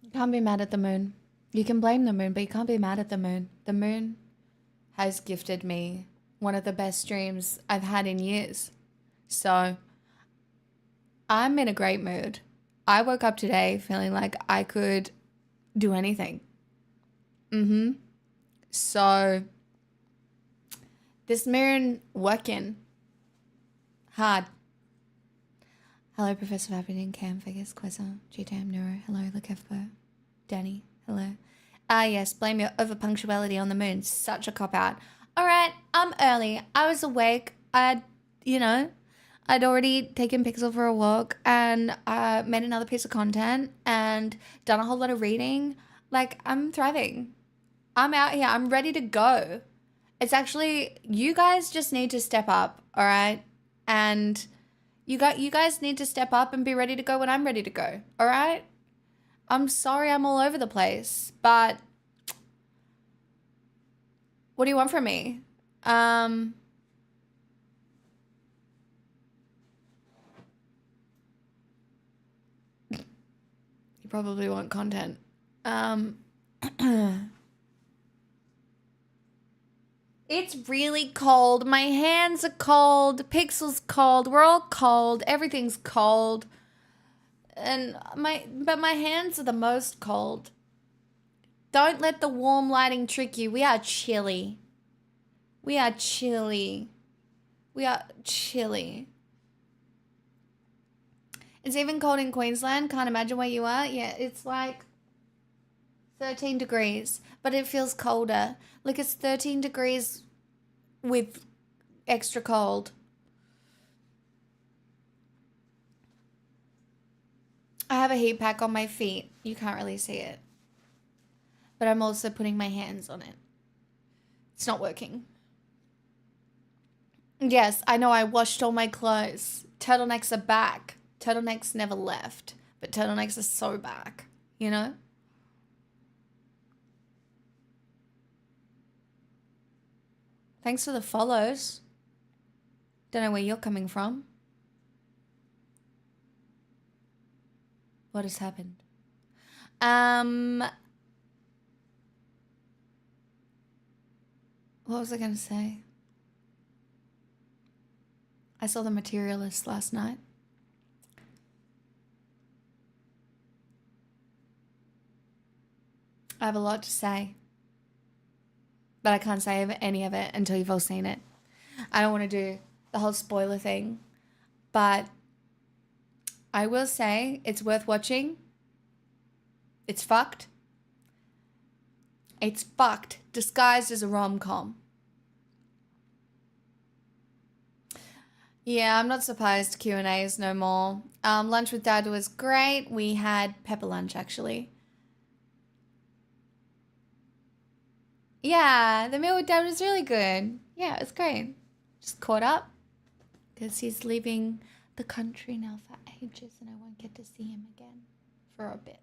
You can't be mad at the moon. You can blame the moon, but you can't be mad at the moon. The moon has gifted me one of the best dreams I've had in years. So I'm in a great mood. I woke up today feeling like I could do anything. So this moon working hard. Hello, Professor Aberdeen, Cam, Vegas, Quasar, GTM, Neuro. Hello, Lekefbo, Danny. Hello. Yes, blame your over-punctuality on the moon. Such a cop-out. All right, I'm early. I was awake. I'd already taken Pixel for a walk and made another piece of content and done a whole lot of reading. Like, I'm thriving. I'm out here. I'm ready to go. It's actually, you guys just need to step up, all right? And you guys need to step up and be ready to go when I'm ready to go, all right? I'm sorry I'm all over the place, but what do you want from me? You probably want content. It's really cold. My hands are cold. Pixel's cold. We're all cold. Everything's cold. And my hands are the most cold. Don't let the warm lighting trick you. We are chilly. We are chilly. We are chilly. It's even cold in Queensland. Can't imagine where you are. Yeah, it's like 13 degrees, but it feels colder. Like it's 13 degrees with extra cold. I have a heat pack on my feet. You can't really see it. But I'm also putting my hands on it. It's not working. Yes, I know I washed all my clothes. Turtlenecks are back. Turtlenecks never left, but turtlenecks are so back, you know? Thanks for the follows. Don't know where you're coming from. What has happened? What was I going to say? I saw The Materialist last night. I have a lot to say, but I can't say any of it until you've all seen it. I don't want to do the whole spoiler thing, but I will say it's worth watching. It's fucked. It's fucked, disguised as a rom-com. Yeah, I'm not surprised Q&A is no more. Lunch with Dad was great. We had pepper lunch, actually. Yeah, the meal with Dad was really good. Yeah, it was great. Just caught up because he's leaving the country now for ages and I won't get to see him again for a bit.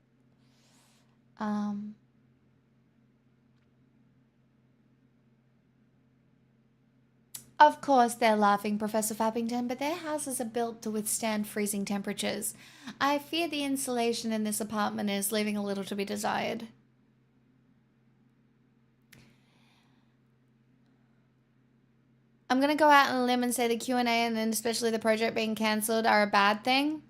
Of course they're laughing, Professor Fappington, but their houses are built to withstand freezing temperatures. I fear the insulation in this apartment is leaving a little to be desired. I'm going to go out on a limb and say the Q&A and then especially the project being cancelled are a bad thing.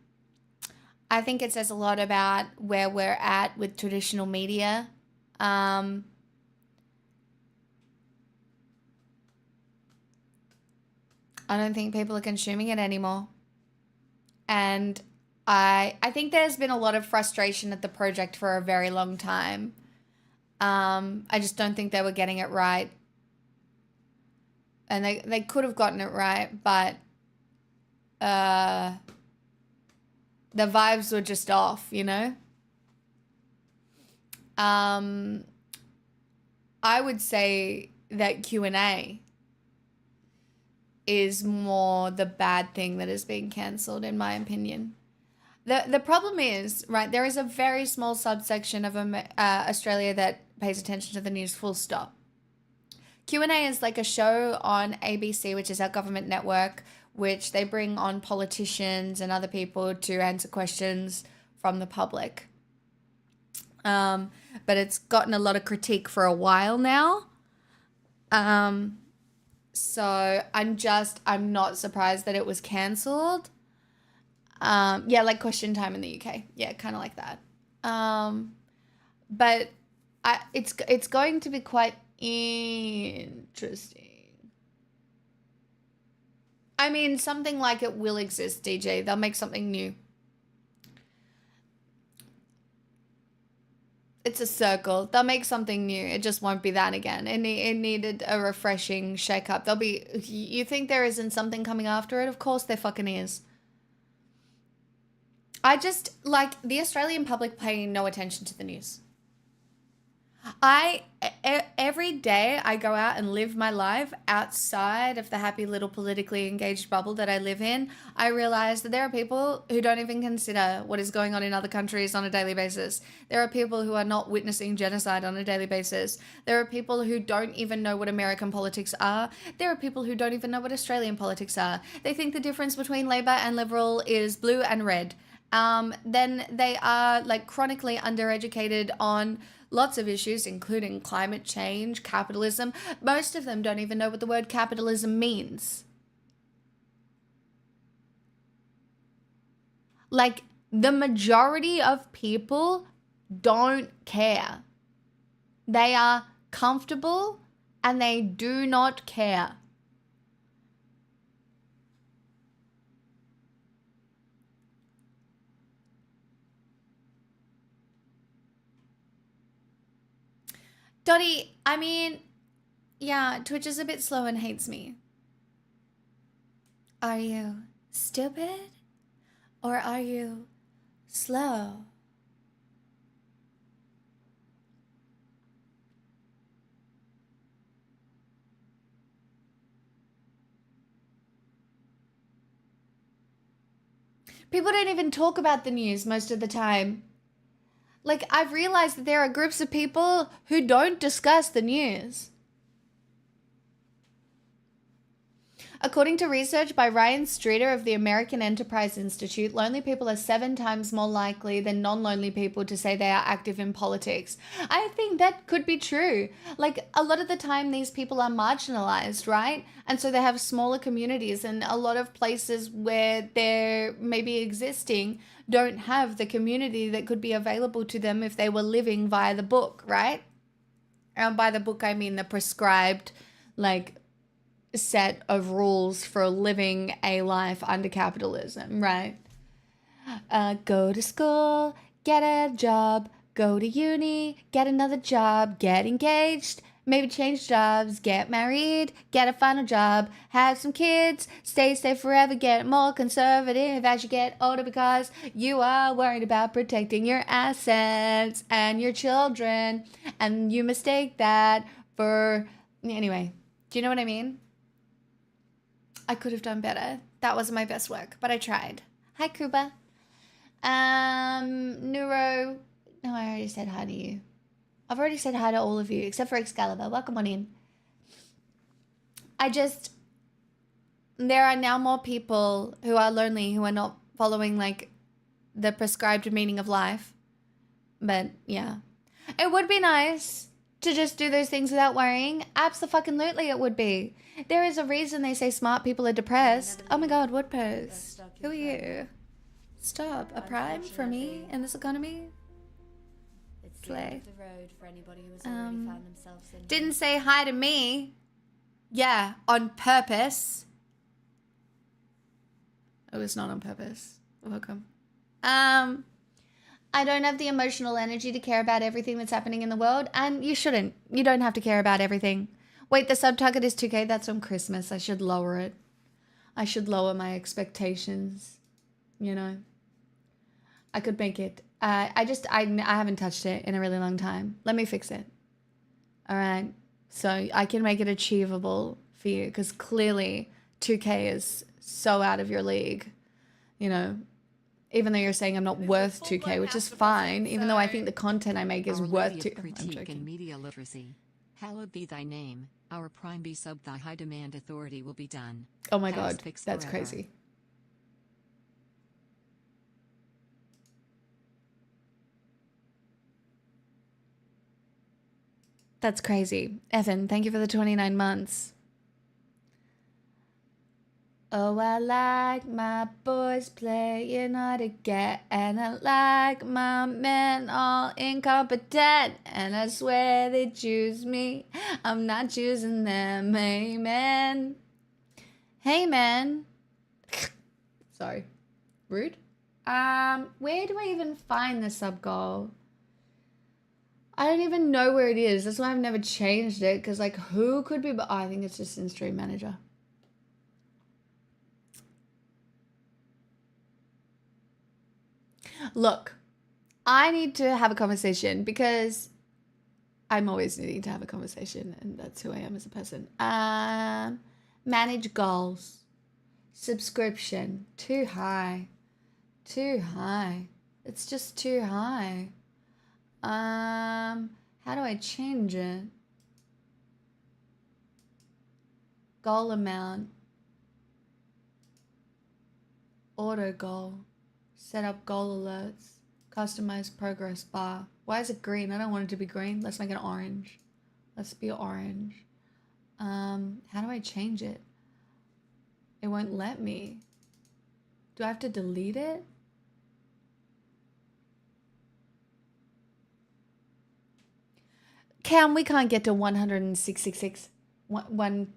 I think it says a lot about where we're at with traditional media. I don't think people are consuming it anymore. And I think there's been a lot of frustration at the project for a very long time. I just don't think they were getting it right. And they could have gotten it right, but the vibes were just off, you know? I would say that Q&A is more the bad thing that is being cancelled, in my opinion. The problem is, right, there is a very small subsection of Australia that pays attention to the news, full stop. Q&A is like a show on ABC, which is our government network, which they bring on politicians and other people to answer questions from the public. But it's gotten a lot of critique for a while now. So I'm not surprised that it was cancelled. Yeah, like Question Time in the UK. Yeah, kind of like that. But it's going to be quite interesting. I mean, something like it will exist, DJ. They'll make something new. It's a circle. They'll make something new. It just won't be that again. It needed a refreshing shake-up. You think there isn't something coming after it? Of course there fucking is. I just, like, the Australian public paying no attention to the news. Every day I go out and live my life outside of the happy little politically engaged bubble that I live in. I realize that there are people who don't even consider what is going on in other countries on a daily basis. There are people who are not witnessing genocide on a daily basis. There are people who don't even know what American politics are. There are people who don't even know what Australian politics are. They think the difference between Labor and Liberal is blue and red. Then they are like chronically undereducated on lots of issues, including climate change, capitalism. Most of them don't even know what the word capitalism means. Like, the majority of people don't care. They are comfortable and they do not care. Dottie, I mean, yeah, Twitch is a bit slow and hates me. Are you stupid? Or are you slow? People don't even talk about the news most of the time. Like, I've realized that there are groups of people who don't discuss the news. According to research by Ryan Streeter of the American Enterprise Institute, lonely people are 7 times more likely than non-lonely people to say they are active in politics. I think that could be true. Like, a lot of the time these people are marginalized, right? And so they have smaller communities, and a lot of places where they're maybe existing don't have the community that could be available to them if they were living via the book, right? And by the book, I mean the prescribed, like, set of rules for living a life under capitalism, right? Go to school, get a job, go to uni, get another job, get engaged, maybe change jobs, get married, get a final job, have some kids, stay safe forever, get more conservative as you get older because you are worried about protecting your assets and your children, and you mistake that for... Anyway, do you know what I mean? I could have done better. That wasn't my best work, but I tried. Hi, Kruba. Neuro. No, I already said hi to you. I've already said hi to all of you, except for Excalibur. Welcome on in. There are now more people who are lonely, who are not following, like, the prescribed meaning of life. But, yeah. It would be nice to just do those things without worrying. Absolutely it would be. There is a reason they say smart people are depressed. Oh my god, what post? Who are you? Stop. A prime for me in this economy? Slay. Didn't say hi to me. Yeah, on purpose. It was not on purpose. Welcome. I don't have the emotional energy to care about everything that's happening in the world, and you shouldn't. You don't have to care about everything. Wait, the sub target is 2K. That's on Christmas. I should lower it. I should lower my expectations. You know, I could make it. I haven't touched it in a really long time. Let me fix it. All right, so I can make it achievable for you, because clearly 2K is so out of your league. You know, even though you're saying I'm not worth 2K, which is fine, even though I think the content I make is worth 2K. I'm joking. Media literacy. Hallowed be thy name. Our prime be sub thy high demand authority will be done. Oh my god, that's crazy. That's crazy. Evan, thank you for the 29 months. Oh, I like my boys playing hard to get, and I like my men all incompetent, and I swear they choose me. I'm not choosing them. Amen. Hey, man. Sorry. Rude. Where do I even find the sub goal? I don't even know where it is. That's why I've never changed it, because, like, who could be... Oh, I think it's just in Stream Manager. Look, I need to have a conversation because I'm always needing to have a conversation, and that's who I am as a person. Manage goals. Subscription. Too high. Too high. It's just too high. How do I change it? Goal amount. Auto goal. Set up goal alerts. Customize progress bar. Why is it green? I don't want it to be green. Let's make it orange. Let's be orange. How do I change it? It won't let me. Do I have to delete it? Cam, we can't get to 166. One,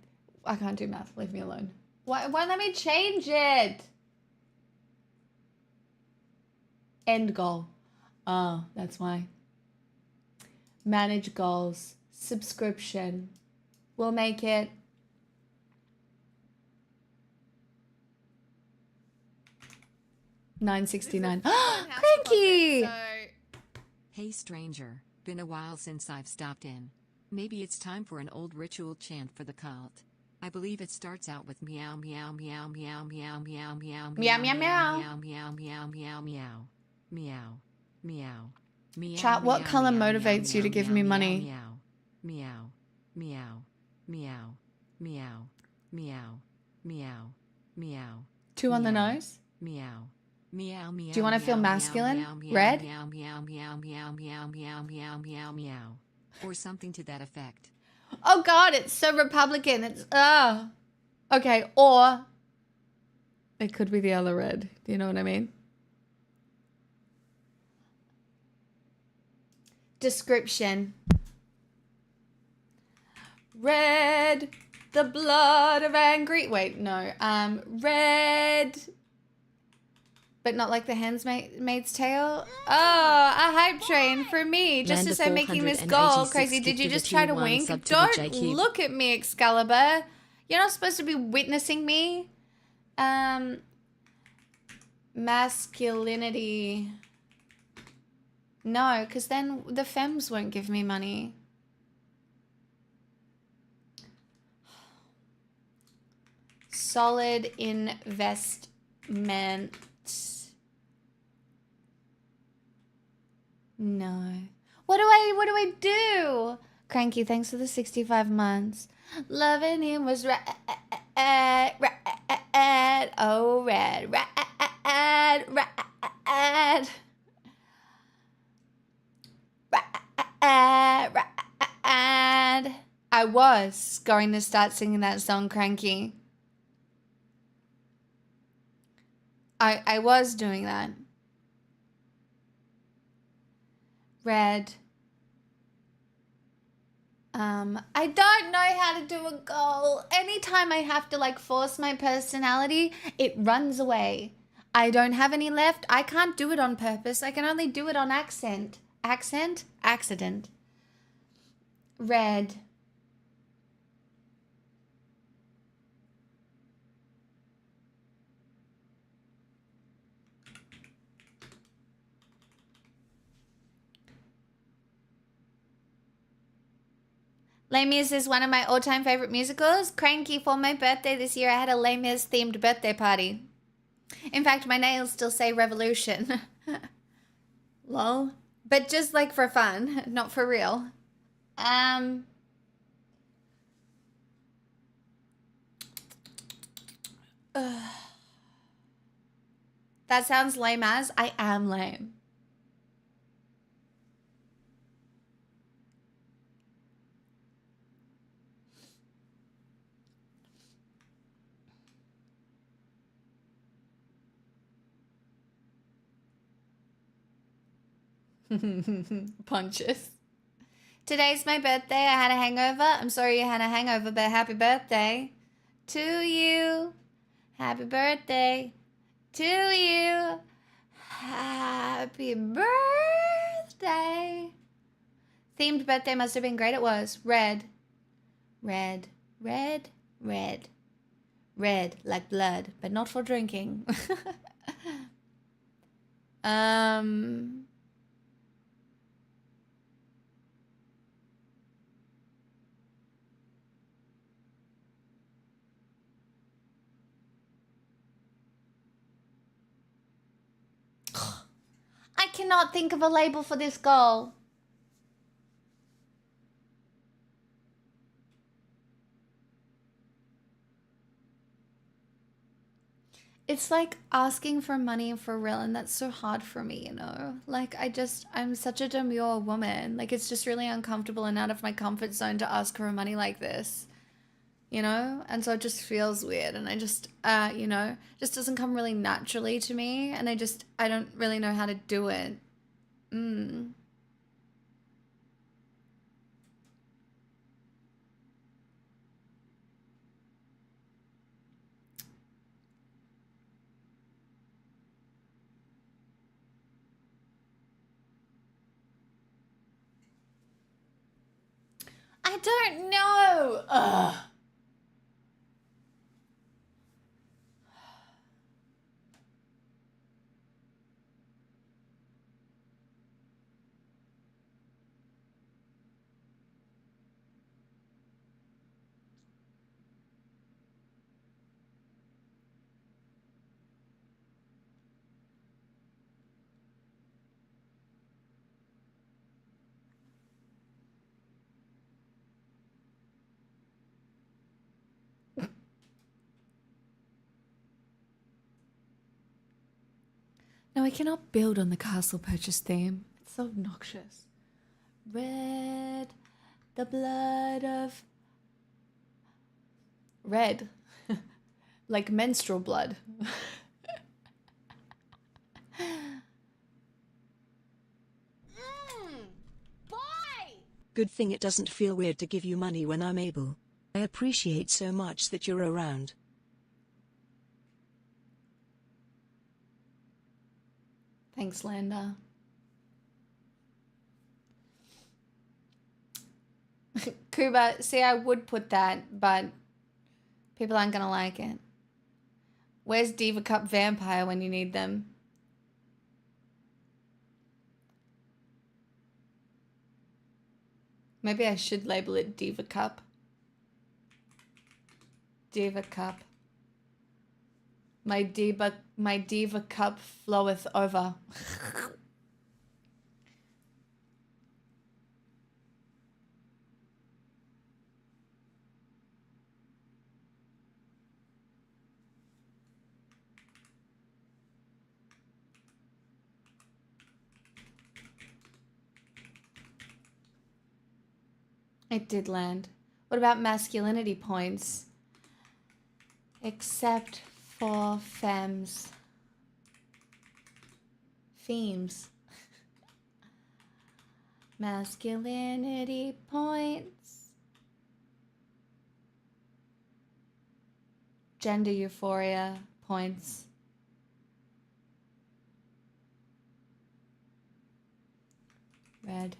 I can't do math. Leave me alone. Why let me change it? End goal. Oh, that's why. Manage goals. Subscription. We'll make it $9.69. Cranky! Hey stranger, been a while since I've stopped in. Maybe it's time for an old ritual chant for the cult. I believe it starts out with meow meow meow meow meow meow meow Meow, meow, meow. meow meow meow meow meow meow meow meow. Chat, what color motivates you to give me money? Meow meow meow meow meow meow meow meow. 2 on the nose? Meow. Meow meow. Do you want to feel masculine? Red? Meow meow meow meow meow meow meow meow meow. Or something to that effect. Oh god, it's so Republican. It's okay, or it could be the other red. Do you know what I mean? Description. Red, the blood of angry. Wait, no. Red, but not like the Handmaid's Tale. Oh, a hype train for me. Just as I'm making this goal. Crazy, did you just try to wink? Don't look at me, Excalibur. You're not supposed to be witnessing me. Masculinity. No, because then the femmes won't give me money. Solid investment. No. What do I do? Cranky, thanks for the 65 months. Loving him was red. Oh, red. I was going to start singing that song, Cranky. I was doing that. Red. I don't know how to do a goal. Anytime I have to like force my personality, it runs away. I don't have any left. I can't do it on purpose. I can only do it on accident. Red. Les Mis is one of my all-time favorite musicals. Cranky, for my birthday this year, I had a Les Mis themed birthday party. In fact, my nails still say Revolution. Lol. But just like for fun, not for real. That sounds lame as I am lame. Punches. Today's my birthday. I had a hangover. I'm sorry you had a hangover, but happy birthday to you. Happy birthday to you. Happy birthday. Themed birthday must have been great. It was. Red. Red. Red. Red. Red like blood, but not for drinking. um... I cannot think of a label for this goal. It's like asking for money for real, and that's so hard for me, you know? Like, I'm such a demure woman. Like, it's just really uncomfortable and out of my comfort zone to ask for money like this, you know? And so it just feels weird, and just doesn't come really naturally to me, and I don't really know how to do it. I don't know. Ugh. No, I cannot build on the castle purchase theme. It's so obnoxious. Red, the blood of... Red. Like menstrual blood. Good thing it doesn't feel weird to give you money when I'm able. I appreciate so much that you're around. Thanks, Landa. Kuba, see, I would put that, but people aren't gonna like it. Where's Diva Cup Vampire when you need them? Maybe I should label it Diva Cup. Diva Cup. My diva cup floweth over. It did land. What about masculinity points? Except for femmes. Themes. Masculinity points. Gender euphoria points. Red.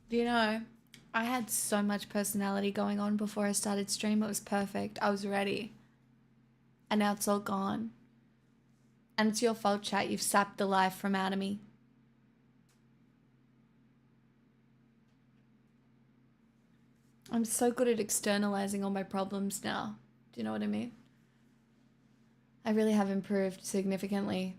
Do you know, I had so much personality going on before I started stream. It was perfect. I was ready. And now it's all gone. And it's your fault, chat. You've sapped the life from out of me. I'm so good at externalizing all my problems now. Do you know what I mean? I really have improved significantly.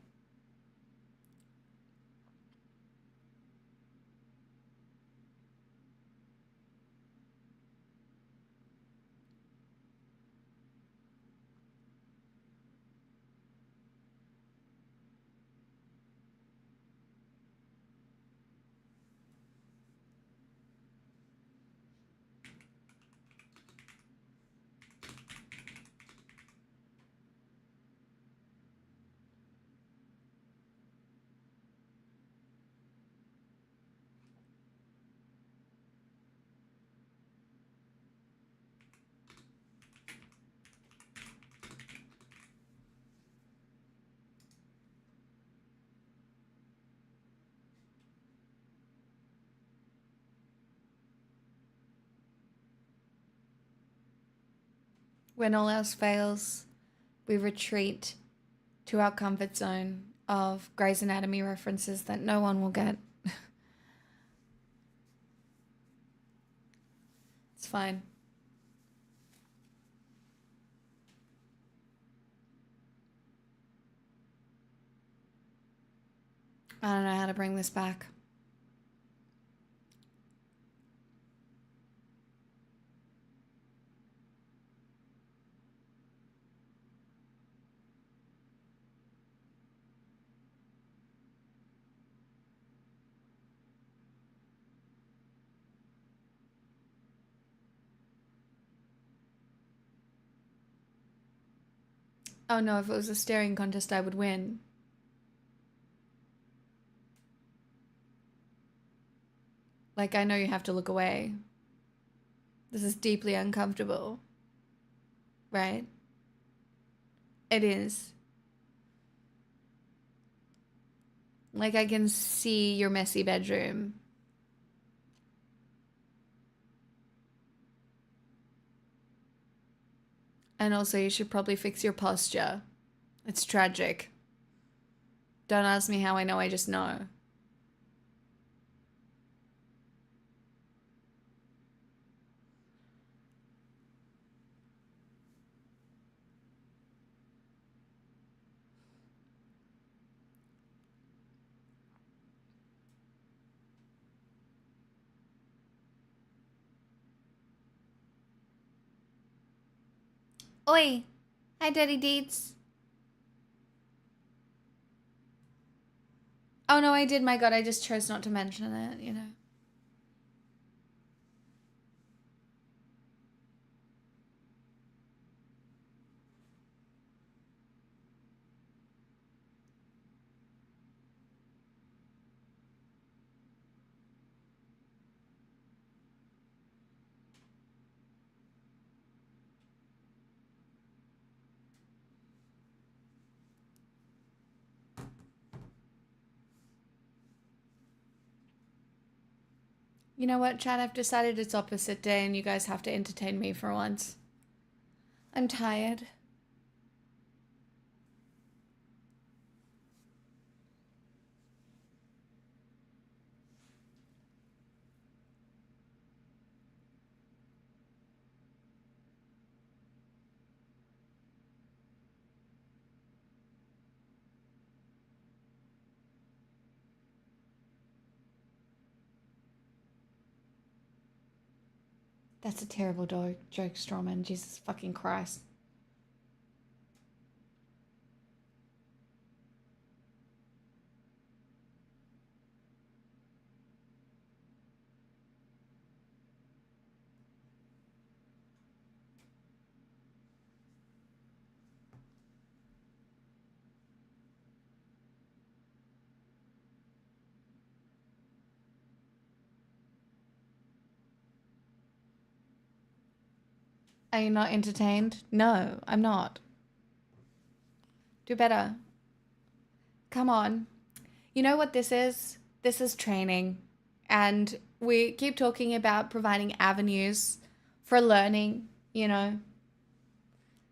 When all else fails, we retreat to our comfort zone of Grey's Anatomy references that no one will get. It's fine. I don't know how to bring this back. Oh no, if it was a staring contest, I would win. Like, I know you have to look away. This is deeply uncomfortable. Right? It is. Like, I can see your messy bedroom. And also, you should probably fix your posture. It's tragic. Don't ask me how I know, I just know. Oi! Hi, Daddy Deeds. Oh no, I did, my god, I just chose not to mention it, you know. You know what, Chad? I've decided it's opposite day and you guys have to entertain me for once. I'm tired. That's a terrible joke, Strawman. Jesus fucking Christ. Are you not entertained? No, I'm not. Do better. Come on. You know what this is? This is training. And we keep talking about providing avenues for learning, you know.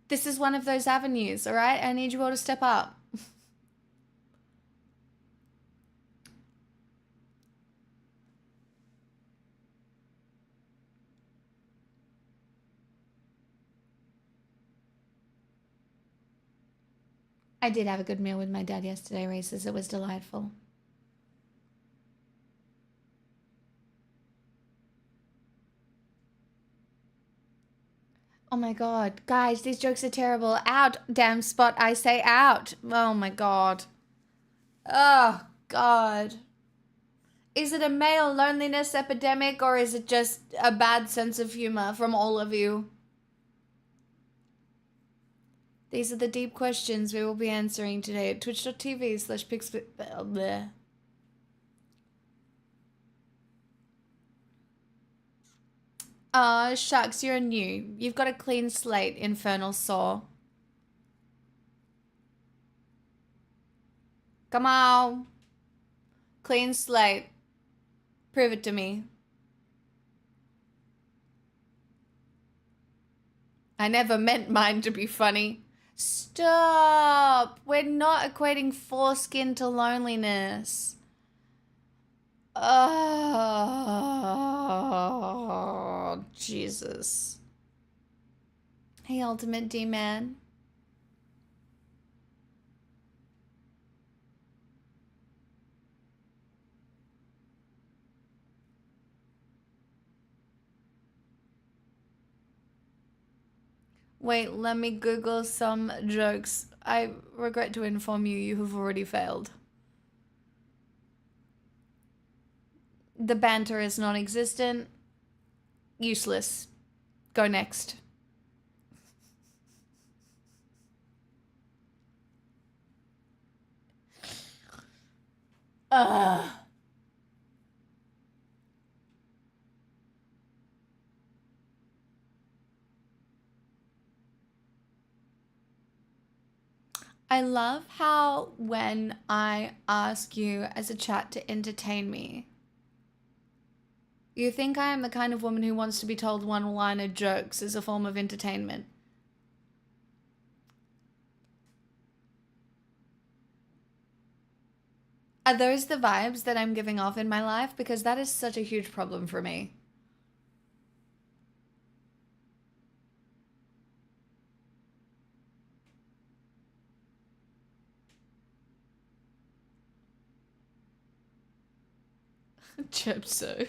This is one of those avenues, all right? I need you all to step up. I did have a good meal with my dad yesterday, Races. It was delightful. Oh my god. Guys, these jokes are terrible. Out, damn spot. I say out. Oh my god. Oh god. Is it a male loneliness epidemic or is it just a bad sense of humor from all of you? These are the deep questions we will be answering today at twitch.tv/pixp. Shucks, you're new. You've got a clean slate, Infernal Saw. Come on. Clean slate. Prove it to me. I never meant mine to be funny. Stop! We're not equating foreskin to loneliness. Oh, Jesus. Hey, Ultimate D-Man. Wait, let me Google some jokes. I regret to inform you, you have already failed. The banter is non-existent. Useless. Go next. Ugh. I love how when I ask you as a chat to entertain me, you think I am the kind of woman who wants to be told one-liner jokes as a form of entertainment. Are those the vibes that I'm giving off in my life? Because that is such a huge problem for me. Chipso.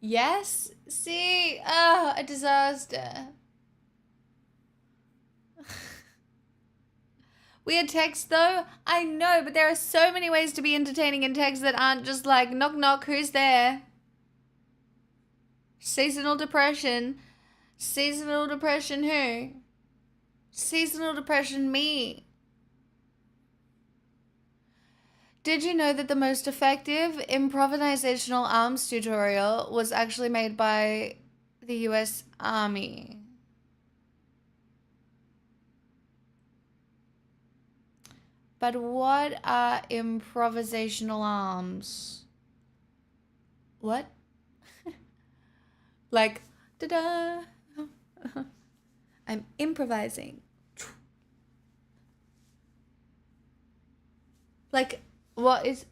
Yes? See? A disaster. Weird text though? I know, but there are so many ways to be entertaining in text that aren't just like, knock knock, who's there? Seasonal depression. Seasonal depression who? Seasonal depression me. Did you know that the most effective improvisational arms tutorial was actually made by the US Army? But what are improvisational arms? What? Like, da-da. I'm improvising. Like, what is...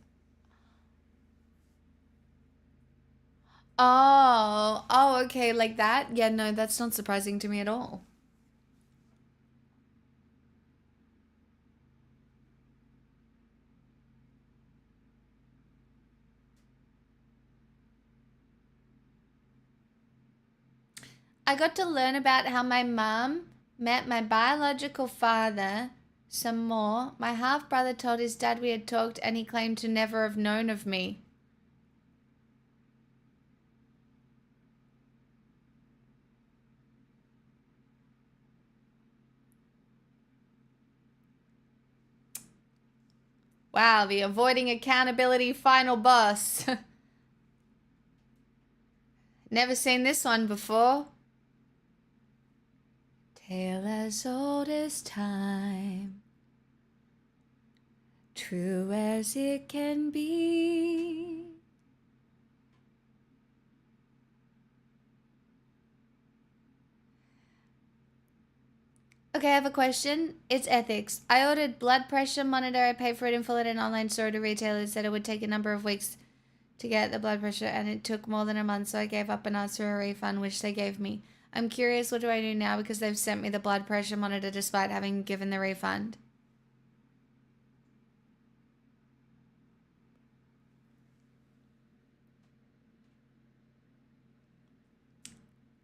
Oh, okay, like that? Yeah, no, that's not surprising to me at all. I got to learn about how my mum met my biological father some more. My half-brother told his dad we had talked and he claimed to never have known of me. Wow, the avoiding accountability final boss. Never seen this one before. Tale as old as time, true as it can be. Okay, I have a question. It's ethics. I ordered blood pressure monitor. I paid for it in full at an online store at a retailer. It said it would take a number of weeks to get the blood pressure, and it took more than a month, so I gave up and asked for a refund, which they gave me. I'm curious, what do I do now because they've sent me the blood pressure monitor despite having given the refund?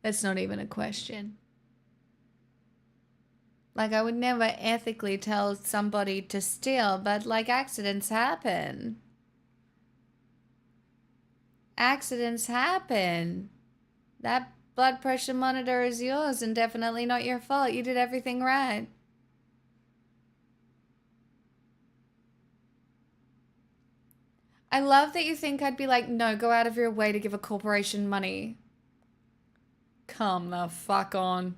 That's not even a question. Like, I would never ethically tell somebody to steal, but, like, accidents happen. Accidents happen. That blood pressure monitor is yours and definitely not your fault. You did everything right. I love that you think I'd be like, no, go out of your way to give a corporation money. Come the fuck on.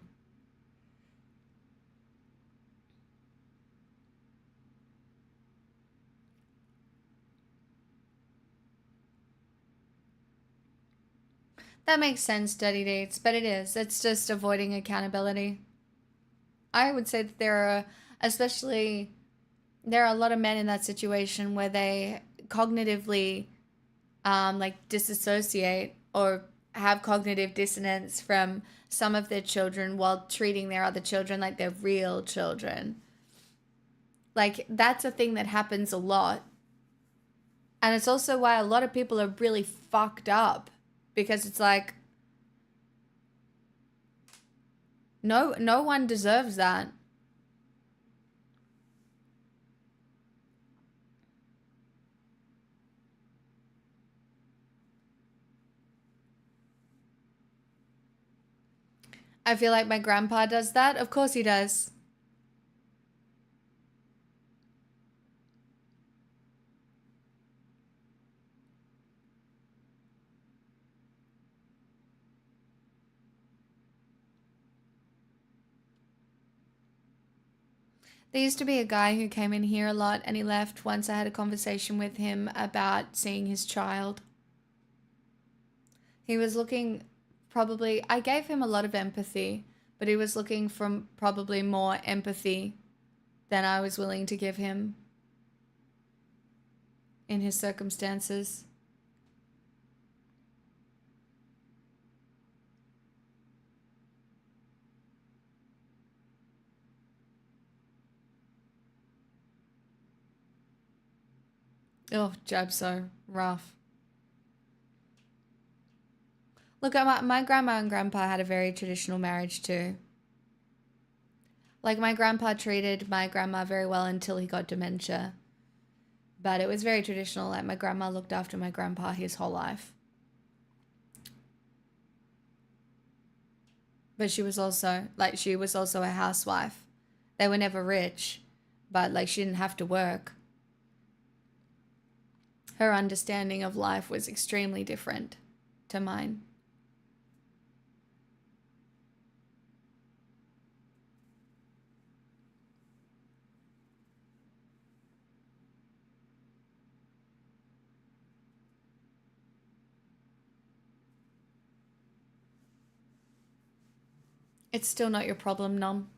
That makes sense, Dirty Deeds, but it is. It's just avoiding accountability. I would say that there are a lot of men in that situation where they cognitively like disassociate or have cognitive dissonance from some of their children while treating their other children like they're real children. Like, that's a thing that happens a lot. And it's also why a lot of people are really fucked up, because it's like, no one deserves that. I feel like my grandpa does that. Of course he does. There used to be a guy who came in here a lot and he left once I had a conversation with him about seeing his child. He was looking, probably, I gave him a lot of empathy, but he was looking for probably more empathy than I was willing to give him in his circumstances. Oh, Jab's so rough. Look, my grandma and grandpa had a very traditional marriage too. Like, my grandpa treated my grandma very well until he got dementia. But it was very traditional. Like, my grandma looked after my grandpa his whole life. But she was also a housewife. They were never rich, but like, she didn't have to work. Her understanding of life was extremely different to mine. It's still not your problem, Nom.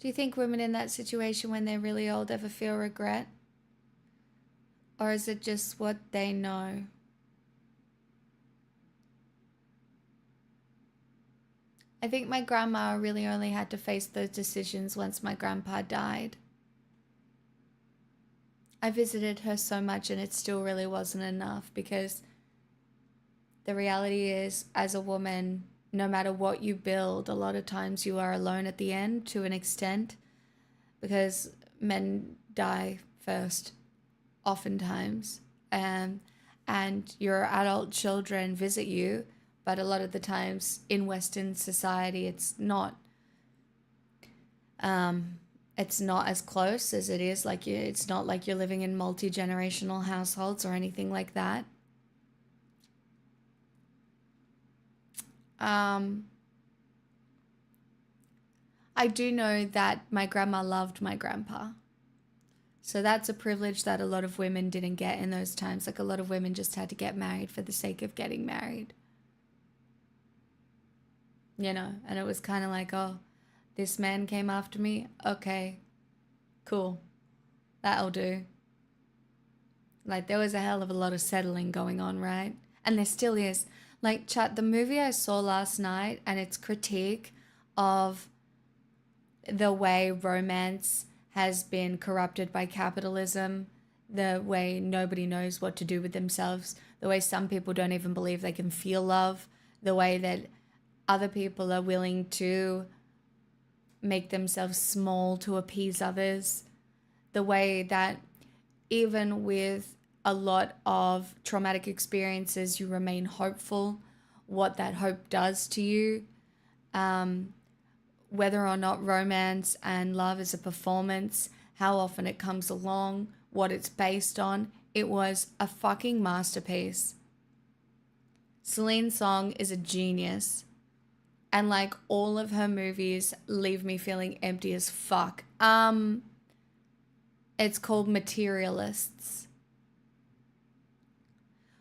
Do you think women in that situation when they're really old ever feel regret? Or is it just what they know? I think my grandma really only had to face those decisions once my grandpa died. I visited her so much and it still really wasn't enough, because the reality is, as a woman, no matter what you build, a lot of times you are alone at the end to an extent, because men die first, oftentimes. And your adult children visit you, but a lot of the times in Western society, it's not as close as it is. Like, it's not like you're living in multi-generational households or anything like that. I do know that my grandma loved my grandpa. So that's a privilege that a lot of women didn't get in those times. Like, a lot of women just had to get married for the sake of getting married. You know, and it was kind of like, oh, this man came after me. Okay, cool. That'll do. Like, there was a hell of a lot of settling going on, right? And there still is. Like, chat, the movie I saw last night and its critique of the way romance has been corrupted by capitalism, the way nobody knows what to do with themselves, the way some people don't even believe they can feel love, the way that other people are willing to make themselves small to appease others, the way that even with a lot of traumatic experiences, you remain hopeful, what that hope does to you, whether or not romance and love is a performance, how often it comes along, what it's based on. It was a fucking masterpiece. Celine Song is a genius. And like all of her movies leave me feeling empty as fuck. It's called Materialists.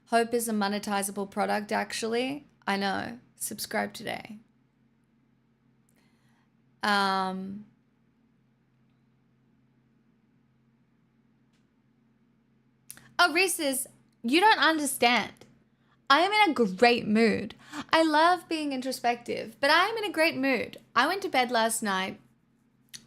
Hope is a monetizable product, actually. I know. Subscribe today. Oh, Reese's, you don't understand. I am in a great mood. I love being introspective, but I am in a great mood. I went to bed last night.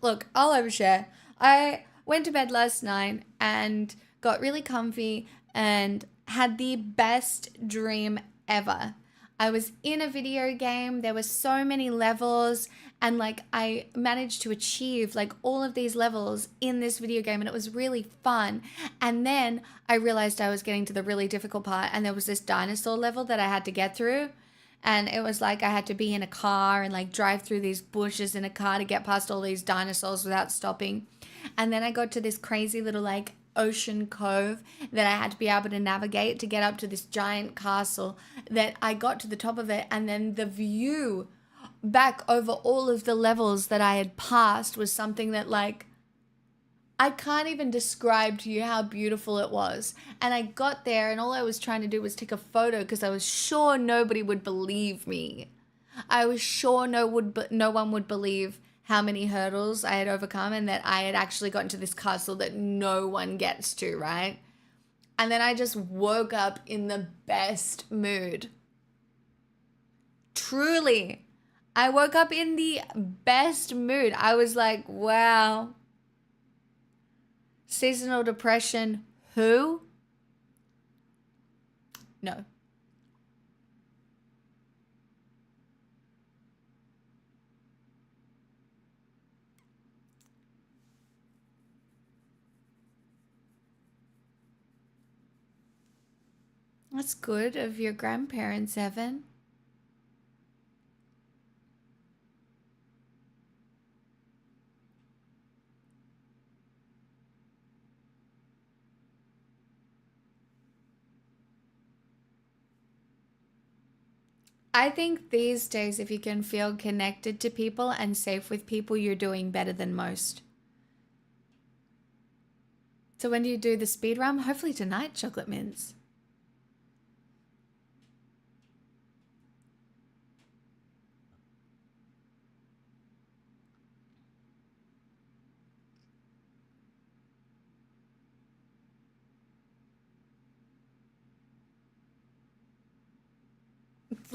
Look, I'll overshare. I went to bed last night and got really comfy and had the best dream ever. I was in a video game. There were so many levels and like I managed to achieve like all of these levels in this video game and it was really fun. And then I realized I was getting to the really difficult part and there was this dinosaur level that I had to get through. And it was like I had to be in a car and like drive through these bushes in a car to get past all these dinosaurs without stopping. And then I got to this crazy little like ocean cove that I had to be able to navigate to get up to this giant castle that I got to the top of it. And then the view back over all of the levels that I had passed was something that like I can't even describe to you how beautiful it was. And I got there and all I was trying to do was take a photo because I was sure nobody would believe me. I was sure no one would believe how many hurdles I had overcome and that I had actually gotten to this castle that no one gets to, right? And then I just woke up in the best mood. Truly, I woke up in the best mood. I was like, wow. Seasonal depression, who? No. That's good of your grandparents, Evan. I think these days, if you can feel connected to people and safe with people, you're doing better than most. So when do you do the speed run? Hopefully tonight, Chocolate Mints.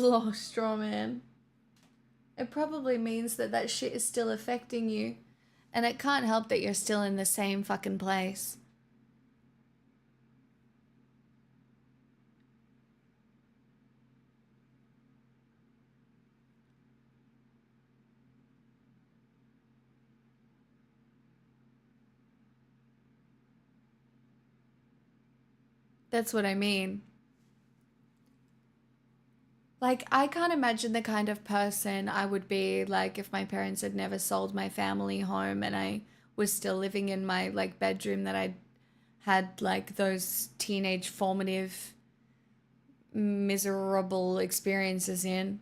Oh, straw man. It probably means that that shit is still affecting you. And it can't help that you're still in the same fucking place. That's what I mean. Like, I can't imagine the kind of person I would be like if my parents had never sold my family home and I was still living in my like bedroom that I had like those teenage formative miserable experiences in.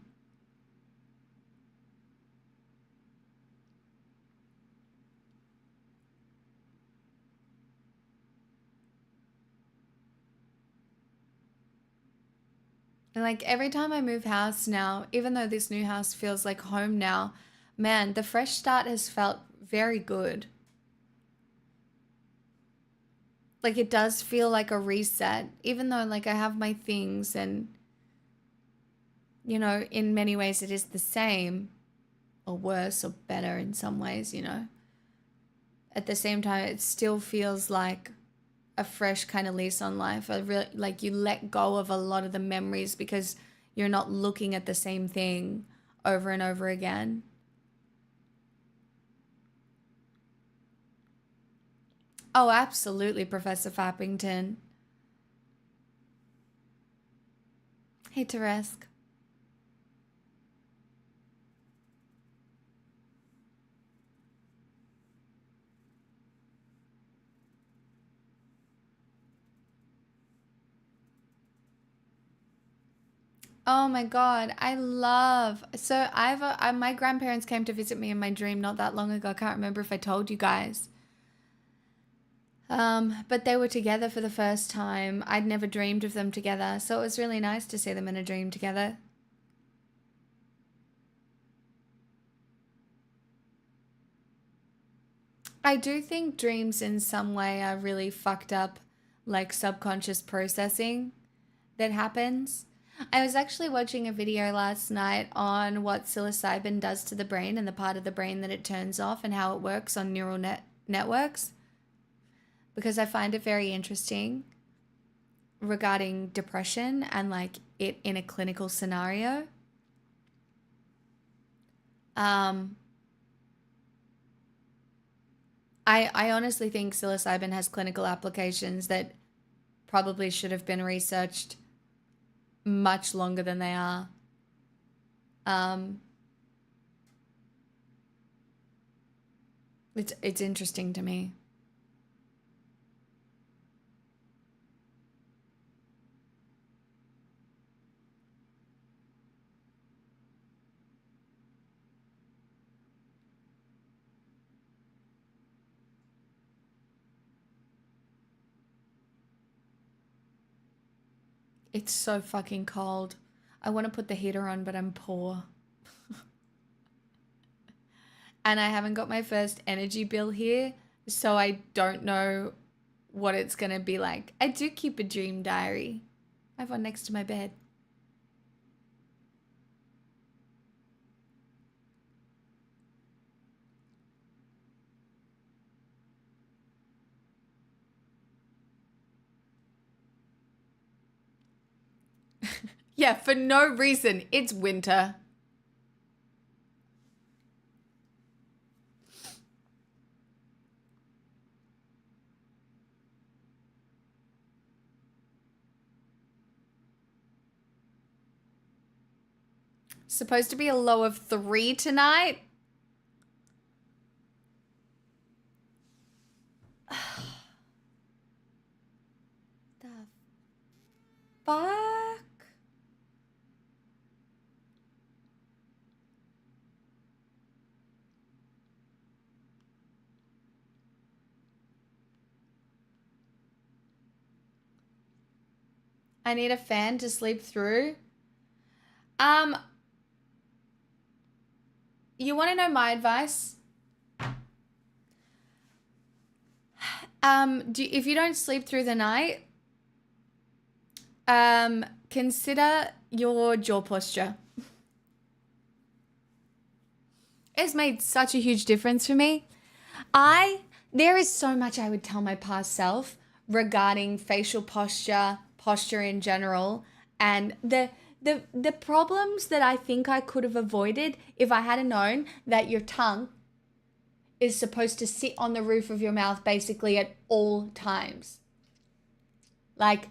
And like every time I move house now, even though this new house feels like home now, man, the fresh start has felt very good. Like it does feel like a reset, even though like I have my things and in many ways it is the same or worse or better in some ways. At the same time, it still feels like a fresh kind of lease on life. Like you let go of a lot of the memories because you're not looking at the same thing over and over again. Oh, absolutely, Professor Fappington. Hey, Teresk. Oh my God, I love. So my grandparents came to visit me in my dream not that long ago. I can't remember if I told you guys. But they were together for the first time. I'd never dreamed of them together, so it was really nice to see them in a dream together. I do think dreams in some way are really fucked up, like subconscious processing that happens. I was actually watching a video last night on what psilocybin does to the brain and the part of the brain that it turns off and how it works on neural networks, because I find it very interesting regarding depression and like it in a clinical scenario. I honestly think psilocybin has clinical applications that probably should have been researched much longer than they are. It's interesting to me. It's so fucking cold. I want to put the heater on, but I'm poor. And I haven't got my first energy bill here, so I don't know what it's going to be like. I do keep a dream diary. I have one next to my bed. Yeah, for no reason. It's winter. Supposed to be a low of 3 tonight. The fuck? I need a fan to sleep through. You want to know my advice? If you don't sleep through the night, consider your jaw posture. It's made such a huge difference for me. There is so much I would tell my past self regarding facial posture, posture in general, and the problems that I think I could have avoided if I had known that your tongue is supposed to sit on the roof of your mouth basically at all times. Like,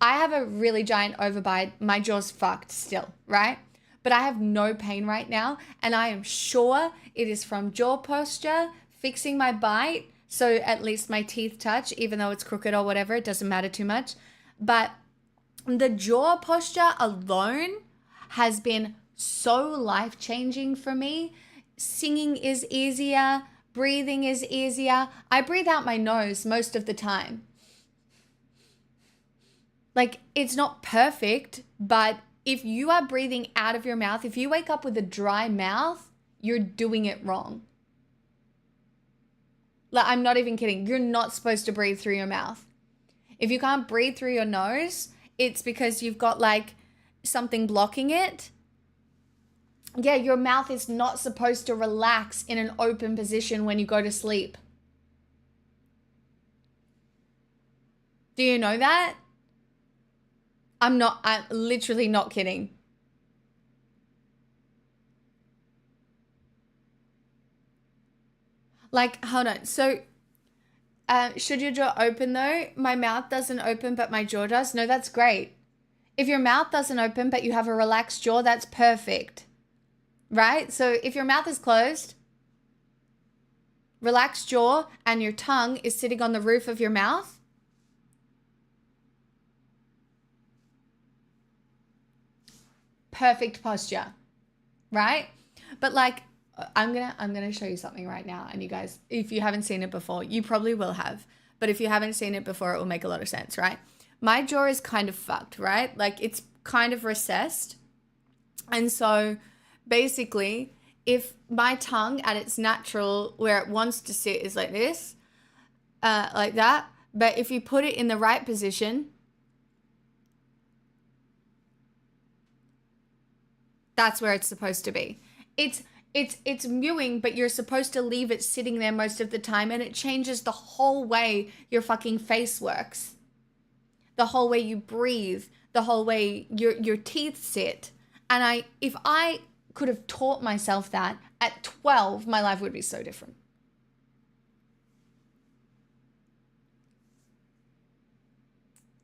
I have a really giant overbite. My jaw's fucked still, right? But I have no pain right now, and I am sure it is from jaw posture, fixing my bite, so at least my teeth touch, even though it's crooked or whatever, it doesn't matter too much. But the jaw posture alone has been so life-changing for me. Singing is easier, breathing is easier. I breathe out my nose most of the time. Like, it's not perfect, but if you are breathing out of your mouth, if you wake up with a dry mouth, you're doing it wrong. Like, I'm not even kidding. You're not supposed to breathe through your mouth. If you can't breathe through your nose, it's because you've got like something blocking it. Yeah, your mouth is not supposed to relax in an open position when you go to sleep. Do you know that? I'm literally not kidding. Like, hold on. So, should your jaw open though? My mouth doesn't open, but my jaw does. No, that's great. If your mouth doesn't open, but you have a relaxed jaw, that's perfect. Right? So if your mouth is closed, relaxed jaw, and your tongue is sitting on the roof of your mouth, perfect posture, right? But like, I'm gonna show you something right now, and you guys, if you haven't seen it before, you probably will have, but if you haven't seen it before, it will make a lot of sense, right? My jaw is kind of fucked, right? Like it's kind of recessed, and so basically, if my tongue at its natural where it wants to sit is like this, like that, but if you put it in the right position, that's where it's supposed to be. It's mewing, but you're supposed to leave it sitting there most of the time, and it changes the whole way your fucking face works, the whole way you breathe, the whole way your teeth sit. And if I could have taught myself that at 12, my life would be so different.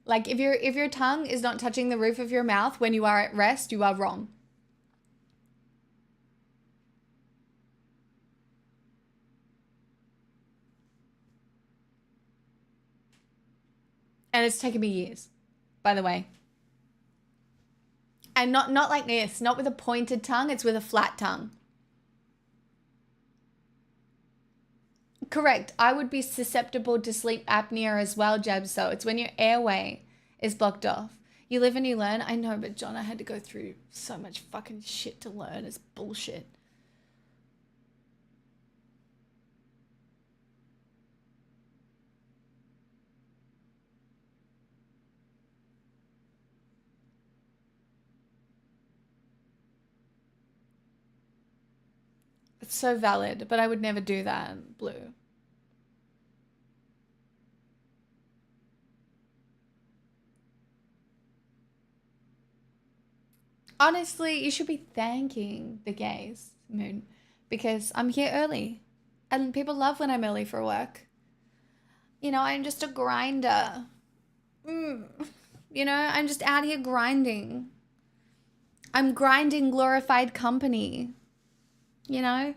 Like if your tongue is not touching the roof of your mouth when you are at rest, you are wrong. And it's taken me years, by the way. And not like this, not with a pointed tongue, it's with a flat tongue. Correct. I would be susceptible to sleep apnea as well, Jeb. So it's when your airway is blocked off. You live and you learn. I know, but John, I had to go through so much fucking shit to learn. It's bullshit. It's so valid, but I would never do that, Blue. Honestly, you should be thanking the gays, Moon, because I'm here early. And people love when I'm early for work. You know, I'm just a grinder. You know, I'm just out here grinding. I'm grinding glorified company. You know?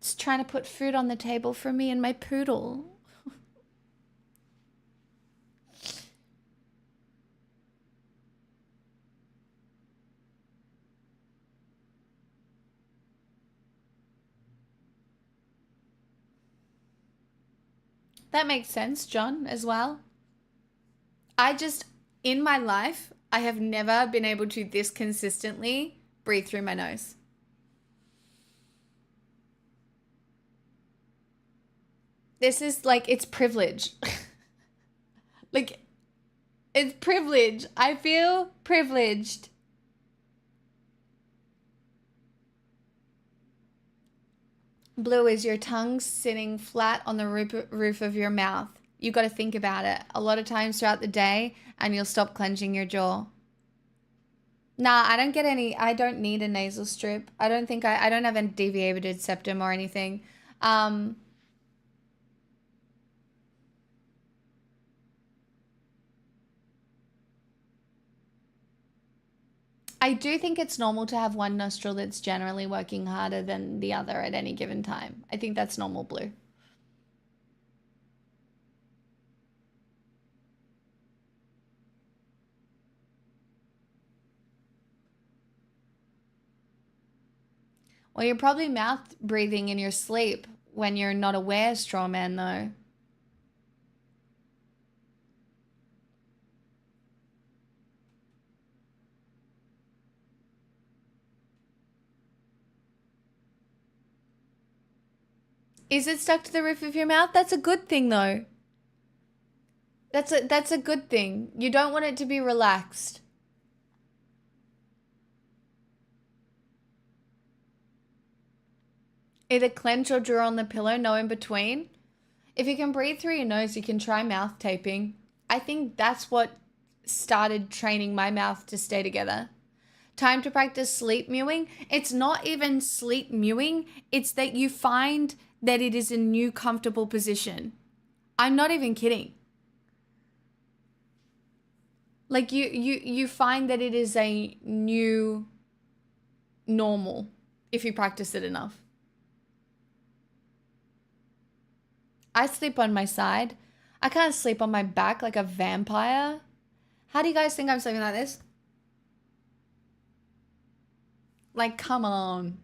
Just trying to put food on the table for me and my poodle. That makes sense, John, as well. In my life, I have never been able to this consistently breathe through my nose. This is like, it's privilege. Like, it's privilege. I feel privileged. Blue, is your tongue sitting flat on the roof of your mouth? You got to think about it a lot of times throughout the day, and you'll stop clenching your jaw. Nah, I don't need a nasal strip. I don't have a deviated septum or anything. I do think it's normal to have one nostril that's generally working harder than the other at any given time. I think that's normal, Blue. Well, you're probably mouth breathing in your sleep when you're not aware, Strawman, though. Is it stuck to the roof of your mouth? That's a good thing, though. That's a good thing. You don't want it to be relaxed. Either clench or draw on the pillow, no in between. If you can breathe through your nose, you can try mouth taping. I think that's what started training my mouth to stay together. Time to practice sleep mewing. It's not even sleep mewing. It's that you find that it is a new comfortable position. I'm not even kidding. Like you find that it is a new normal if you practice it enough. I sleep on my side. I can't sleep on my back like a vampire. How do you guys think I'm sleeping like this? Like, come on.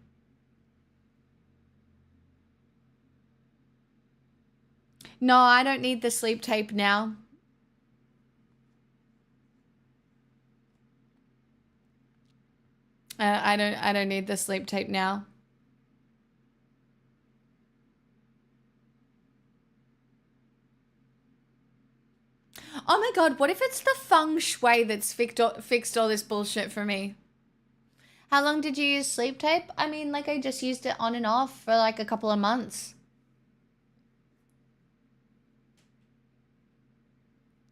No, I don't need the sleep tape now. I don't need the sleep tape now. Oh my god, what if it's the feng shui that's fixed all this bullshit for me? How long did you use sleep tape? I mean, like, I just used it on and off for like a couple of months.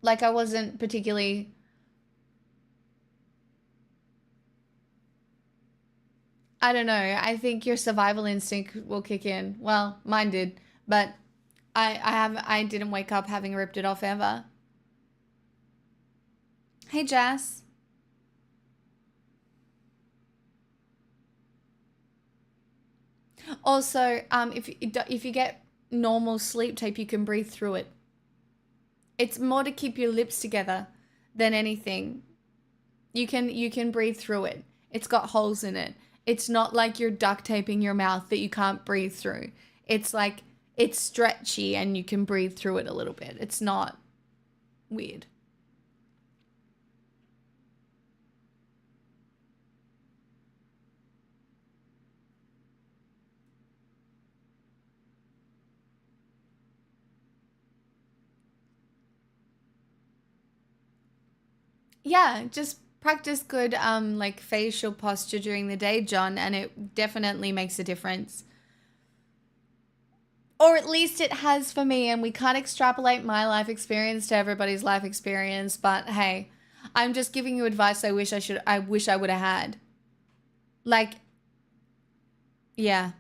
Like, I wasn't particularly... I don't know. I think your survival instinct will kick in. Well, mine did, but I didn't wake up having ripped it off ever. Hey, Jess. Also, if you get normal sleep tape, you can breathe through it. It's more to keep your lips together than anything. You can breathe through it. It's got holes in it. It's not like you're duct taping your mouth that you can't breathe through. It's like it's stretchy and you can breathe through it a little bit. It's not weird. Yeah, just practice good like facial posture during the day, John, and it definitely makes a difference. Or at least it has for me, and we can't extrapolate my life experience to everybody's life experience, but hey, I'm just giving you advice I wish I would have had. Like, yeah.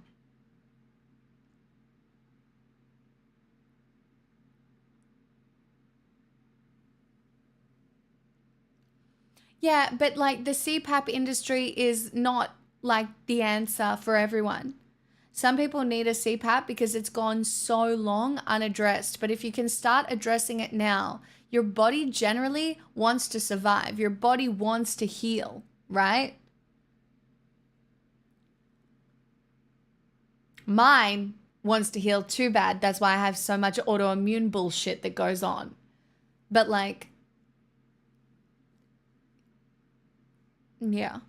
Yeah, but like the CPAP industry is not like the answer for everyone. Some people need a CPAP because it's gone so long unaddressed. But if you can start addressing it now, your body generally wants to survive. Your body wants to heal, right? Mine wants to heal too bad. That's why I have so much autoimmune bullshit that goes on. But like, yeah.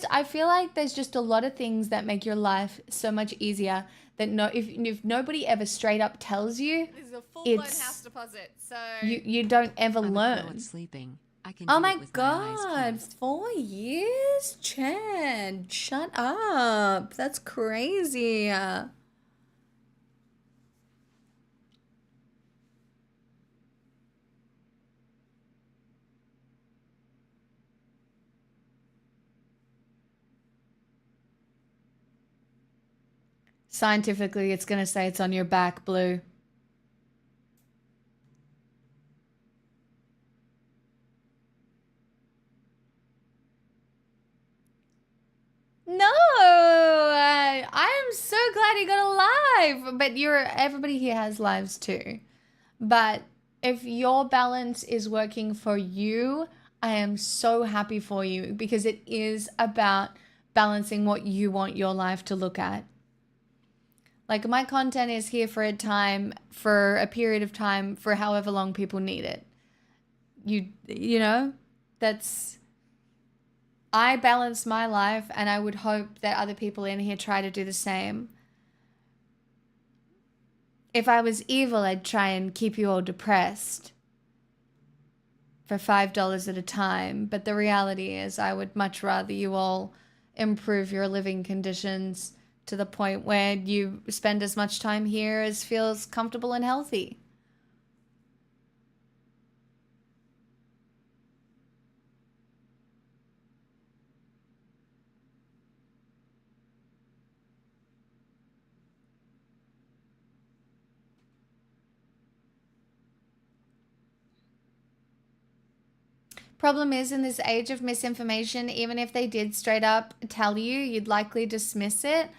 I feel like there's just a lot of things that make your life so much easier that if nobody ever straight up tells you, This is a full-blown it's house deposit, so... you don't ever I'm a pro learn. at sleeping. I can Oh do my it with my eyes god, closed. 4 years? Chad, shut up. That's crazy. Scientifically, it's going to say it's on your back, Blue. No, I am so glad you got a live. But everybody here has lives too. But if your balance is working for you, I am so happy for you because it is about balancing what you want your life to look at. Like my content is here for a period of time, for however long people need it. You know, I balance my life, and I would hope that other people in here try to do the same. If I was evil, I'd try and keep you all depressed for $5 at a time. But the reality is I would much rather you all improve your living conditions to the point where you spend as much time here as feels comfortable and healthy. Problem is, in this age of misinformation, even if they did straight up tell you, you'd likely dismiss it.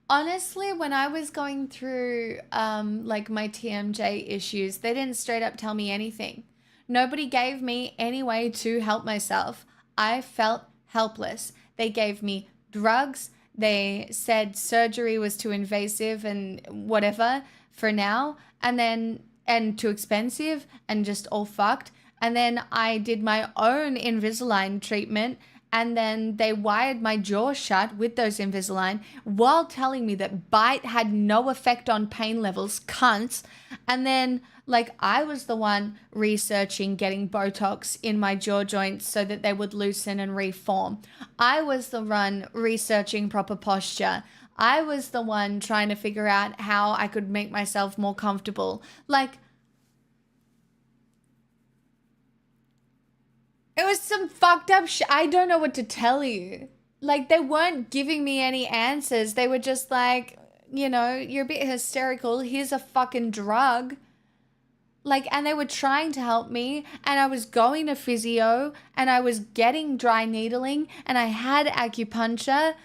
Honestly, when I was going through like my TMJ issues, they didn't straight up tell me anything. Nobody gave me any way to help myself. I felt helpless. They gave me drugs. They said surgery was too invasive and whatever for now, and too expensive and just all fucked. And then I did my own Invisalign treatment, and then they wired my jaw shut with those Invisalign while telling me that bite had no effect on pain levels, cunts. And then, like, I was the one researching getting Botox in my jaw joints so that they would loosen and reform. I was the one researching proper posture. I was the one trying to figure out how I could make myself more comfortable. Like, it was some fucked up shit. I don't know what to tell you. Like, they weren't giving me any answers. They were just like, you know, you're a bit hysterical. Here's a fucking drug. Like, and they were trying to help me, and I was going to physio, and I was getting dry needling, and I had acupuncture,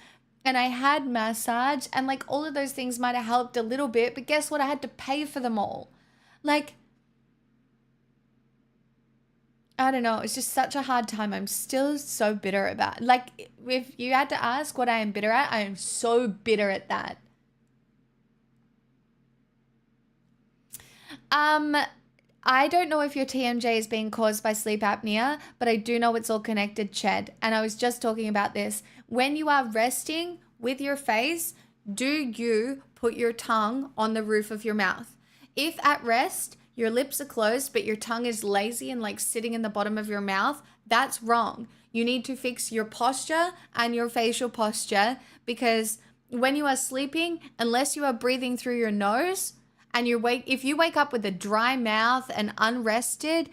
and I had massage, and like all of those things might have helped a little bit, but guess what? I had to pay for them all. Like, I don't know. It's just such a hard time. I'm still so bitter about. Like, if you had to ask what I am bitter at, I am so bitter at that. I don't know if your TMJ is being caused by sleep apnea, but I do know it's all connected, Ched. And I was just talking about this. When you are resting with your face, do you put your tongue on the roof of your mouth? If at rest, your lips are closed, but your tongue is lazy and like sitting in the bottom of your mouth, that's wrong. You need to fix your posture and your facial posture, because when you are sleeping, unless you are breathing through your nose, and if you wake up with a dry mouth and unrested,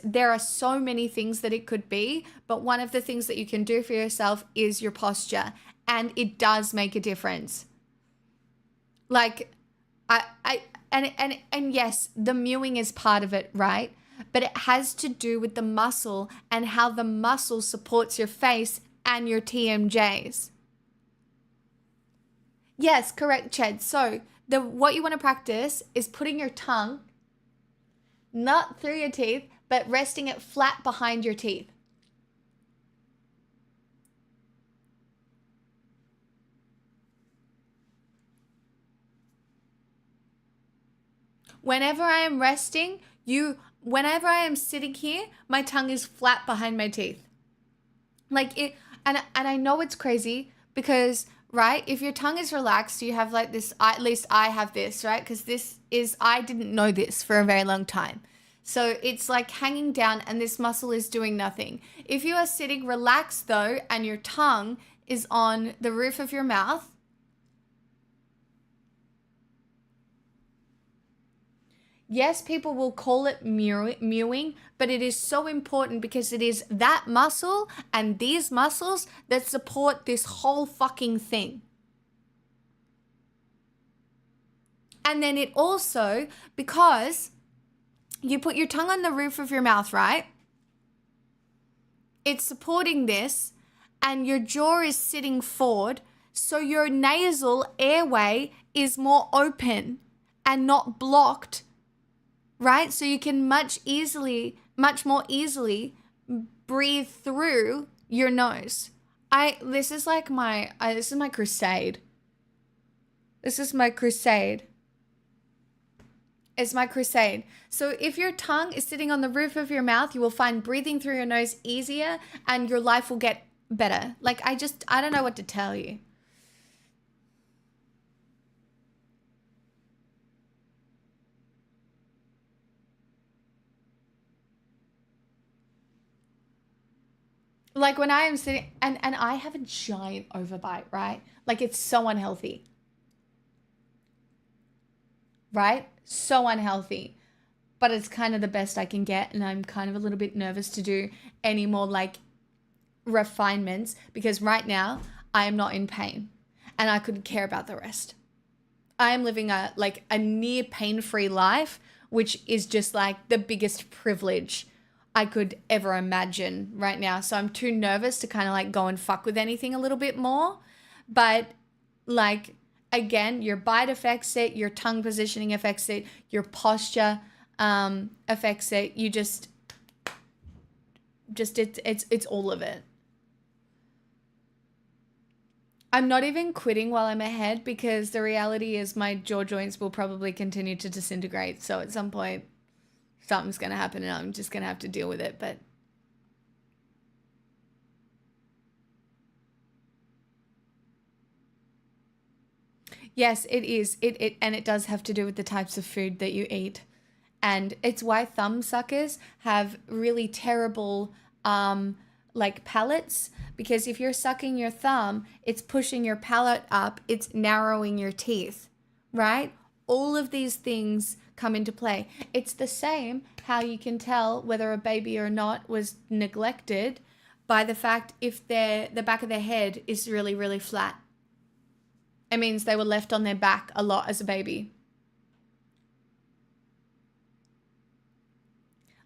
there are so many things that it could be, but one of the things that you can do for yourself is your posture, and it does make a difference. Like, and yes, the mewing is part of it, right? But it has to do with the muscle and how the muscle supports your face and your TMJs. Yes, correct, Ched. So what you want to practice is putting your tongue not through your teeth, but resting it flat behind your teeth. Whenever I am resting, whenever I am sitting here, my tongue is flat behind my teeth. Like it, and I know it's crazy because, right, if your tongue is relaxed, you have like this, at least I have this, right? Because I didn't know this for a very long time. So it's like hanging down and this muscle is doing nothing. If you are sitting relaxed though, and your tongue is on the roof of your mouth, yes, people will call it mewing, but it is so important because it is that muscle and these muscles that support this whole fucking thing. And then it also, because you put your tongue on the roof of your mouth, right? It's supporting this, and your jaw is sitting forward, so your nasal airway is more open and not blocked, right? So you can much more easily breathe through your nose. This is my crusade. This is my crusade. It's my crusade. So if your tongue is sitting on the roof of your mouth, you will find breathing through your nose easier and your life will get better. Like, I don't know what to tell you. Like when I am sitting, and I have a giant overbite, right? Like it's so unhealthy. Right? So unhealthy. But it's kind of the best I can get, and I'm kind of a little bit nervous to do any more like refinements because right now I am not in pain and I couldn't care about the rest. I am living a near pain-free life, which is just like the biggest privilege I could ever imagine right now. So I'm too nervous to kind of like go and fuck with anything a little bit more. But like, again, your bite affects it, your tongue positioning affects it, your posture affects it. You just it's all of it. I'm not even quitting while I'm ahead because the reality is my jaw joints will probably continue to disintegrate. So at some point, something's going to happen and I'm just going to have to deal with it. But yes, it is. And it does have to do with the types of food that you eat. And it's why thumb suckers have really terrible like palates, because if you're sucking your thumb, it's pushing your palate up, it's narrowing your teeth, right? All of these things come into play. It's the same how you can tell whether a baby or not was neglected by the fact if the back of their head is really, really flat. It means they were left on their back a lot as a baby.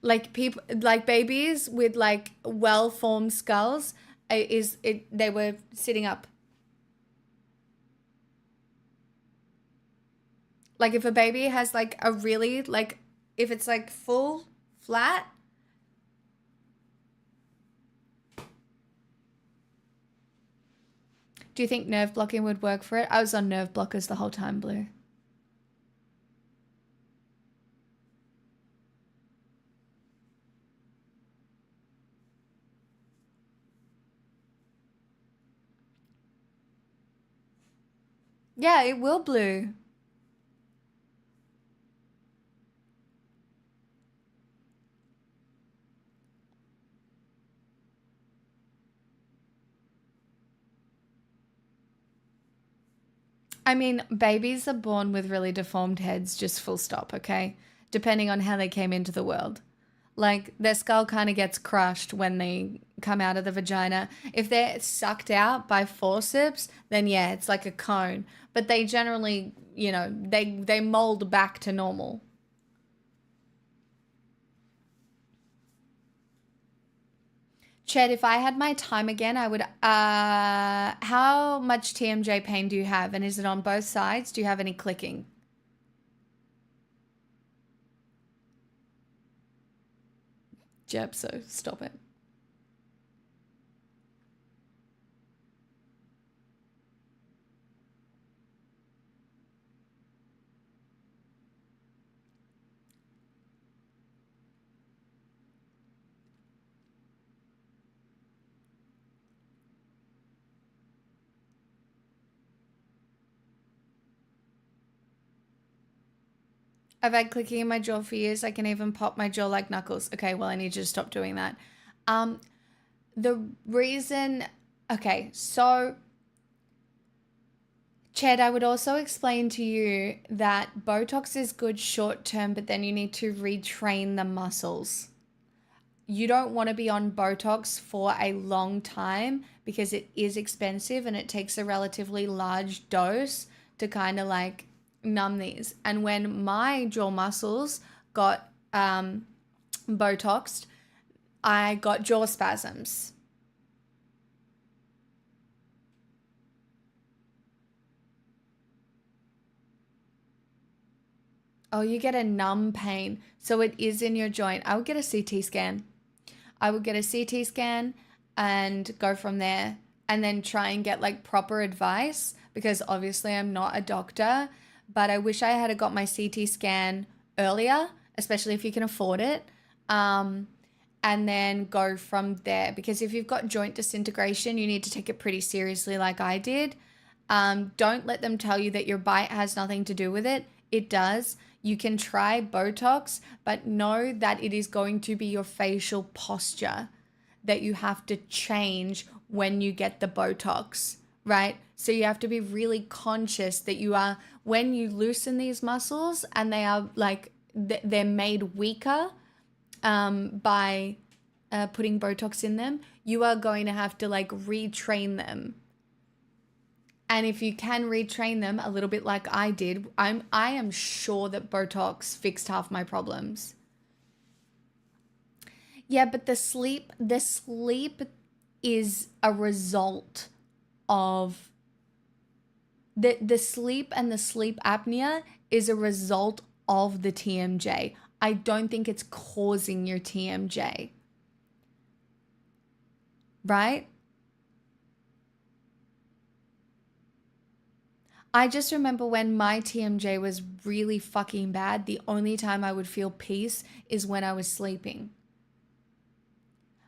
Like people, like babies with like well-formed skulls, they were sitting up. Like if a baby has like a really like, if it's like full flat. Do you think nerve blocking would work for it? I was on nerve blockers the whole time, Blue. Yeah, it will, Blue. I mean, babies are born with really deformed heads, just full stop, okay? Depending on how they came into the world. Like their skull kind of gets crushed when they come out of the vagina. If they're sucked out by forceps, then yeah, it's like a cone. But they generally, they mold back to normal. Ched, if I had my time again, I would. How much TMJ pain do you have, and is it on both sides? Do you have any clicking? Jeb, so stop it. I've had clicking in my jaw for years. I can even pop my jaw like knuckles. Okay, well, I need you to stop doing that. Um, the reason, okay, so Ched, I would also explain to you that Botox is good short term, but then you need to retrain the muscles. You don't want to be on Botox for a long time because it is expensive and it takes a relatively large dose to kind of like numb these. And when my jaw muscles got Botoxed, I got jaw spasms. Oh, you get a numb pain. So it is in your joint. I would get a CT scan. I would get a CT scan and go from there and then try and get like proper advice because obviously I'm not a doctor, but I wish I had got my CT scan earlier, especially if you can afford it. And then go from there because if you've got joint disintegration, you need to take it pretty seriously like I did. Don't let them tell you that your bite has nothing to do with it. It does. You can try Botox, but know that it is going to be your facial posture that you have to change when you get the Botox, right? So you have to be really conscious that you are, when you loosen these muscles and they are like, they're made weaker by putting Botox in them, you are going to have to like retrain them. And if you can retrain them a little bit like I did, I am sure that Botox fixed half my problems. Yeah, but the sleep is a result of the sleep, and the sleep apnea is a result of the TMJ. I don't think it's causing your TMJ. Right? I just remember when my TMJ was really fucking bad, the only time I would feel peace is when I was sleeping.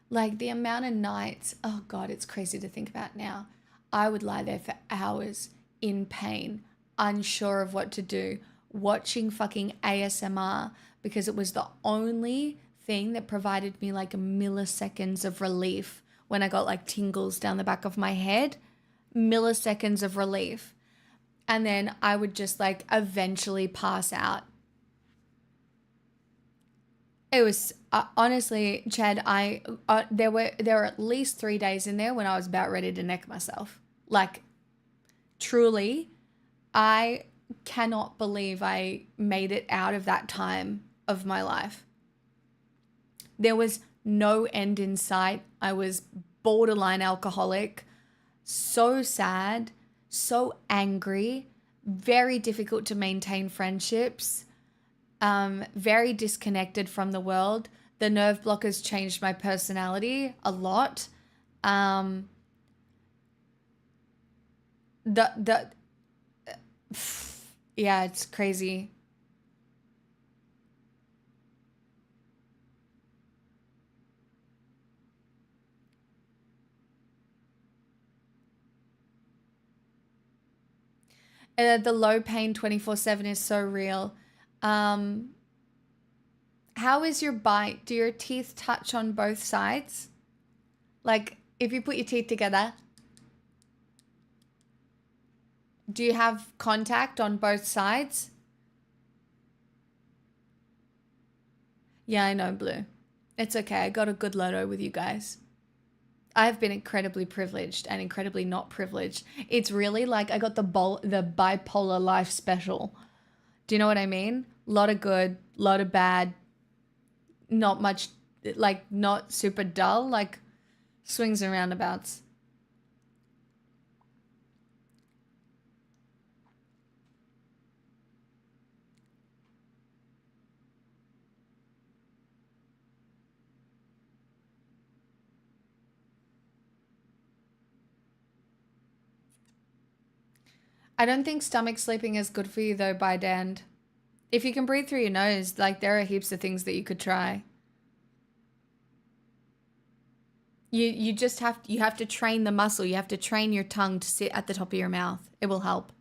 Like the amount of nights, oh God, it's crazy to think about now. I would lie there for hours in pain, unsure of what to do, watching fucking ASMR because it was the only thing that provided me like milliseconds of relief when I got like tingles down the back of my head. Milliseconds of relief. And then I would just like eventually pass out. It was honestly, Chad. There were at least 3 days in there when I was about ready to neck myself. Like, truly, I cannot believe I made it out of that time of my life. There was no end in sight. I was borderline alcoholic, so sad, so angry, very difficult to maintain friendships. Very disconnected from the world. The nerve blockers changed my personality a lot. Um, the yeah, it's crazy. The low pain 24/7 is so real. Um, how is your bite? Do your teeth touch on both sides? Like if you put your teeth together, do you have contact on both sides? Yeah, I know, Blue. It's okay. I got a good lotto with you guys. I've been incredibly privileged and incredibly not privileged. It's really like I got the bipolar life special. Do you know what I mean? Lot of good, lot of bad, not much, like not super dull, like swings and roundabouts. I don't think stomach sleeping is good for you though, by Dan. If you can breathe through your nose, like there are heaps of things that you could try. You just have to train the muscle. You have to train your tongue to sit at the top of your mouth. It will help.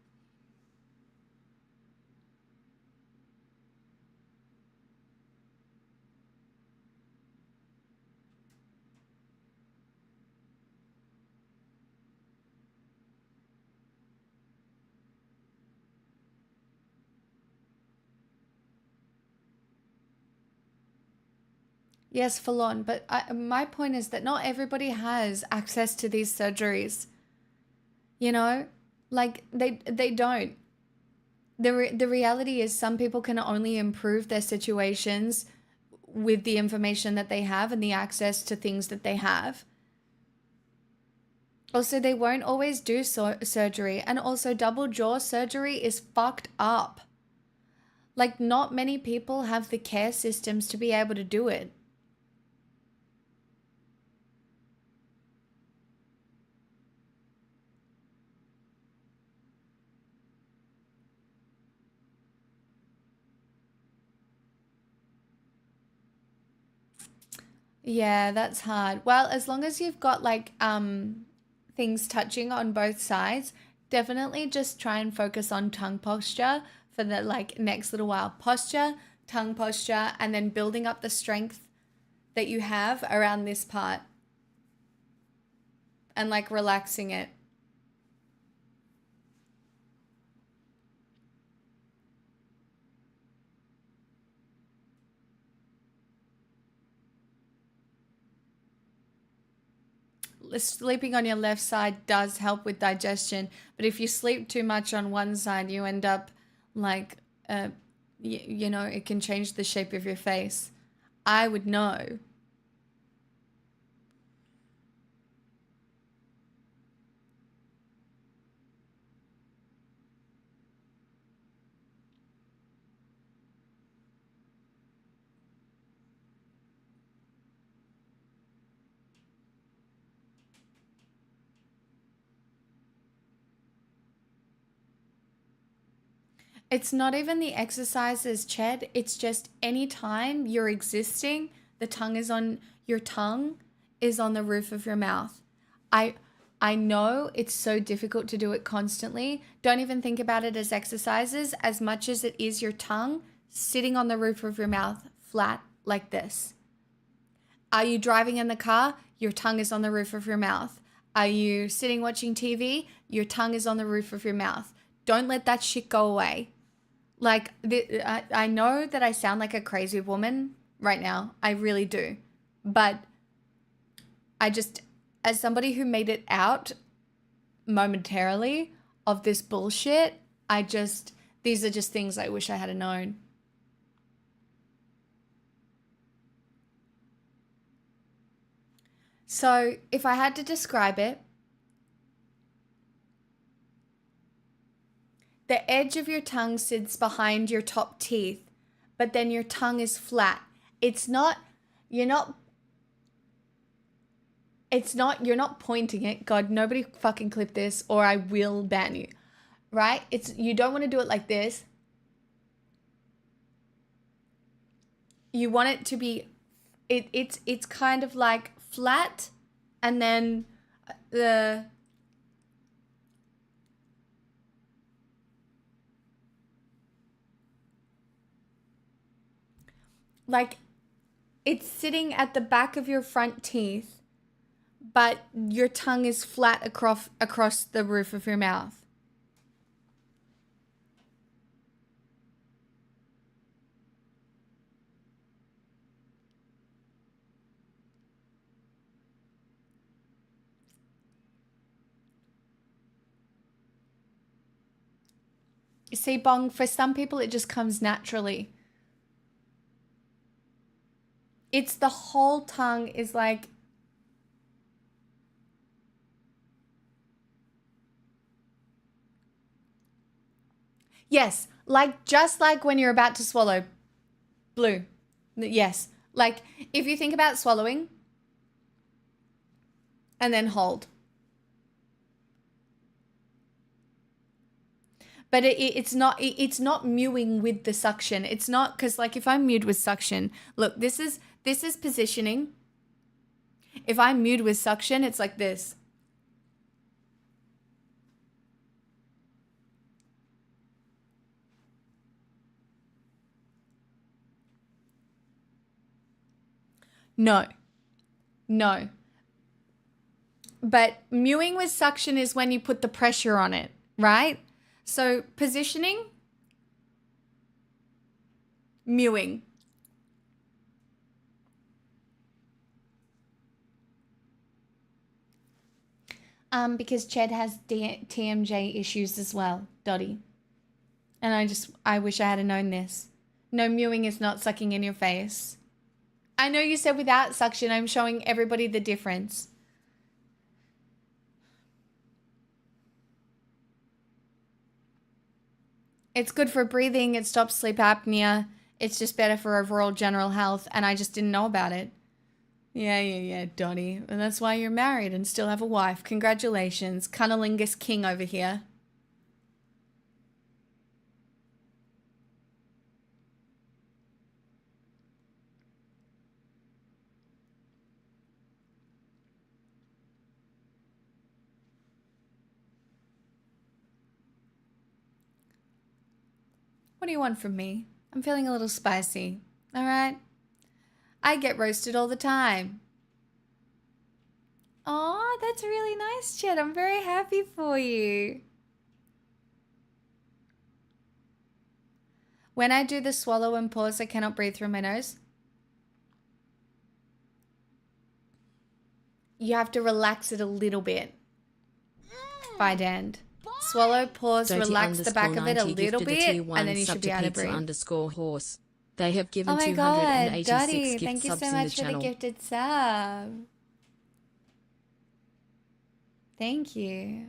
Yes, full on. But my point is that not everybody has access to these surgeries. You know, like they don't. The reality is some people can only improve their situations with the information that they have and the access to things that they have. Also, they won't always do surgery, and also double jaw surgery is fucked up. Like not many people have the care systems to be able to do it. Yeah, that's hard. Well, as long as you've got like things touching on both sides, definitely just try and focus on tongue posture for the like next little while. Posture, tongue posture, and then building up the strength that you have around this part and like relaxing it. Sleeping on your left side does help with digestion, but if you sleep too much on one side, you end up like, you know, it can change the shape of your face. I would know. It's not even the exercises, Ched. It's just anytime you're existing, the tongue is on your tongue is on the roof of your mouth. I know it's so difficult to do it constantly. Don't even think about it as exercises as much as it is your tongue sitting on the roof of your mouth flat like this. Are you driving in the car? Your tongue is on the roof of your mouth. Are you sitting watching TV? Your tongue is on the roof of your mouth. Don't let that shit go away. Like, I know that I sound like a crazy woman right now. I really do. But I just, as somebody who made it out momentarily of this bullshit, these are just things I wish I had known. So if I had to describe it, the edge of your tongue sits behind your top teeth, but then your tongue is flat. You're not pointing it. God, nobody fucking clip this or I will ban you. Right? You don't want to do it like this. You want it to be, it's kind of like flat and then like it's sitting at the back of your front teeth, but your tongue is flat across the roof of your mouth. You see, Bong, for some people it just comes naturally. It's the whole tongue is like, yes, like just like when you're about to swallow. Blue. Yes. Like if you think about swallowing and then hold. But it's not mewing with the suction. It's not, because like if I'm mewed with suction, look, this is positioning. If I'm mewed with suction, it's like this. No. But mewing with suction is when you put the pressure on it, right? So positioning, mewing. Because Ched has TMJ issues as well, Dottie. And I wish I had known this. No, mewing is not sucking in your face. I know you said without suction. I'm showing everybody the difference. It's good for breathing. It stops sleep apnea. It's just better for overall general health. And I just didn't know about it. Yeah, Donnie. And that's why you're married and still have a wife. Congratulations. Cunnilingus King over here. What do you want from me? I'm feeling a little spicy. All right? I get roasted all the time. Aw, that's really nice, Chet. I'm very happy for you. When I do the swallow and pause, I cannot breathe through my nose. You have to relax it a little bit. By Dan. Swallow, pause, relax the back of it a little bit, and then you should be able to breathe. _horse. They have given Oh my 286 God, Dottie, gift thank you subs so in the much for the channel. gifted sub. Thank you.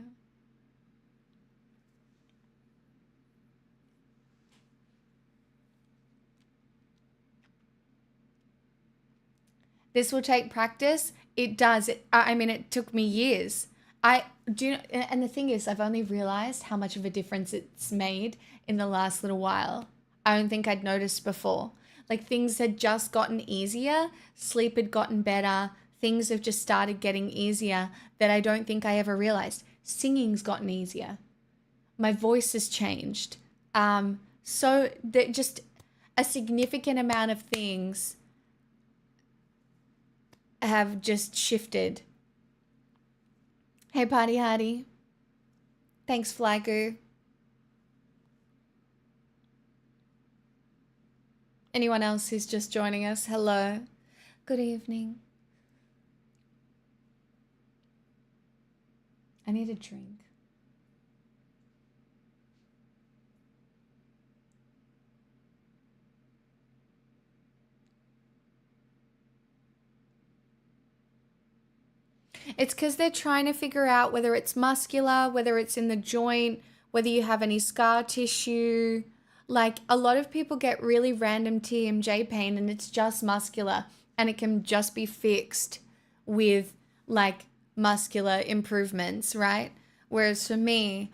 This will take practice. It does. I mean, it took me years. I do, and the thing is, I've only realized how much of a difference it's made in the last little while. I don't think I'd noticed before. Like things had just gotten easier, sleep had gotten better, things have just started getting easier that I don't think I ever realized. Singing's gotten easier. My voice has changed. So that just a significant amount of things have just shifted. Hey, Party Hardy. Thanks, Flagoo. Anyone else who's just joining us, hello. Good evening. I need a drink. It's because they're trying to figure out whether it's muscular, whether it's in the joint, whether you have any scar tissue. Like a lot of people get really random TMJ pain and it's just muscular and it can just be fixed with like muscular improvements, right? Whereas for me,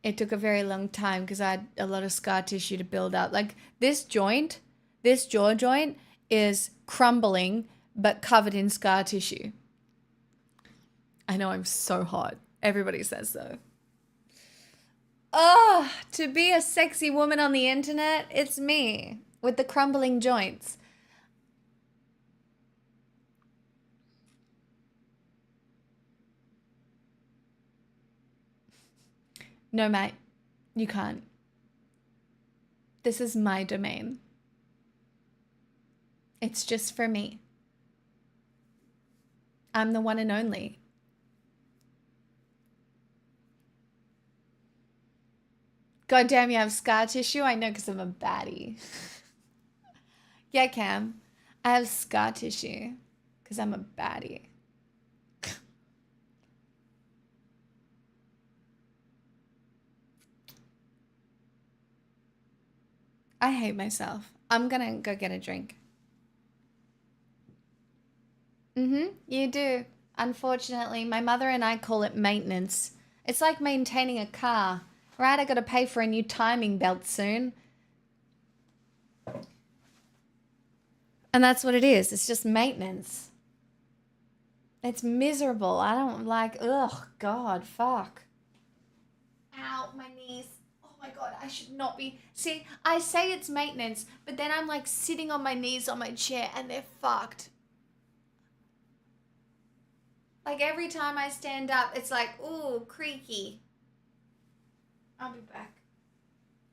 it took a very long time because I had a lot of scar tissue to build up. Like this joint, this jaw joint is crumbling but covered in scar tissue. I know I'm so hot. Everybody says so. Oh, to be a sexy woman on the internet, it's me with the crumbling joints. No, mate, you can't. This is my domain. It's just for me. I'm the one and only. God damn, you have scar tissue? I know because I'm a baddie. Yeah, Cam. I have scar tissue because I'm a baddie. I hate myself. I'm gonna go get a drink. You do. Unfortunately, my mother and I call it maintenance. It's like maintaining a car. Right, I gotta pay for a new timing belt soon. And that's what it is. It's just maintenance. It's miserable. I don't like, ugh, God, fuck. Ow, my knees. Oh my God, I should not be. See, I say it's maintenance, but then I'm like sitting on my knees on my chair and they're fucked. Like every time I stand up, it's like, ooh, creaky. I'll be back.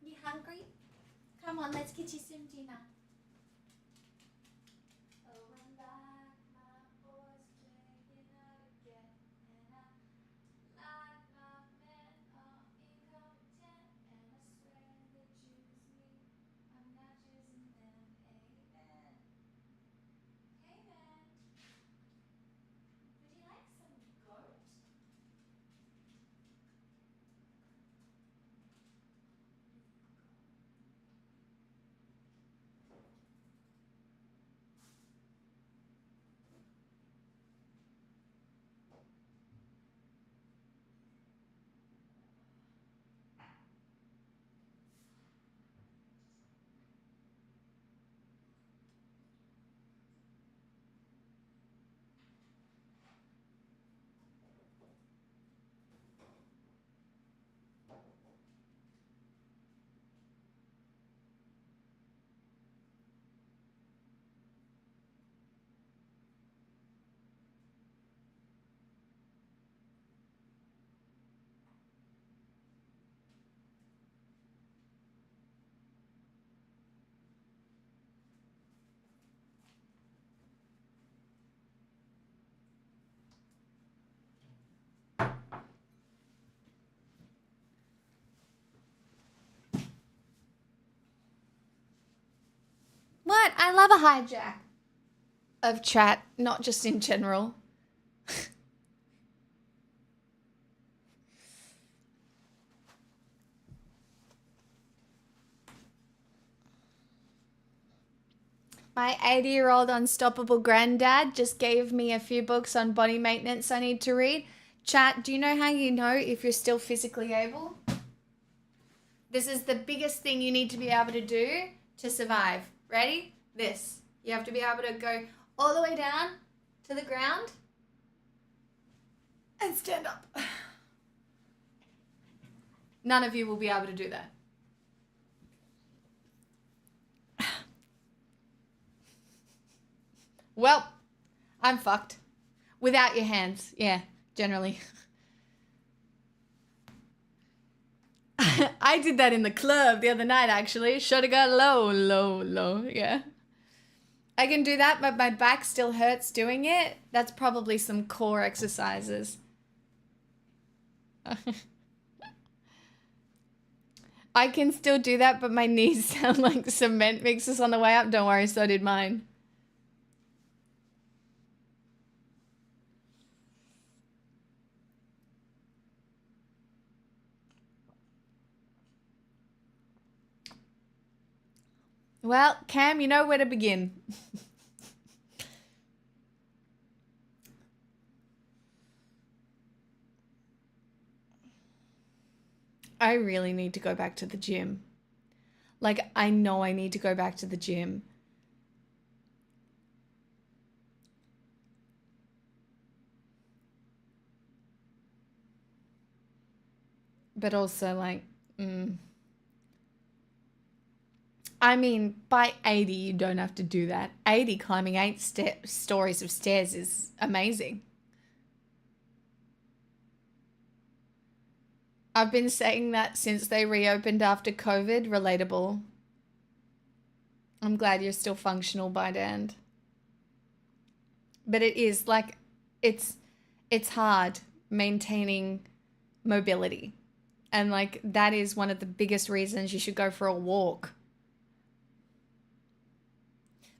You hungry? Come on, let's get you some dinner. Oh, and like my boys playing out again, and I like my men are incompetent, and I swear they choose me. I'm not choosing them. Amen. Hey man, would you like some goat? What? I love a hijack of chat, not just in general. My 80-year-old unstoppable granddad just gave me a few books on body maintenance I need to read. Chat, do you know how you know if you're still physically able? This is the biggest thing you need to be able to do to survive. Ready? This. You have to be able to go all the way down to the ground and stand up. None of you will be able to do that. Well, I'm fucked. Without your hands. Yeah, generally. I did that in the club the other night, actually. Shoulda got low. Yeah. I can do that, but my back still hurts doing it. That's probably some core exercises. I can still do that, but my knees sound like cement mixes on the way up. Don't worry, so did mine. Well, Cam, you know where to begin. I really need to go back to the gym. Like, I know I need to go back to the gym. But also, like, I mean, by 80, you don't have to do that. 80 climbing 8 stories of stairs is amazing. I've been saying that since they reopened after COVID. Relatable. I'm glad you're still functional by the end. But it is like, it's hard maintaining mobility. And like, that is one of the biggest reasons you should go for a walk.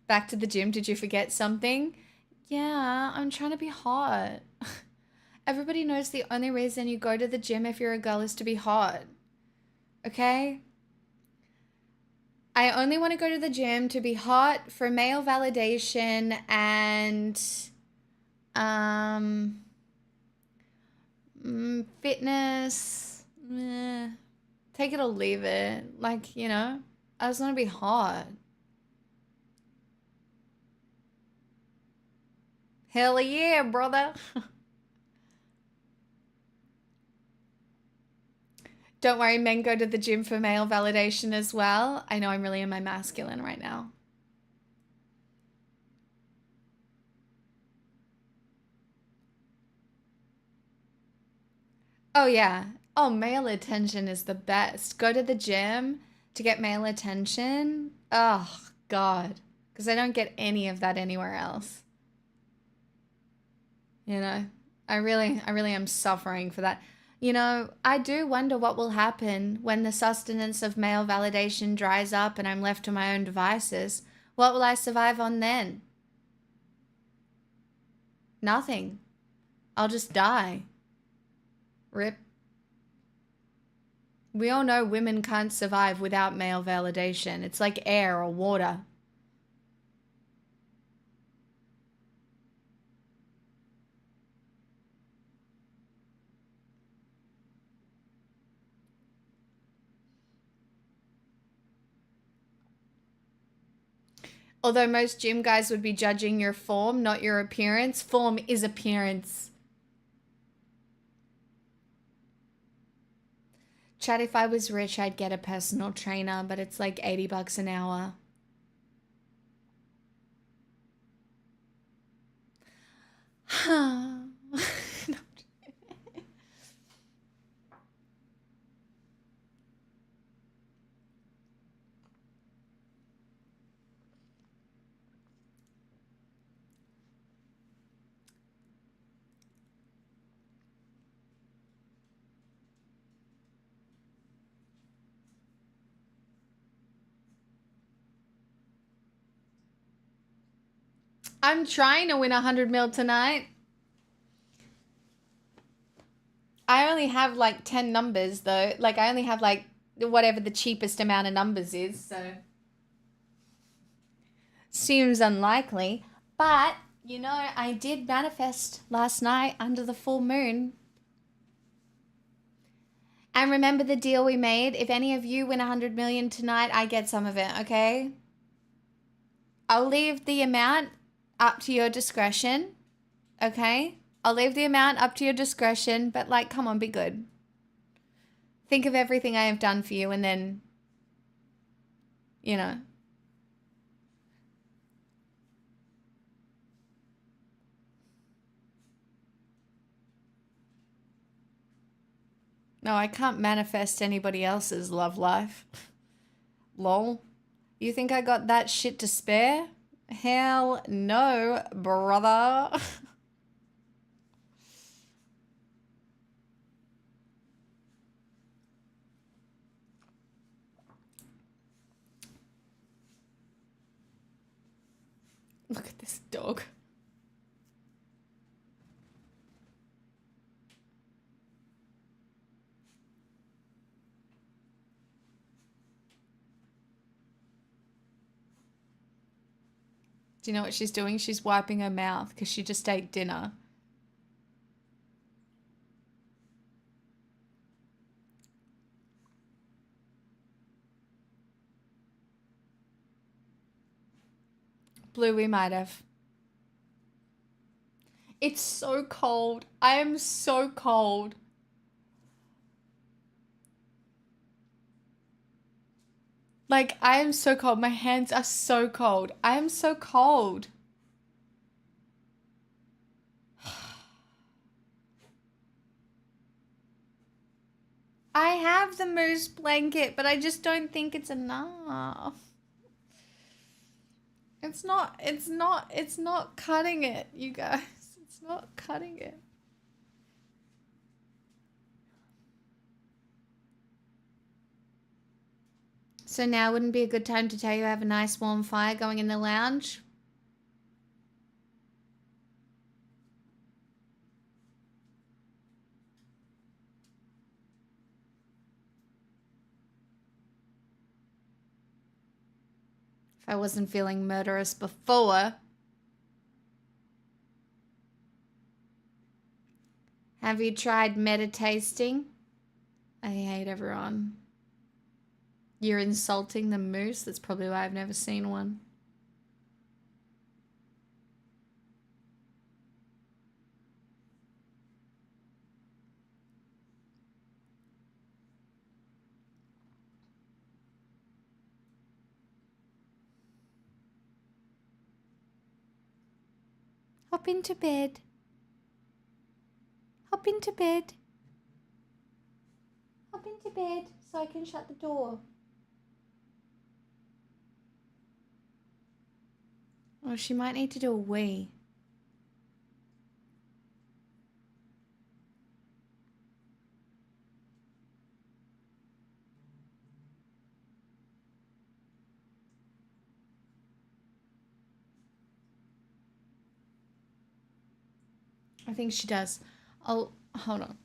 Back to the gym, did you forget something? Yeah, I'm trying to be hot. Everybody knows the only reason you go to the gym if you're a girl is to be hot. Okay? I only want to go to the gym to be hot, for male validation, and fitness. Take it or leave it. Like, you know, I just want to be hot. Hell yeah, brother. Don't worry, men go to the gym for male validation as well. I know I'm really in my masculine right now. Oh yeah. Oh, male attention is the best. Go to the gym to get male attention. Oh, God. Because I don't get any of that anywhere else. You know, I really am suffering for that. You know, I do wonder what will happen when the sustenance of male validation dries up and I'm left to my own devices. What will I survive on then? Nothing. I'll just die. Rip. We all know women can't survive without male validation. It's like air or water. Although most gym guys would be judging your form, not your appearance. Form is appearance. Chat, if I was rich, I'd get a personal trainer, but it's like $80 an hour. I'm trying to win 100 mil tonight. I only have like 10 numbers though. Like I only have like whatever the cheapest amount of numbers is, so seems unlikely. But, you know, I did manifest last night under the full moon And remember the deal we made? If any of you win 100 million tonight, I get some of it, okay? I'll leave the amount up to your discretion, okay? I'll leave the amount up to your discretion, but like, come on, be good. Think of everything I have done for you and then, you know. No, I can't manifest anybody else's love life. Lol. You think I got that shit to spare? Hell no, brother. Look at this dog. Do you know what she's doing? She's wiping her mouth because she just ate dinner. Blue, we might have. It's so cold. I am so cold. Like, I am so cold. My hands are so cold. I am so cold. I have the moose blanket, but I just don't think it's enough. It's not cutting it, you guys. It's not cutting it. So now wouldn't be a good time to tell you I have a nice warm fire going in the lounge? If I wasn't feeling murderous before. Have you tried meditasting? I hate everyone. You're insulting the moose? That's probably why I've never seen one. Hop into bed. Hop into bed. Hop into bed so I can shut the door. Oh, she might need to do a wee. I think she does. Oh, hold on.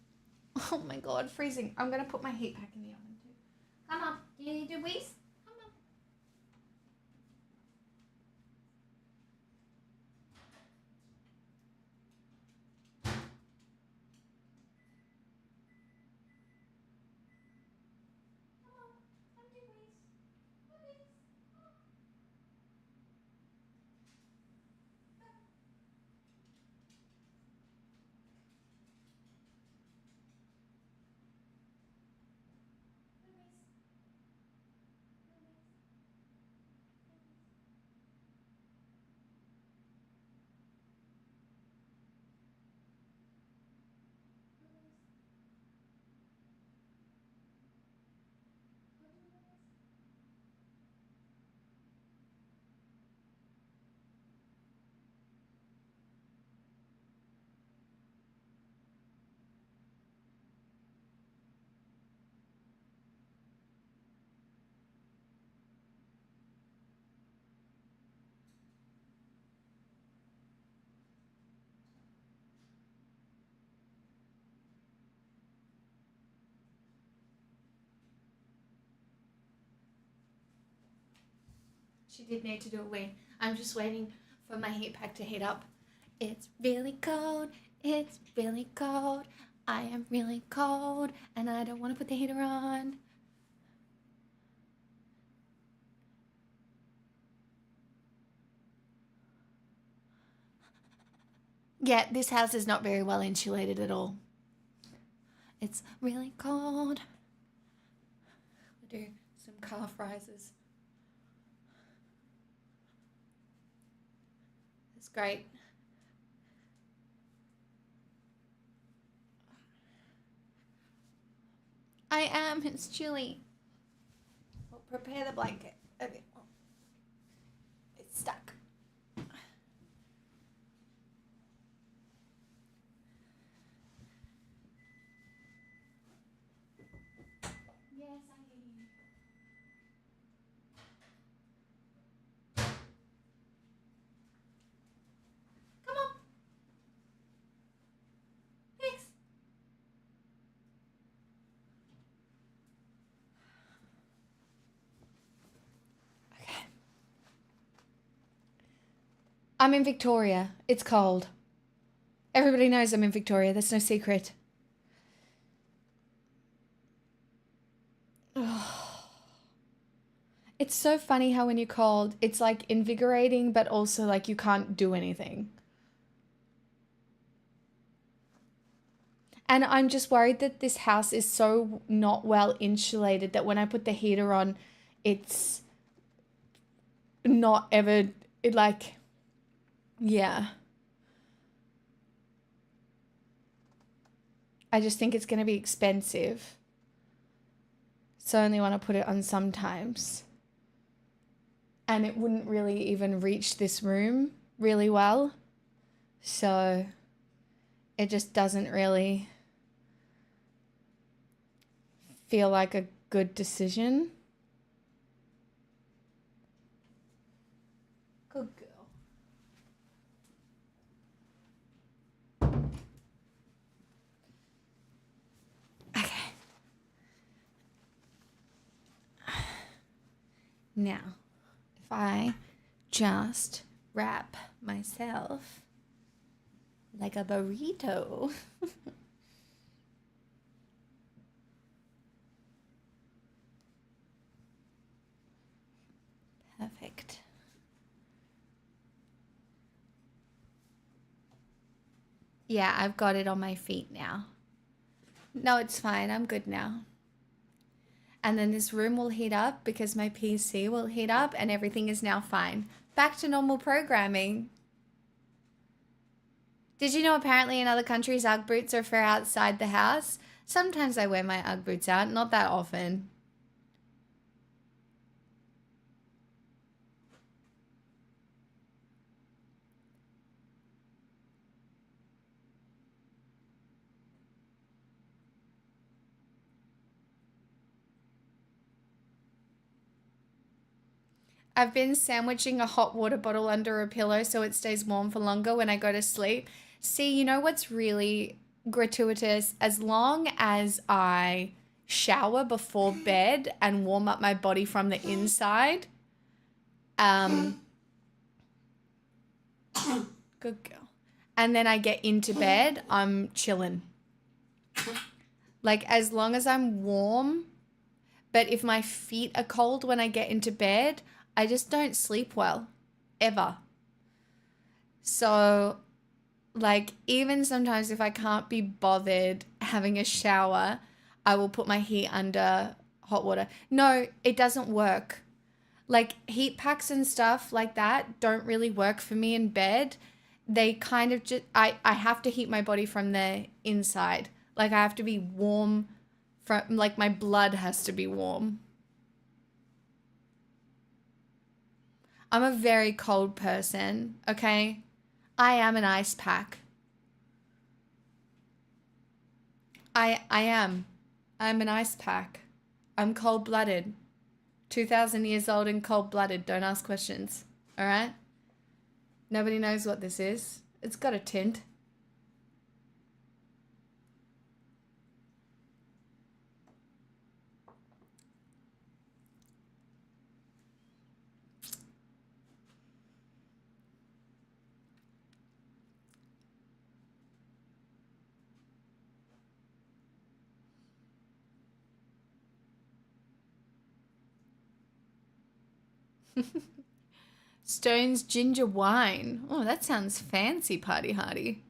Oh my god, freezing. I'm gonna put my heat pack in the oven too. Come on, do you need to wheeze? Come on. Come do wheeze. Wheeze. She did need to do a wee. I'm just waiting for my heat pack to heat up. It's really cold. It's really cold. I am really cold and I don't want to put the heater on. Yeah, this house is not very well insulated at all. It's really cold. We'll do some calf rises. It's great. I am. It's chilly. Well, prepare the blanket. Okay. Well, it's stuck. Yes, I hear you. Come on. Yes. Okay. I'm in Victoria. It's cold. Everybody knows I'm in Victoria. That's no secret. It's so funny how when you're cold, it's like invigorating, but also like you can't do anything. And I'm just worried that this house is so not well insulated that when I put the heater on, it's not ever, yeah. I just think it's going to be expensive. So I only want to put it on sometimes. And it wouldn't really even reach this room really well. So it just doesn't really feel like a good decision. Good girl. Okay. Now, if I just wrap myself like a burrito. Perfect. Yeah, I've got it on my feet now. No, it's fine. I'm good now. And then this room will heat up because my PC will heat up and everything is now fine. Back to normal programming. Did you know apparently in other countries Ugg boots are for outside the house? Sometimes I wear my Ugg boots out, not that often. I've been sandwiching a hot water bottle under a pillow so it stays warm for longer when I go to sleep. See, you know what's really gratuitous? As long as I shower before bed and warm up my body from the inside, good girl. And then I get into bed, I'm chilling. Like as long as I'm warm, but if my feet are cold when I get into bed, I just don't sleep well, ever. So, like, even sometimes if I can't be bothered having a shower, I will put my heat under hot water. No, it doesn't work. Like, heat packs and stuff like that don't really work for me in bed. They kind of just, I have to heat my body from the inside. Like, I have to be warm from, like, my blood has to be warm. I'm a very cold person, okay? I am an ice pack. I am. I'm an ice pack. I'm cold-blooded. 2,000 years old and cold-blooded. Don't ask questions, all right? Nobody knows what this is. It's got a tint. Stone's ginger wine. Oh, that sounds fancy, party hardy.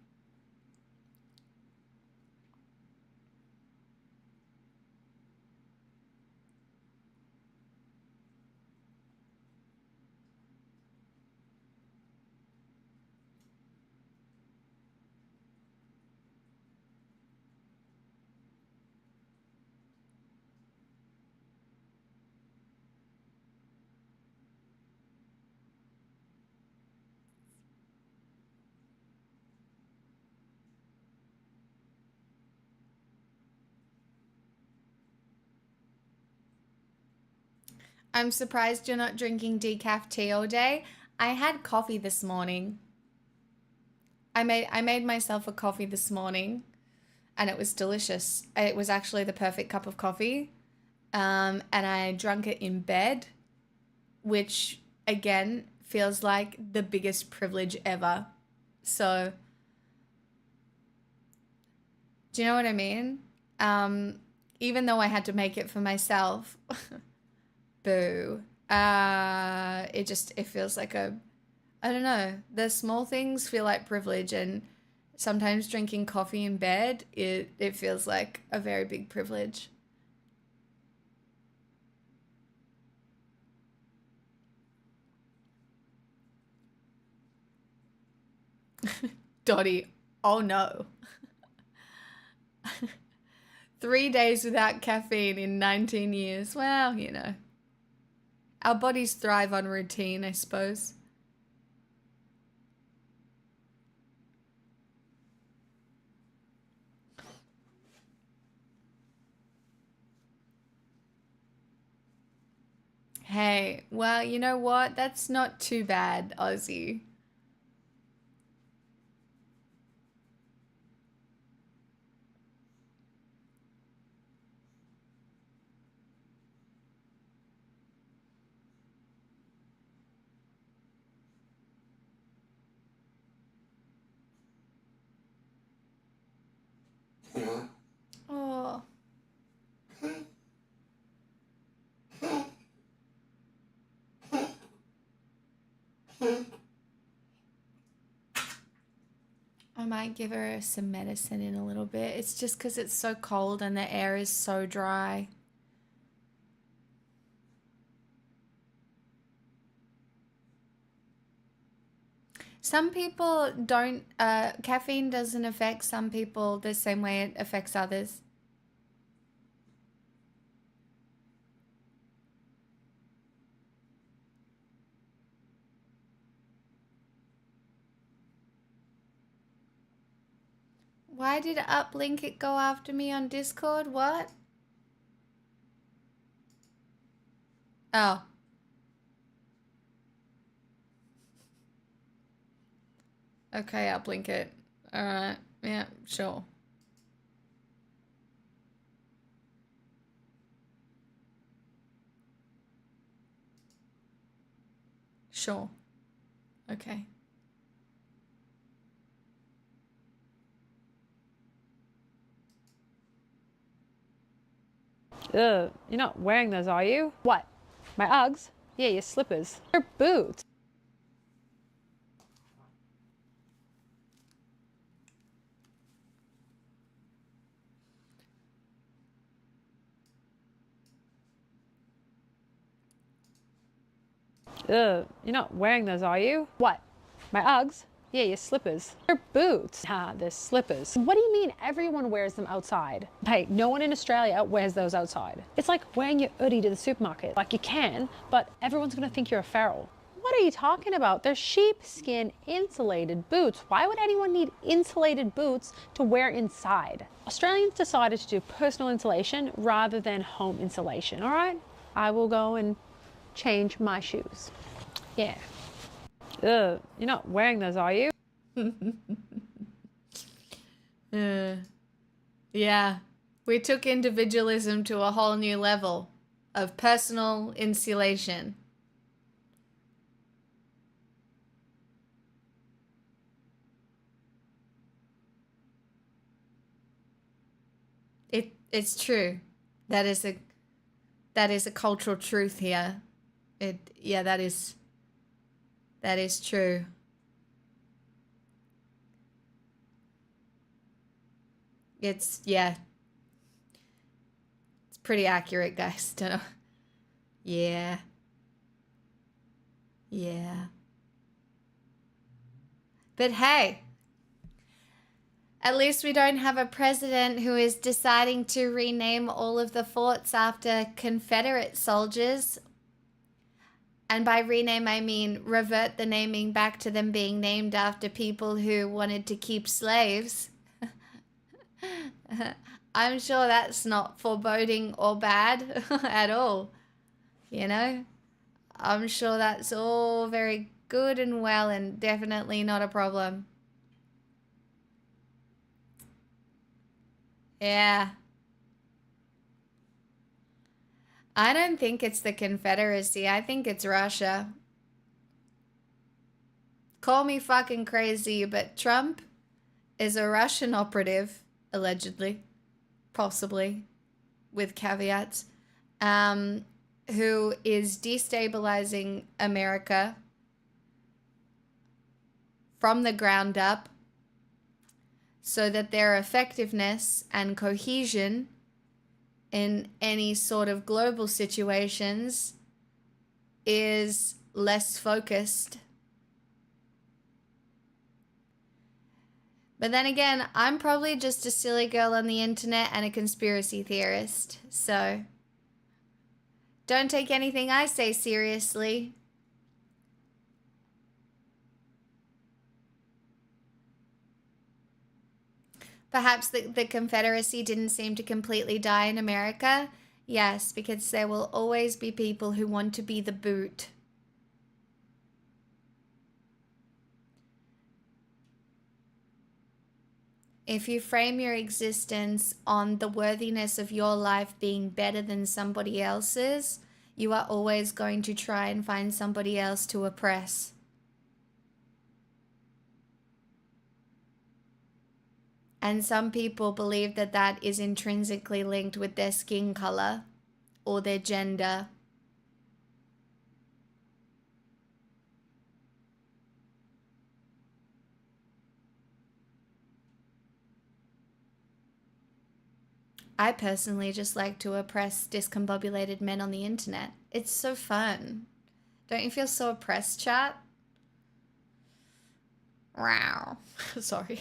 I'm surprised you're not drinking decaf tea all day. I had coffee this morning. I made myself a coffee this morning and it was delicious. It was actually the perfect cup of coffee. And I drank it in bed, which again feels like the biggest privilege ever. So, do you know what I mean? Even though I had to make it for myself, boo. It feels like I don't know. The small things feel like privilege, and sometimes drinking coffee in bed, it feels like a very big privilege. Dottie, oh no. 3 days without caffeine in 19 years. Well, you know. Our bodies thrive on routine, I suppose. Hey, well, you know what? That's not too bad, Ozzy. Oh. I might give her some medicine in a little bit. It's just because it's so cold and the air is so dry. Some people don't, caffeine doesn't affect some people the same way it affects others. Why did Uplink it go after me on Discord? What? Oh. Okay, Uplink it. Alright. Yeah, sure. Sure. Okay. Ugh, you're not wearing those, are you? What? My Uggs? Yeah, your slippers. They're boots. Ugh, you're not wearing those, are you? What? My Uggs? Yeah, your slippers. They're boots. Ha, they're slippers. What do you mean everyone wears them outside? Hey, no one in Australia wears those outside. It's like wearing your hoodie to the supermarket. Like you can, but everyone's gonna think you're a feral. What are you talking about? They're sheepskin insulated boots. Why would anyone need insulated boots to wear inside? Australians decided to do personal insulation rather than home insulation, all right? I will go and change my shoes. Yeah. Ugh, you're not wearing those, are you? Yeah. We took individualism to a whole new level of personal insulation. It's true. That is a cultural truth here. Yeah, that is true. Yeah. It's pretty accurate, guys. Don't know. Yeah. Yeah. But hey, at least we don't have a president who is deciding to rename all of the forts after Confederate soldiers. And by rename, I mean revert the naming back to them being named after people who wanted to keep slaves. I'm sure that's not foreboding or bad at all. You know? I'm sure that's all very good and well and definitely not a problem. Yeah. I don't think it's the Confederacy. I think it's Russia. Call me fucking crazy, but Trump is a Russian operative, allegedly, possibly, with caveats, who is destabilizing America from the ground up so that their effectiveness and cohesion in any sort of global situations is less focused. But then again, I'm probably just a silly girl on the internet and a conspiracy theorist, so don't take anything I say seriously. Perhaps the Confederacy didn't seem to completely die in America. Yes, because there will always be people who want to be the boot. If you frame your existence on the worthiness of your life being better than somebody else's, you are always going to try and find somebody else to oppress. And some people believe that that is intrinsically linked with their skin color or their gender. I personally just like to oppress discombobulated men on the internet. It's so fun. Don't you feel so oppressed, chat? Wow. Sorry.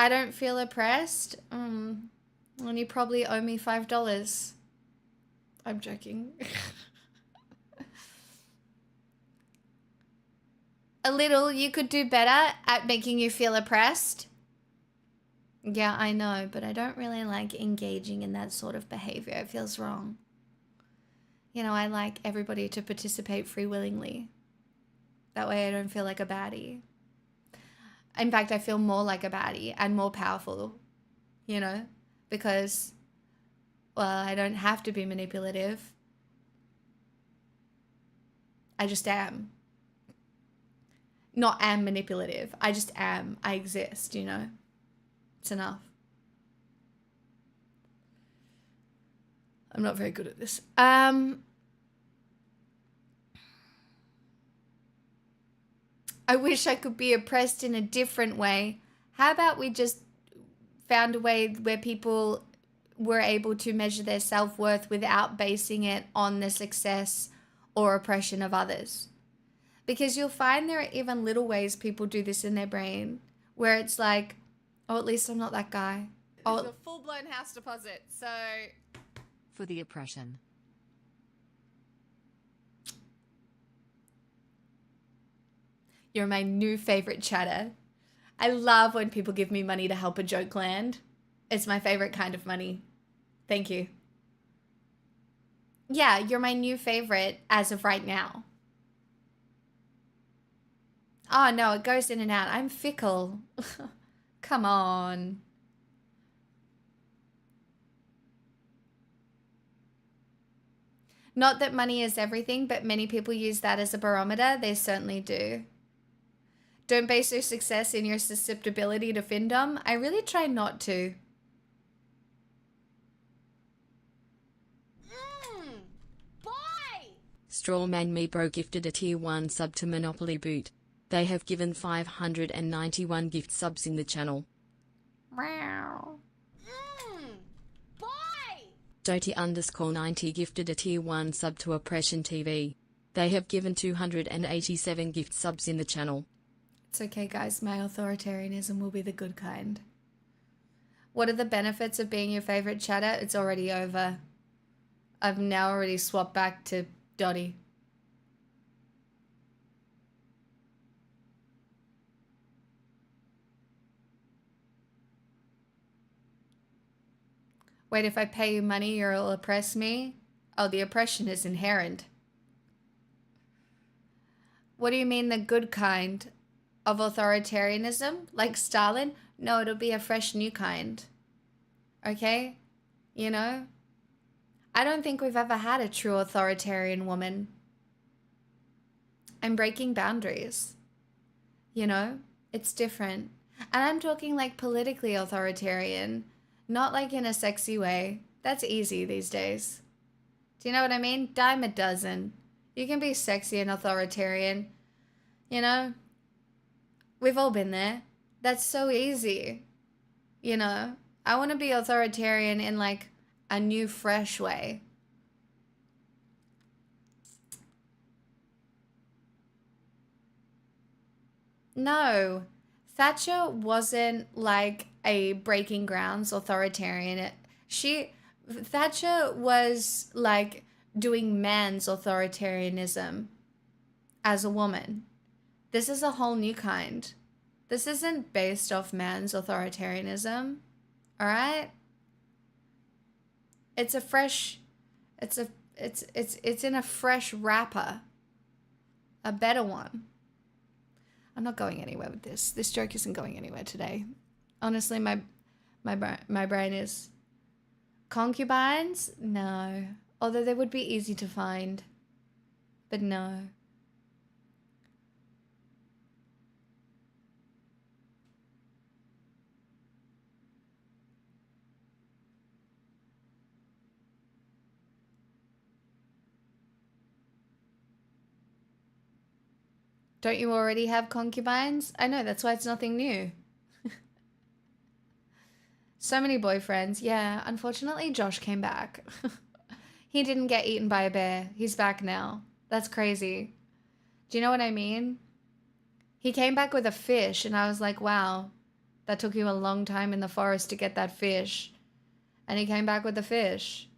I don't feel oppressed. And you probably owe me $5. I'm joking. A little, you could do better at making you feel oppressed. Yeah, I know, but I don't really like engaging in that sort of behavior. It feels wrong. You know, I like everybody to participate free willingly. That way I don't feel like a baddie. In fact, I feel more like a baddie and more powerful, you know, because, well, I don't have to be manipulative. I just am. Not am manipulative. I just am. I exist, you know. It's enough. I'm not very good at this. I wish I could be oppressed in a different way. How about we just found a way where people were able to measure their self-worth without basing it on the success or oppression of others? Because you'll find there are even little ways people do this in their brain where it's like, oh, at least I'm not that guy. Oh, it's a full-blown house deposit, so... For the oppression. You're my new favorite chatter. I love when people give me money to help a joke land. It's my favorite kind of money. Thank you. Yeah, you're my new favorite as of right now. Oh, no, it goes in and out. I'm fickle. Come on. Not that money is everything, but many people use that as a barometer. They certainly do. Don't base your success in your susceptibility to findom. I really try not to. Strawman Me Bro gifted a tier 1 sub to Monopoly Boot. They have given 591 gift subs in the channel. Meow. Doty_90 gifted a tier 1 sub to Oppression TV. They have given 287 gift subs in the channel. It's okay, guys. My authoritarianism will be the good kind. What are the benefits of being your favorite chatter? It's already over. I've now already swapped back to Dotty. Wait, if I pay you money, you'll oppress me? Oh, the oppression is inherent. What do you mean the good kind of authoritarianism? Like Stalin? No, it'll be a fresh new kind. Okay? You know? I don't think we've ever had a true authoritarian woman. I'm breaking boundaries. You know? It's different. And I'm talking like politically authoritarian. Not like in a sexy way. That's easy these days. Do you know what I mean? Dime a dozen. You can be sexy and authoritarian. You know? We've all been there. That's so easy. You know? I want to be authoritarian in like a new, fresh way. No. Thatcher wasn't like a breaking grounds authoritarian. Thatcher was like doing man's authoritarianism as a woman. This is a whole new kind. This isn't based off man's authoritarianism. All right? It's a fresh, it's in a fresh wrapper. A better one. I'm not going anywhere with this. This joke isn't going anywhere today. Honestly, my brain is concubines? No. Although they would be easy to find. But no. Don't you already have concubines? I know, that's why it's nothing new. So many boyfriends. Yeah, unfortunately, Josh came back. He didn't get eaten by a bear. He's back now. That's crazy. Do you know what I mean? He came back with a fish, and I was like, wow, that took you a long time in the forest to get that fish. And he came back with the fish.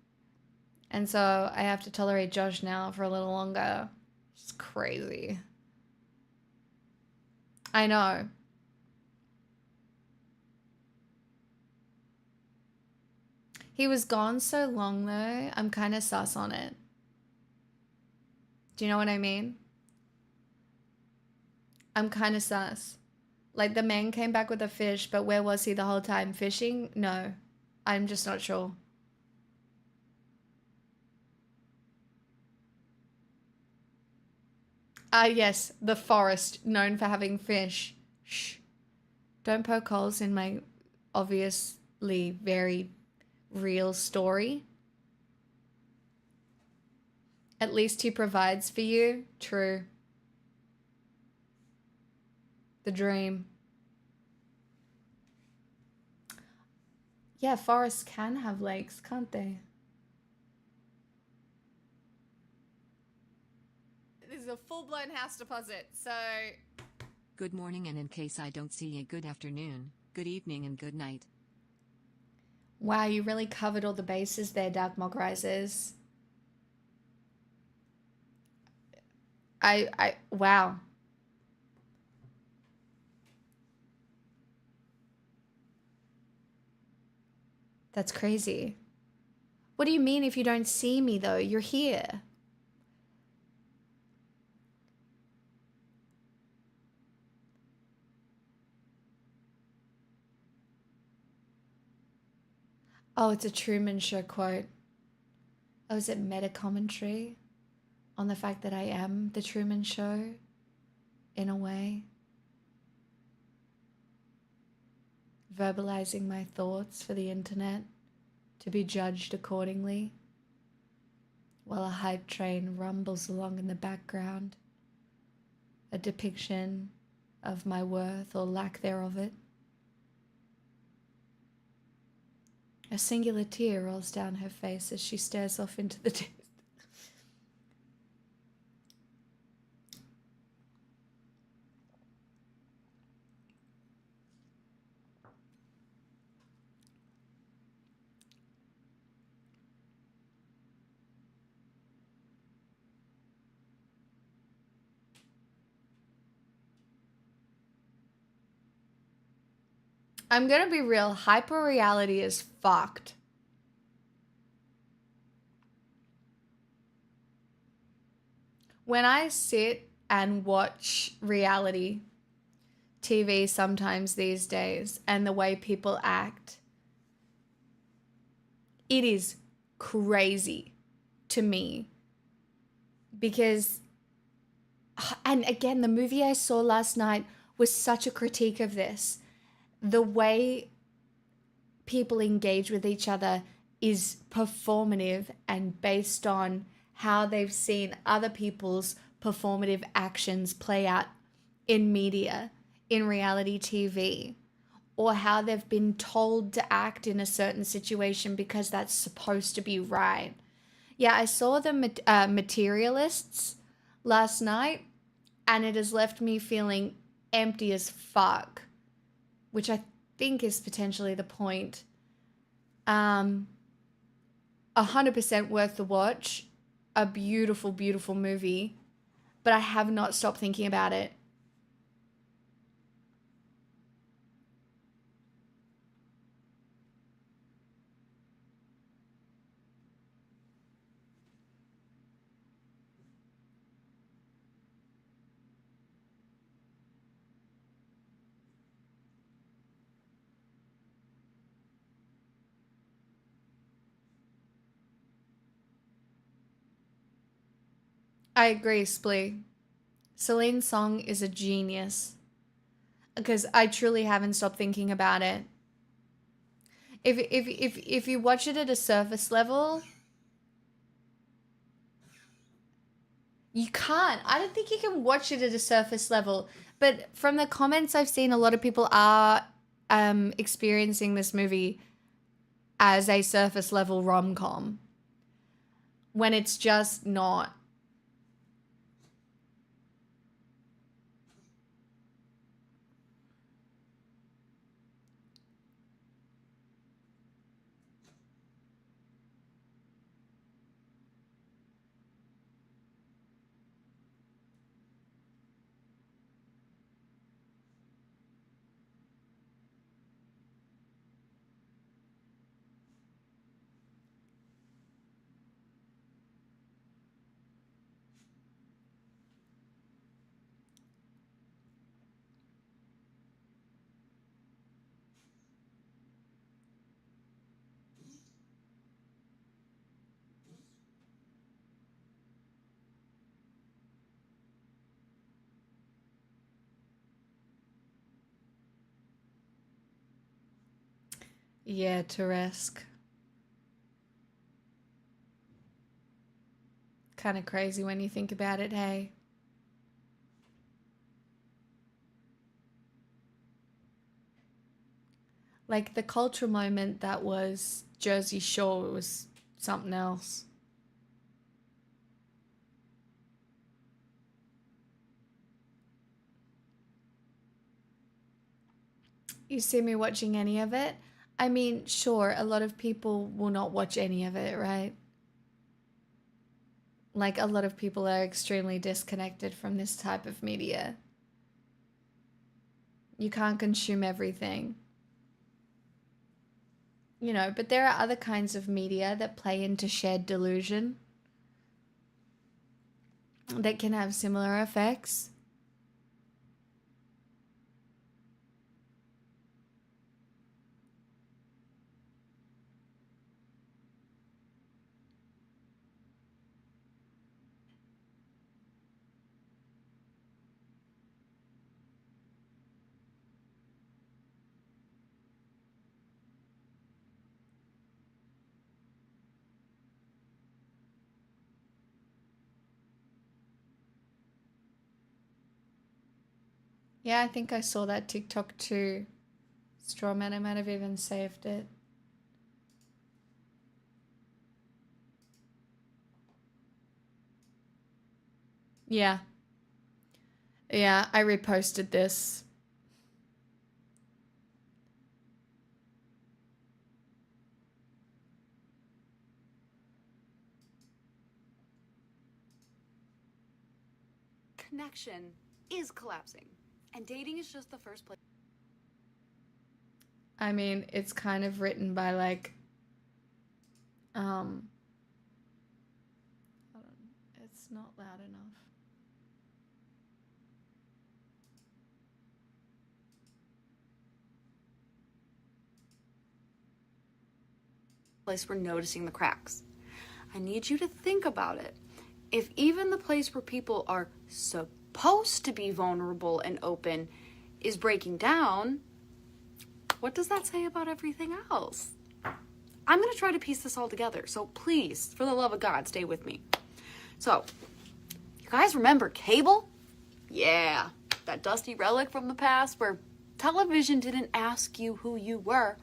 And so I have to tolerate Josh now for a little longer. It's crazy. I know. He was gone so long though, I'm kind of sus on it. Do you know what I mean? I'm kind of sus. Like the man came back with a fish, but where was he the whole time? Fishing? No, I'm just not sure. Yes, the forest, known for having fish. Shh. Don't poke holes in my obviously very real story. At least he provides for you. True. The dream. Yeah, forests can have lakes, can't they? This is a full-blown house deposit, so... Good morning, and in case I don't see you, good afternoon, good evening, and good night. Wow, you really covered all the bases there, Dark Mog Rises. Wow. That's crazy. What do you mean if you don't see me, though? You're here. Oh, it's a Truman Show quote. Oh, is it meta commentary on the fact that I am the Truman Show in a way? Verbalizing my thoughts for the internet to be judged accordingly. while a hype train rumbles along in the background, a depiction of my worth or lack thereof it. A singular tear rolls down her face as she stares off into the distance. I'm gonna be real, hyper reality is fucked. When I sit and watch reality TV sometimes these days and the way people act, it is crazy to me. Because, and again, the movie I saw last night was such a critique of this. The way people engage with each other is performative and based on how they've seen other people's performative actions play out in media, in reality TV, or how they've been told to act in a certain situation because that's supposed to be right. Yeah, I saw the Materialists last night, and it has left me feeling empty as fuck, which I think is potentially the point. 100% worth the watch. A beautiful, beautiful movie, but I have not stopped thinking about it. I agree, Splee. Celine Song is a genius. Because I truly haven't stopped thinking about it. If you watch it at a surface level, you can't. I don't think you can watch it at a surface level. But from the comments I've seen, a lot of people are experiencing this movie as a surface level rom-com, when it's just not. Yeah, Turesque. Kind of crazy when you think about it, hey? Like the cultural moment that was Jersey Shore was something else. You see me watching any of it? I mean, sure, a lot of people will not watch any of it, right? Like, a lot of people are extremely disconnected from this type of media. You can't consume everything. You know, but there are other kinds of media that play into shared delusion that can have similar effects. Yeah, I think I saw that TikTok too. Strawman, I might have even saved it. Yeah. Yeah, I reposted this. Connection is collapsing, and dating is just the first place. I mean, it's kind of written by like, hold on, it's not loud enough. Place we're noticing the cracks. I need you to think about it. If even the place where people are supposed to be vulnerable and open is breaking down, what does that say about everything else? I'm going to try to piece this all together, so please, for the love of God, stay with me. So, you guys remember cable? Yeah, that dusty relic from the past where television didn't ask you who you were.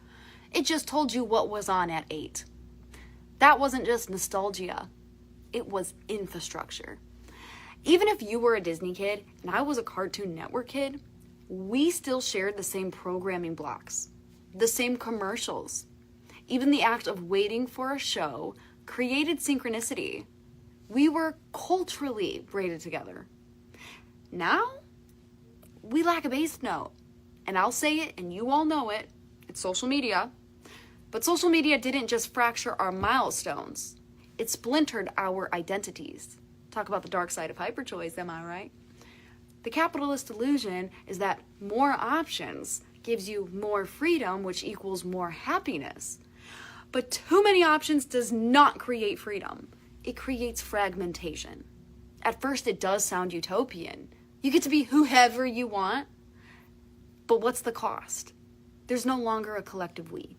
It just told you what was on at 8. That wasn't just nostalgia. It was infrastructure. Even if you were a Disney kid and I was a Cartoon Network kid, we still shared the same programming blocks, the same commercials. Even the act of waiting for a show created synchronicity. We were culturally braided together. Now, we lack a base note. And I'll say it, and you all know it. It's social media. But social media didn't just fracture our milestones. It splintered our identities. Talk about the dark side of hyperchoice, am I right? The capitalist illusion is that more options gives you more freedom, which equals more happiness. But too many options does not create freedom. It creates fragmentation. At first, it does sound utopian. You get to be whoever you want. But what's the cost? There's no longer a collective we.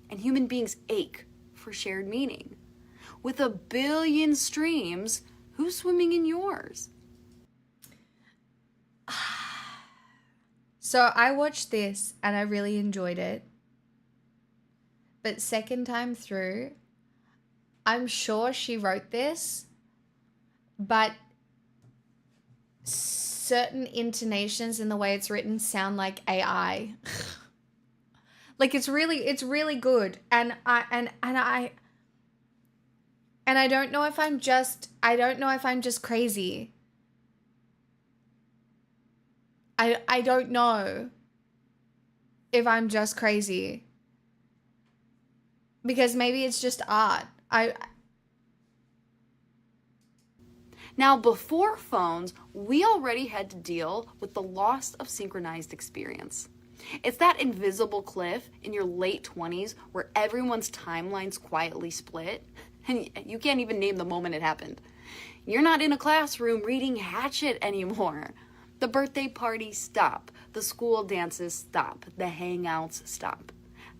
And human beings ache for shared meaning. With 1 billion streams, who's swimming in yours? So I watched this and I really enjoyed it. But second time through, I'm sure she wrote this, but certain intonations in the way it's written sound like AI. Like it's really good. And I don't know if I'm just crazy. I don't know if I'm just crazy. Because maybe it's just art. Now, before phones, we already had to deal with the loss of synchronized experience. It's that invisible cliff in your late 20s where everyone's timelines quietly split, and you can't even name the moment it happened. You're not in a classroom reading Hatchet anymore. The birthday parties stop, the school dances stop, the hangouts stop.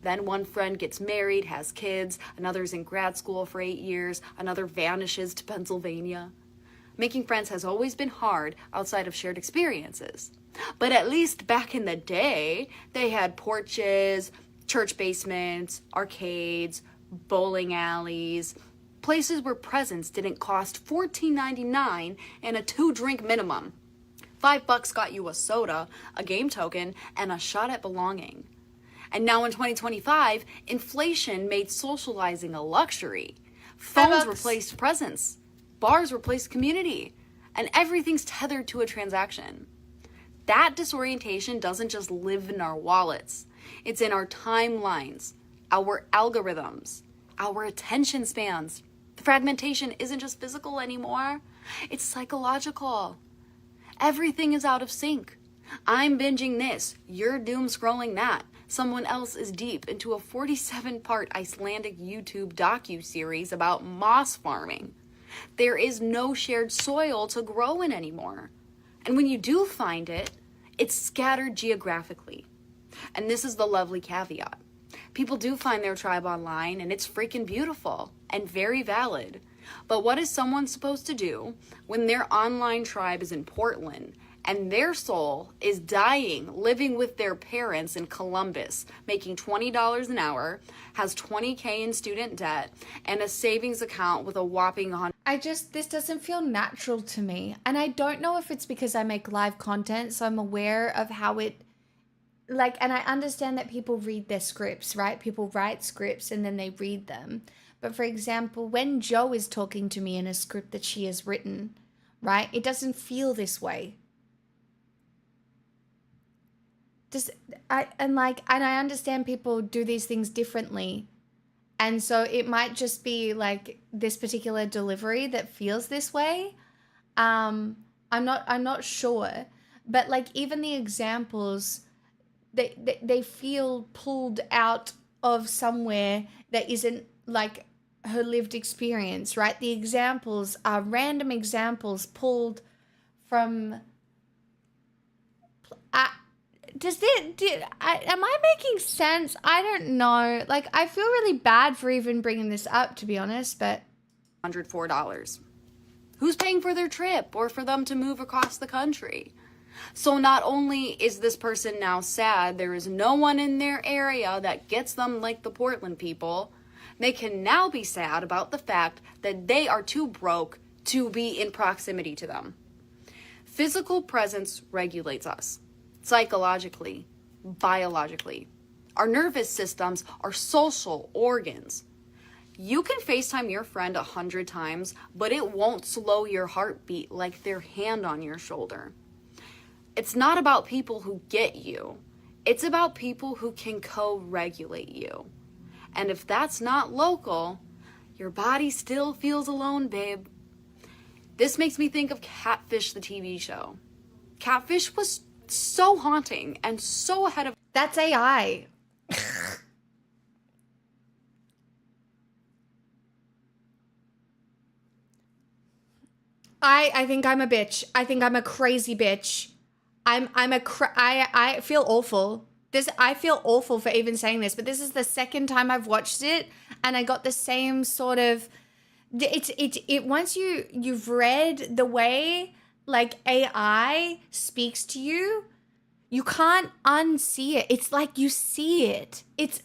Then one friend gets married, has kids, another's in grad school for 8 years, another vanishes to Pennsylvania. Making friends has always been hard outside of shared experiences. But at least back in the day, they had porches, church basements, arcades, bowling alleys, places where presents didn't cost $14.99 and a 2-drink minimum. $5 got you a soda, a game token, and a shot at belonging. And now in 2025, inflation made socializing a luxury. Phones replaced presents. Bars replaced community. And everything's tethered to a transaction. That disorientation doesn't just live in our wallets. It's in our timelines, our algorithms, our attention spans. The fragmentation isn't just physical anymore. It's psychological. Everything is out of sync. I'm binging this. You're doom scrolling that. Someone else is deep into a 47-part Icelandic YouTube docu-series about moss farming. There is no shared soil to grow in anymore. And when you do find it, it's scattered geographically. And this is the lovely caveat. People do find their tribe online, and it's freaking beautiful and very valid. But what is someone supposed to do when their online tribe is in Portland and their soul is dying, living with their parents in Columbus, making $20 an hour, has $20K in student debt, and a savings account with a whopping this doesn't feel natural to me. And I don't know if it's because I make live content, so I'm aware of how it, like, and I understand that people read their scripts, right? People write scripts and then they read them. But for example, when Jo is talking to me in a script that she has written, right, it doesn't feel this way. And I understand people do these things differently. And so it might just be like this particular delivery that feels this way. I'm not sure. But like even the examples, they feel pulled out of somewhere that isn't like her lived experience, right? The examples are random examples pulled from am I making sense? I don't know. Like, I feel really bad for even bringing this up, to be honest, but $104. Who's paying for their trip or for them to move across the country? So not only is this person now sad, there is no one in their area that gets them like the Portland people. They can now be sad about the fact that they are too broke to be in proximity to them. Physical presence regulates us. Psychologically, biologically. Our nervous systems are social organs. You can FaceTime your friend 100 times, but it won't slow your heartbeat like their hand on your shoulder. It's not about people who get you. It's about people who can co-regulate you. And if that's not local, your body still feels alone, babe. This makes me think of Catfish, the TV show. Catfish was so haunting and so ahead of... that's AI. I think I'm a bitch. I think I'm a crazy bitch. I feel awful. I feel awful for even saying this, but this is the second time I've watched it and I got the same sort of once you've read the way like AI speaks to you, you can't unsee it. It's like you see it. It's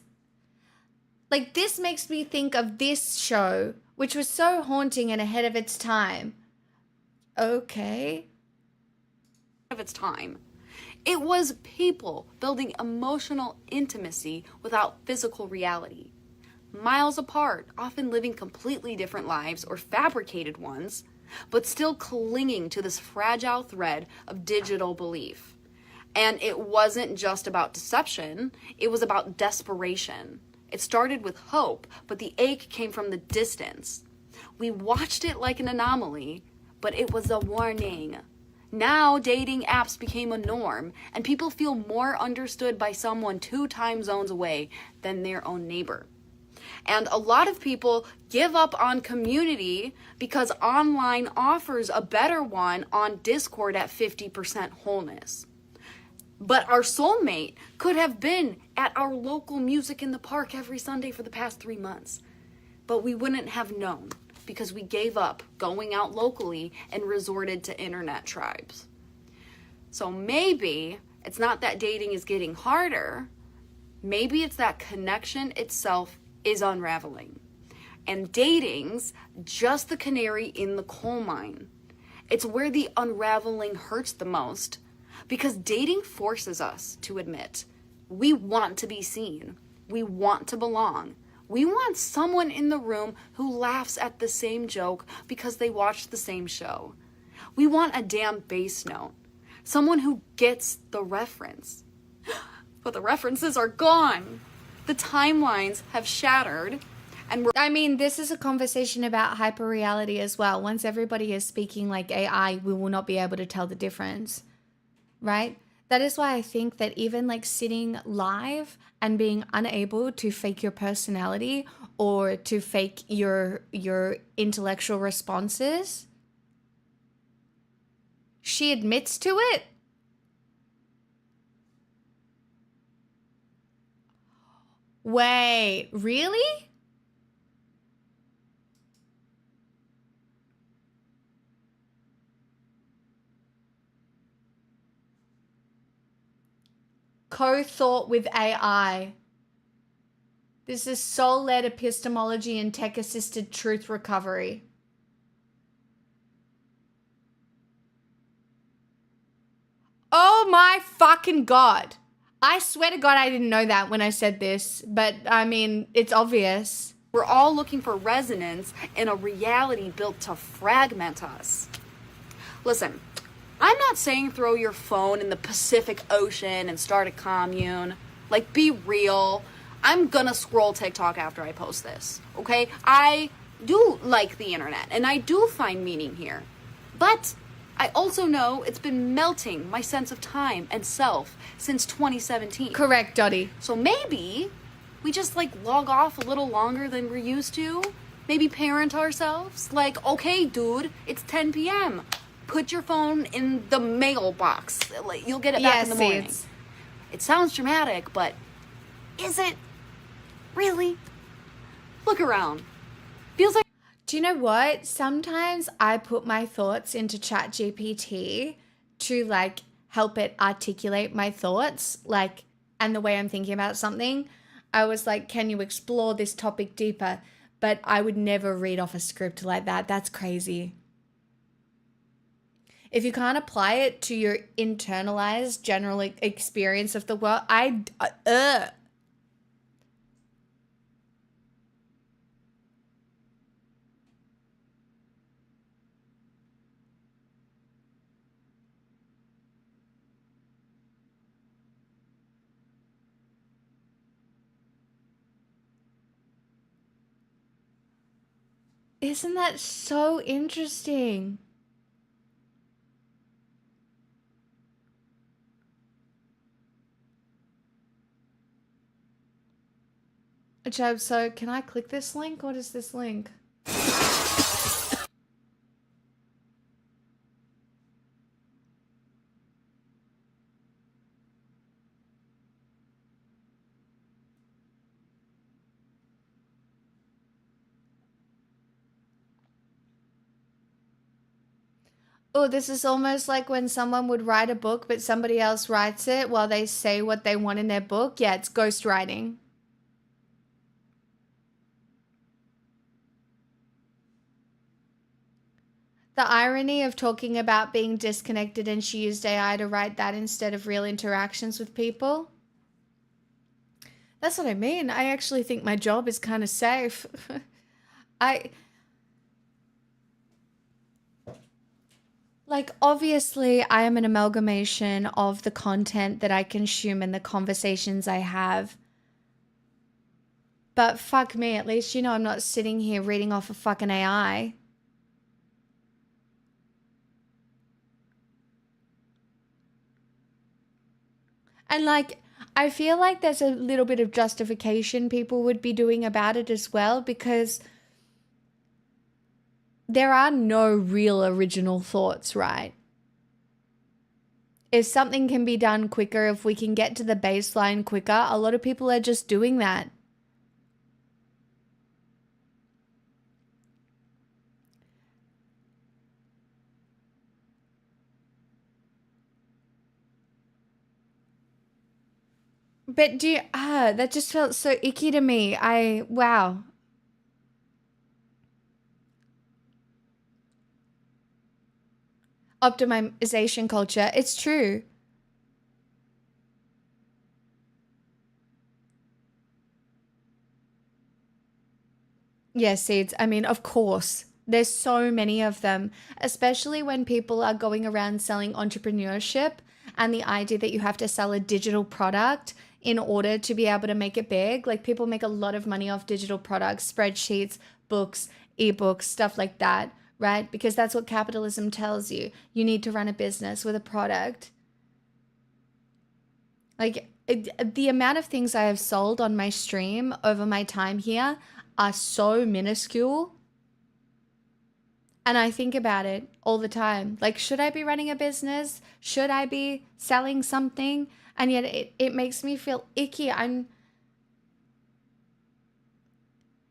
like this makes me think of this show, which was so haunting and ahead of its time. Okay. Of its time. It was people building emotional intimacy without physical reality. Miles apart, often living completely different lives or fabricated ones, but still clinging to this fragile thread of digital belief. And it wasn't just about deception, it was about desperation. It started with hope, but the ache came from the distance. We watched it like an anomaly, but it was a warning. Now dating apps became a norm, and people feel more understood by someone 2 time zones away than their own neighbor. And a lot of people give up on community because online offers a better one on Discord at 50% wholeness. But our soulmate could have been at our local music in the park every Sunday for the past 3 months. But we wouldn't have known because we gave up going out locally and resorted to internet tribes. So maybe it's not that dating is getting harder. Maybe it's that connection itself is unraveling. And dating's just the canary in the coal mine. It's where the unraveling hurts the most because dating forces us to admit we want to be seen. We want to belong. We want someone in the room who laughs at the same joke because they watched the same show. We want a damn bass note. Someone who gets the reference. But the references are gone. The timelines have shattered. I mean, this is a conversation about hyperreality as well. Once everybody is speaking like AI, we will not be able to tell the difference, right? That is why I think that even like sitting live and being unable to fake your personality or to fake your intellectual responses, she admits to it. Wait, really? co-thought with AI. This is soul-led epistemology and tech-assisted truth recovery. Oh my fucking God. I swear to God I didn't know that when I said this, but I mean, it's obvious. We're all looking for resonance in a reality built to fragment us. Listen, I'm not saying throw your phone in the Pacific Ocean and start a commune. Like, be real. I'm gonna scroll TikTok after I post this, okay? I do like the internet, and I do find meaning here. But I also know it's been melting my sense of time and self since 2017. Correct, Dottie. So maybe we just like log off a little longer than we're used to. Maybe parent ourselves. Like, okay, dude, it's 10 p.m. Put your phone in the mailbox. You'll get it back in the morning. It sounds dramatic, but is it really? Look around. Feels like. Do you know what? Sometimes I put my thoughts into ChatGPT to like help it articulate my thoughts, like, and the way I'm thinking about something. I was like, can you explore this topic deeper? But I would never read off a script like that. That's crazy. If you can't apply it to your internalized general experience of the world, Isn't that so interesting? Job, so can I click this link? What is this link? Oh, this is almost like when someone would write a book, but somebody else writes it while they say what they want in their book. Yeah, it's ghostwriting. The irony of talking about being disconnected, and she used AI to write that instead of real interactions with people. That's what I mean. I actually think my job is kind of safe. Like, obviously, I am an amalgamation of the content that I consume and the conversations I have. But fuck me, at least you know I'm not sitting here reading off a fucking AI. And like, I feel like there's a little bit of justification people would be doing about it as well, because there are no real original thoughts, right? If something can be done quicker, if we can get to the baseline quicker, a lot of people are just doing that. But that just felt so icky to me. Wow. Optimization culture. It's true. Yes, seeds. I mean, of course. There's so many of them, especially when people are going around selling entrepreneurship and the idea that you have to sell a digital product in order to be able to make it big. Like, people make a lot of money off digital products, spreadsheets, books, ebooks, stuff like that, right? Because that's what capitalism tells you. You need to run a business with a product. Like, the amount of things I have sold on my stream over my time here are so minuscule. And I think about it all the time. Like, should I be running a business? Should I be selling something? And yet it makes me feel icky.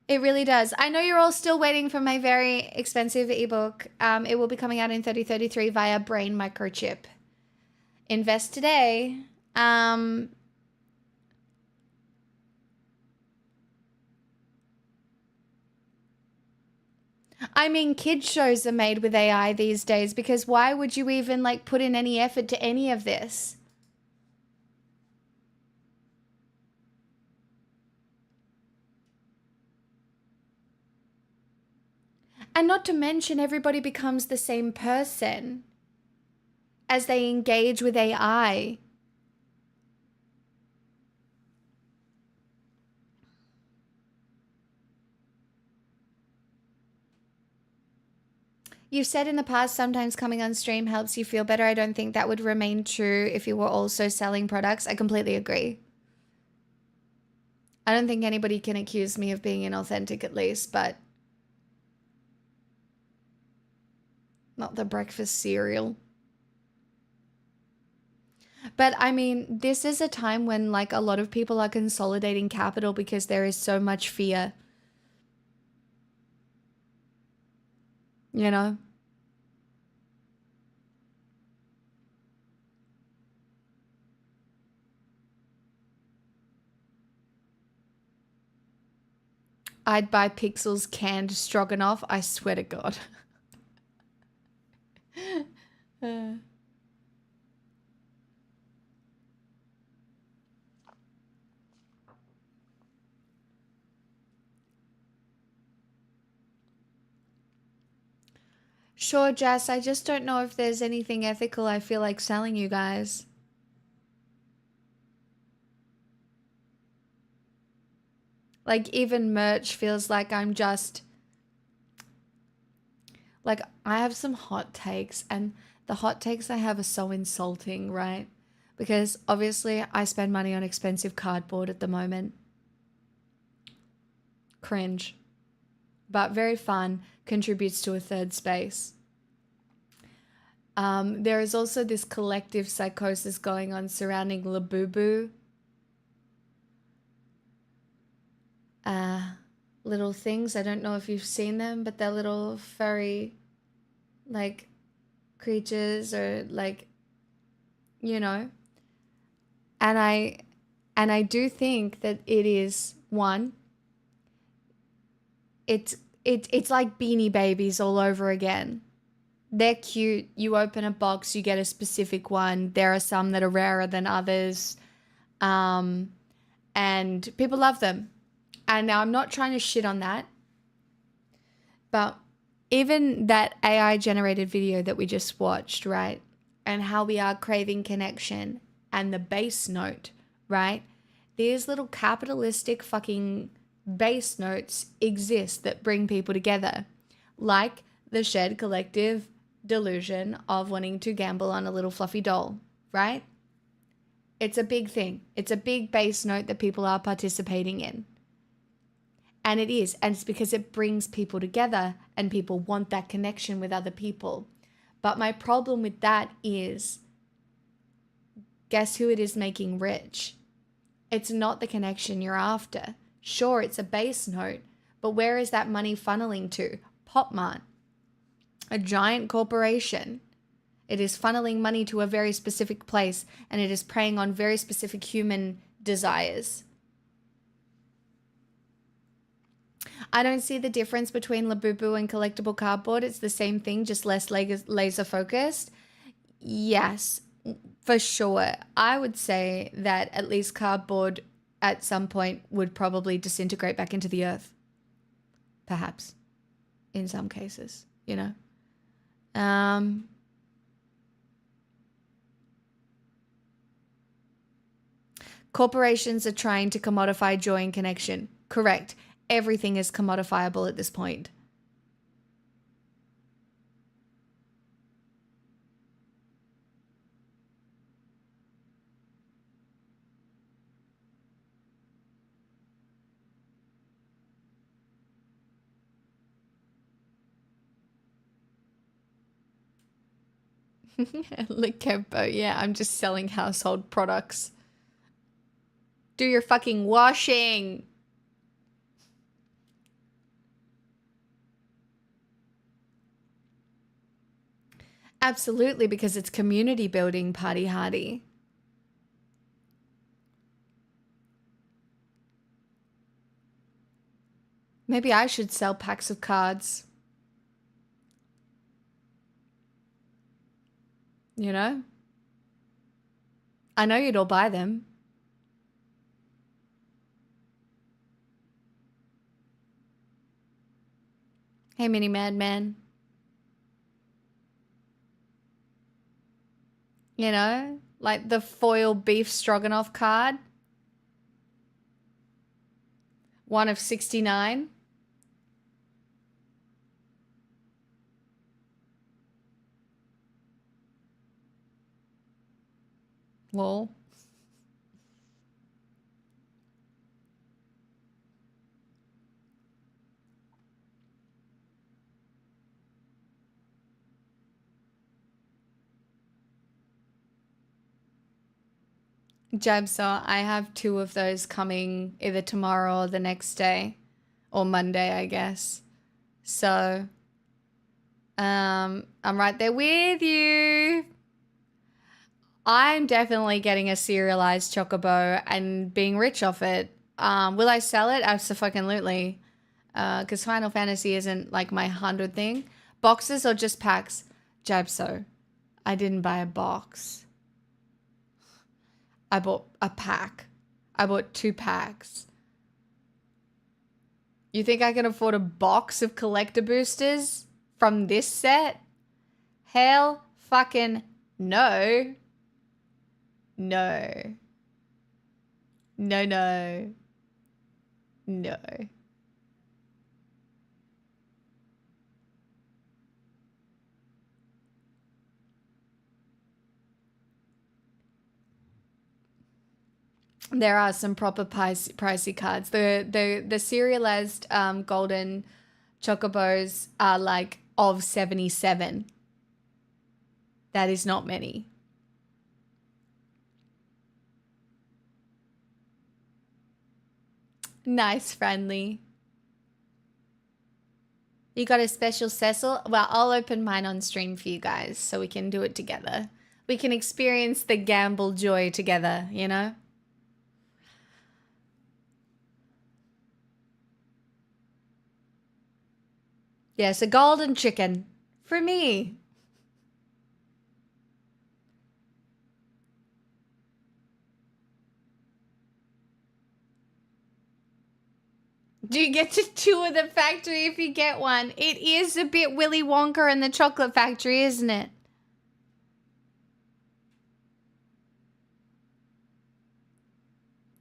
It really does. I know you're all still waiting for my very expensive ebook. It will be coming out in 3033 via Brain Microchip. Invest today. I mean, kids shows are made with AI these days because why would you even like put in any effort to any of this? And not to mention everybody becomes the same person as they engage with AI. You've said in the past sometimes coming on stream helps you feel better. I don't think that would remain true if you were also selling products. I completely agree. I don't think anybody can accuse me of being inauthentic at least, but not the breakfast cereal. But I mean, this is a time when like a lot of people are consolidating capital because there is so much fear. You know? I'd buy Pixel's canned stroganoff, I swear to God. Sure, Jess, I just don't know if there's anything ethical I feel like selling you guys. Like, even merch feels like I'm just... Like, I have some hot takes, and the hot takes I have are so insulting, right? Because, obviously, I spend money on expensive cardboard at the moment. Cringe. But very fun, contributes to a third space. There is also this collective psychosis going on surrounding Labubu. Little things. I don't know if you've seen them, but they're little furry, like, creatures or, like, you know. And I do think that it is, one, it's like Beanie Babies all over again. They're cute. You open a box, you get a specific one. There are some that are rarer than others. And people love them. And now I'm not trying to shit on that. But even that AI generated video that we just watched, right? And how we are craving connection and the base note, right? These little capitalistic fucking base notes exist that bring people together. Like the shared collective delusion of wanting to gamble on a little fluffy doll, right? It's a big thing. It's a big base note that people are participating in. And it is. And it's because it brings people together and people want that connection with other people. But my problem with that is, guess who it is making rich? It's not the connection you're after. Sure, it's a base note, but where is that money funneling to? Popmart, a giant corporation. It is funneling money to a very specific place, and it is preying on very specific human desires. I don't see the difference between Labubu and collectible cardboard. It's the same thing, just less laser focused. Yes, for sure. I would say that at least cardboard at some point would probably disintegrate back into the earth. Perhaps. In some cases, you know. Corporations are trying to commodify joy and connection. Correct. Everything is commodifiable at this point. Likempo, yeah, I'm just selling household products. Do your fucking washing. Absolutely, because it's community building, party hardy. Maybe I should sell packs of cards. You know? I know you'd all buy them. Hey, Mini Madman. You know? Like the foil beef stroganoff card. One of 69. Lol. Jabsaw, I have 2 of those coming either tomorrow or the next day. Or Monday, I guess. So, I'm right there with you. I'm definitely getting a serialized chocobo and being rich off it. Will I sell it? Absolutely. Because Final Fantasy isn't like my 100 thing. Boxes or just packs? Jabso. I didn't buy a box. I bought a pack. I bought 2 packs. You think I can afford a box of collector boosters from this set? Hell fucking no. No. No, no. No. There are some proper pricey cards. The serialized golden chocobos are like of 77. That is not many. Nice, friendly. You got a special Cecil? Well, I'll open mine on stream for you guys so we can do it together. We can experience the gamble joy together, you know? Yes, a golden chicken. For me. Do you get to tour the factory if you get one? It is a bit Willy Wonka and the Chocolate Factory, isn't it?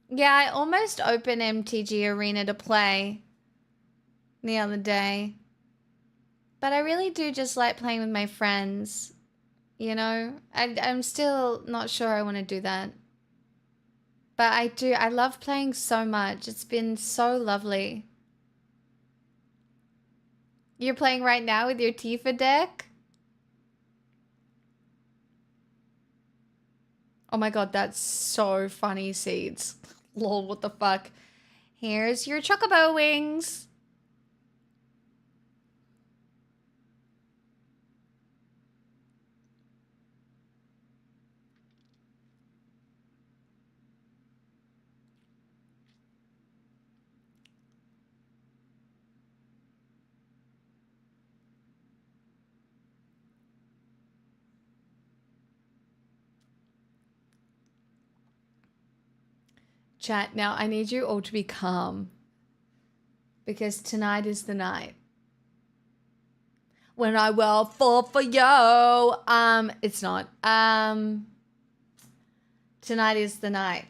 Yeah, I almost opened MTG Arena to play the other day. But I really do just like playing with my friends. You know? I'm still not sure I want to do that. But I do. I love playing so much. It's been so lovely. You're playing right now with your Tifa deck? Oh my god, that's so funny, Seeds. Lol, what the fuck? Here's your chocobo wings. Chat, now I need you all to be calm. Because tonight is the night. When I will fall for you. It's not. Tonight is the night.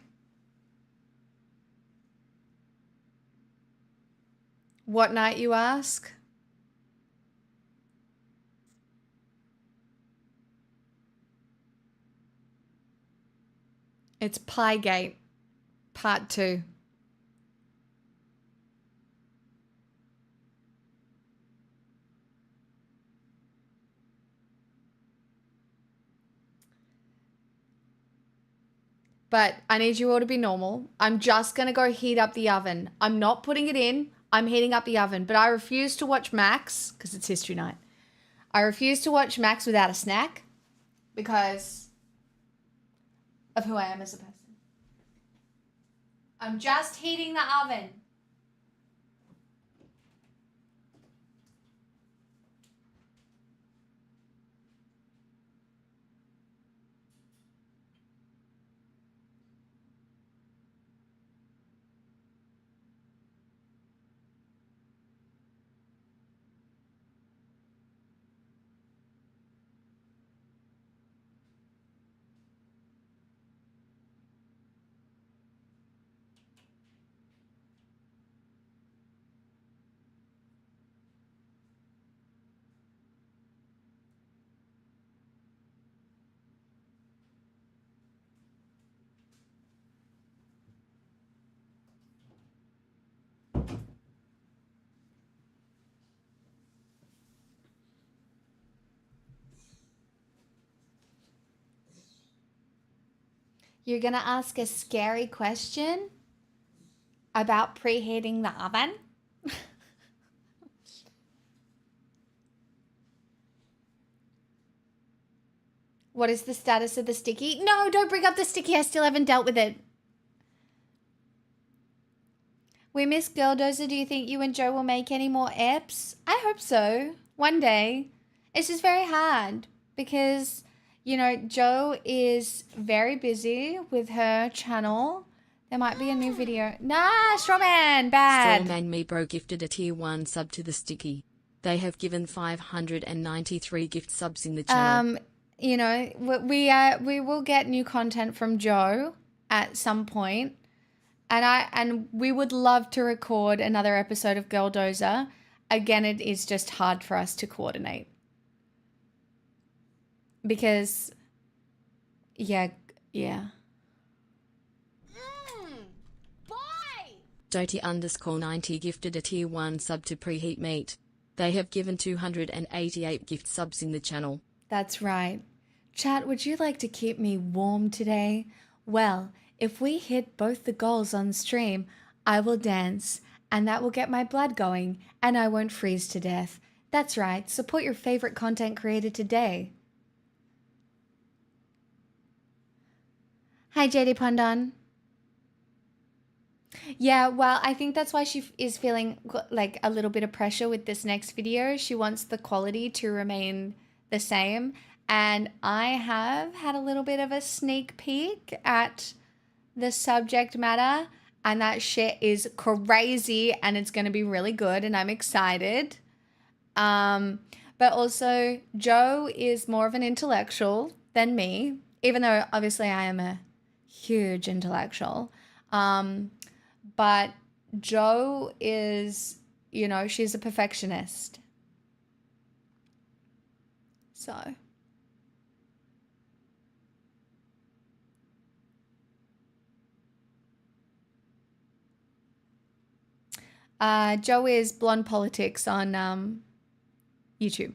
What night, you ask? It's Piegate, Part 2. But I need you all to be normal. I'm just going to go heat up the oven. I'm not putting it in. I'm heating up the oven. But I refuse to watch Max, because it's history night. I refuse to watch Max without a snack because of who I am as a person. I'm just heating the oven. You're gonna ask a scary question about preheating the oven? What is the status of the sticky? No, don't bring up the sticky. I still haven't dealt with it. We miss Girl Dozer. Do you think you and Joe will make any more eps? I hope so. One day. It's just very hard because, you know, Joe is very busy with her channel. There might be a new video. Nah, Strawman, bad. Strawman Me Bro gifted a tier 1 sub to the sticky. They have given 593 gift subs in the channel. You know, we will get new content from Joe at some point. And we would love to record another episode of Girl Dozer. Again, it is just hard for us to coordinate. Because, yeah. Doty_90 gifted a tier 1 sub to Preheat Meat. They have given 288 gift subs in the channel. That's right. Chat, would you like to keep me warm today? Well, if we hit both the goals on stream, I will dance, and that will get my blood going, and I won't freeze to death. That's right, support your favorite content creator today. Hi, JD Pondon. Yeah, well, I think that's why she is feeling like a little bit of pressure with this next video. She wants the quality to remain the same, and I have had a little bit of a sneak peek at the subject matter, and that shit is crazy, and it's going to be really good, and I'm excited. But also, Joe is more of an intellectual than me, even though obviously I am a huge intellectual. But Joe is, you know, she's a perfectionist. So. Joe is Blonde Politics on YouTube.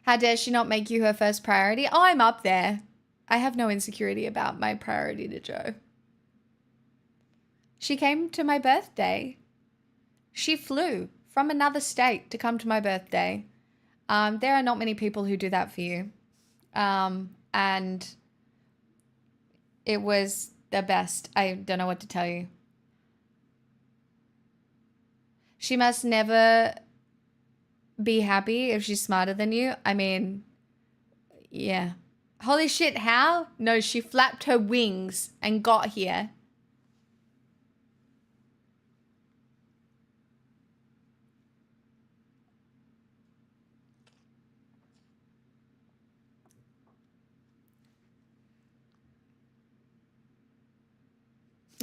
How dare she not make you her first priority? Oh, I'm up there. I have no insecurity about my priority to Joe. She came to my birthday. She flew from another state to come to my birthday. There are not many people who do that for you. And it was the best. I don't know what to tell you. She must never be happy if she's smarter than you. I mean, yeah. Holy shit, how? No, she flapped her wings and got here.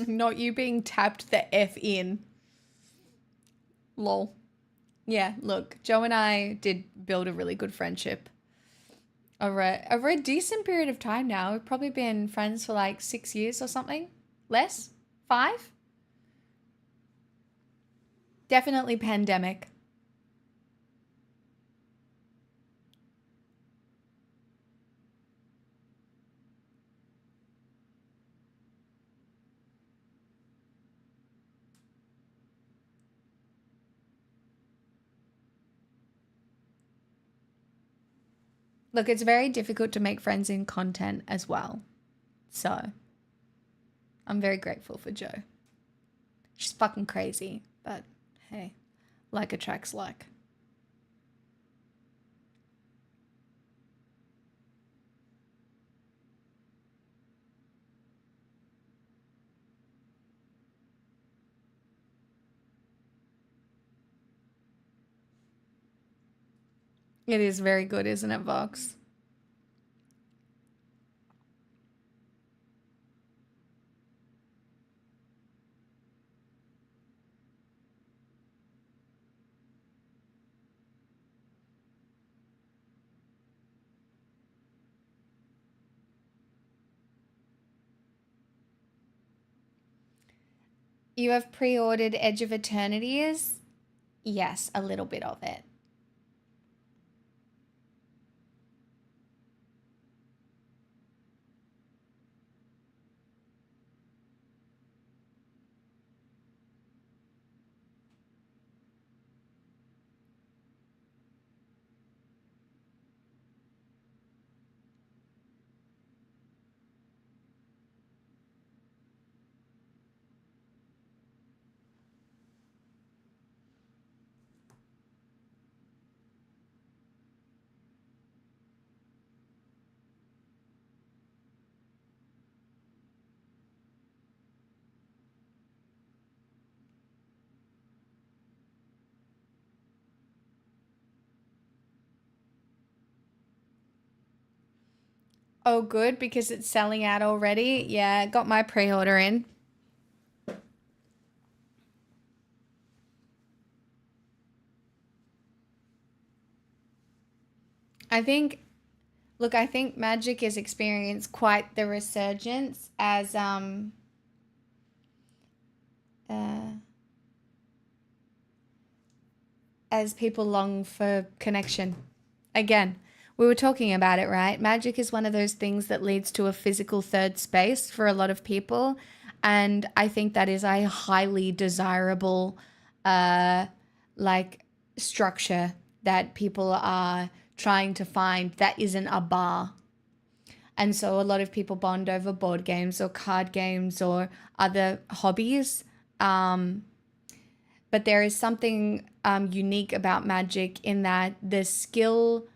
Not you being tapped the F in. Lol. Yeah, look, Joe and I did build a really good friendship over a decent period of time now. We've probably been friends for like 6 years or something. Less? 5? Definitely pandemic. Look, it's very difficult to make friends in content as well. So, I'm very grateful for Joe. She's fucking crazy, but hey, like attracts like. It is very good, isn't it, Vox? You have pre-ordered Edge of Eternities? Yes, a little bit of it. Oh, good, because it's selling out already. Yeah, got my pre-order in. I think, look, I think Magic has experienced quite the resurgence uh, as people long for connection. Again, we were talking about it, right? Magic is one of those things that leads to a physical third space for a lot of people. And I think that is a highly desirable like structure that people are trying to find that isn't a bar. And so a lot of people bond over board games or card games or other hobbies. But there is something unique about Magic in that the skill,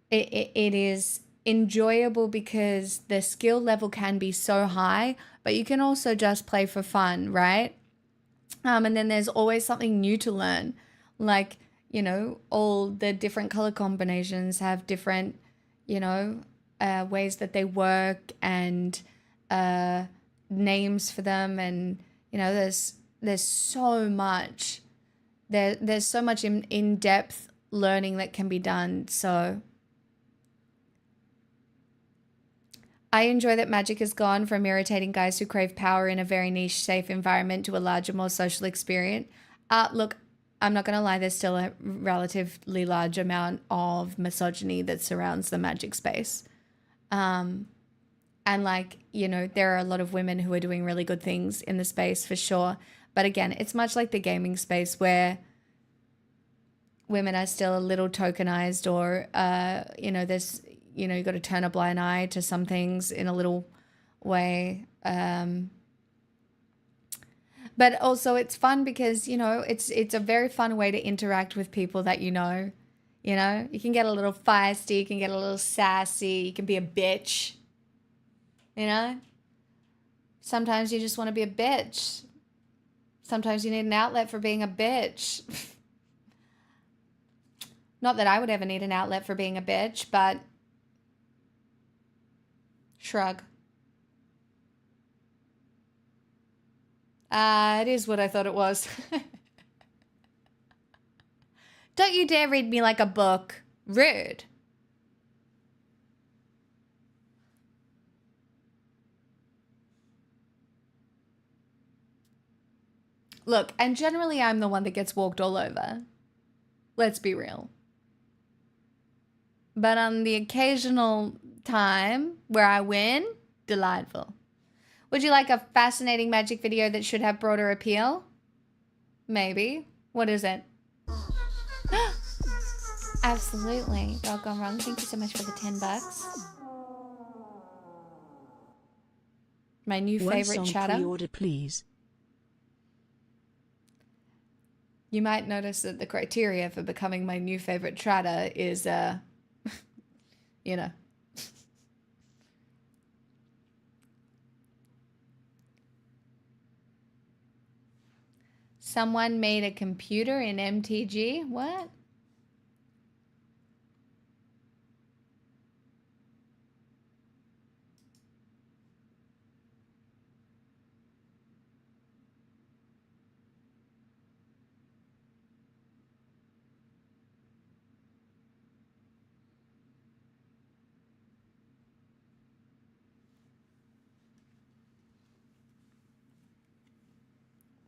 it is enjoyable because the skill level can be so high, but you can also just play for fun, right? And then there's always something new to learn. Like, you know, all the different color combinations have different, you know, ways that they work and names for them. And, you know, there's so much, there's so much in-depth learning that can be done. So I enjoy that Magic has gone from irritating guys who crave power in a very niche, safe environment to a larger, more social experience. Look, I'm not going to lie, there's still a relatively large amount of misogyny that surrounds the Magic space. And like, you know, there are a lot of women who are doing really good things in the space for sure. But again, it's much like the gaming space where women are still a little tokenized or, you know, there's, you know, you got to turn a blind eye to some things in a little way. But also it's fun because, you know, it's a very fun way to interact with people that you know. You know, you can get a little feisty, you can get a little sassy, you can be a bitch. You know? Sometimes you just want to be a bitch. Sometimes you need an outlet for being a bitch. Not that I would ever need an outlet for being a bitch, but shrug. It is what I thought it was. Don't you dare read me like a book. Rude. Look, and generally I'm the one that gets walked all over. Let's be real. But on the occasional time where I win, delightful. Would you like a fascinating Magic video that should have broader appeal? Maybe. What is it? Absolutely. Dog Gone Wrong, thank you so much for the $10. My new One favorite song chatter. pre-ordered, please. You might notice that the criteria for becoming my new favorite chatter is, you know. Someone made a computer in MTG? What?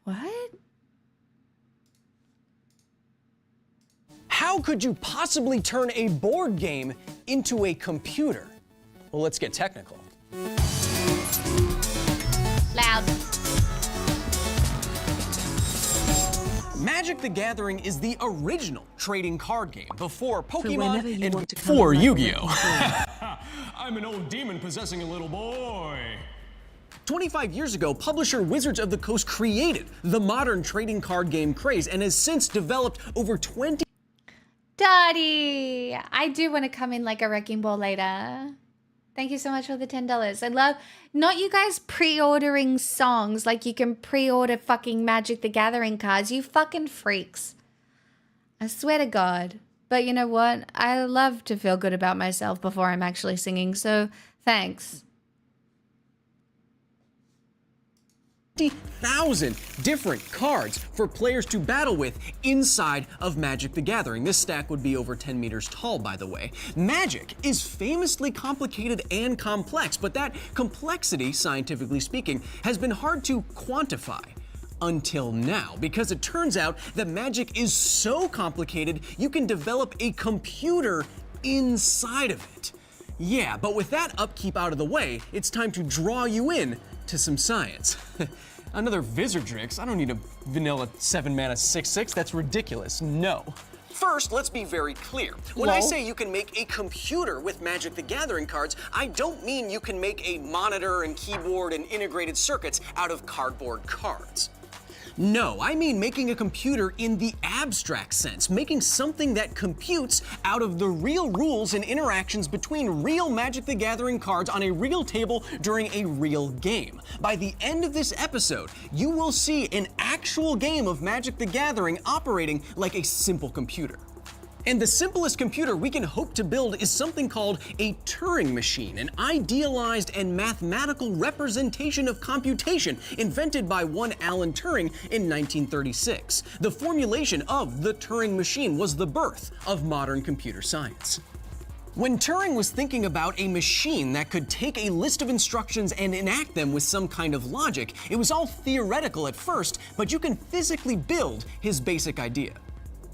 What? How could you possibly turn a board game into a computer? Well, let's get technical. Loud. Magic the Gathering is the original trading card game before whenever Pokemon you and want to before come Yu-Gi-Oh! I'm an old demon possessing a little boy. 25 years ago, publisher Wizards of the Coast created the modern trading card game craze and has since developed over 20 Daddy, I do want to come in like a wrecking ball later. Thank you so much for the $10. I love not you guys pre-ordering songs like you can pre-order fucking Magic the Gathering cards. You fucking freaks. I swear to God. But you know what? I love to feel good about myself before I'm actually singing. So Thanks. 50,000 different cards for players to battle with inside of Magic the Gathering. This stack would be over 10 meters tall, by the way. Magic is famously complicated and complex, but that complexity, scientifically speaking, has been hard to quantify. Until now, because it turns out that Magic is so complicated, you can develop a computer inside of it. Yeah, but with that upkeep out of the way, it's time to draw you in to some science. Another Wizardrix? I don't need a vanilla 7-mana 6/6, that's ridiculous. No. First, let's be very clear. When I say you can make a computer with Magic the Gathering cards, I don't mean you can make a monitor and keyboard and integrated circuits out of cardboard cards. No, I mean making a computer in the abstract sense, making something that computes out of the real rules and interactions between real Magic the Gathering cards on a real table during a real game. By the end of this episode, you will see an actual game of Magic the Gathering operating like a simple computer. And the simplest computer we can hope to build is something called a Turing machine, an idealized and mathematical representation of computation invented by one Alan Turing in 1936. The formulation of the Turing machine was the birth of modern computer science. When Turing was thinking about a machine that could take a list of instructions and enact them with some kind of logic, it was all theoretical at first, but you can physically build his basic idea.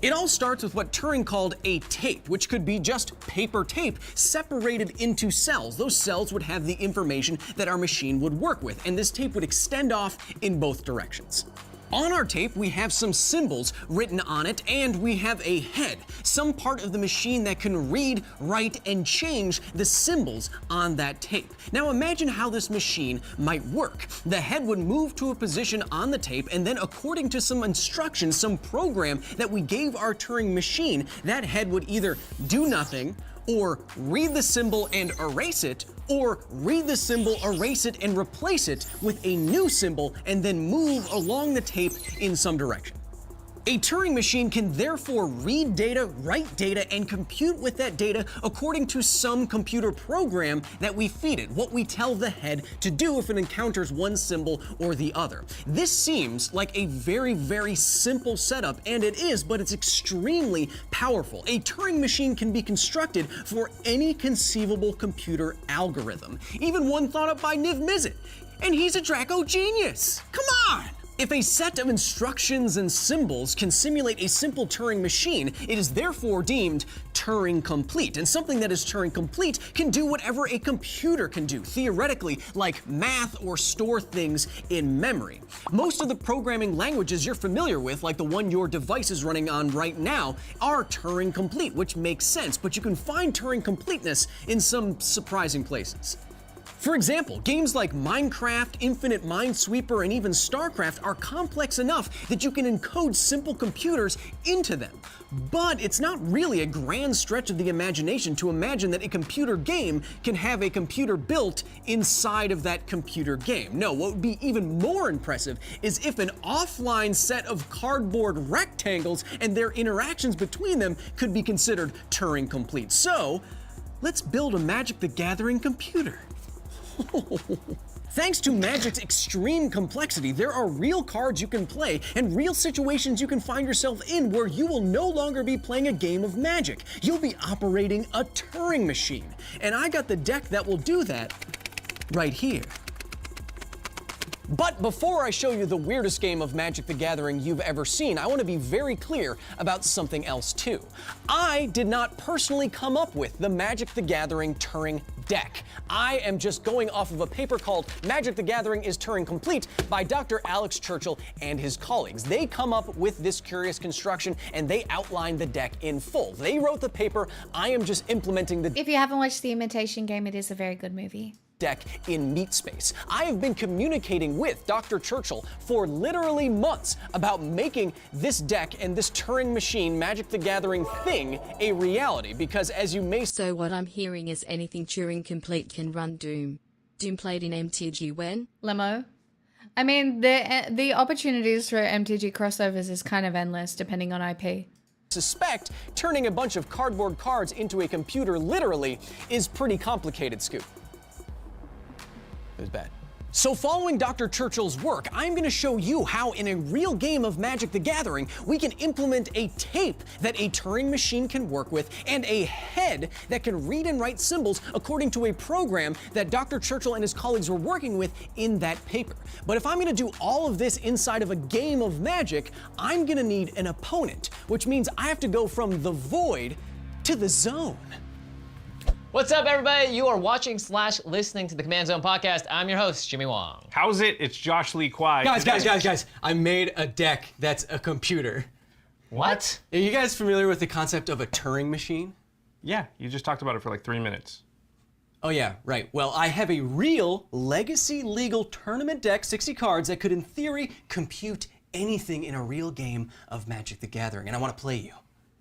It all starts with what Turing called a tape, which could be just paper tape separated into cells. Those cells would have the information that our machine would work with, and this tape would extend off in both directions. On our tape, we have some symbols written on it, and we have a head, some part of the machine that can read, write, and change the symbols on that tape. Now imagine how this machine might work. The head would move to a position on the tape, and then according to some instructions, some program that we gave our Turing machine, that head would either do nothing, or read the symbol and erase it, or read the symbol, erase it, and replace it with a new symbol, and then move along the tape in some direction. A Turing machine can therefore read data, write data, and compute with that data according to some computer program that we feed it, what we tell the head to do if it encounters one symbol or the other. This seems like a very, very simple setup, and it is, but it's extremely powerful. A Turing machine can be constructed for any conceivable computer algorithm, even one thought up by Niv Mizzet, and he's a Draco genius. Come on! If a set of instructions and symbols can simulate a simple Turing machine, it is therefore deemed Turing complete. And something that is Turing complete can do whatever a computer can do, theoretically, like math or store things in memory. Most of the programming languages you're familiar with, like the one your device is running on right now, are Turing complete, which makes sense, but you can find Turing completeness in some surprising places. For example, games like Minecraft, Infinite Minesweeper, and even StarCraft are complex enough that you can encode simple computers into them. But it's not really a grand stretch of the imagination to imagine that a computer game can have a computer built inside of that computer game. No, what would be even more impressive is if an offline set of cardboard rectangles and their interactions between them could be considered Turing complete. So, let's build a Magic the Gathering computer. Thanks to Magic's extreme complexity, there are real cards you can play and real situations you can find yourself in where you will no longer be playing a game of Magic. You'll be operating a Turing machine. And I got the deck that will do that right here. But before I show you the weirdest game of Magic the Gathering you've ever seen, I want to be very clear about something else too. I did not personally come up with the Magic the Gathering Turing deck. I am just going off of a paper called Magic the Gathering is Turing Complete by Dr. Alex Churchill and his colleagues. They come up with this curious construction and they outline the deck in full. They wrote the paper, I am just implementing the If you haven't watched The Imitation Game, it is a very good movie. deck in meat space. I have been communicating with Dr. Churchill for literally months about making this deck and this Turing machine Magic the Gathering thing a reality because as you may So what I'm hearing is anything Turing complete can run Doom. Doom played in MTG when? Lemo. I mean, the opportunities for MTG crossovers is kind of endless depending on IP. suspect turning a bunch of cardboard cards into a computer literally is pretty complicated, Scoop. It was bad. So following Dr. Churchill's work, I'm gonna show you how in a real game of Magic the Gathering, we can implement a tape that a Turing machine can work with and a head that can read and write symbols according to a program that Dr. Churchill and his colleagues were working with in that paper. But if I'm gonna do all of this inside of a game of Magic, I'm gonna need an opponent, which means I have to go from the void to the zone. What's up, everybody? You are watching / listening to the Command Zone podcast. I'm your host, Jimmy Wong. How's it? It's Josh Lee Kwai. Guys, I made a deck that's a computer. What? Are you guys familiar with the concept of a Turing machine? Yeah, you just talked about it for like 3 minutes. Oh yeah, right. Well, I have a real legacy legal tournament deck, 60 cards, that could in theory compute anything in a real game of Magic the Gathering, and I want to play you.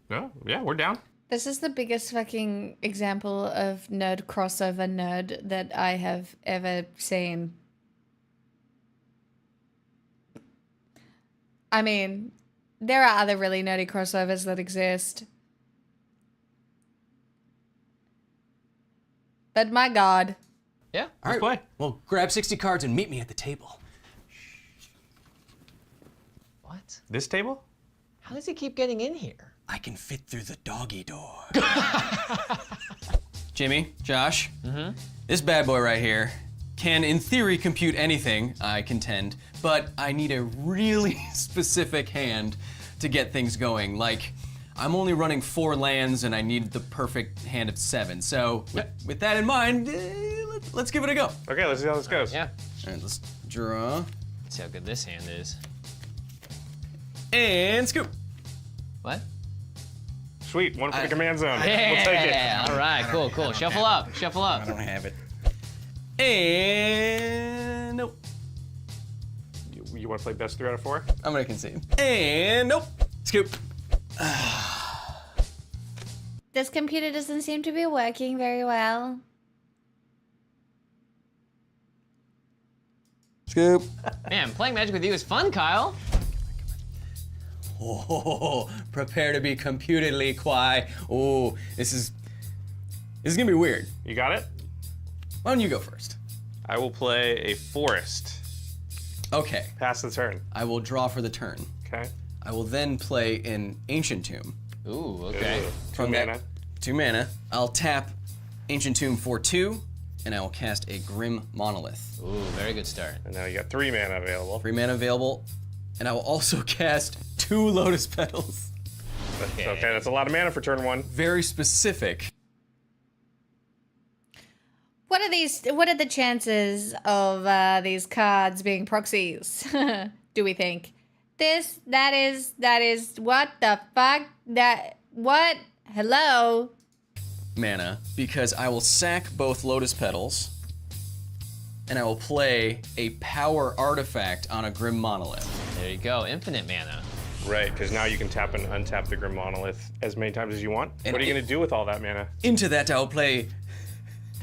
No, yeah, we're down. This is the biggest fucking example of nerd crossover nerd that I have ever seen. I mean, there are other really nerdy crossovers that exist. But my god. Yeah, All right, play. well, grab 60 cards and meet me at the table. What? This table? How does he keep getting in here? I can fit through the doggy door. Jimmy, Josh, this bad boy right here can, in theory, compute anything, I contend, but I need a really specific hand to get things going. Like, I'm only running 4 lands and I need the perfect hand of 7. So, with that in mind, let's give it a go. Okay, let's see how this goes. Yeah. All right, let's draw. Let's see how good this hand is. And scoop. What? Sweet, one for the Command Zone. Yeah. We'll take it. All right, cool. Shuffle up. I don't have it. And nope. You want to play best 3 out of 4? I'm gonna concede. And nope. Scoop. This computer doesn't seem to be working very well. Scoop. Man, playing Magic with you is fun, Kyle. Oh, prepare to be computedly Kwai. Oh, this is gonna be weird. You got it? Why don't you go first? I will play a forest. Okay, Pass the turn. I will draw for the turn. Okay. I will then play an Ancient Tomb. Ooh, okay. 2 mana. 2 mana. I'll tap Ancient Tomb for 2, and I will cast a Grim Monolith. Ooh, very good start. And now you got 3 mana available. 3 mana available, and I will also cast 2 Lotus Petals. Okay, that's a lot of mana for turn 1. Very specific. What are the chances of these cards being proxies? Do we think? That is, what the fuck? What? Hello? Mana, because I will sack both Lotus Petals, and I will play a power artifact on a Grim Monolith. There you go, infinite mana. Right, because now you can tap and untap the Grim Monolith as many times as you want. And what are you going to do with all that mana? Into that, I will play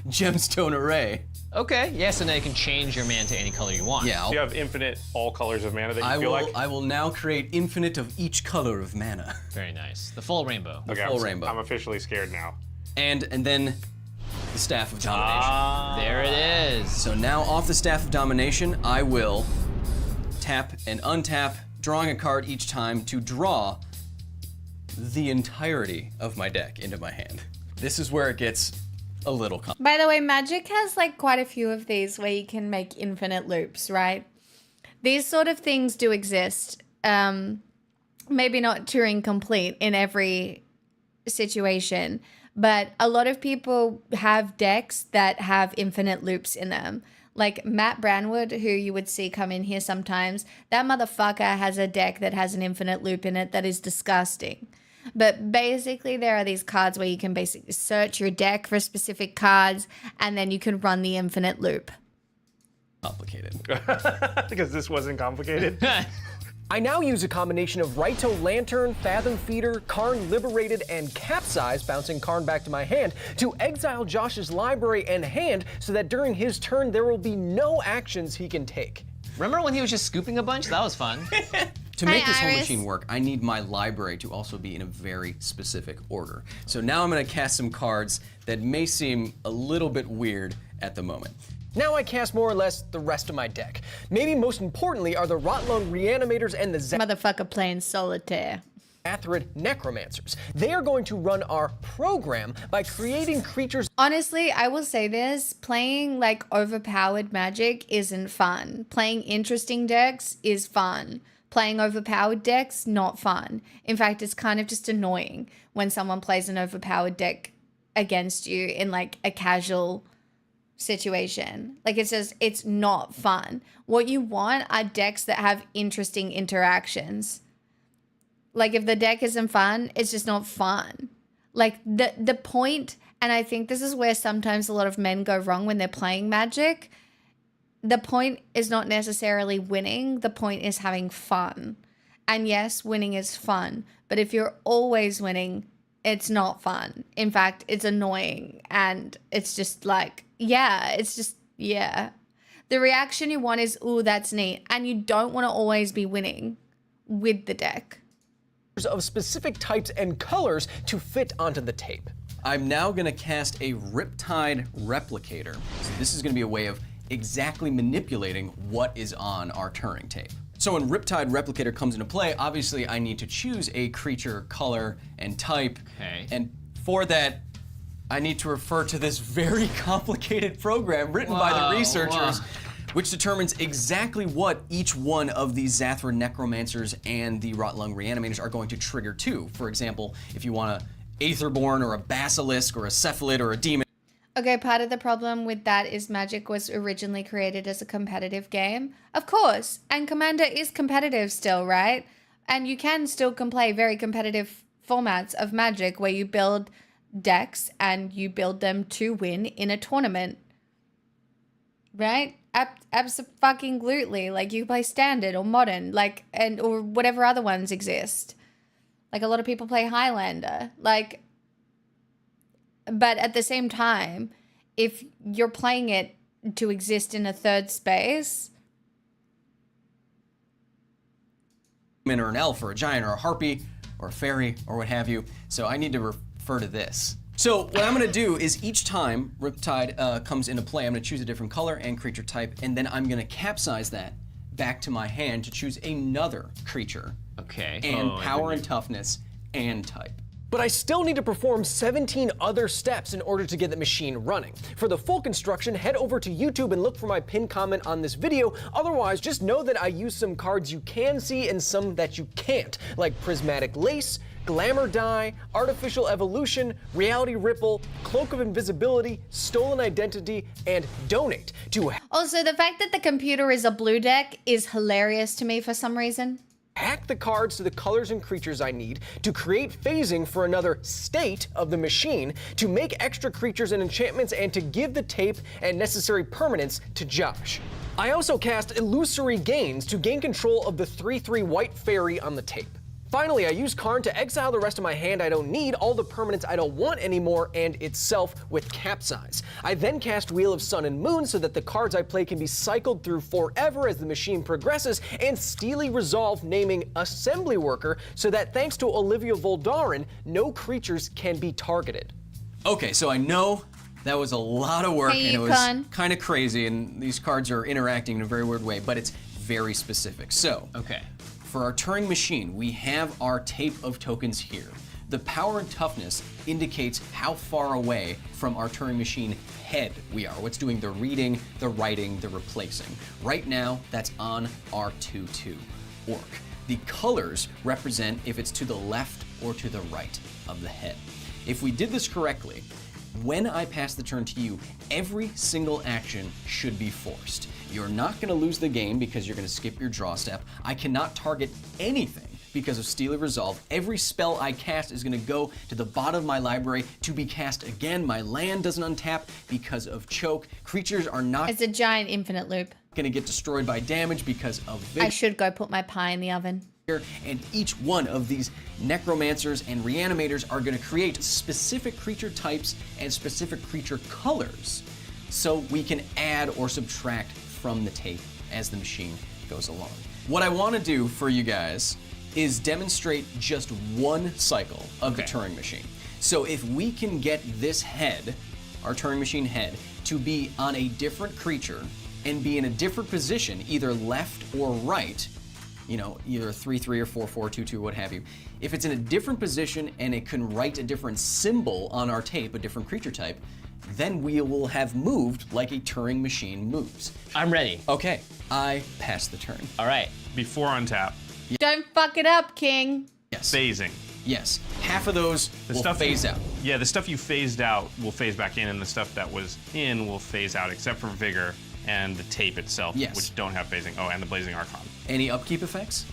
Gemstone Array. Okay, yeah, so now you can change your mana to any color you want. Yeah, You have infinite all colors of mana that you I feel will. like? I will now create infinite of each color of mana, Very nice. The full rainbow. Okay, full rainbow. I'm officially scared now. and then the Staff of Domination. There it is. So now off the Staff of Domination, I will tap and untap, drawing a card each time to draw the entirety of my deck into my hand. This is where it gets a little complicated. By the way, Magic has like quite a few of these where you can make infinite loops, right? These sort of things do exist. Maybe not Turing complete in every situation, but a lot of people have decks that have infinite loops in them. Like Matt Branwood, who you would see come in here sometimes, that motherfucker has a deck that has an infinite loop in it that is disgusting. But basically, there are these cards where you can basically search your deck for specific cards, and then you can run the infinite loop. Because this wasn't complicated. I now use a combination of Raito Lantern, Fathom Feeder, Karn Liberated, and Capsize, bouncing Karn back to my hand, to exile Josh's library and hand so that during his turn there will be no actions he can take. Remember when he was just scooping a bunch? That was fun. To make Hi, this whole Iris. machine work, I need my library to also be in a very specific order. So now I'm gonna cast some cards that may seem a little bit weird at the moment. Now I cast more or less the rest of my deck. Maybe most importantly are the Rotlung Reanimators and the Motherfucker playing solitaire. Zathrid Necromancers. They are going to run our program by creating creatures. Honestly, I will say this, playing like overpowered Magic isn't fun. Playing interesting decks is fun. Playing overpowered decks, not fun. In fact, it's kind of just annoying when someone plays an overpowered deck against you in like a casual situation. Like it's not fun. What you want are decks that have interesting interactions. Like if the deck isn't fun, it's just not fun. Like the point, and I think this is where sometimes a lot of men go wrong when they're playing Magic. The point is not necessarily winning. The point is having fun. And yes, winning is fun. But if you're always winning, it's not fun. In fact, it's annoying. And it's just like, yeah. The reaction you want is, ooh, that's neat. And you don't want to always be winning with the deck. Of specific types and colors to fit onto the tape. I'm now going to cast a Riptide Replicator. So this is going to be a way of exactly manipulating what is on our Turing tape. So when Riptide Replicator comes into play, obviously I need to choose a creature color and type. Okay. And for that, I need to refer to this very complicated program written by the researchers, which determines exactly what each one of these Zathrid Necromancers and the Rotlung Reanimators are going to trigger to. For example, if you want a Aetherborn or a Basilisk or a Cephalid or a Demon. Okay, part of the problem with that is Magic was originally created as a competitive game. Of course, and Commander is competitive still, right? And you can still play very competitive formats of Magic where you build decks and you build them to win in a tournament. Right? Abso-fucking-lutely. Like you play standard or modern, like, and or whatever other ones exist. Like a lot of people play Highlander. Like, but at the same time, if you're playing it to exist in a third space, or an elf or a giant or a harpy or a fairy or what have you. So I need to refer to this. So what I'm gonna do is each time Riptide comes into play, I'm gonna choose a different color and creature type, and then I'm gonna capsize that back to my hand to choose another creature. Okay. And power and toughness and type. But I still need to perform 17 other steps in order to get the machine running. For the full construction, head over to YouTube and look for my pinned comment on this video. Otherwise, just know that I use some cards you can see and some that you can't, like Prismatic Lace, Glamour Die, Artificial Evolution, Reality Ripple, Cloak of Invisibility, Stolen Identity, and Donate to also the fact that the computer is a blue deck is hilarious to me for some reason. hack the cards to the colors and creatures I need, to create phasing for another state of the machine, to make extra creatures and enchantments, and to give the tape and necessary permanence to Josh. I also cast Illusory Gains to gain control of the 3/3 white fairy on the tape. Finally, I use Karn to exile the rest of my hand I don't need, all the permanents I don't want anymore, and itself with Capsize. I then cast Wheel of Sun and Moon so that the cards I play can be cycled through forever as the machine progresses, and Steely Resolve naming Assembly Worker so that thanks to Olivia Voldaren, no creatures can be targeted. Okay, so I know that was a lot of work and it was kind of crazy, and these cards are interacting in a very weird way, but it's very specific. So, okay. For our Turing machine, we have our tape of tokens here. The power and toughness indicates how far away from our Turing machine head we are. What's doing the reading, the writing, the replacing. Right now, that's on our 2/2 orc. The colors represent if it's to the left or to the right of the head. If we did this correctly, when I pass the turn to you, every single action should be forced. You're not going to lose the game because you're going to skip your draw step. I cannot target anything because of Steely Resolve. Every spell I cast is going to go to the bottom of my library to be cast again. My land doesn't untap because of choke. Creatures are not It's a giant infinite loop. going to get destroyed by damage because of vigor. I should go put my pie in the oven. And each one of these necromancers and reanimators are going to create specific creature types and specific creature colors so we can add or subtract from the tape as the machine goes along. What I want to do for you guys is demonstrate just one cycle of the Turing machine. So if we can get this head, our Turing machine head, to be on a different creature and be in a different position, either left or right, you know, either 3-3 or 4-4, 2-2, what have you. If it's in a different position and it can write a different symbol on our tape, a different creature type, then we will have moved like a Turing machine moves. I'm ready. Okay, I pass the turn. All right. Before untap, Don't fuck it up, King. Yes. phasing. Yes. Half of those will phase out. Yeah, the stuff you phased out will phase back in, and the stuff that was in will phase out, except for Vigor and the tape itself, Yes. which don't have phasing. Oh, and the Blazing Archon. Any upkeep effects?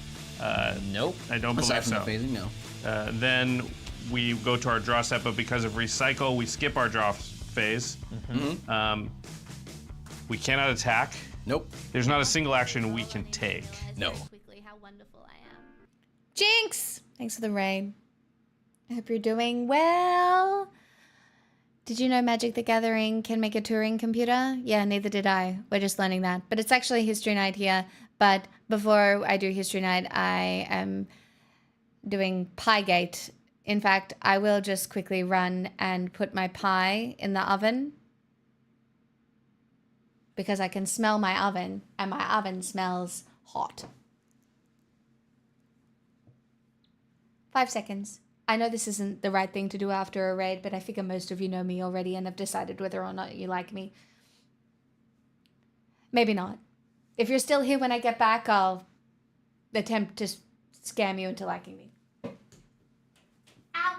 Nope. I don't Aside believe from so. the phasing, no. Then we go to our draw step, but because of recycle, we skip our draw phase. We cannot attack. Nope. There's not a single action we can take. No. Quickly, how wonderful I am. Jinx! Thanks for the raid. I hope you're doing well. Did you know Magic the Gathering can make a Turing computer? Yeah, neither did I. We're just learning that. But it's actually History Night here. But before I do History Night, I am doing Piegate. In fact, I will just quickly run and put my pie in the oven, because I can smell my oven, and my oven smells hot. 5 seconds. I know this isn't the right thing to do after a raid, but I figure most of you know me already and have decided whether or not you like me. Maybe not. If you're still here when I get back, I'll attempt to scam you into liking me. Ow!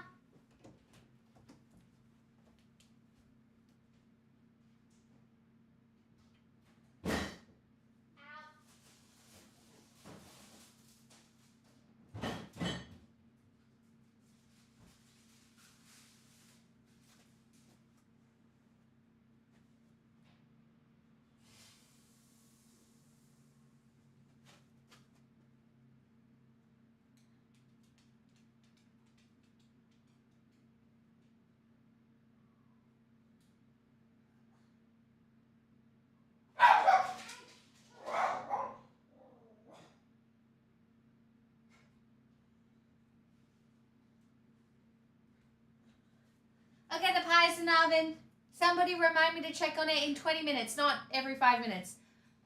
Okay, the pie's in the oven. Somebody remind me to check on it in 20 minutes, not every 5 minutes.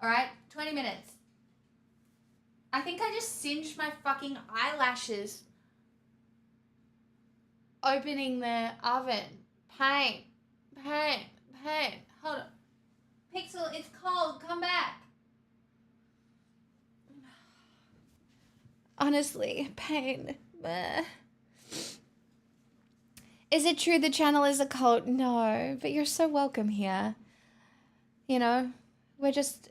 All right? 20 minutes. I think I just singed my fucking eyelashes opening the oven. Pain. Pain. Pain. Hold on. Pixel, it's cold. Come back. Honestly, pain. Is it true the channel is a cult? No, but you're so welcome here. You know, we're just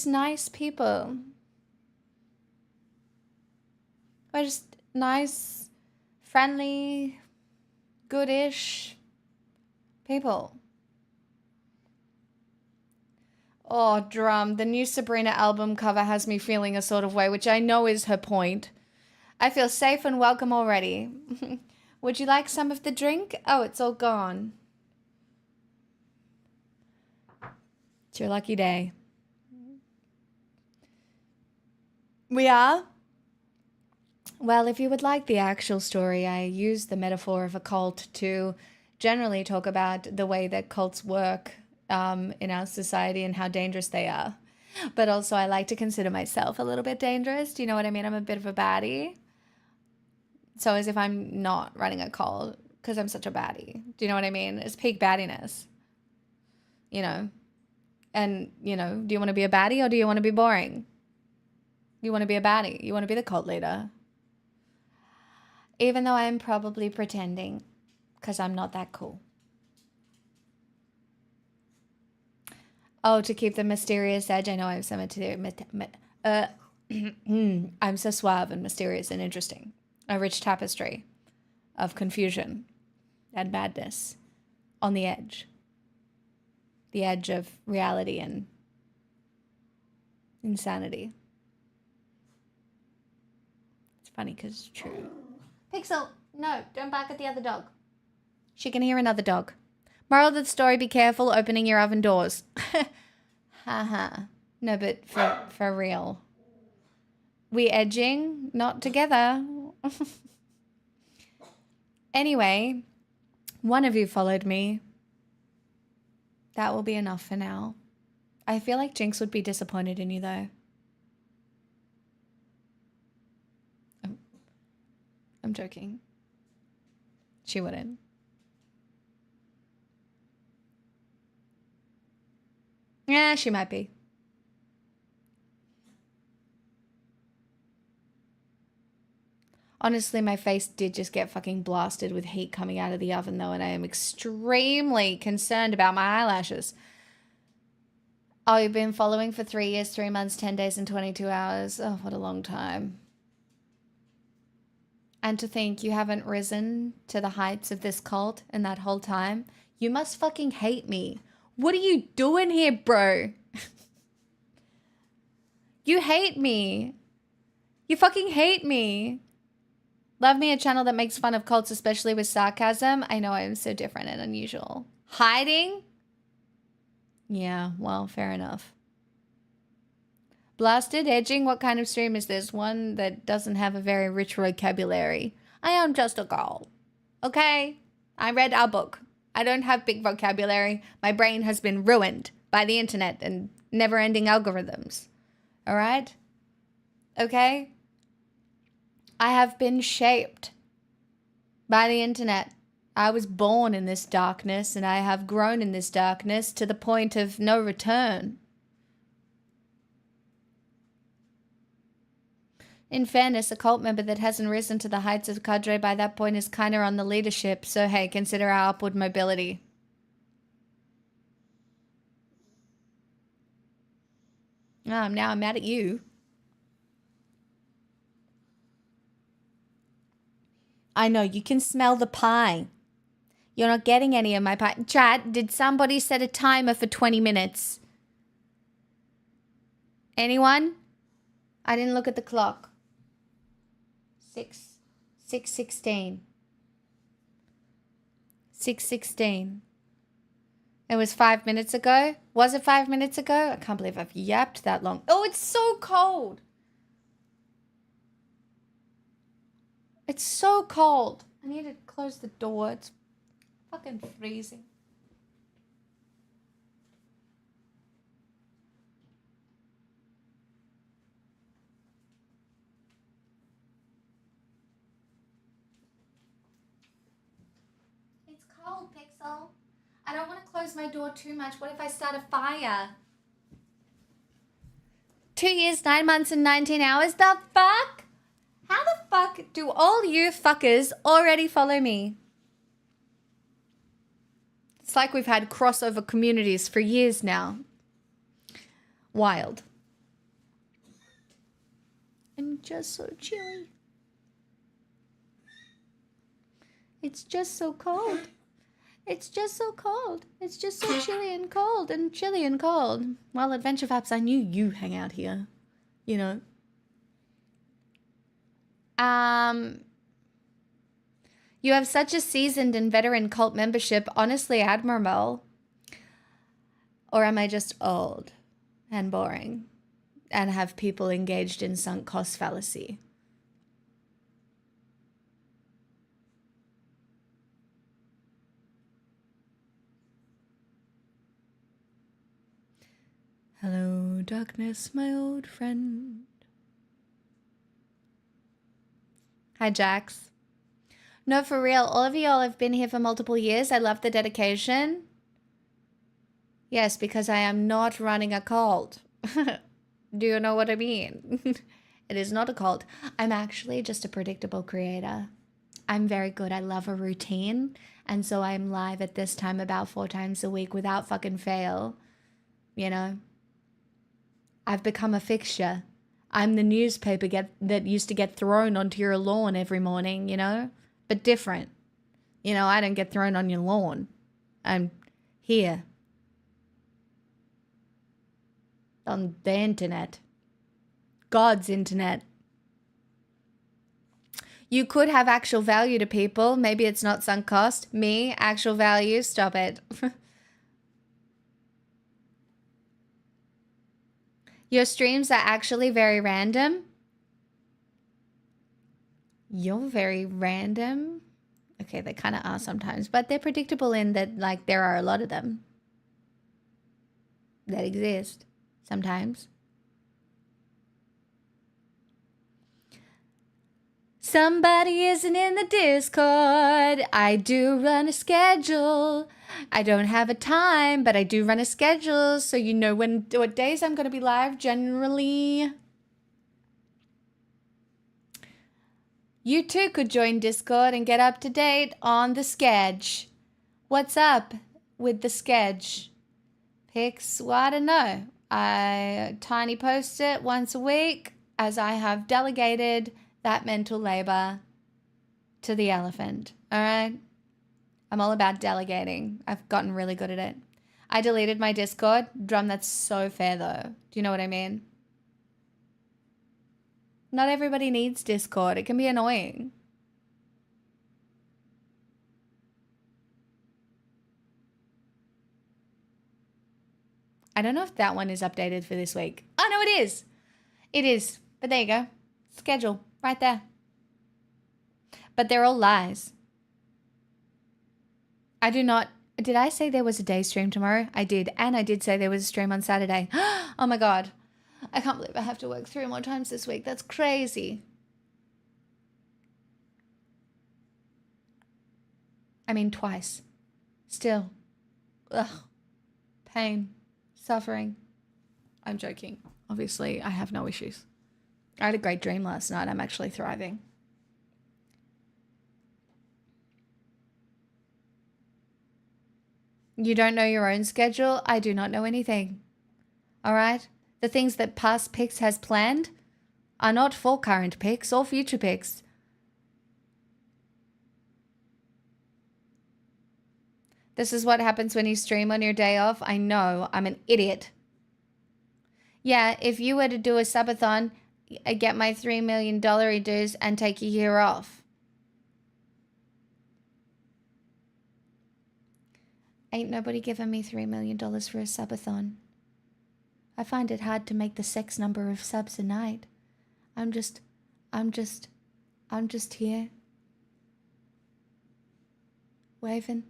nice people. We're just nice, friendly, goodish people. Oh, Drum, the new Sabrina album cover has me feeling a sort of way, which I know is her point. I feel safe and welcome already. Would you like some of the drink? Oh, it's all gone. It's your lucky day. We are? Well, if you would like the actual story, I use the metaphor of a cult to generally talk about the way that cults work in our society and how dangerous they are. But also I like to consider myself a little bit dangerous. Do you know what I mean? I'm a bit of a baddie. So as if I'm not running a cult because I'm such a baddie. Do you know what I mean? It's peak baddiness. You know? And, you know, do you want to be a baddie or do you want to be boring? You want to be a baddie. You want to be the cult leader. Even though I'm probably pretending because I'm not that cool. Oh, to keep the mysterious edge. I know I'm so I'm so suave and mysterious and interesting. A rich tapestry of confusion and madness on the edge of reality and insanity. It's funny because it's true. Pixel, no, don't bark at the other dog. She can hear another dog. Moral of the story, be careful opening your oven doors. Haha. No, but for real. We edging? Not together. Anyway, one of you followed me. That will be enough for now. I feel like Jinx would be disappointed in you, though. I'm joking. She wouldn't. Yeah, she might be. Honestly, my face did just get fucking blasted with heat coming out of the oven, though, and I am extremely concerned about my eyelashes. Oh, you've been following for 3 years, 3 months, 10 days, and 22 hours. Oh, what a long time. And to think you haven't risen to the heights of this cult in that whole time. You must fucking hate me. What are you doing here, bro? You hate me. You fucking hate me. Love me a channel that makes fun of cults, especially with sarcasm. I know I'm so different and unusual. Hiding? Yeah, well, fair enough. Blasted edging? What kind of stream is this? One that doesn't have a very rich vocabulary. I am just a girl. Okay? I read our book. I don't have big vocabulary. My brain has been ruined by the internet and never-ending algorithms. All right? Okay? I have been shaped by the internet. I was born in this darkness, and I have grown in this darkness to the point of no return. In fairness, a cult member that hasn't risen to the heights of cadre by that point is kinda on the leadership, so hey, consider our upward mobility. Now I'm mad at you. I know, you can smell the pie. You're not getting any of my pie. Chat, did somebody set a timer for 20 minutes? Anyone? I didn't look at the clock. 6:16. 6:16. It was 5 minutes ago? Was it 5 minutes ago? I can't believe I've yapped that long. Oh, it's so cold. It's so cold. I need to close the door. It's fucking freezing. It's cold, Pixel. I don't want to close my door too much. What if I start a fire? 2 years, 9 months, and 19 hours? The fuck? How the fuck do all you fuckers already follow me? It's like we've had crossover communities for years now. Wild. I'm just so chilly. It's just so cold. It's just so cold. It's just so chilly and cold and chilly and cold. Well, Adventure Faps, I knew you hang out here. You know. You have such a seasoned and veteran cult membership. Honestly admirable. Or am I just old and boring and have people engaged in sunk cost fallacy? Hello, darkness, my old friend. Hi, Jax. No, for real, all of y'all have been here for multiple years. I love the dedication. Yes, because I am not running a cult. Do you know what I mean? It is not a cult. I'm actually just a predictable creator. I'm very good. I love a routine. And so I'm live at this time about 4 times a week without fucking fail. You know? I've become a fixture. I'm the newspaper that used to get thrown onto your lawn every morning, you know? But different. You know, I don't get thrown on your lawn. I'm here. On the internet. God's internet. You could have actual value to people. Maybe it's not sunk cost. Me, actual value. Stop it. Your streams are actually very random. You're very random. Okay, they kind of are sometimes, but they're predictable in that, like, there are a lot of them. that exist sometimes. Somebody isn't in the Discord. I do run a schedule. I don't have a time, but I do run a schedule, so you know what days I'm going to be live generally. You too could join Discord and get up to date on the sketch. What's up with the sketch? Pics? Well, I don't know. I tiny post it once a week as I have delegated that mental labor to the elephant. All right? I'm all about delegating. I've gotten really good at it. I deleted my Discord. Drum, that's so fair though. Do you know what I mean? Not everybody needs Discord. It can be annoying. I don't know if that one is updated for this week. Oh, no, it is. It is. But there you go. Schedule. Right there. But they're all lies. I do not... Did I say there was a day stream tomorrow? I did. And I did say there was a stream on Saturday. Oh my God. I can't believe I have to work 3 more times this week. That's crazy. I mean, twice. Still. Ugh. Pain. Suffering. I'm joking. Obviously, I have no issues. I had a great dream last night. I'm actually thriving. You don't know your own schedule? I do not know anything. All right? The things that past Pix has planned are not for current Pix or future Pix. This is what happens when you stream on your day off. I know, I'm an idiot. Yeah, if you were to do a subathon, I'd get my $3 million dues and take a year off. Ain't nobody giving me $3 million for a subathon. I find it hard to make the sex number of subs a night. I'm just here. Waving.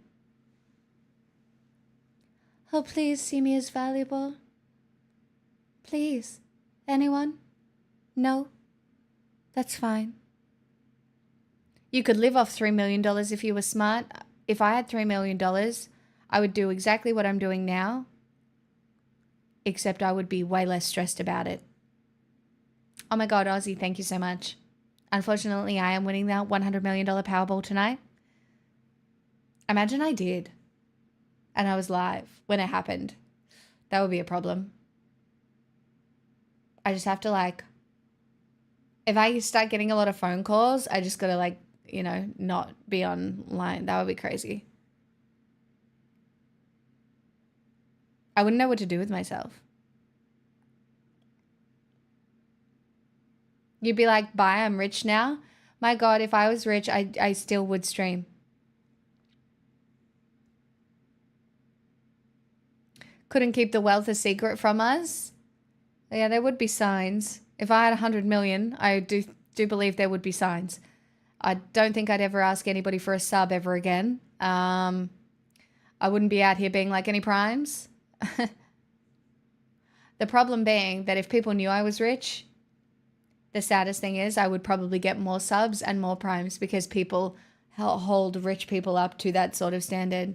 Oh, please see me as valuable. Please. Anyone? No? That's fine. You could live off $3 million if you were smart. If I had $3 million, I would do exactly what I'm doing now, except I would be way less stressed about it. Oh my God, Ozzy, thank you so much. Unfortunately, I am winning that $100 million Powerball tonight. Imagine I did, and I was live when it happened. That would be a problem. I just have to if I start getting a lot of phone calls, I just gotta not be online. That would be crazy. I wouldn't know what to do with myself. You'd be like, bye, I'm rich now. My God, if I was rich, I still would stream. Couldn't keep the wealth a secret from us. Yeah, there would be signs. If I had 100 million, I do believe there would be signs. I don't think I'd ever ask anybody for a sub ever again. I wouldn't be out here being like, any primes? The problem being that if people knew I was rich, the saddest thing is I would probably get more subs and more primes because people hold rich people up to that sort of standard.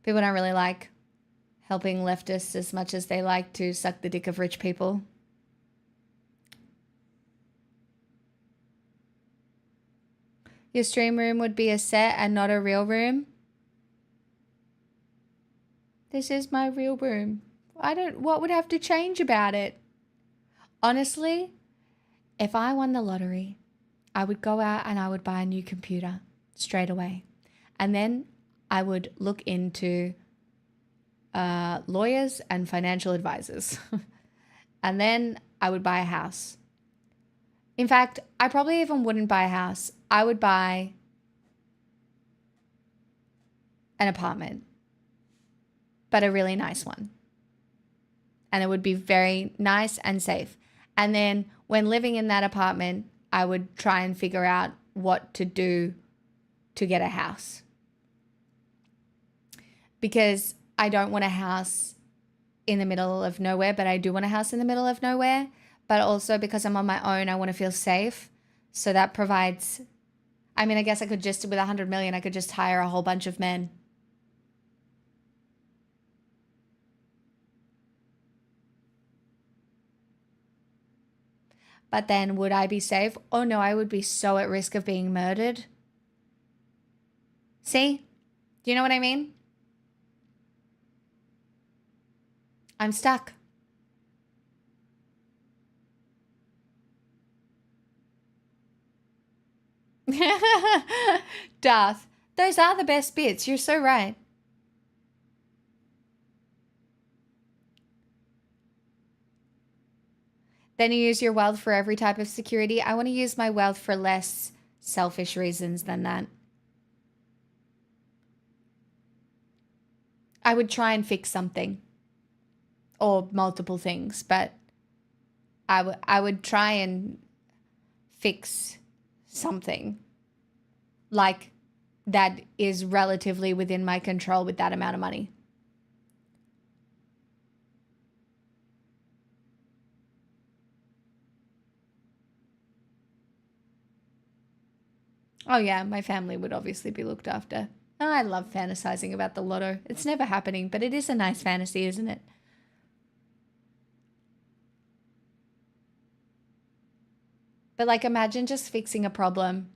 People don't really like helping leftists as much as they like to suck the dick of rich people. Your stream room would be a set and not a real room. This is my real room. What would have to change about it? Honestly, if I won the lottery, I would go out and I would buy a new computer straight away. And then I would look into lawyers and financial advisors. And then I would buy a house. In fact, I probably even wouldn't buy a house. I would buy an apartment, but a really nice one. And it would be very nice and safe. And then when living in that apartment, I would try and figure out what to do to get a house. Because I don't want a house in the middle of nowhere, but I do want a house in the middle of nowhere. But also because I'm on my own, I want to feel safe. So that provides, I mean, I guess I could just, with 100 million, I could just hire a whole bunch of men. But then would I be safe? Oh no, I would be so at risk of being murdered. See? Do you know what I mean? I'm stuck. Darth, those are the best bits. You're so right. Then you use your wealth for every type of security. I want to use my wealth for less selfish reasons than that. I would try and fix something. Or multiple things, but I would try and fix something like that is relatively within my control with that amount of money. Oh yeah, my family would obviously be looked after. Oh, I love fantasizing about the lotto. It's never happening, but it is a nice fantasy, isn't it? But like, imagine just fixing a problem.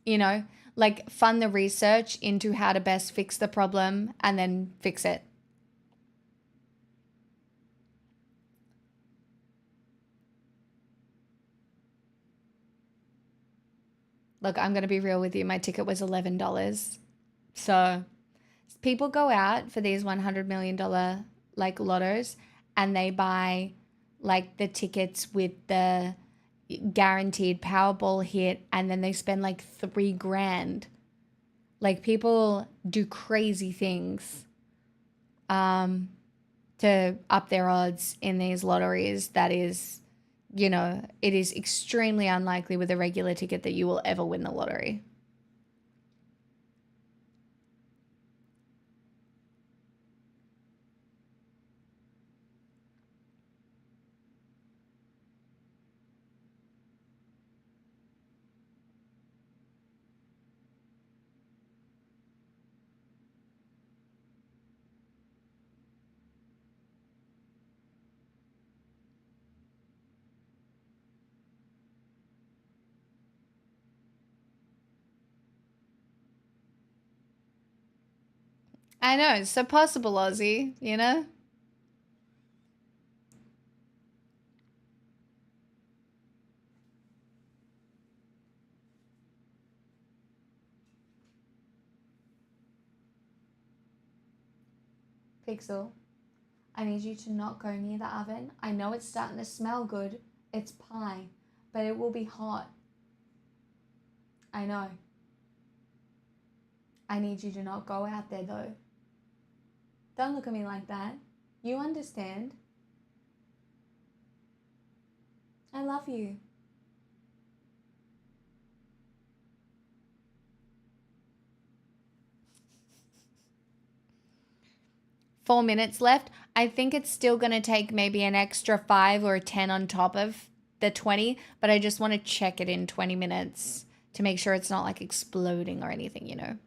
You know, like fund the research into how to best fix the problem and then fix it. Look, I'm going to be real with you. My ticket was $11. So people go out for these $100 million like lottos and they buy like the tickets with the guaranteed Powerball hit and then they spend like $3,000. Like people do crazy things to up their odds in these lotteries. That is, you know, it is extremely unlikely with a regular ticket that you will ever win the lottery. I know, it's so possible, Aussie, you know? Pixel, I need you to not go near the oven. I know it's starting to smell good. It's pie, but it will be hot. I know. I need you to not go out there though. Don't look at me like that. You understand. I love you. Four minutes left. I think it's still going to take maybe an extra 5 or 10 on top of the 20, but I just want to check it in 20 minutes to make sure it's not like exploding or anything, you know.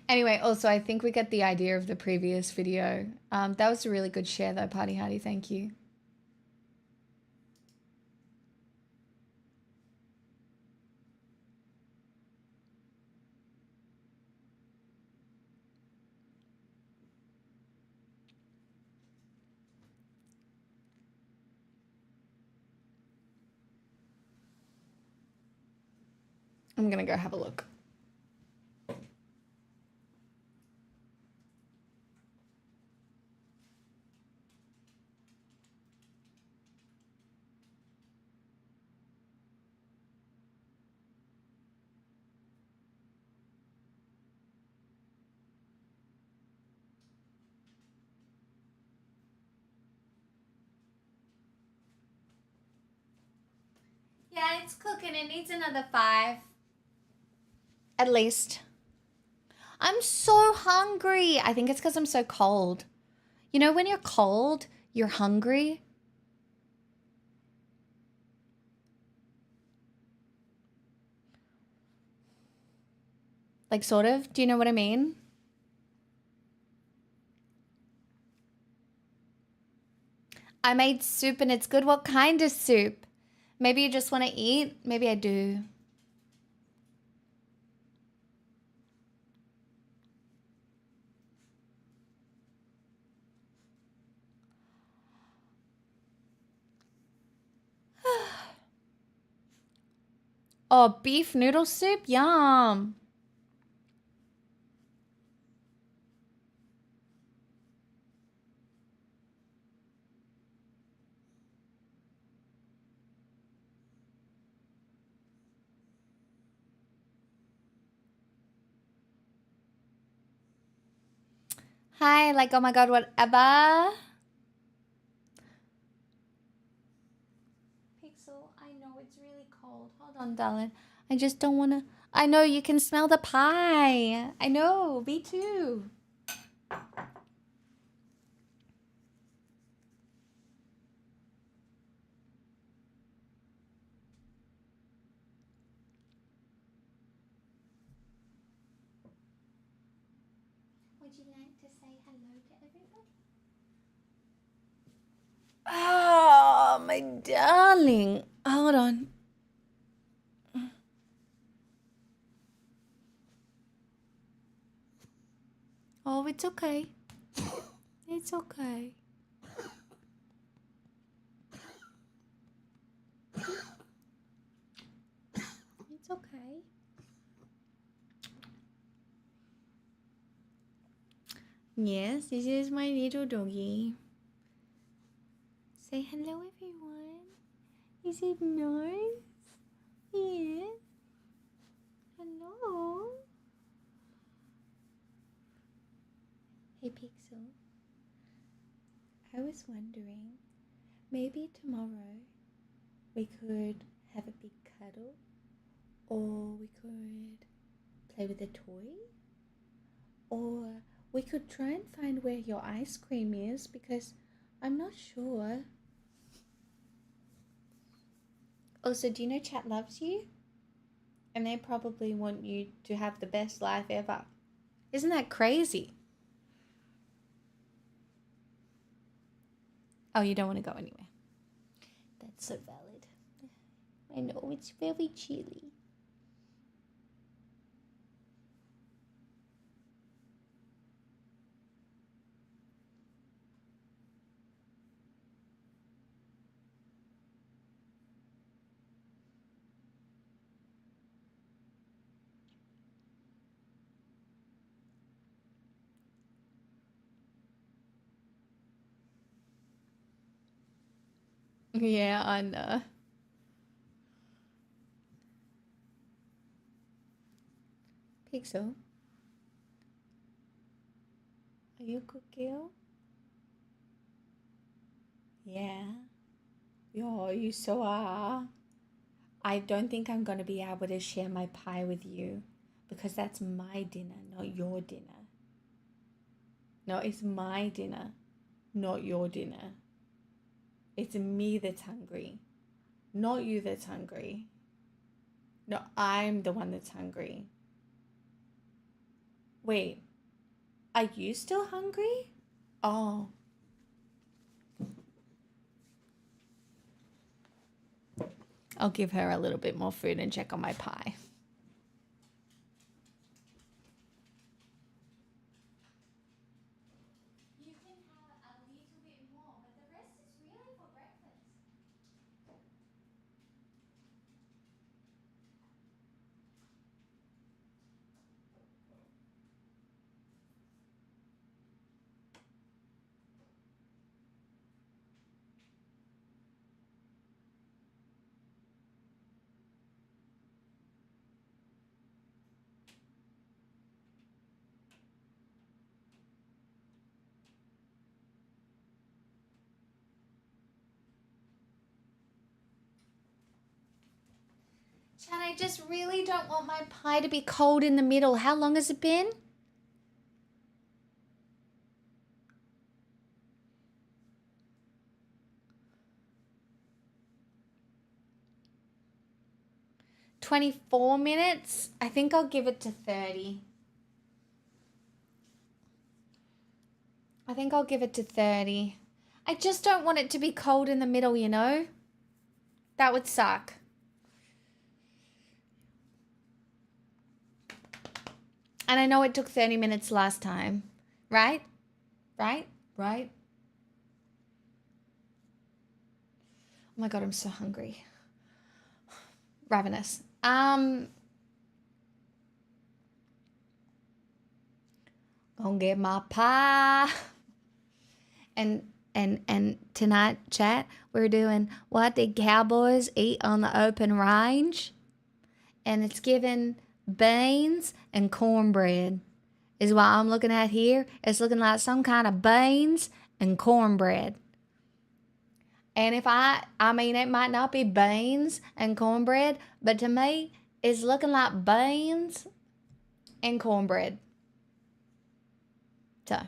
Anyway, also, I think we get the idea of the previous video. That was a really good share, though, Party Hardy. Thank you. I'm going to go have a look. Yeah, it's cooking. It needs another 5. At least. I'm so hungry. I think it's because I'm so cold. You know, when you're cold, you're hungry. Like, sort of. Do you know what I mean? I made soup and it's good. What kind of soup? Maybe you just want to eat? Maybe I do. Oh, beef noodle soup? Yum. Hi, like, oh my god, whatever. Pixel, I know it's really cold. Hold on, darling. I just don't want to. I know you can smell the pie. I know, me too. Would you like to say hello to everybody? Oh, my darling. Hold on. Oh, it's okay. It's okay. It's okay. Yes, this is my little doggy. Say hello, everyone. Is it nice? Yes. Hello. Hey, Pixel. I was wondering, maybe tomorrow we could have a big cuddle, or we could play with a toy, or we could try and find where your ice cream is, because I'm not sure. Also, do you know chat loves you? And they probably want you to have the best life ever. Isn't that crazy? Oh, you don't want to go anywhere. That's so valid. I know, it's very chilly. Yeah, I know. Pixel, are you a good girl? Yeah. Yeah, you so are. I don't think I'm going to be able to share my pie with you because that's my dinner, not your dinner. No, it's my dinner, not your dinner. It's me that's hungry, not you that's hungry. No, I'm the one that's hungry. Wait, are you still hungry? Oh. I'll give her a little bit more food and check on my pie. You can have a little bit more, but the rest is really for breakfast. Chan, I just really don't want my pie to be cold in the middle. How long has it been? $24. I think I'll give it to 30. I think I'll give it to 30. I just don't want it to be cold in the middle, you know? That would suck. And I know it took 30 minutes last time. Right? Right? Right? Oh my God, I'm so hungry. Ravenous. Gonna get my pie. And tonight, chat, we're doing what did cowboys eat on the open range? And it's given beans and cornbread is what I'm looking at here. It's looking like some kind of beans and cornbread. And if I mean, it might not be beans and cornbread, but to me, it's looking like beans and cornbread. So,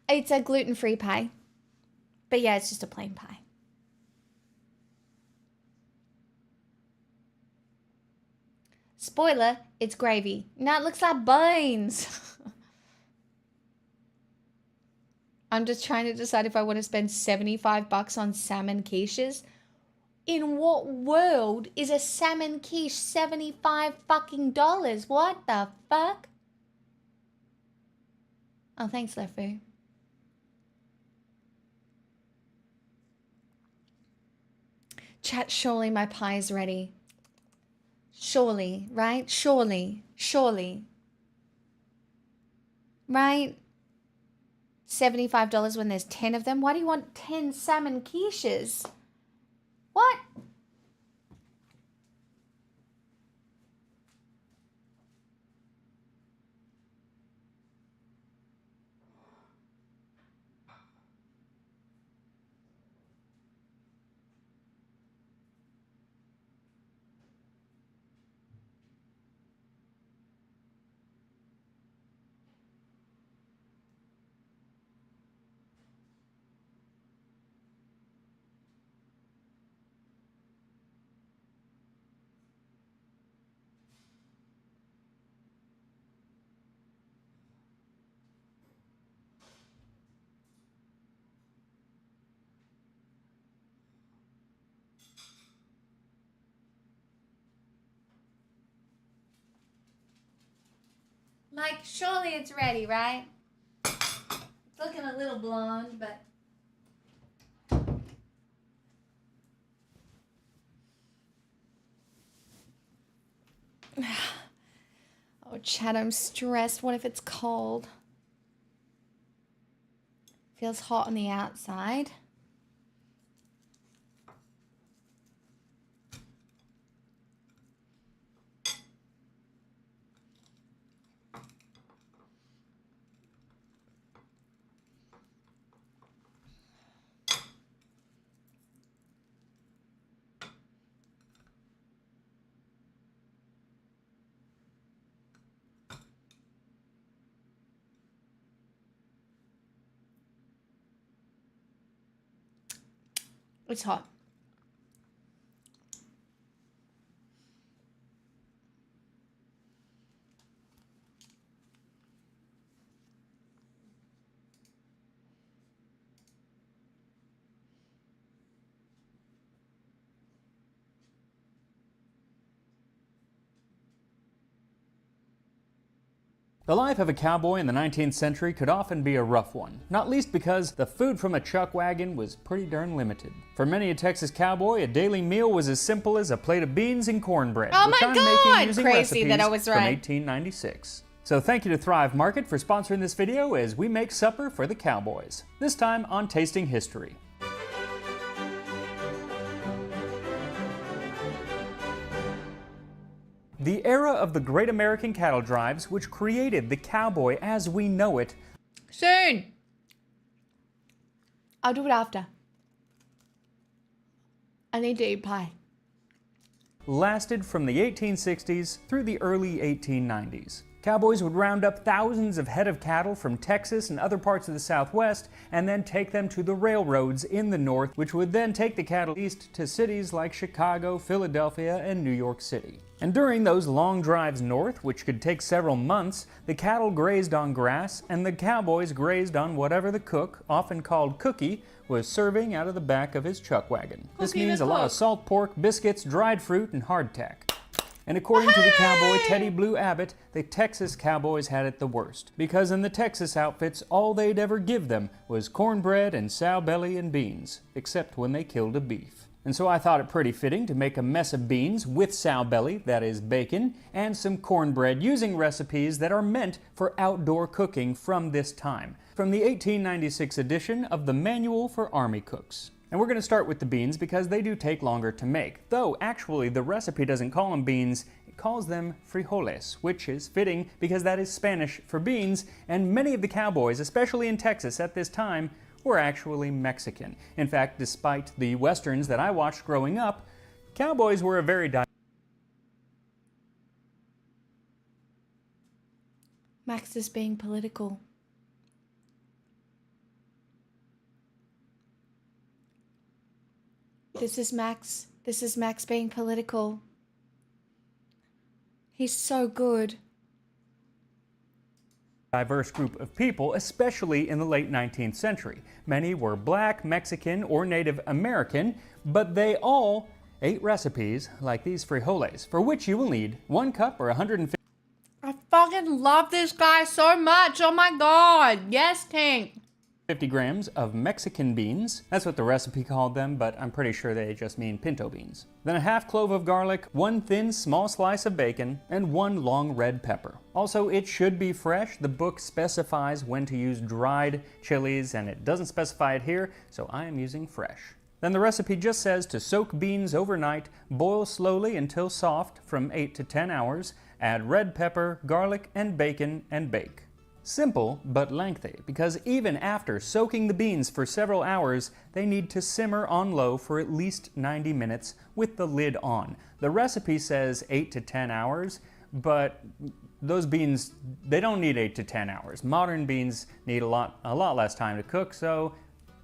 it's a gluten-free pie. But yeah, it's just a plain pie. Spoiler, it's gravy. No, it looks like beans. I'm just trying to decide if I want to spend $75 on salmon quiches. In what world is a salmon quiche $75 fucking dollars? What the fuck? Oh, thanks, Lefu. Chat, surely my pie is ready. Surely, right? Surely. Right? $75 when there's 10 of them. Why do you want 10 salmon quiches? What? Like, surely it's ready, right? It's looking a little blonde, but... Oh, Chad, I'm stressed. What if it's cold? Feels hot on the outside. It's hot. The life of a cowboy in the 19th century could often be a rough one, not least because the food from a chuck wagon was pretty darn limited. For many a Texas cowboy, a daily meal was as simple as a plate of beans and cornbread, Oh which my I'm God! making using Crazy recipes that I was from right. 1896. So thank you to Thrive Market for sponsoring this video as we make supper for the cowboys, this time on Tasting History. The era of the Great American Cattle Drives, which created the cowboy as we know it. Soon. I'll do it after. I need to eat pie. lasted from the 1860s through the early 1890s. Cowboys would round up thousands of head of cattle from Texas and other parts of the Southwest and then take them to the railroads in the North, which would then take the cattle east to cities like Chicago, Philadelphia, and New York City. And during those long drives north, which could take several months, the cattle grazed on grass and the cowboys grazed on whatever the cook, often called Cookie, was serving out of the back of his chuck wagon. This means a lot of salt pork, biscuits, dried fruit, and hardtack. And according to the cowboy Teddy Blue Abbott, the Texas cowboys had it the worst, because in the Texas outfits, all they'd ever give them was cornbread and sow belly and beans, except when they killed a beef. And so I thought it pretty fitting to make a mess of beans with sow belly, that is bacon, and some cornbread using recipes that are meant for outdoor cooking from this time, from the 1896 edition of the Manual for Army Cooks. And we're going to start with the beans because they do take longer to make. Though, actually, the recipe doesn't call them beans, it calls them frijoles, which is fitting because that is Spanish for beans, and many of the cowboys, especially in Texas at this time, were actually Mexican. In fact, despite the westerns that I watched growing up, cowboys were a very Max is being political. This is Max. This is Max being political. He's so good. diverse group of people, especially in the late 19th century. Many were black, Mexican, or Native American, but they all ate recipes like these frijoles, for which you will need 1 cup or 150. I fucking love this guy so much. Oh my god. Yes, King. 50 grams of Mexican beans. That's what the recipe called them, but I'm pretty sure they just mean pinto beans. Then a half clove of garlic, 1 thin small slice of bacon, and 1 long red pepper. Also, it should be fresh. The book specifies when to use dried chilies, and it doesn't specify it here, so I am using fresh. Then the recipe just says to soak beans overnight, boil slowly until soft from 8 to 10 hours, add red pepper, garlic, and bacon, and bake. Simple, but lengthy, because even after soaking the beans for several hours, they need to simmer on low for at least 90 minutes with the lid on. The recipe says 8 to 10 hours, but those beans, they don't need 8 to 10 hours. Modern beans need a lot less time to cook, so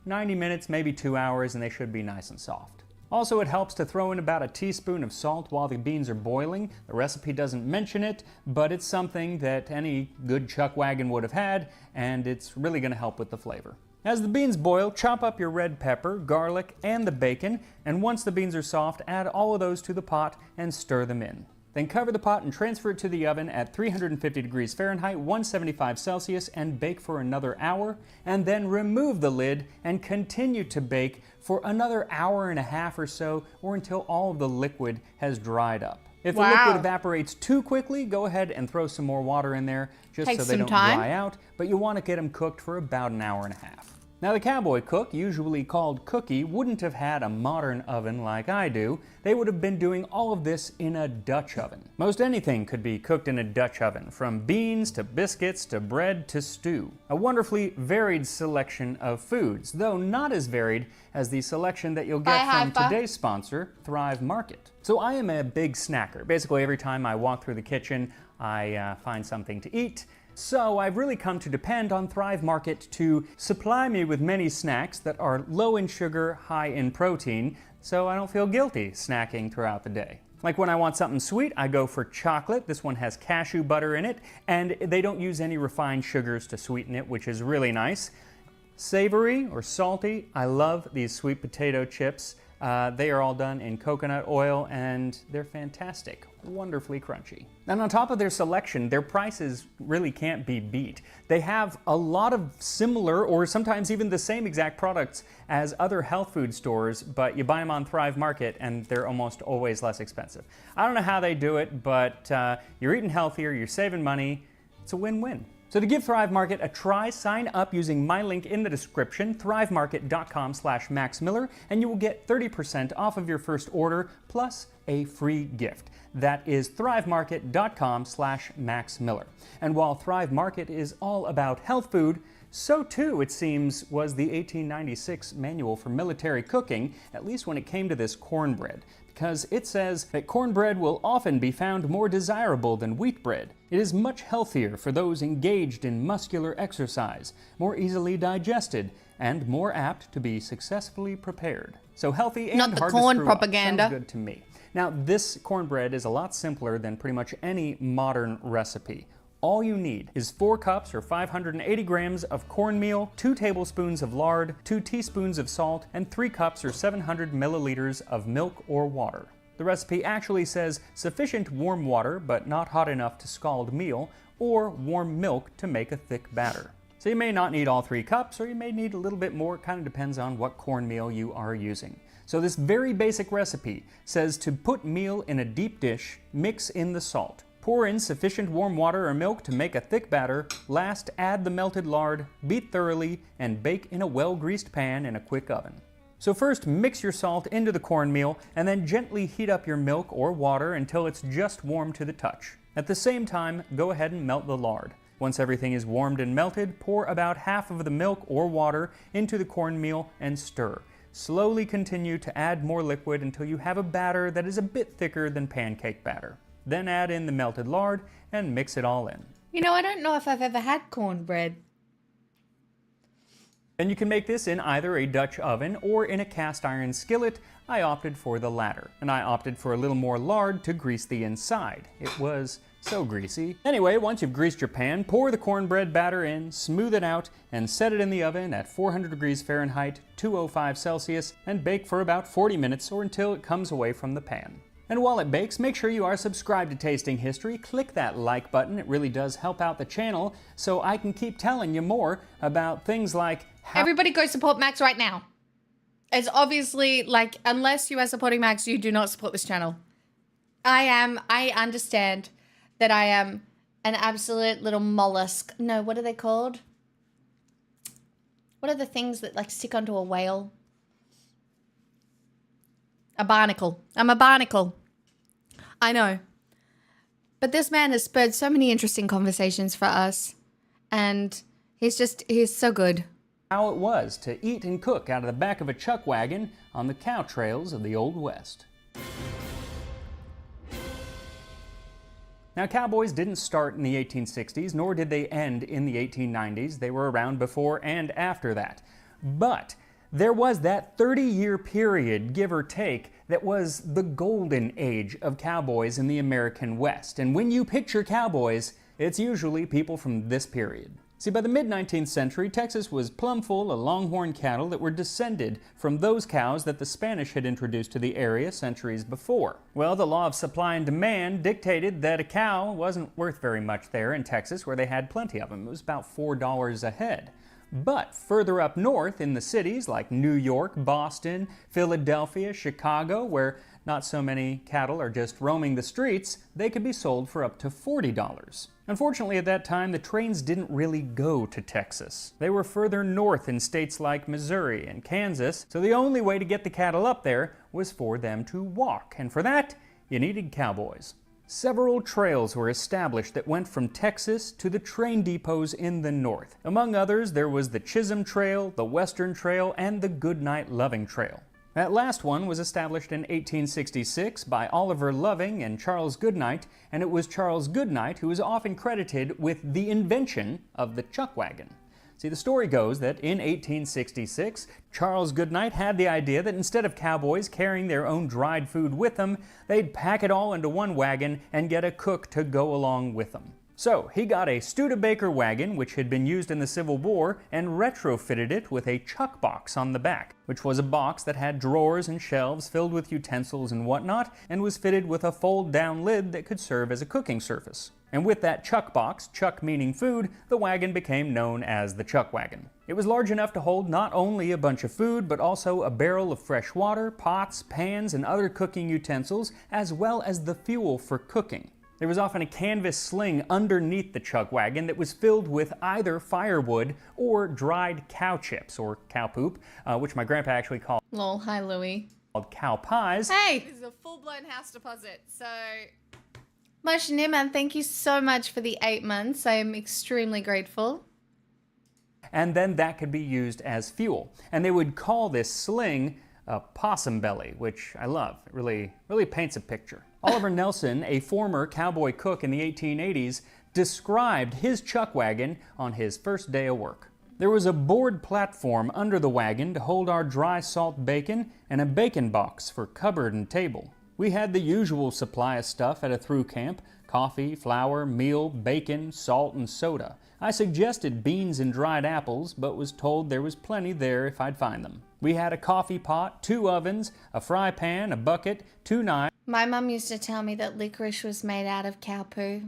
90 minutes, maybe 2 hours, and they should be nice and soft. Also, it helps to throw in about a teaspoon of salt while the beans are boiling. The recipe doesn't mention it, but it's something that any good chuck wagon would have had, and it's really going to help with the flavor. As the beans boil, chop up your red pepper, garlic, and the bacon, and once the beans are soft, add all of those to the pot and stir them in. Then cover the pot and transfer it to the oven at 350 degrees Fahrenheit, 175 Celsius, and bake for another hour, and then remove the lid and continue to bake for another hour and a half or so, or until all of the liquid has dried up. If the liquid evaporates too quickly, go ahead and throw some more water in there, just so they don't dry out, but you want to get them cooked for about an hour and a half. Now, the cowboy cook, usually called Cookie, wouldn't have had a modern oven like I do. They would have been doing all of this in a Dutch oven. Most anything could be cooked in a Dutch oven, from beans to biscuits to bread to stew. A wonderfully varied selection of foods, though not as varied as the selection that you'll get from today's sponsor, Thrive Market. So I am a big snacker. Basically, every time I walk through the kitchen, I find something to eat. So I've really come to depend on Thrive Market to supply me with many snacks that are low in sugar, high in protein, so I don't feel guilty snacking throughout the day. Like when I want something sweet, I go for chocolate. This one has cashew butter in it, and they don't use any refined sugars to sweeten it, which is really nice. Savory or salty, I love these sweet potato chips. They are all done in coconut oil, and they're fantastic, wonderfully crunchy. And on top of their selection, their prices really can't be beat. They have a lot of similar, or sometimes even the same exact products as other health food stores, but you buy them on Thrive Market, and they're almost always less expensive. I don't know how they do it, but you're eating healthier, you're saving money, it's a win-win. So to give Thrive Market a try, sign up using my link in the description, thrivemarket.com/MaxMiller, and you will get 30% off of your first order, plus a free gift. That is thrivemarket.com/MaxMiller. And while Thrive Market is all about health food, so too, it seems, was the 1896 Manual for Military Cooking, at least when it came to this cornbread. because it says that cornbread will often be found more desirable than wheat bread. It is much healthier for those engaged in muscular exercise, more easily digested, and more apt to be successfully prepared. So healthy and Not the hard corn to screw propaganda. up. Sounds good to me. Now, this cornbread is a lot simpler than pretty much any modern recipe. All you need is 4 cups or 580 grams of cornmeal, 2 tablespoons of lard, 2 teaspoons of salt, and 3 cups or 700 milliliters of milk or water. The recipe actually says sufficient warm water, but not hot enough to scald meal, or warm milk to make a thick batter. So you may not need all 3 cups, or you may need a little bit more. It kind of depends on what cornmeal you are using. So this very basic recipe says to put meal in a deep dish, mix in the salt. Pour in sufficient warm water or milk to make a thick batter. Last, add the melted lard, beat thoroughly, and bake in a well-greased pan in a quick oven. So first, mix your salt into the cornmeal, and then gently heat up your milk or water until it's just warm to the touch. At the same time, go ahead and melt the lard. Once everything is warmed and melted, pour about half of the milk or water into the cornmeal and stir. Slowly continue to add more liquid until you have a batter that is a bit thicker than pancake batter. Then add in the melted lard and mix it all in. You know, I don't know if I've ever had cornbread. And you can make this in either a Dutch oven or in a cast iron skillet. I opted for the latter, and I opted for a little more lard to grease the inside. It was so greasy. Anyway, once you've greased your pan, pour the cornbread batter in, smooth it out, and set it in the oven at 400 degrees Fahrenheit, 205 Celsius, and bake for about 40 minutes or until it comes away from the pan. And while it bakes, make sure you are subscribed to Tasting History. Click that like button. It really does help out the channel so I can keep telling you more about things like how... Everybody go support Max right now. It's obviously, like, unless you are supporting Max, you do not support this channel. I understand that I am an absolute little mollusk. No, what are they called? What are the things that, like, stick onto a whale? A barnacle. I'm a barnacle. I know. But this man has spurred so many interesting conversations for us. And he's so good. How it was to eat and cook out of the back of a chuck wagon on the cow trails of the Old West. Now, cowboys didn't start in the 1860s, nor did they end in the 1890s. They were around before and after that. But there was that 30-year period, give or take, that was the golden age of cowboys in the American West. And when you picture cowboys, it's usually people from this period. See, by the mid-19th century, Texas was plumb full of longhorn cattle that were descended from those cows that the Spanish had introduced to the area centuries before. Well, the law of supply and demand dictated that a cow wasn't worth very much there in Texas, where they had plenty of them. It was about $4 a head. But further up north in the cities like New York, Boston, Philadelphia, Chicago, where not so many cattle are just roaming the streets, they could be sold for up to $40. Unfortunately, at that time, the trains didn't really go to Texas. They were further north in states like Missouri and Kansas, so the only way to get the cattle up there was for them to walk, and for that, you needed cowboys. Several trails were established that went from Texas to the train depots in the north. Among others, there was the Chisholm Trail, the Western Trail, and the Goodnight Loving Trail. That last one was established in 1866 by Oliver Loving and Charles Goodnight, and it was Charles Goodnight who is often credited with the invention of the chuck wagon. See, the story goes that in 1866, Charles Goodnight had the idea that instead of cowboys carrying their own dried food with them, they'd pack it all into one wagon and get a cook to go along with them. So he got a Studebaker wagon, which had been used in the Civil War, and retrofitted it with a chuck box on the back, which was a box that had drawers and shelves filled with utensils and whatnot, and was fitted with a fold-down lid that could serve as a cooking surface. And with that chuck box, chuck meaning food, the wagon became known as the chuck wagon. It was large enough to hold not only a bunch of food, but also a barrel of fresh water, pots, pans, and other cooking utensils, as well as the fuel for cooking. There was often a canvas sling underneath the chuck wagon that was filled with either firewood or dried cow chips, or cow poop, which my grandpa actually called Lol, hi Louie. cow pies. Hey! This is a full-blown house deposit, so... Moshe Niman, thank you so much for the 8 months. I am extremely grateful. And then that could be used as fuel. And they would call this sling a possum belly, which I love. It really paints a picture. Oliver Nelson, a former cowboy cook in the 1880s, described his chuck wagon on his first day of work. There was a board platform under the wagon to hold our dry salt bacon and a bacon box for cupboard and table. We had the usual supply of stuff at a through camp: coffee, flour, meal, bacon, salt, and soda. I suggested beans and dried apples, but was told there was plenty there if I'd find them. We had a coffee pot, 2 ovens, a fry pan, a bucket, 2 knives. My mum used to tell me that licorice was made out of cow poo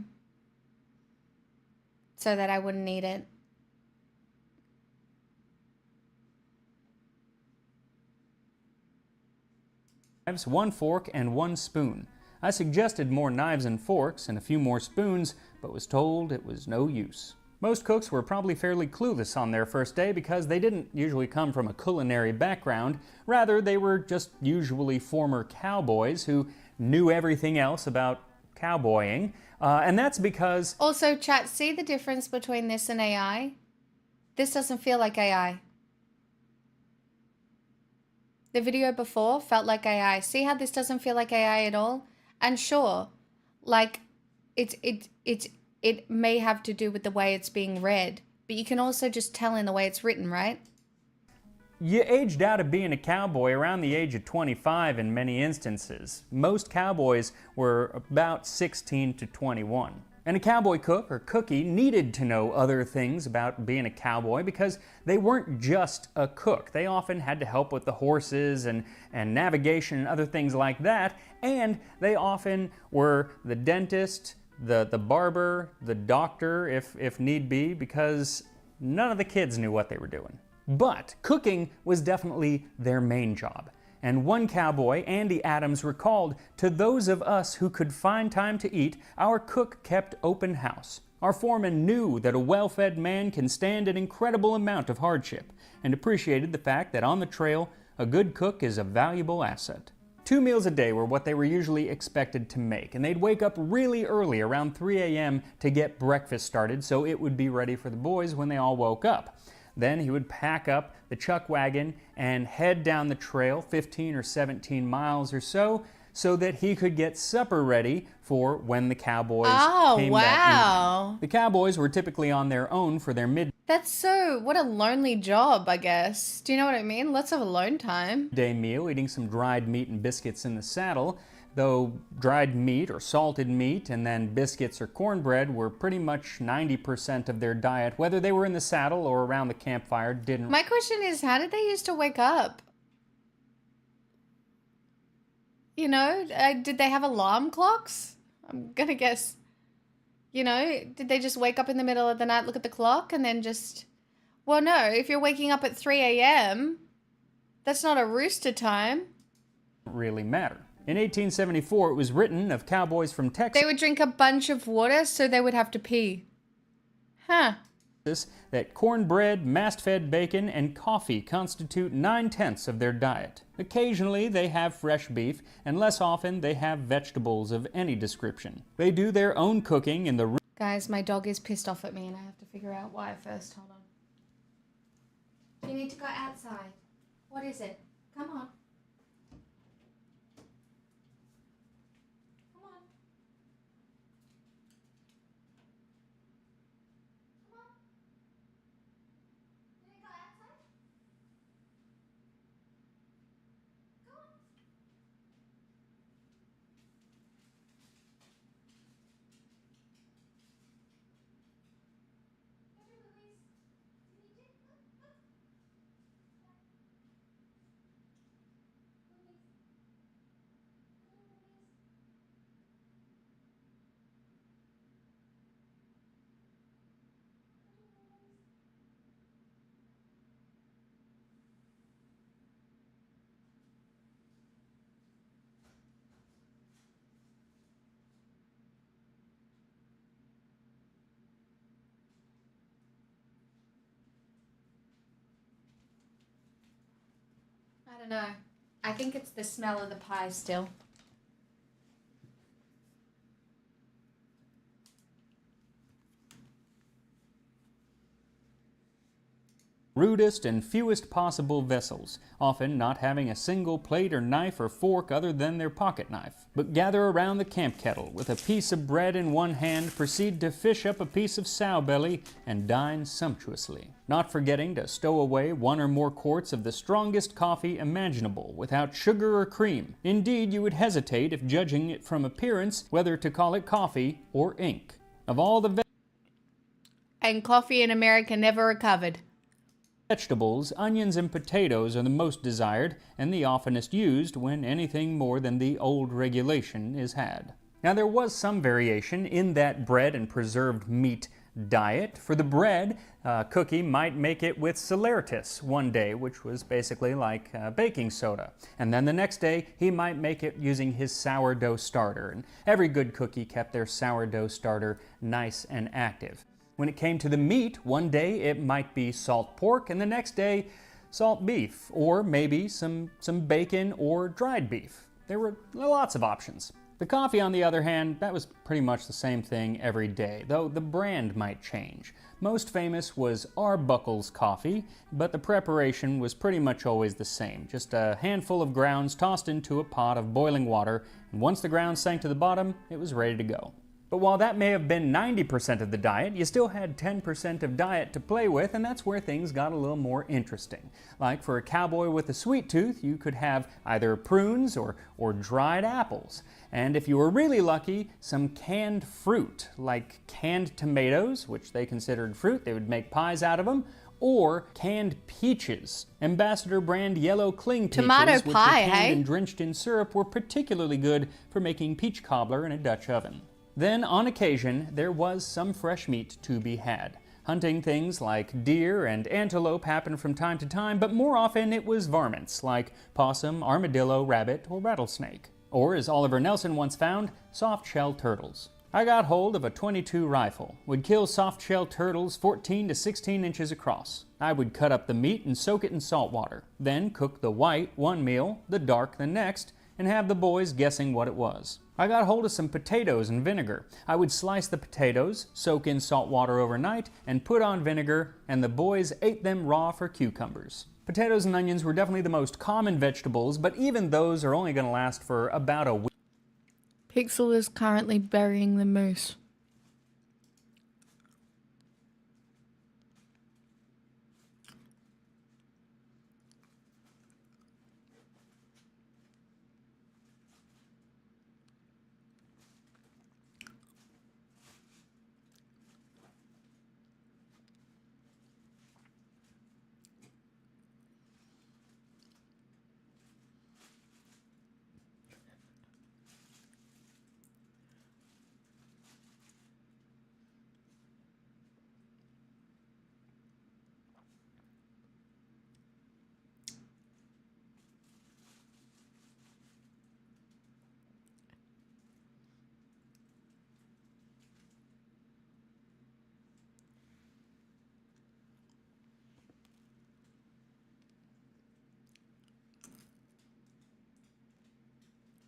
so that I wouldn't eat it. Knives, 1 fork, and 1 spoon. I suggested more knives and forks and a few more spoons, but was told it was no use. Most cooks were probably fairly clueless on their first day because they didn't usually come from a culinary background. Rather, they were just usually former cowboys who knew everything else about cowboying. And that's because... Also, chat, see the difference between this and AI? This doesn't feel like AI. The video before felt like AI. See how this doesn't feel like AI at all? And sure, like, it may have to do with the way it's being read, but you can also just tell in the way it's written, right? You aged out of being a cowboy around the age of 25 in many instances. Most cowboys were about 16 to 21. And a cowboy cook or cookie needed to know other things about being a cowboy because they weren't just a cook. They often had to help with the horses and navigation and other things like that. And they often were the dentist, the barber, the doctor, if need be, because none of the kids knew what they were doing. But cooking was definitely their main job. And one cowboy, Andy Adams, recalled, "To those of us who could find time to eat, our cook kept open house. Our foreman knew that a well-fed man can stand an incredible amount of hardship and appreciated the fact that on the trail, a good cook is a valuable asset." 2 meals a day were what they were usually expected to make, and they'd wake up really early, around 3 a.m., to get breakfast started so it would be ready for the boys when they all woke up. Then he would pack up the chuck wagon and head down the trail 15 or 17 miles or so that he could get supper ready for when the cowboys came that evening. The cowboys were typically on their own for their what a lonely job, I guess. Do you know what I mean? Lots of alone time. midday meal, eating some dried meat and biscuits in the saddle, though dried meat or salted meat and then biscuits or cornbread were pretty much 90% of their diet, whether they were in the saddle or around the campfire. My question is, how did they used to wake up? You know, did they have alarm clocks? I'm gonna guess, you know, did they just wake up in the middle of the night, look at the clock, and then just... Well, no, if you're waking up at 3 a.m., that's not a rooster time. Really matter. In 1874, it was written of cowboys from Texas. They would drink a bunch of water so they would have to pee. Huh. That cornbread, mast-fed bacon, and coffee constitute 9/10 of their diet. Occasionally, they have fresh beef, and less often, they have vegetables of any description. They do their own cooking in the... Guys, my dog is pissed off at me, and I have to figure out why first. Hold on. You need to go outside. What is it? Come on. I don't know. I think it's the smell of the pie still. rudest and fewest possible vessels, often not having a single plate or knife or fork other than their pocket knife. But gather around the camp kettle with a piece of bread in one hand, proceed to fish up a piece of sow belly, and dine sumptuously, not forgetting to stow away 1 or more quarts of the strongest coffee imaginable, without sugar or cream. Indeed, you would hesitate, if judging it from appearance, whether to call it coffee or ink. Of all the And coffee in America never recovered. vegetables, onions and potatoes are the most desired and the oftenest used when anything more than the old regulation is had. Now, there was some variation in that bread and preserved meat diet. For the bread, Cookie might make it with Celertis one day, which was basically like baking soda. And then the next day, he might make it using his sourdough starter. And every good cookie kept their sourdough starter nice and active. When it came to the meat, one day it might be salt pork, and the next day salt beef, or maybe some bacon or dried beef. There were lots of options. The coffee, on the other hand, that was pretty much the same thing every day, though the brand might change. Most famous was Arbuckle's coffee, but the preparation was pretty much always the same. Just a handful of grounds tossed into a pot of boiling water, and once the grounds sank to the bottom, it was ready to go. But while that may have been 90% of the diet, you still had 10% of diet to play with, and that's where things got a little more interesting. Like for a cowboy with a sweet tooth, you could have either prunes or dried apples. And if you were really lucky, some canned fruit, like canned tomatoes, which they considered fruit, they would make pies out of them, or canned peaches. Ambassador brand yellow cling peaches, Tomato which were pie, canned hey? and drenched in syrup, were particularly good for making peach cobbler in a Dutch oven. Then, on occasion, there was some fresh meat to be had. Hunting things like deer and antelope happened from time to time, but more often it was varmints like possum, armadillo, rabbit, or rattlesnake. Or, as Oliver Nelson once found, soft-shell turtles. I got hold of a .22 rifle, would kill soft-shell turtles 14 to 16 inches across. I would cut up the meat and soak it in salt water, then cook the white one meal, the dark the next, and have the boys guessing what it was. I got hold of some potatoes and vinegar. I would slice the potatoes, soak in salt water overnight, and put on vinegar, and the boys ate them raw for cucumbers. Potatoes and onions were definitely the most common vegetables, but even those are only going to last for about a week. Pixel is currently burying the moose.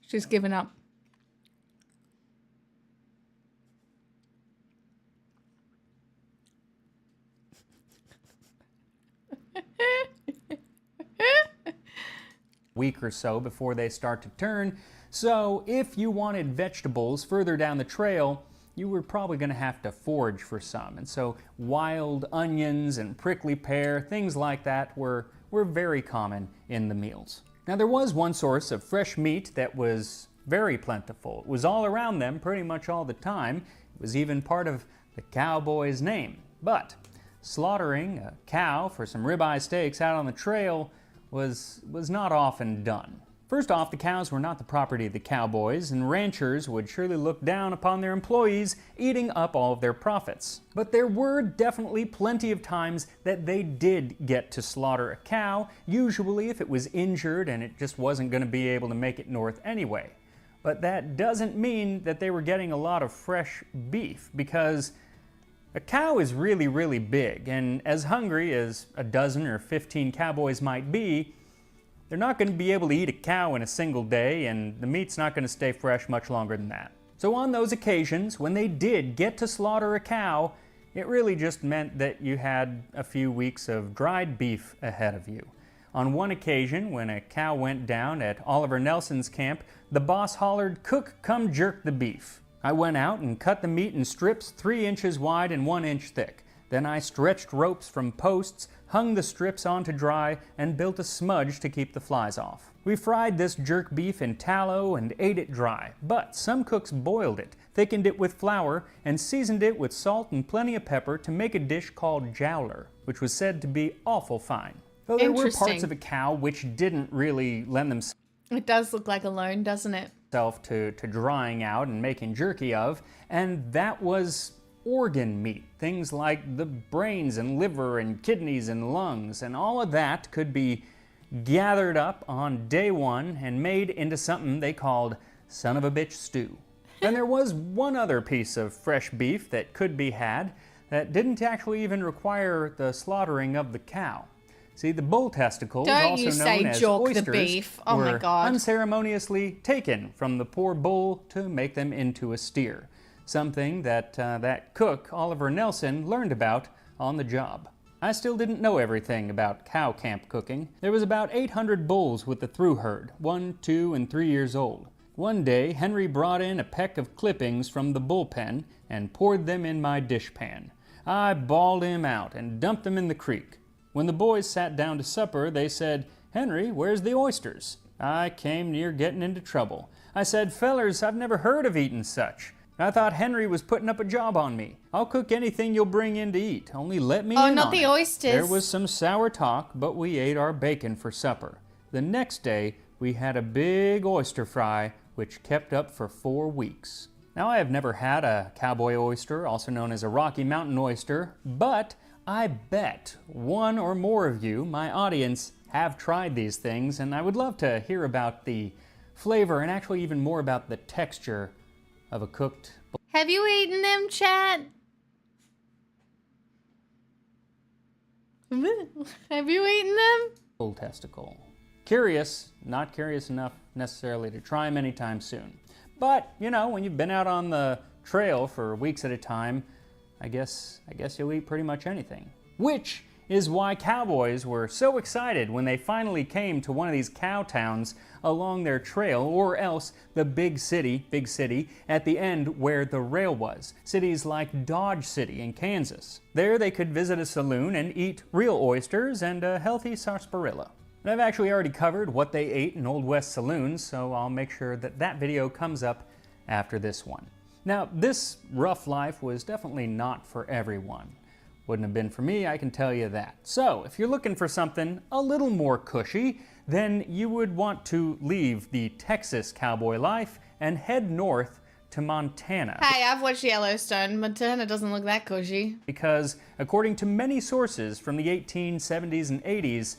She's given up. Week or so before they start to turn. So if you wanted vegetables further down the trail, you were probably going to have to forage for some. And so wild onions and prickly pear, things like that were very common in the meals. Now, there was one source of fresh meat that was very plentiful. It was all around them pretty much all the time. It was even part of the cowboy's name. But slaughtering a cow for some ribeye steaks out on the trail was not often done. First off, the cows were not the property of the cowboys, and ranchers would surely look down upon their employees eating up all of their profits. But there were definitely plenty of times that they did get to slaughter a cow, usually if it was injured and it just wasn't going to be able to make it north anyway. But that doesn't mean that they were getting a lot of fresh beef, because a cow is really, really big, and as hungry as a dozen or 15 cowboys might be, they're not going to be able to eat a cow in a single day, and the meat's not going to stay fresh much longer than that. So on those occasions, when they did get to slaughter a cow, It really just meant that you had a few weeks of dried beef ahead of you. On one occasion, when a cow went down at Oliver Nelson's camp, the boss hollered, "Cook, come jerk the beef." I went out and cut the meat in strips 3 inches wide and 1 inch thick. Then I stretched ropes from posts, hung the strips onto dry, and built a smudge to keep the flies off. We fried this jerk beef in tallow and ate it dry, but some cooks boiled it, thickened it with flour, and seasoned it with salt and plenty of pepper to make a dish called jowler, which was said to be awful fine. Though there were parts Interesting. of a cow which didn't really lend themselves It does look like a loan, doesn't it? to drying out and making jerky of, and that was organ meat. Things like the brains and liver and kidneys and lungs, and all of that could be gathered up on day one and made into something they called son of a bitch stew. And there was one other piece of fresh beef that could be had that didn't actually even require the slaughtering of the cow. See, the bull testicles, Don't also you say known as jork the oysters, beef. Oh my were God. unceremoniously taken from the poor bull to make them into a steer, something that that cook, Oliver Nelson, learned about on the job. I still didn't know everything about cow camp cooking. There was about 800 bulls with the through herd, 1, 2, and 3 years old. One day, Henry brought in a peck of clippings from the bullpen and poured them in my dishpan. I bawled him out and dumped them in the creek. When the boys sat down to supper, they said, "Henry, where's the oysters?" I came near getting into trouble. I said, "Fellers, I've never heard of eating such. I thought Henry was putting up a job on me. I'll cook anything you'll bring in to eat, only let me Oh, in not on the it." oysters. There was some sour talk, but we ate our bacon for supper. The next day, we had a big oyster fry, which kept up for 4 weeks. Now, I have never had a cowboy oyster, also known as a Rocky Mountain oyster, but I bet one or more of you, my audience, have tried these things, and I would love to hear about the flavor and actually even more about the texture of a cooked Have you eaten them, chat? Have you eaten them? bull testicle. Curious, not curious enough necessarily to try them anytime soon. But, you know, when you've been out on the trail for weeks at a time, I guess you'll eat pretty much anything. Which is why cowboys were so excited when they finally came to one of these cow towns along their trail, or else the big city at the end where the rail was. Cities like Dodge City in Kansas. There they could visit a saloon and eat real oysters and a healthy sarsaparilla. And I've actually already covered what they ate in Old West saloons, so I'll make sure that that video comes up after this one. Now, this rough life was definitely not for everyone. Wouldn't have been for me, I can tell you that. So, if you're looking for something a little more cushy, then you would want to leave the Texas cowboy life and head north to Montana. Hey, I've watched Yellowstone. Montana doesn't look that cushy. Because, according to many sources from the 1870s and 80s,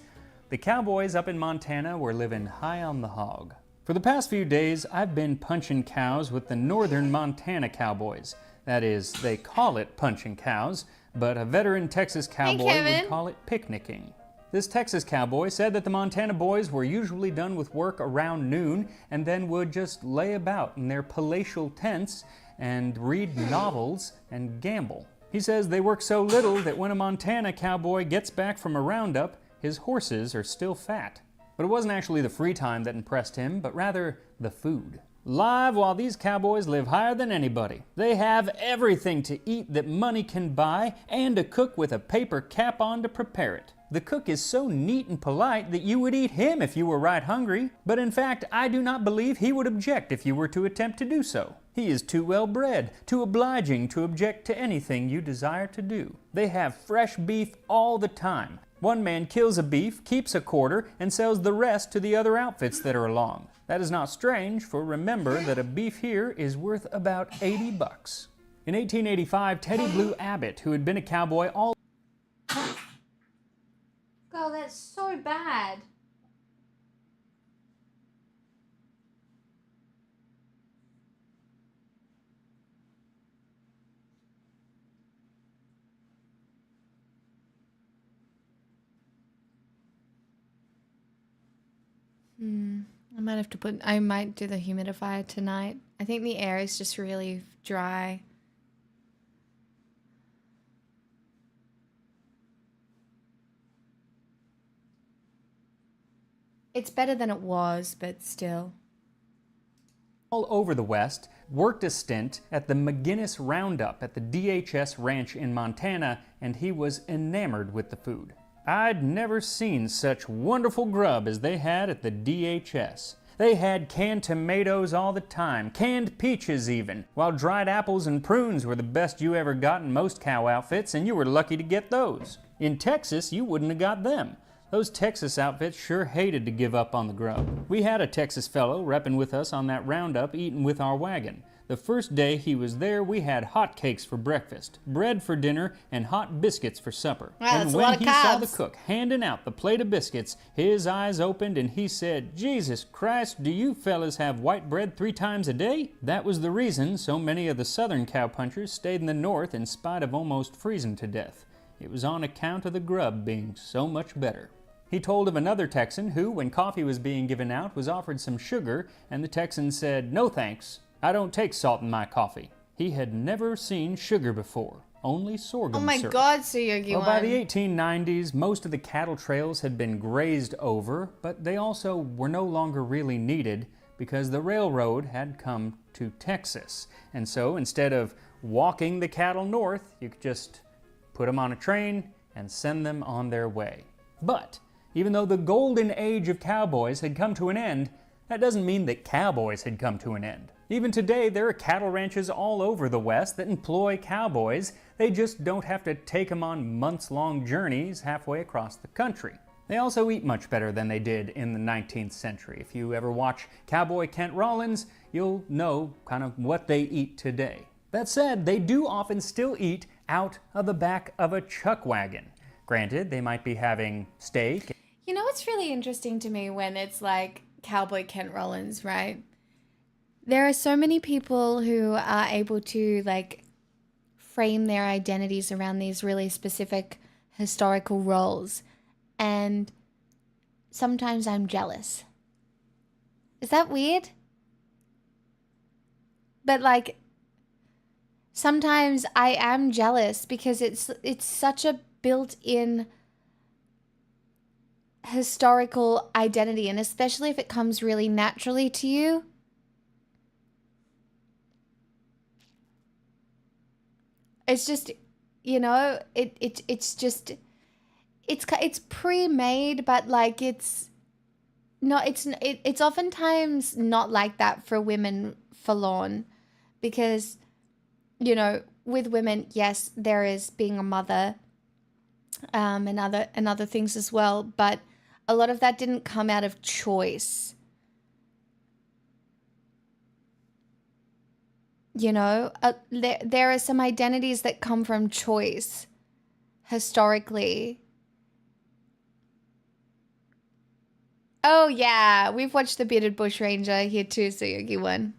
the cowboys up in Montana were living high on the hog. For the past few days, I've been punching cows with the northern Montana cowboys. That is, they call it punching cows, but a veteran Texas cowboy Kevin. would call it picnicking. This Texas cowboy said that the Montana boys were usually done with work around noon and then would just lay about in their palatial tents and read novels and gamble. He says they work so little that when a Montana cowboy gets back from a roundup, his horses are still fat. But it wasn't actually the free time that impressed him, but rather the food. Live while these cowboys live higher than anybody. They have everything to eat that money can buy and a cook with a paper cap on to prepare it. The cook is so neat and polite that you would eat him if you were right hungry, but in fact, I do not believe he would object if you were to attempt to do so. He is too well bred, too obliging to object to anything you desire to do. They have fresh beef all the time. One man kills a beef, keeps a quarter, and sells the rest to the other outfits that are along. That is not strange, for remember that a beef here is worth about $80. In 1885, Teddy Blue Abbott, who had been a cowboy all God, that's so bad. I might do the humidifier tonight. I think the air is just really dry. It's better than it was, but still. All over the West, worked a stint at the McGinnis Roundup at the DHS Ranch in Montana, and he was enamored with the food. I'd never seen such wonderful grub as they had at the DHS. They had canned tomatoes all the time, canned peaches even, while dried apples and prunes were the best you ever got in most cow outfits, and you were lucky to get those. In Texas, you wouldn't have got them. Those Texas outfits sure hated to give up on the grub. We had a Texas fellow repping with us on that roundup eating with our wagon. The first day he was there, we had hot cakes for breakfast, bread for dinner, and hot biscuits for supper. Wow, and that's a when lot of he saw the carbs. cook handing out the plate of biscuits, his eyes opened and he said, "Jesus Christ, do you fellas have white bread 3 times a day?" That was the reason so many of the southern cowpunchers stayed in the north in spite of almost freezing to death. It was on account of the grub being so much better. He told of another Texan who, when coffee was being given out, was offered some sugar, and the Texan said, "No thanks, I don't take salt in my coffee." He had never seen sugar before, only sorghum Oh my syrup. God, Suyogi Well, by one. the 1890s, most of the cattle trails had been grazed over, but they also were no longer really needed because the railroad had come to Texas. And so instead of walking the cattle north, you could just put them on a train and send them on their way. But even though the golden age of cowboys had come to an end, that doesn't mean that cowboys had come to an end. Even today, there are cattle ranches all over the West that employ cowboys. They just don't have to take them on months-long journeys halfway across the country. They also eat much better than they did in the 19th century. If you ever watch Cowboy Kent Rollins, you'll know kind of what they eat today. That said, they do often still eat out of the back of a chuck wagon. Granted, they might be having steak. You know what's really interesting to me when it's like Cowboy Kent Rollins, right? There are so many people who are able to like frame their identities around these really specific historical roles. And sometimes I'm jealous. Is that weird? But like sometimes I am jealous because it's such a built-in historical identity, and especially if it comes really naturally to you. It's just, you know, it's just it's pre-made, but like it's oftentimes not like that for women forlorn, because, you know, with women, yes, there is being a mother, and other things as well, but a lot of that didn't come out of choice. You know, there are some identities that come from choice historically. Oh yeah, we've watched the Bearded Bushranger here too, Suyogi one.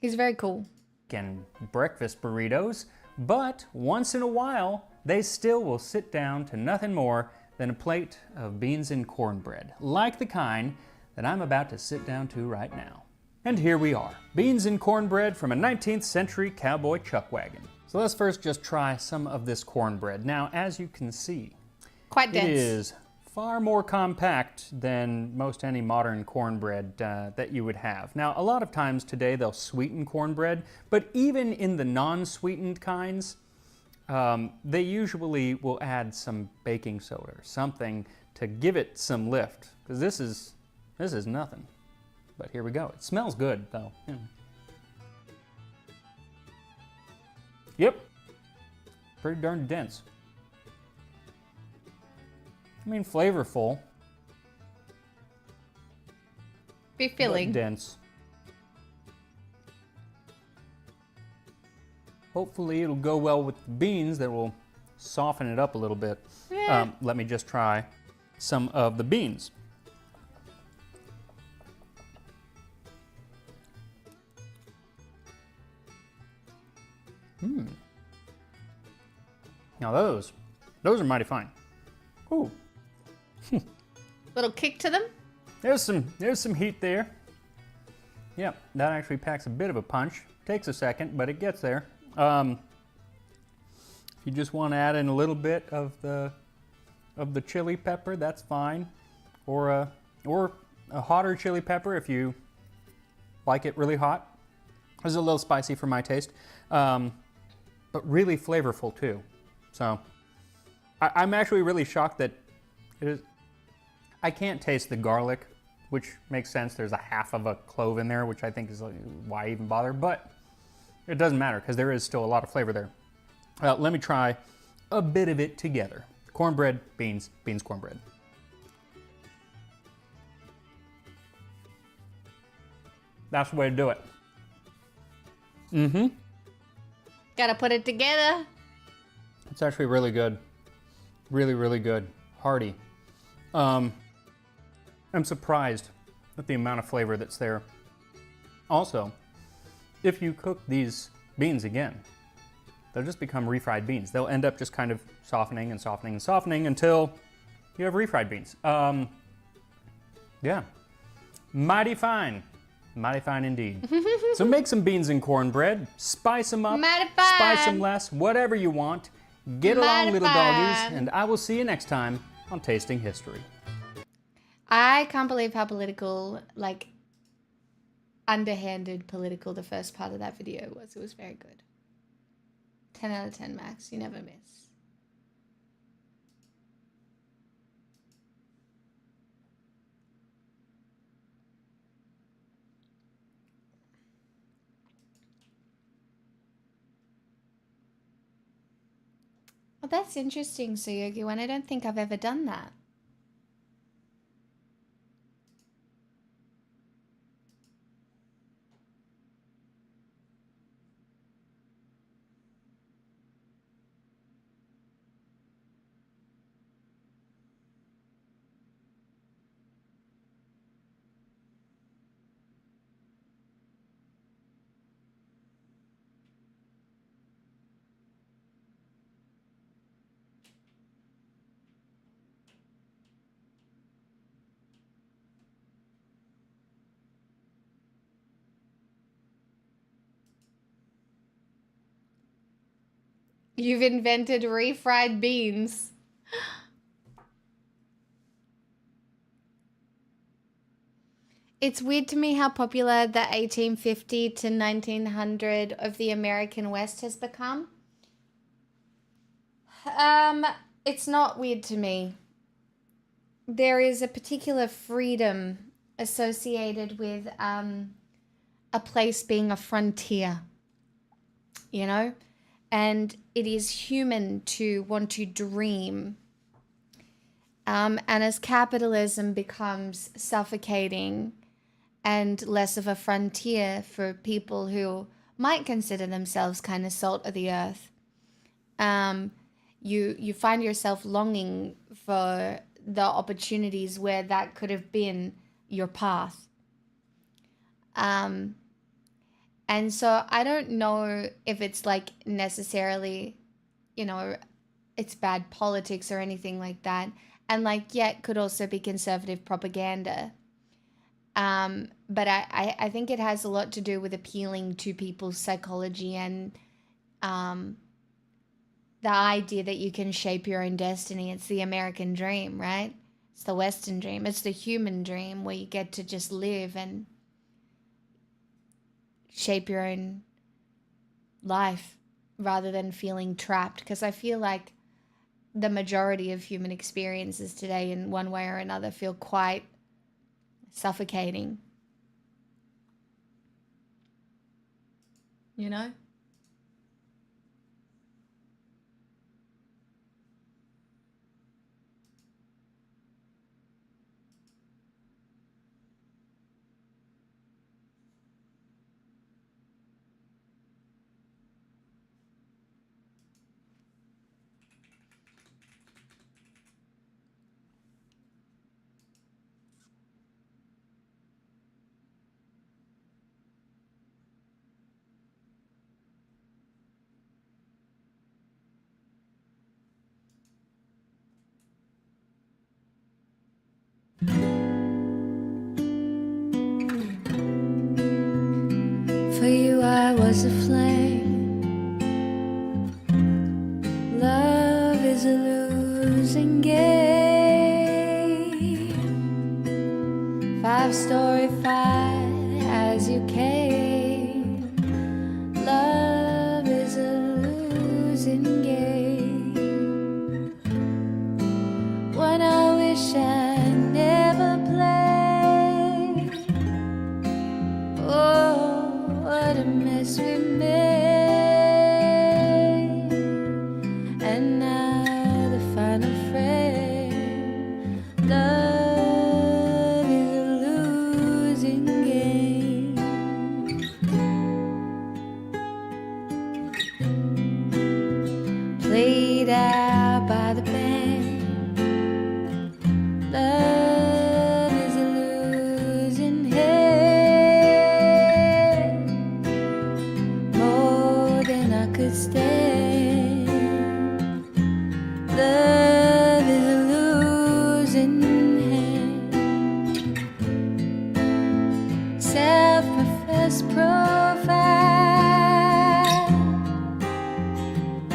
He's very cool. And breakfast burritos, but once in a while, they still will sit down to nothing more than a plate of beans and cornbread, like the kind that I'm about to sit down to right now. And here we are, beans and cornbread from a 19th century cowboy chuck wagon. So let's first just try some of this cornbread. Now, as you can see, Quite dense. it is far more compact than most any modern cornbread that you would have. Now, a lot of times today they'll sweeten cornbread, but even in the non-sweetened kinds, they usually will add some baking soda or something to give it some lift, because this is nothing. But here we go. It smells good, though. Yeah. Yep. Pretty darn dense. I mean, flavorful. Be filling. But dense. Hopefully it'll go well with the beans that will soften it up a little bit. Yeah. Let me just try some of the beans. Now those are mighty fine. Ooh. Little kick to them. There's some heat there. Yep, that actually packs a bit of a punch. Takes a second, but it gets there. If you just want to add in a little bit of the chili pepper, that's fine. Or a hotter chili pepper if you like it really hot. This is a little spicy for my taste, but really flavorful too. So I'm actually really shocked that it is. I can't taste the garlic, which makes sense. There's a half of a clove in there, which I think is like, why even bother? But it doesn't matter because there is still a lot of flavor there. Let me try a bit of it together. Cornbread, beans, beans, cornbread. That's the way to do it. Mm-hmm. Gotta put it together. It's actually really good. Really, really good. Hearty. I'm surprised at the amount of flavor that's there. Also, if you cook these beans again, they'll just become refried beans. They'll end up just kind of softening and softening and softening until you have refried beans. Yeah, mighty fine. Mighty fine indeed. So make some beans and cornbread, spice them up, Mighty fine. spice them less, whatever you want. Get along, Mighty little fine. doggies, and I will see you next time on Tasting History. I can't believe how political, like, underhanded political the first part of that video was. It was very good. 10 out of 10 max. You never miss. Oh, that's interesting, Suyogi one. I don't think I've ever done that. You've invented refried beans. It's weird to me how popular the 1850 to 1900 of the American West has become. It's not weird to me. There is a particular freedom associated with a place being a frontier, you know? And it is human to want to dream. And as capitalism becomes suffocating and less of a frontier for people who might consider themselves kind of salt of the earth, you find yourself longing for the opportunities where that could have been your path. And so I don't know if it's like necessarily, you know, it's bad politics or anything like that. And like, yeah, it could also be conservative propaganda. But I think it has a lot to do with appealing to people's psychology and the idea that you can shape your own destiny. It's the American dream, right? It's the Western dream. It's the human dream where you get to just live and shape your own life rather than feeling trapped. Because I feel like the majority of human experiences today in one way or another feel quite suffocating. You know? For you I was a flame. Love is a losing game. If I remain. And now the final frame. Love is a losing game. Played out by the band. Love is a losing hand. More than I could stand. Love is a losing hand. Self-professed profile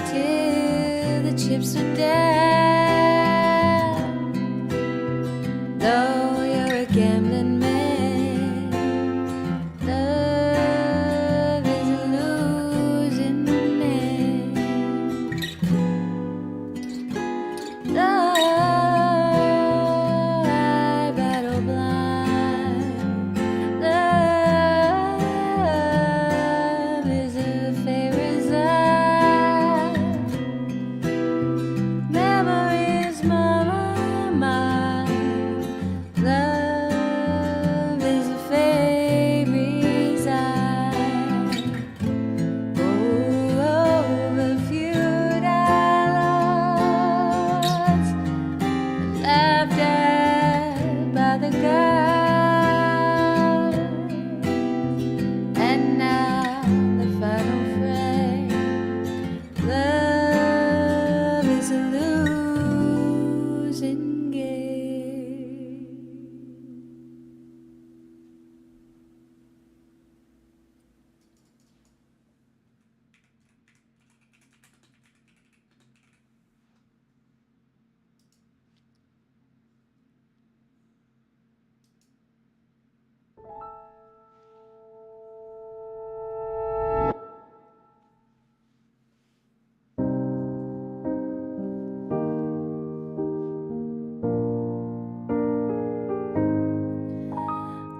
till the chips are down. Though you're a gambling man, love is a losing man. Love, I battle blind. Love is a fair result. Memories, my love is a fair result. Overviewed islands, laughed at by the gods. And now the final frame. Love is a losing game.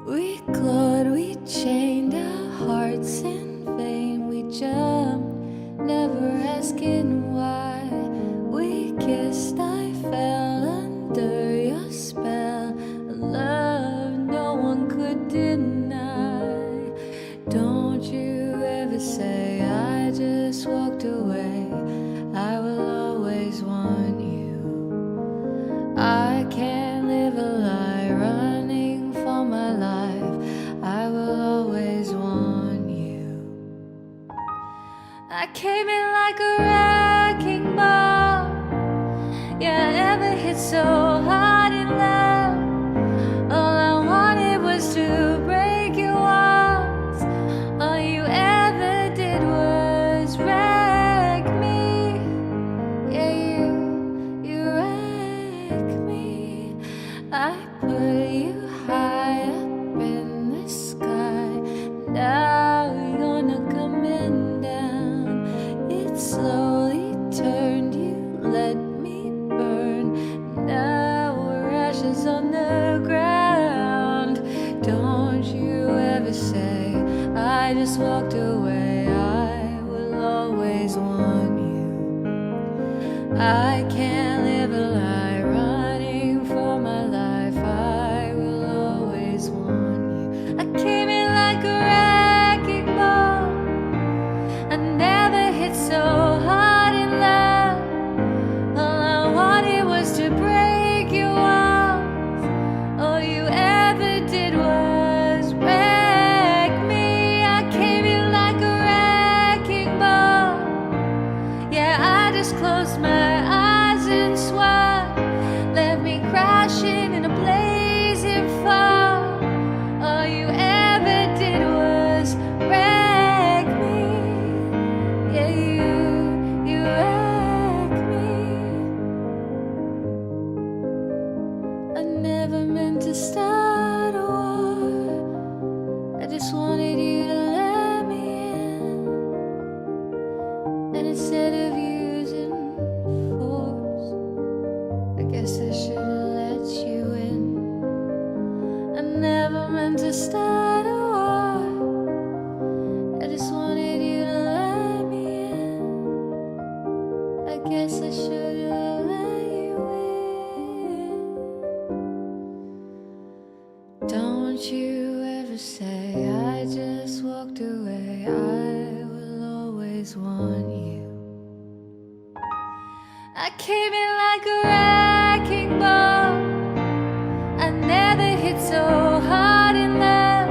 We clawed, we chained our hearts in vain. We jumped, never asking why. We kissed, I fell under your spell. A love no one could deny. Don't you ever say I just walked away. I will always want you. I can't live a lie running for my life. I will always want you. I came in like a wrecking ball. Yeah, I never hit so hard in love. All I wanted was to break your walls. All you ever did was wreck me. Yeah, you wrecked me. I put you high up in the sky. Now you're not coming down. It slowly turned, you let me burn. Now we're ashes on the ground. Don't you ever say I just walked away. I will always want you. I can't live a lie running for my life. I will always want you. I came in like a wrecking ball. I never hit so hard in love. All I wanted was to break your walls. All you ever did was wreck me. I came in like a wrecking ball. Yeah, I just closed my eyes and swore. Left me crashing in a blazing fall. All you ever did was wreck me. always want you. I came in like a wrecking ball. I never hit so hard in love.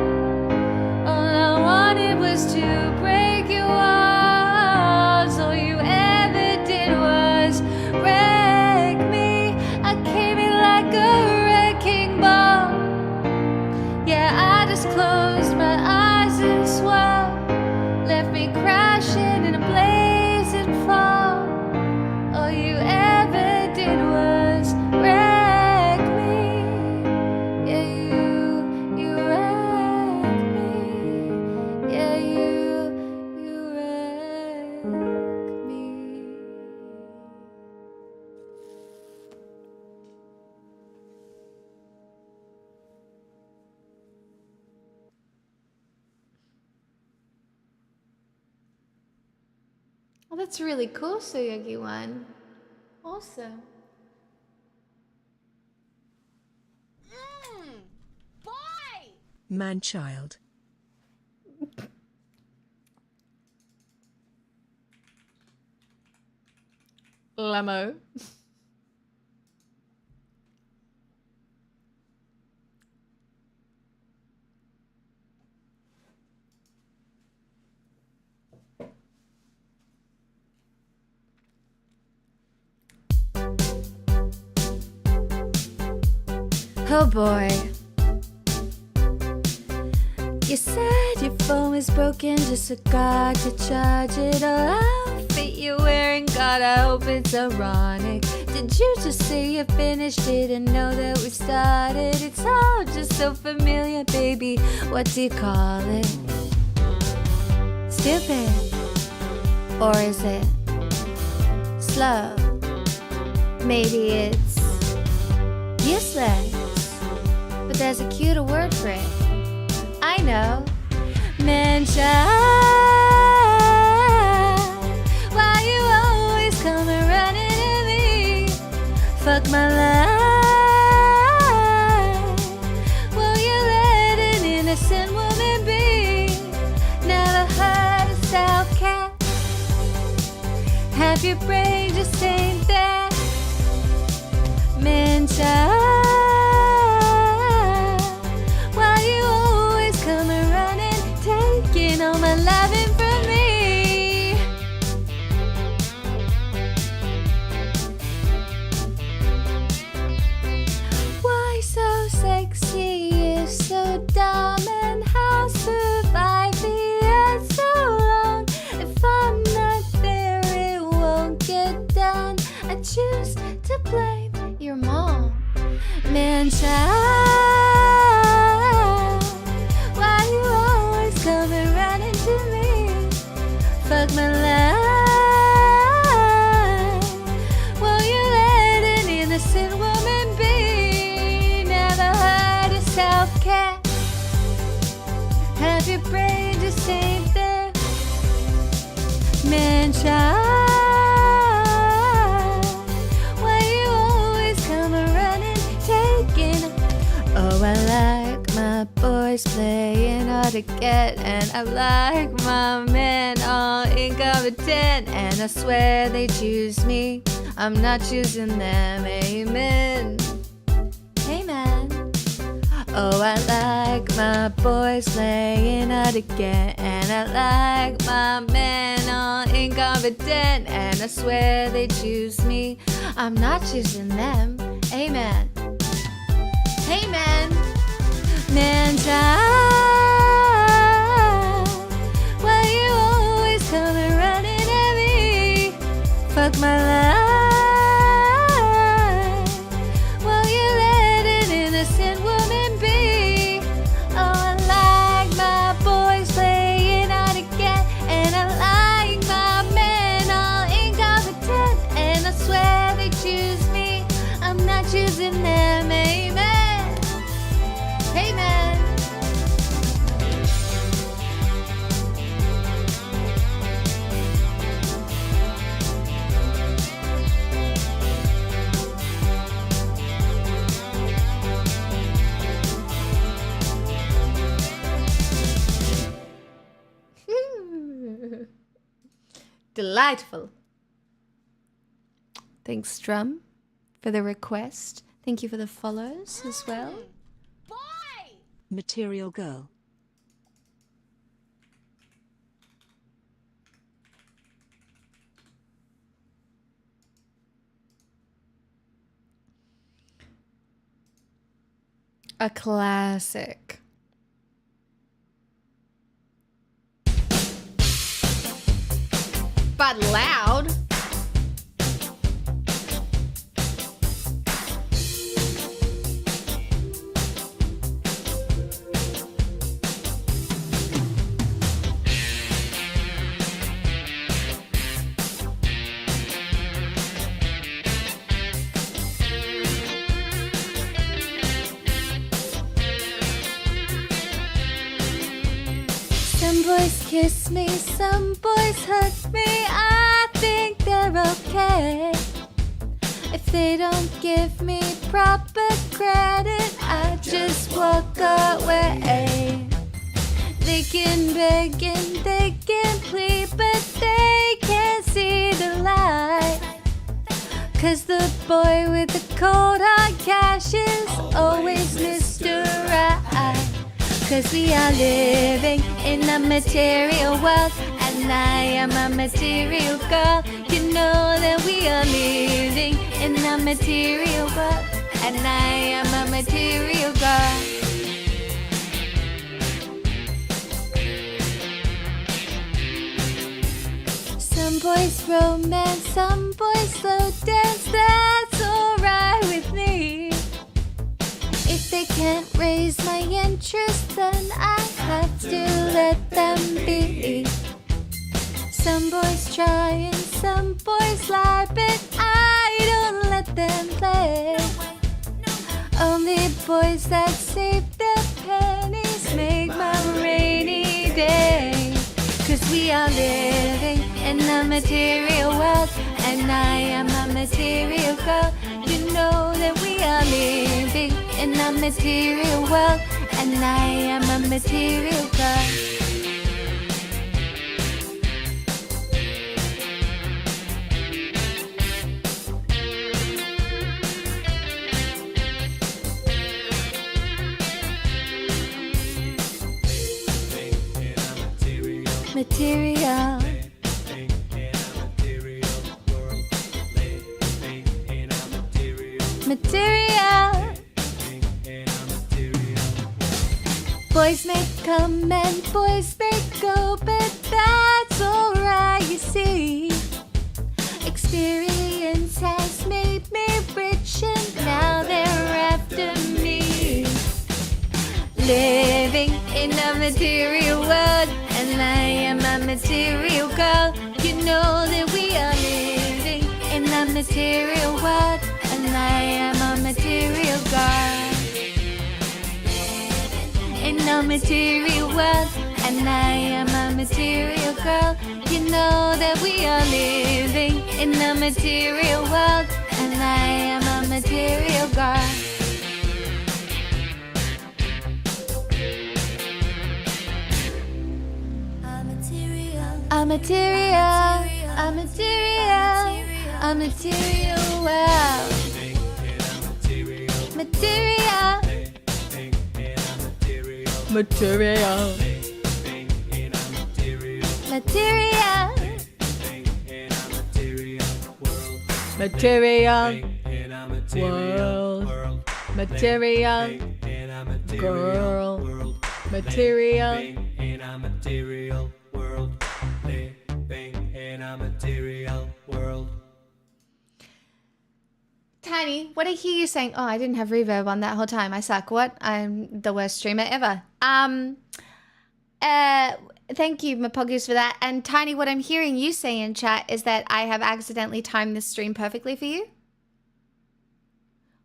All I wanted was to break your walls. All you ever did was wreck me. I came in like a wrecking ball. Yeah, I just closed my eyes and swore. Left me crashing in a blazing fall. All you ever did was wreck me. Yeah, you wrecked me. Yeah, you wrecked me. Oh, that's really cool, Soyogi-wan. Awesome. Man-child. Lemo. Oh boy. You said your phone was broken, just forgot to charge it. All outfit you're wearing, God, I hope it's ironic. Did you just say you finished? Didn't know that we started. It's all just so familiar, baby. What do you call it? Stupid? Or is it slow? Maybe it's useless. But there's a cuter word for it. I know. Man-child, why you always coming running to me? Fuck my life. Will you let an innocent woman be? Never heard of self-care. Half your brain just ain't there. Man-child, all my loving from me. Why so sexy if so dumb? And how survive the earth so long? If I'm not there, it won't get done. I choose to blame your mom. Man-child, why you always coming running to me? Fuck my life. Will you let an innocent woman be? Never heard of self-care. Have your brain just ain't there. Man-child, why you always coming running, taking? Oh, I like my boys playing hard to get, and I like my men all incompetent, and I swear they choose me, I'm not choosing them. Amen. Amen. Oh, I like my boys playing hard to get, and I like my men all incompetent, and I swear they choose me, I'm not choosing them. Amen. Amen. Man-child, why you always coming running at me? Fuck my life. Will you let an innocent woman be? Oh, I like my boys playing hard to get, and I like my men all incompetent, and I swear they choose me, I'm not choosing them. Amen. Amen. Delightful. Thanks, Drum, for the request. Thank you for the follows as well. Material Girl. A classic. But loud. Some boys kiss me, some boys hug me. I think they're okay. If they don't give me proper credit, I just walk away. They can beg and they can plead, but they can't see the light. 'Cause the boy with the cold hard cash is always Mr. Right. 'Cause we are living in a material world, and I am a material girl. You know that we are living in a material world, and I am a material girl. Some boys romance, some boys slow dance, that's alright with me. If they can't raise my interest, then I have to let them be. Some boys try and some boys lie, but I don't let them play. Only boys that save their pennies make my rainy day. 'Cause we are living in a material world, and I am a material girl. You know that we are living in a material world, and I am a material girl. Material. Material. Boys may come and boys may go, but that's alright, you see. Experience has made me rich, and now they're after me. Living in a material world, and I am a material girl. You know that we are living in a material world, and I am a material girl. In a material world, and I am a material girl. You know that we are living in a material world, and I am a material girl. A material, a material, a material world. Material. Material. Material. Material. World. Material. Girl. Material. Tiny, what I hear you saying, oh, I didn't have reverb on that whole time. I suck. What? I'm the worst streamer ever. Thank you, Mapogus, for that. And Tiny, what I'm hearing you say in chat is that I have accidentally timed this stream perfectly for you.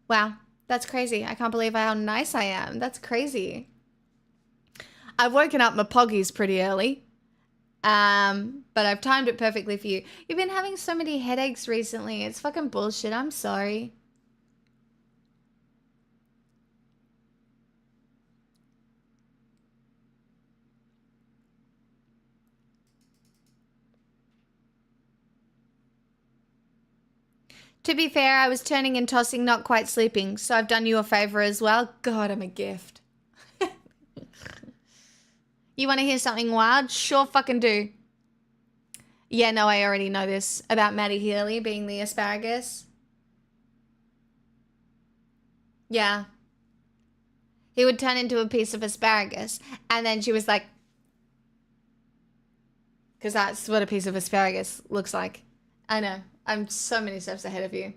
Wow, that's crazy. I can't believe how nice I am. That's crazy. I've woken up Mapogus pretty early. But I've timed it perfectly for you. You've been having so many headaches recently. It's fucking bullshit. I'm sorry. To be fair, I was turning and tossing, not quite sleeping, so I've done you a favor as well. God, I'm a gift. You want to hear something wild? Sure fucking do. Yeah, no, I already know this about Maddie Healy being the asparagus. Yeah. He would turn into a piece of asparagus, and then she was like, because that's what a piece of asparagus looks like. I know. I'm so many steps ahead of you.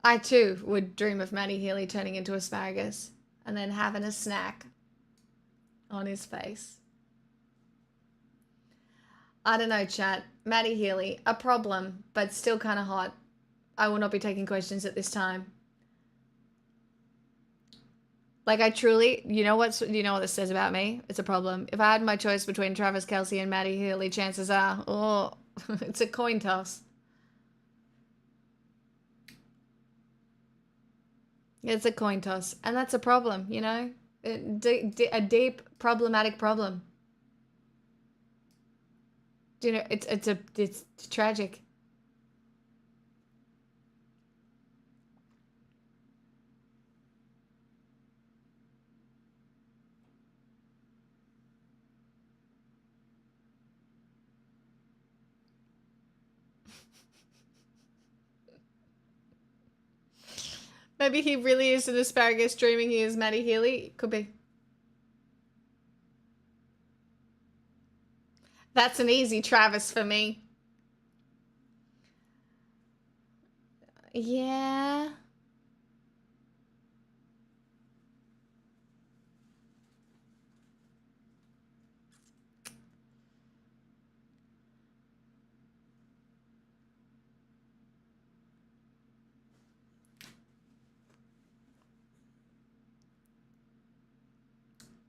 I too would dream of Maddie Healy turning into asparagus and then having a snack on his face. I don't know, chat. Maddie Healy, a problem, but still kind of hot. I will not be taking questions at this time. Like, I truly, you know what this says about me? It's a problem. If I had my choice between Travis Kelce and Maddie Healy, chances are, oh, it's a coin toss. It's a coin toss. And that's a problem, you know? A deep, problematic problem. Do you know, it's tragic. Maybe he really is an asparagus dreaming he is Maddie Healy. Could be. That's an easy Travis for me. Yeah.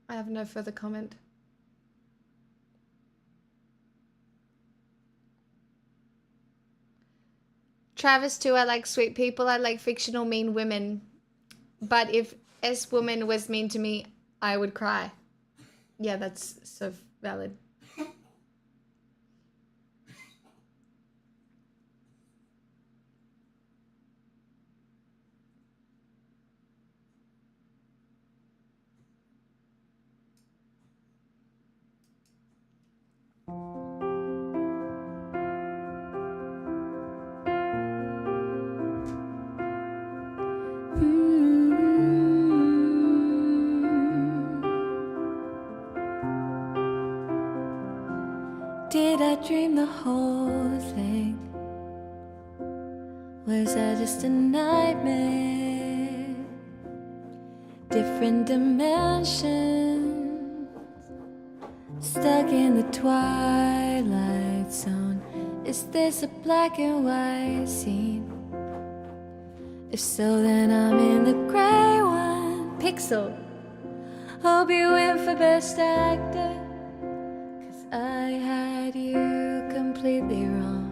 I have no further comment. Travis too, I like sweet people. I like fictional mean women. But if S woman was mean to me, I would cry. Yeah, that's so valid. Did I dream the whole thing? Was that just a nightmare? Different dimensions, stuck in the twilight zone. Is this a black and white scene? If so, then I'm in the gray one. Pixel. Hope you win for best actor, 'cause I had you completely wrong.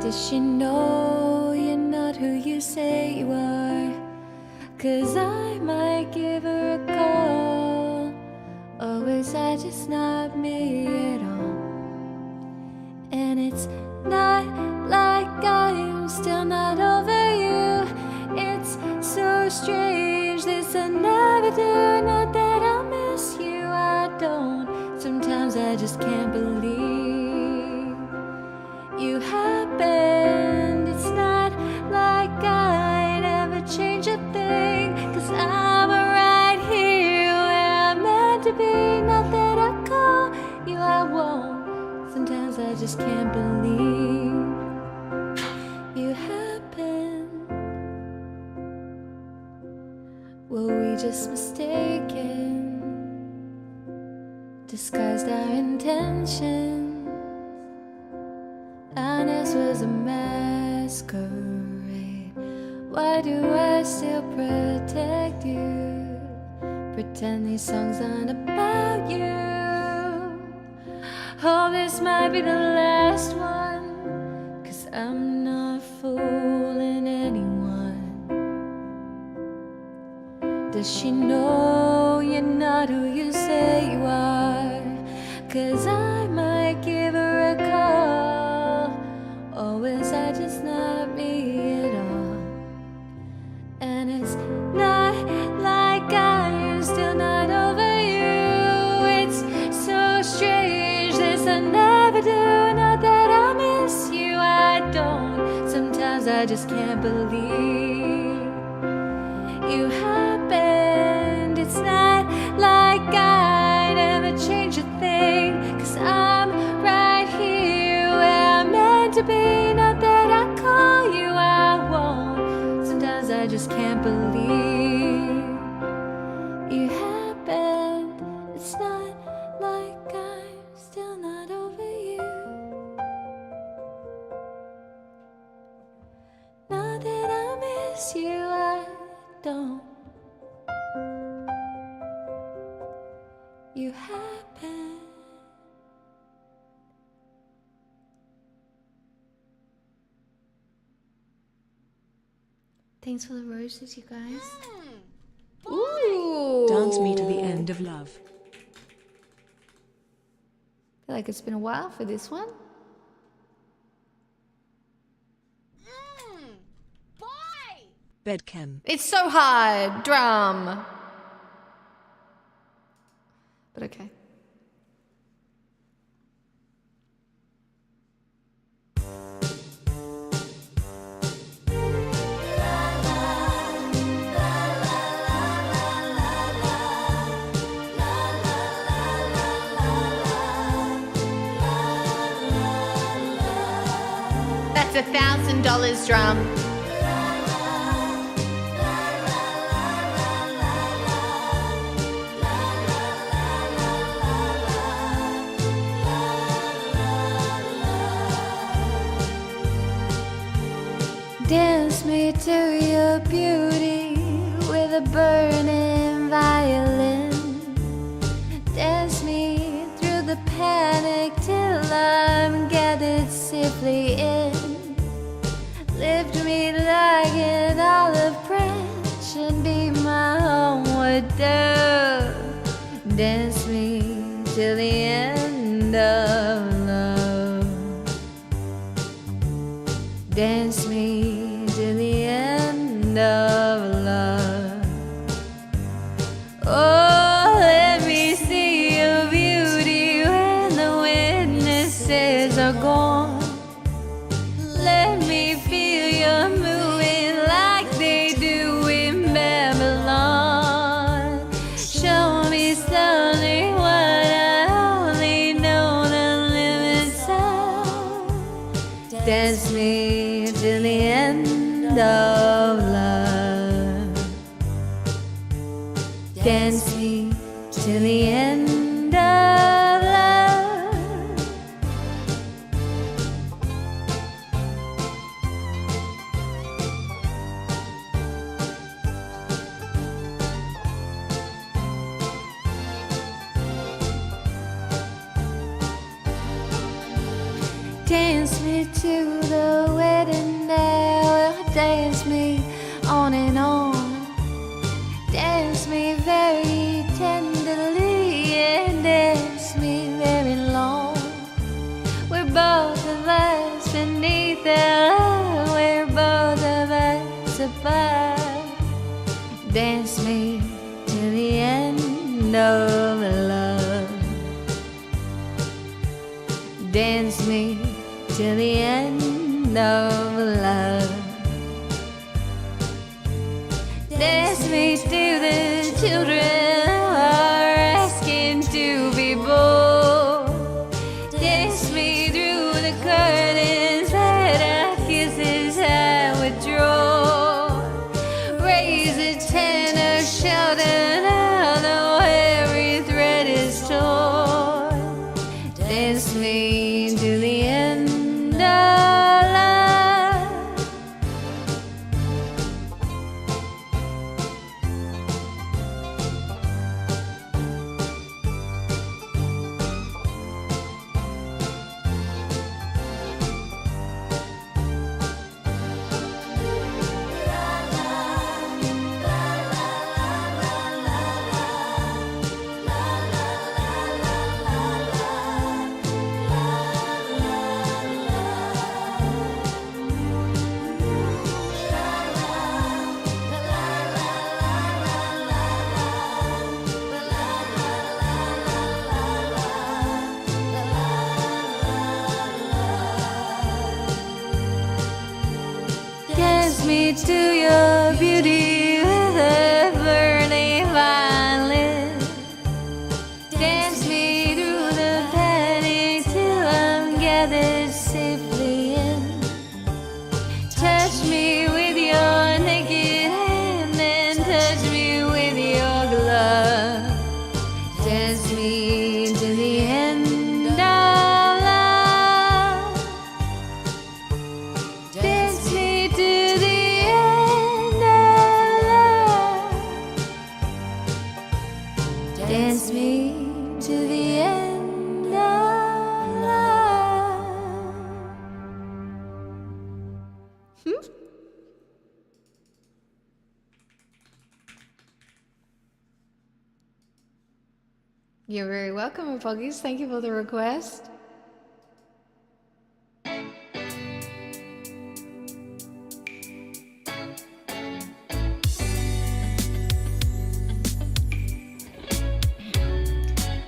Does she know you're not who you say you are? 'Cause I might give her a call. Or is I just not me at all? And it's not like I'm still not over you. It's so strange, this I never do. Not that I'll miss you, I don't. Sometimes I just can't believe you happened. It's not like I'd ever change a thing, 'cause I'm right here where I'm meant to be. Not that I call you, I won't. Sometimes I just can't believe you happened. Were we just mistaken? Disguised our intentions. Honest was a masquerade. Why do I still protect you? Pretend these songs aren't about you. Oh, this might be the last one, 'cause I'm not fooling anyone. Does she know you're not who you say you are? 'Cause I might give her a call. I just can't believe you happened. It's not like I never changed a thing, 'cause I'm right here where I'm meant to be. Not that I call you, I won't. Sometimes I just can't believe you happened. It's not like I'm still not over you. Not that I miss you, I don't. You happen. Thanks for the roses, you guys. Ooh. Dance me to the end of love. Feel like it's been a while for this one. Bedchem. It's so hard. Drum. But okay. That's $1,000 drum. Dance me to your beauty with a burning violin. Dance me through the panic till I'm gathered safely in. Lift me like an olive branch and be my homeward dove. Dance me till the end of love. Dance me till the end of love. Oh, let me see your beauty when the witnesses are gone. Let me feel you moving like they do in Babylon. Show me something what I only know the limits of. Dance me till the end of love. Dance me till the end of love. Dance me to the wedding day. Well, dance me on and on. Dance me very tenderly and dance me very long. We're both of us beneath the love. We're both of us above. Dance me to the end of love. Dance me till the end of love. Dance me to the children who are asking to be born. Dance me through the curtains that our kisses have withdrawn. Raise a tenor, shout it out, though every thread is torn. Dance me to the end of love. to your beauty with a burning violin. Dance me through the panic till I'm gathered safely in. Touch me with your naked hand and touch me with your glove. Dance me to the end of love. Dance me to the end of love. Dance me to the end of love. You're very welcome, Poggies. Thank you for the request.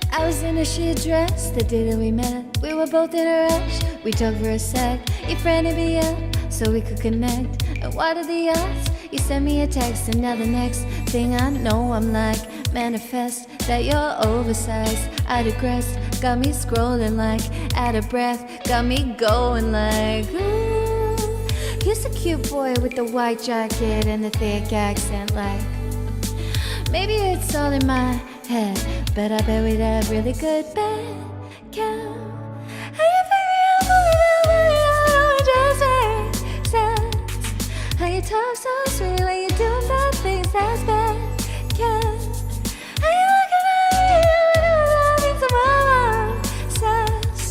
I was in a sheer dress the day that we met. We were both in a rush. We talked for a sec. You friended me up so we could connect. And what are the odds? You sent me a text, and now the next thing I know, I'm like, manifest that you're oversized, out of crest, got me scrolling like out of breath, got me going like, ooh. You're so cute, boy, with the white jacket and the thick accent, like, maybe it's all in my head, but I bet we'd have really good bed count. How you pick me up, just makes sense. How you talk so sweet when you do bad things, that's bad count. How you looking at me, loving some more sense.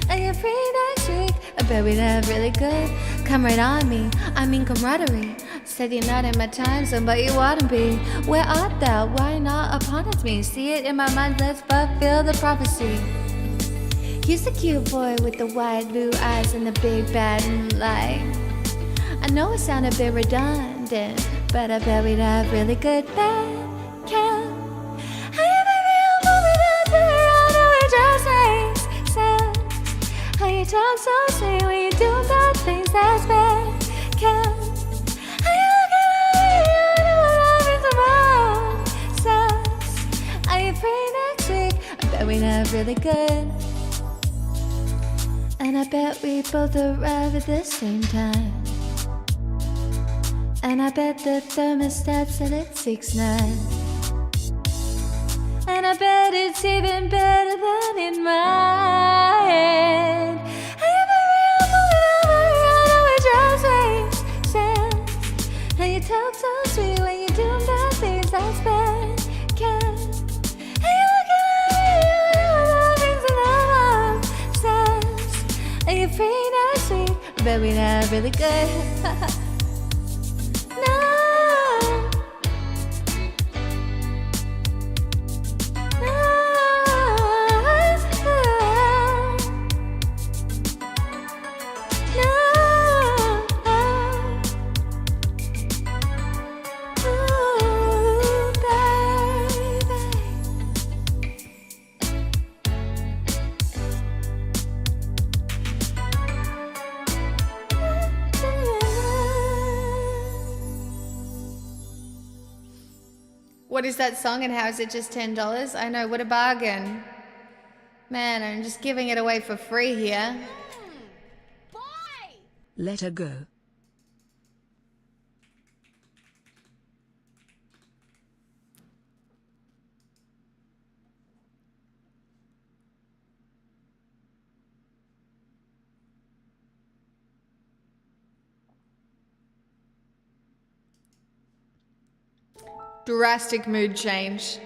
Are you free next week? I bet we'd have really good. Come right on me, I mean camaraderie. Said you're not in my time zone, but you ought to be. Where art thou? Why not upon me? See it in my mind, let's fulfill the prophecy. He's the cute boy with the wide blue eyes and the big bad light. I know it sounded a bit redundant, but I bet we'd have really good bed count. How you baby, I'm moving up to the round and it just makes sense. How you talk so sweet when you do bad things, that's bad count. How you looking at me, I know what having some more sense. Are you free next week? I bet we'd have really good. And I bet we both arrive at the same time. And I bet the thermostat set at 6'9". And I bet it's even better than in my head. And you baby, I'm moving up, I know it just makes sense. And you talk so sweet when you do bad things, that's bad count. And you looking at me, I know things that I'm obsessed. Are you free next week? I bet we'd have really good. No. What is that song and how is it just $10? I know, what a bargain. Man, I'm just giving it away for free here. Let her go. Drastic mood change.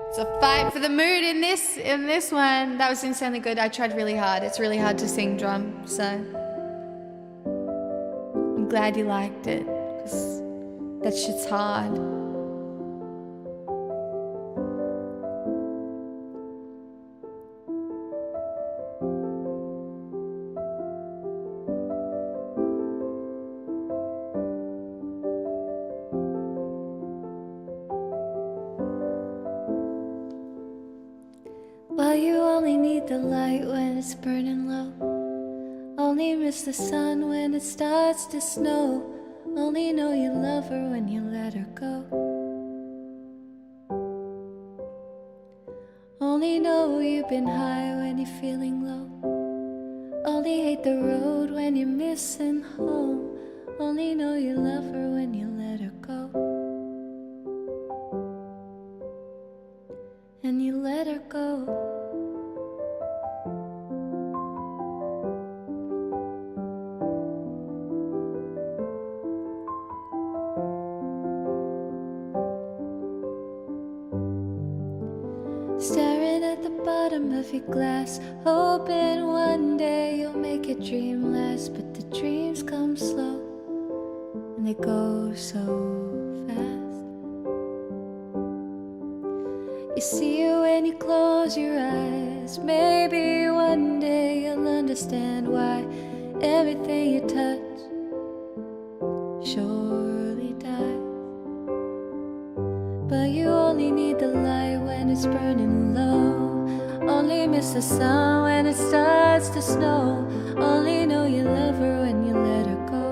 It's a fight for the mood in this one. That was insanely good. I tried really hard. It's really hard to sing drum, so I'm glad you liked it, because that shit's hard. Well, you only need the light when it's burning low. Only miss the sun when it starts to snow. Only know you love her when you let her go. Only know you've been high when you're feeling low. Only hate the road when you're missing home. Only know you love her when you let her go. And you let her go. Staring at the bottom of your glass, hoping one day you'll make a dream last. But the dreams come slow and they go so fast. You see it when you close your eyes. Maybe one day you'll understand why everything you touch surely dies. But you only need the light when it's burning low. Only miss the sun when it starts to snow. Only know you love her when you let her go.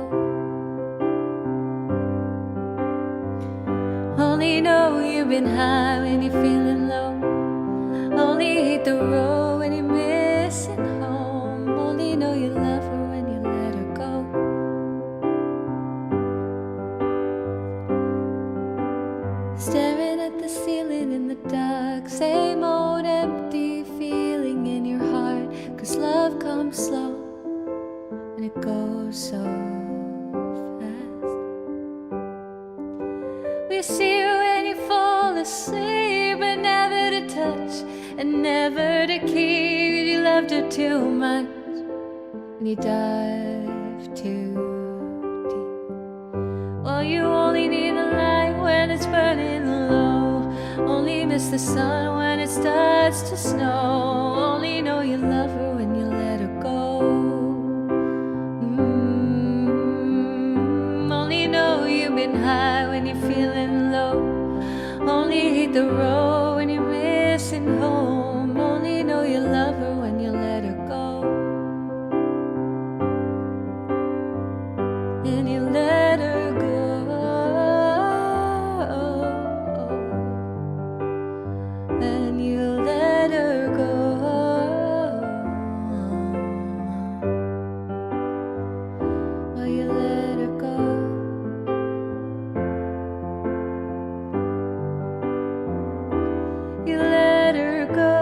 Only know you've been high when you're feeling low. Only hate the road when you're missing home. Only know you love her when you let her go. Staring at the ceiling in the dark, same old empty feeling in your heart. 'Cause love comes slow and it goes so fast. We see you when you fall asleep, but never to touch and never to keep. You loved her too much and you dive too deep. Well, you only need the light when it's burning low. Only miss the sun when it starts to snow. Only know you love her when you let her go. Only know you've been high when you're feeling low. Only hate the road when you're missing home. Only know you love her when you let her go. And you let her go. And you let her go. Oh, you let her go. You let her go.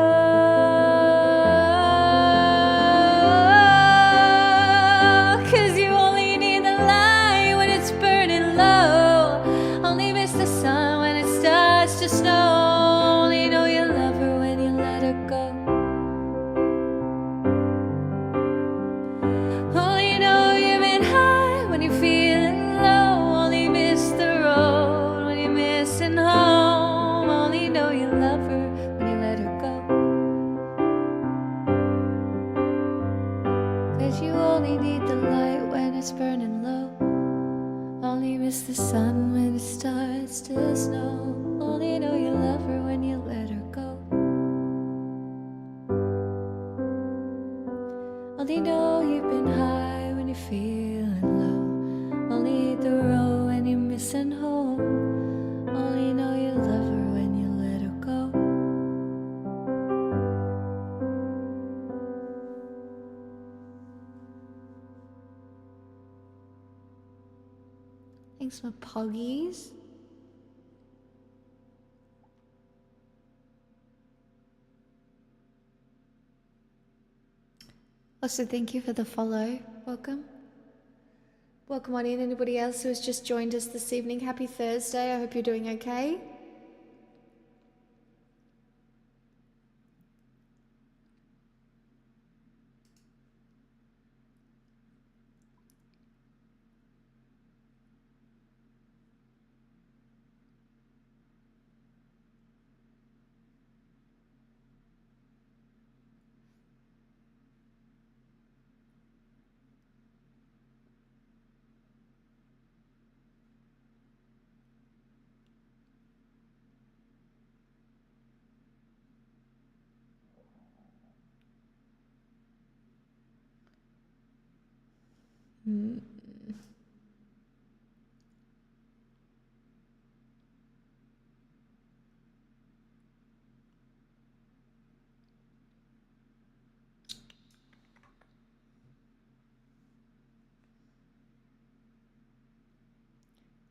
'Cause you only need the light when it's burning low. Only miss the sun when it starts to snow. Only know you love her when you let her go. Only know you've been high when you're feeling low. Only miss the road when you're missing home. Only know you love her when you let her go. 'Cause you only need the light when it's burning low. Only miss the sun when it starts to snow. Only know you love her when you let her go. Only know you've been high when you're feeling low. Only hate the road when you're missing home. Only know you love her when you let her go. Thanks, my puggies. Also, thank you for the follow. Welcome. Welcome on in. Anybody else who has just joined us this evening, happy Thursday. I hope you're doing okay.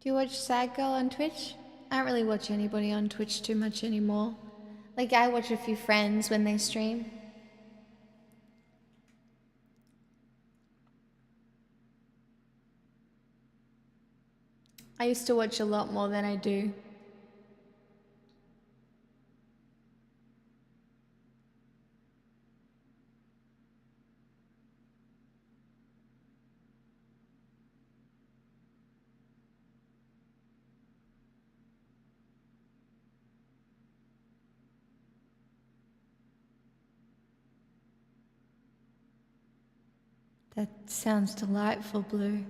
Do you watch Sad Girl on Twitch? I don't really watch anybody on Twitch too much anymore. Like, I watch a few friends when they stream. I used to watch a lot more than I do. That sounds delightful, Blue.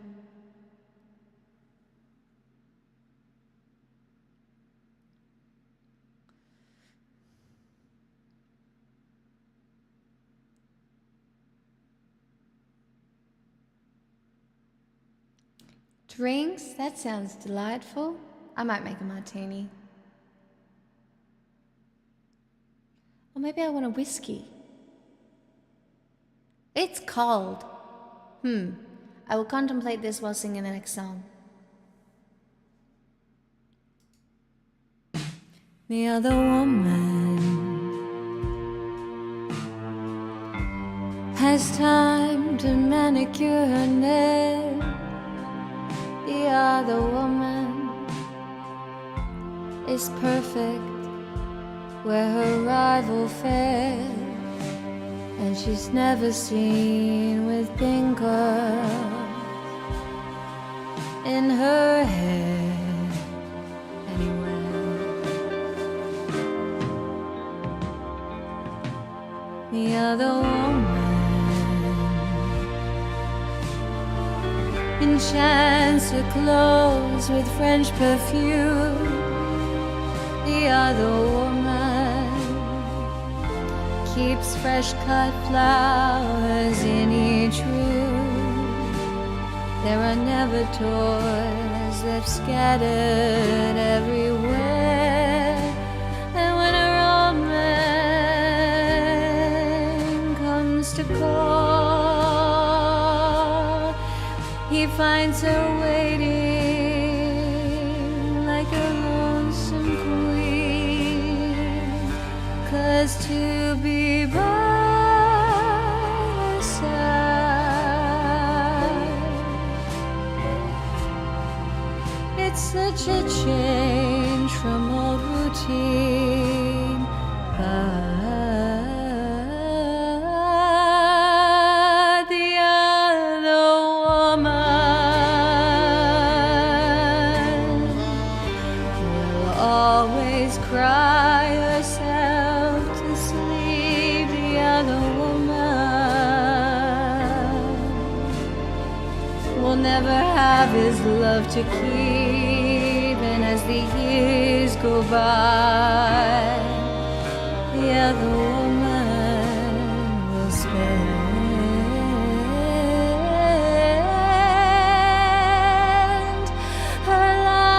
Drinks? That sounds delightful. I might make a martini. Or maybe I want a whiskey. It's cold. I will contemplate this while singing the next song. The other woman has time to manicure her nails. The other woman is perfect where her rival fails. And she's never seen with pink curls in her hair anywhere. The other woman enchants her clothes with French perfume. The other woman keeps fresh cut flowers in each room. There are never toys left scattered everywhere. And when a old man comes to call, he finds her waiting like a lonesome queen. 'Cause to be by her side, it's such a change from old routine. But the other woman will always cry herself to sleep. The other woman will never have his love to keep. And as the years go by, the other woman will spend her life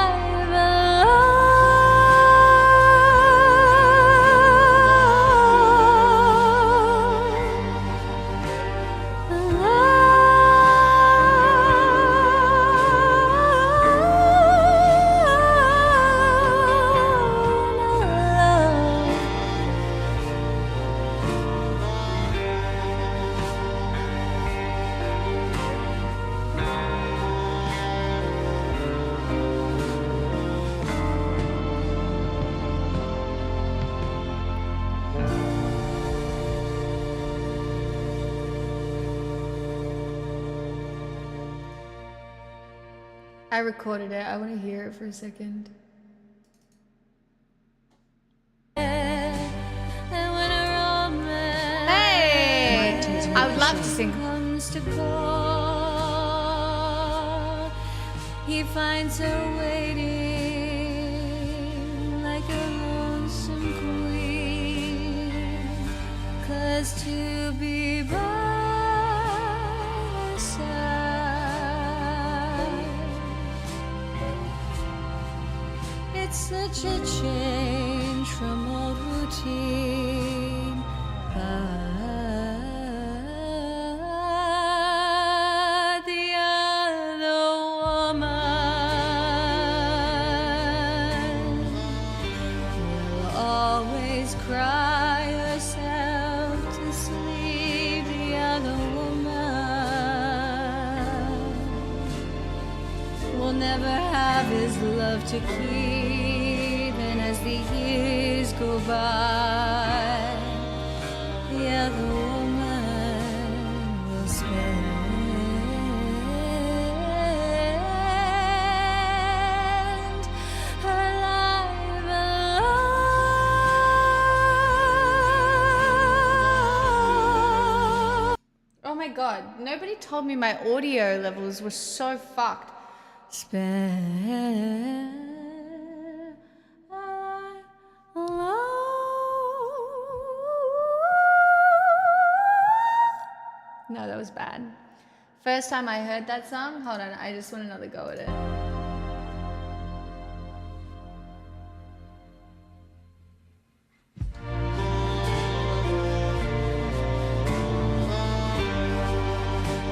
I recorded it. I want to hear it for a second. Hey! I would love to sing. He finds her waiting like a lonesome queen. 'Cause to be by her side, it's such a change from old routine. But the other woman never have his love to keep, and as the years go by, the other woman will spend her life alone. Oh my god, nobody told me my audio levels were so fucked. Spend alone. No, that was bad. First time I heard that song, hold on, I just want another go at it.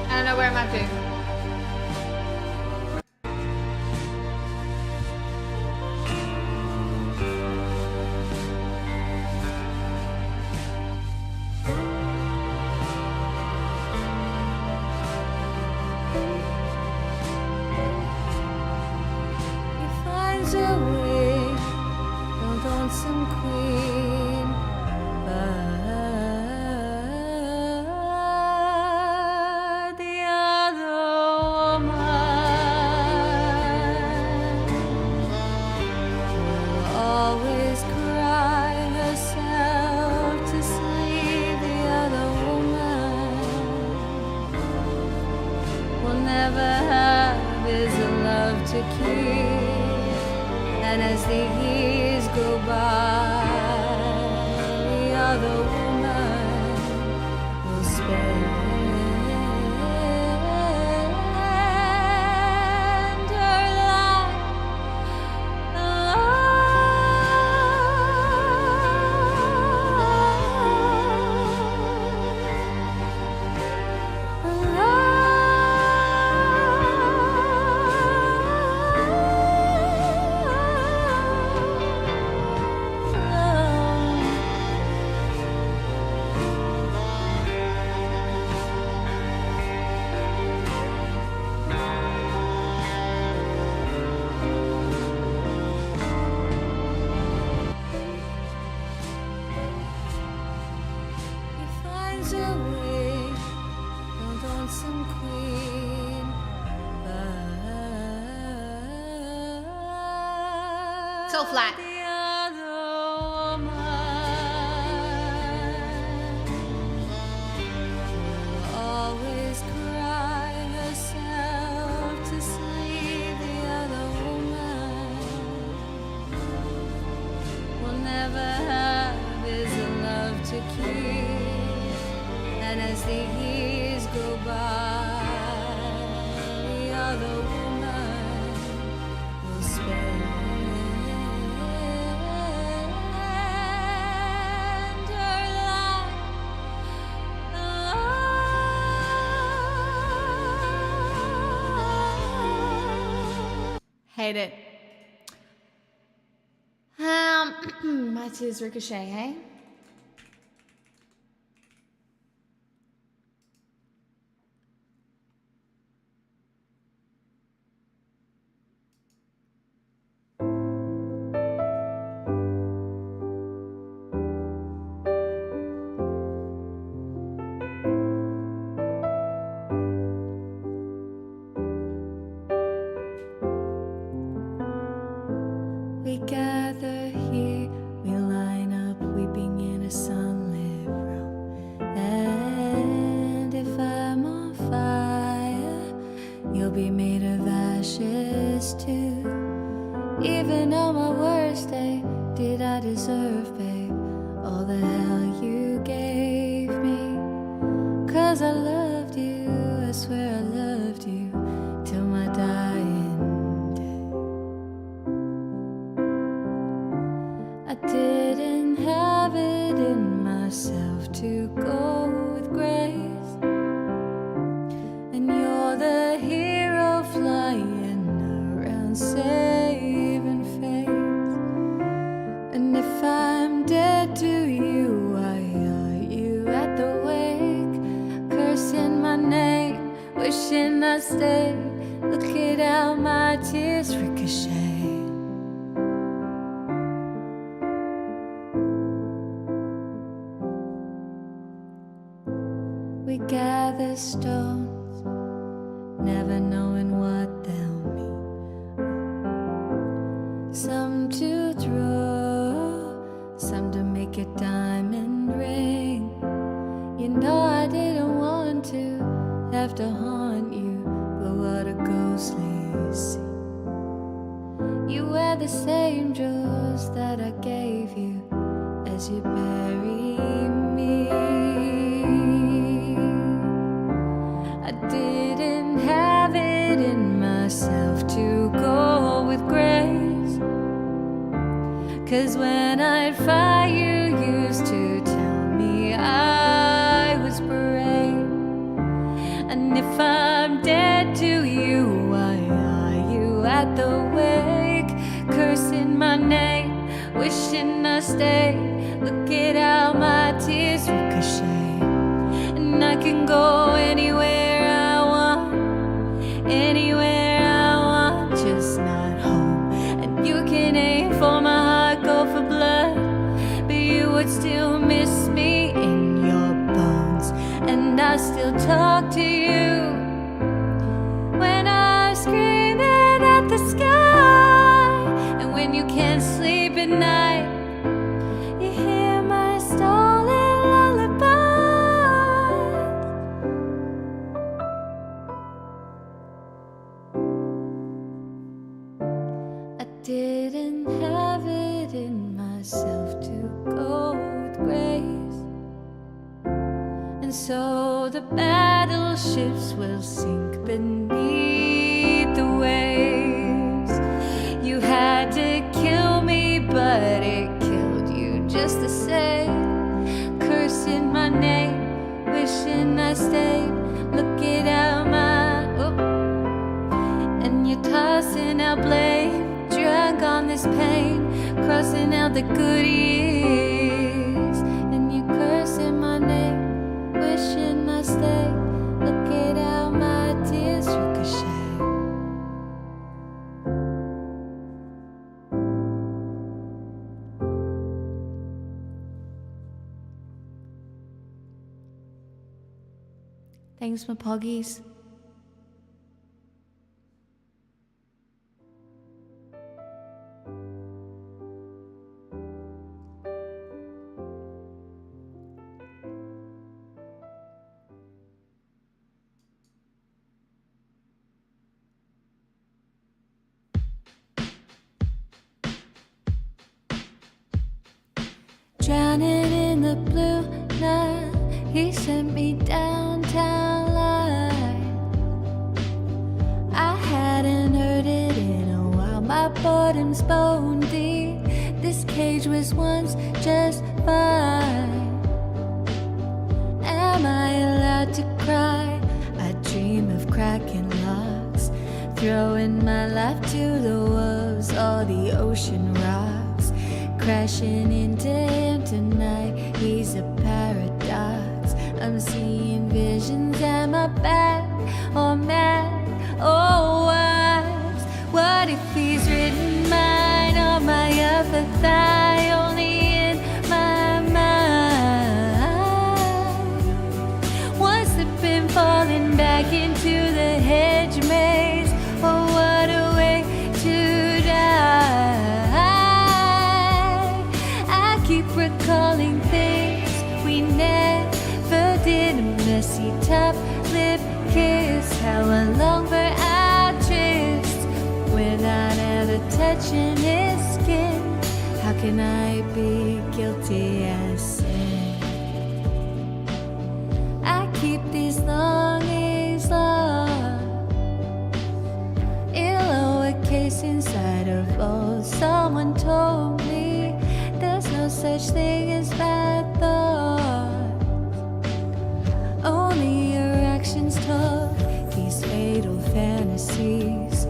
I don't know where I'm at to. Finds a way, well done, some queen, but the other woman will always cry herself to sleep. The other woman will never have his love to keep. And as the years go by, the other woman will spend her life he finds a way, well done, some queen, but So flat. the other woman will always cry herself to sleep. The other woman will never have his love to keep, and as the years go by, the other woman will spend her life alone. Hate it. My tears ricochet, hey? We gather here, we line up, weeping in a sunlit room. And if I'm on fire, you'll be made of ashes too. Even on my worst day, did I deserve, babe, all the hell you gave me? 'Cause I loved you, I swear I loved you, till my dying day. I didn't have it in myself to go with grace, and you're the hero flying around saving face. And if I'm dead to you, why are you at the wake, cursing my name, wishing I stayed? Look at how my tears ricochet. We gather stones, never knowing what they'll mean. Some to throw, some to make a diamond ring. You know I didn't want to have to haunt you, but what a ghostly scene. You wear the same jewels that I gave you as you bury me. I didn't have it in myself to go with grace, 'cause when I'd fight you used to tell me I was brave. And if I'm dead to you, why are you at the wake, cursing my name, wishing I stayed? Look at how my tears ricochet, and I can go anywhere I want, anywhere I want, just not home. And you can aim for my heart, go for blood, but you would still miss me in your bones. And I still talk to you when I'm screaming at the sky, and when you can't sleep at night, you hear my stolen lullaby. I didn't have it in myself to go with grace, and so the battleships will sink beneath the waves. You had to kill me, but it killed you just the same, cursing my name, wishing I stayed. Look at how and you're tossing out blame, drunk on this pain, crossing out the good years, and you cursing my name, wishing I stayed. Look at how my tears ricochet. Thanks, my poggies. Drowning in the blue night, he sent me downtown line. I hadn't heard it in a while, my boredom's bone deep. This cage was once just fine. Am I allowed to cry? I dream of cracking locks, throwing my life to the wolves, all the ocean rocks, crashing into him tonight. He's a paradox. I'm seeing visions. Am I bad or mad or wise? What if he's written mine on my upper thigh, only in my mind? One slip and falling back into the hedge maze. Oh, what a way to die. I keep recalling things we never did. A messy top lip kiss, how I long for our tryst without ever touching his skin. How can I be guilty as sin? I keep these longings locked in lower case inside of all. Someone told me there's no such thing as bad thoughts, only your actions talk. These fatal fantasies,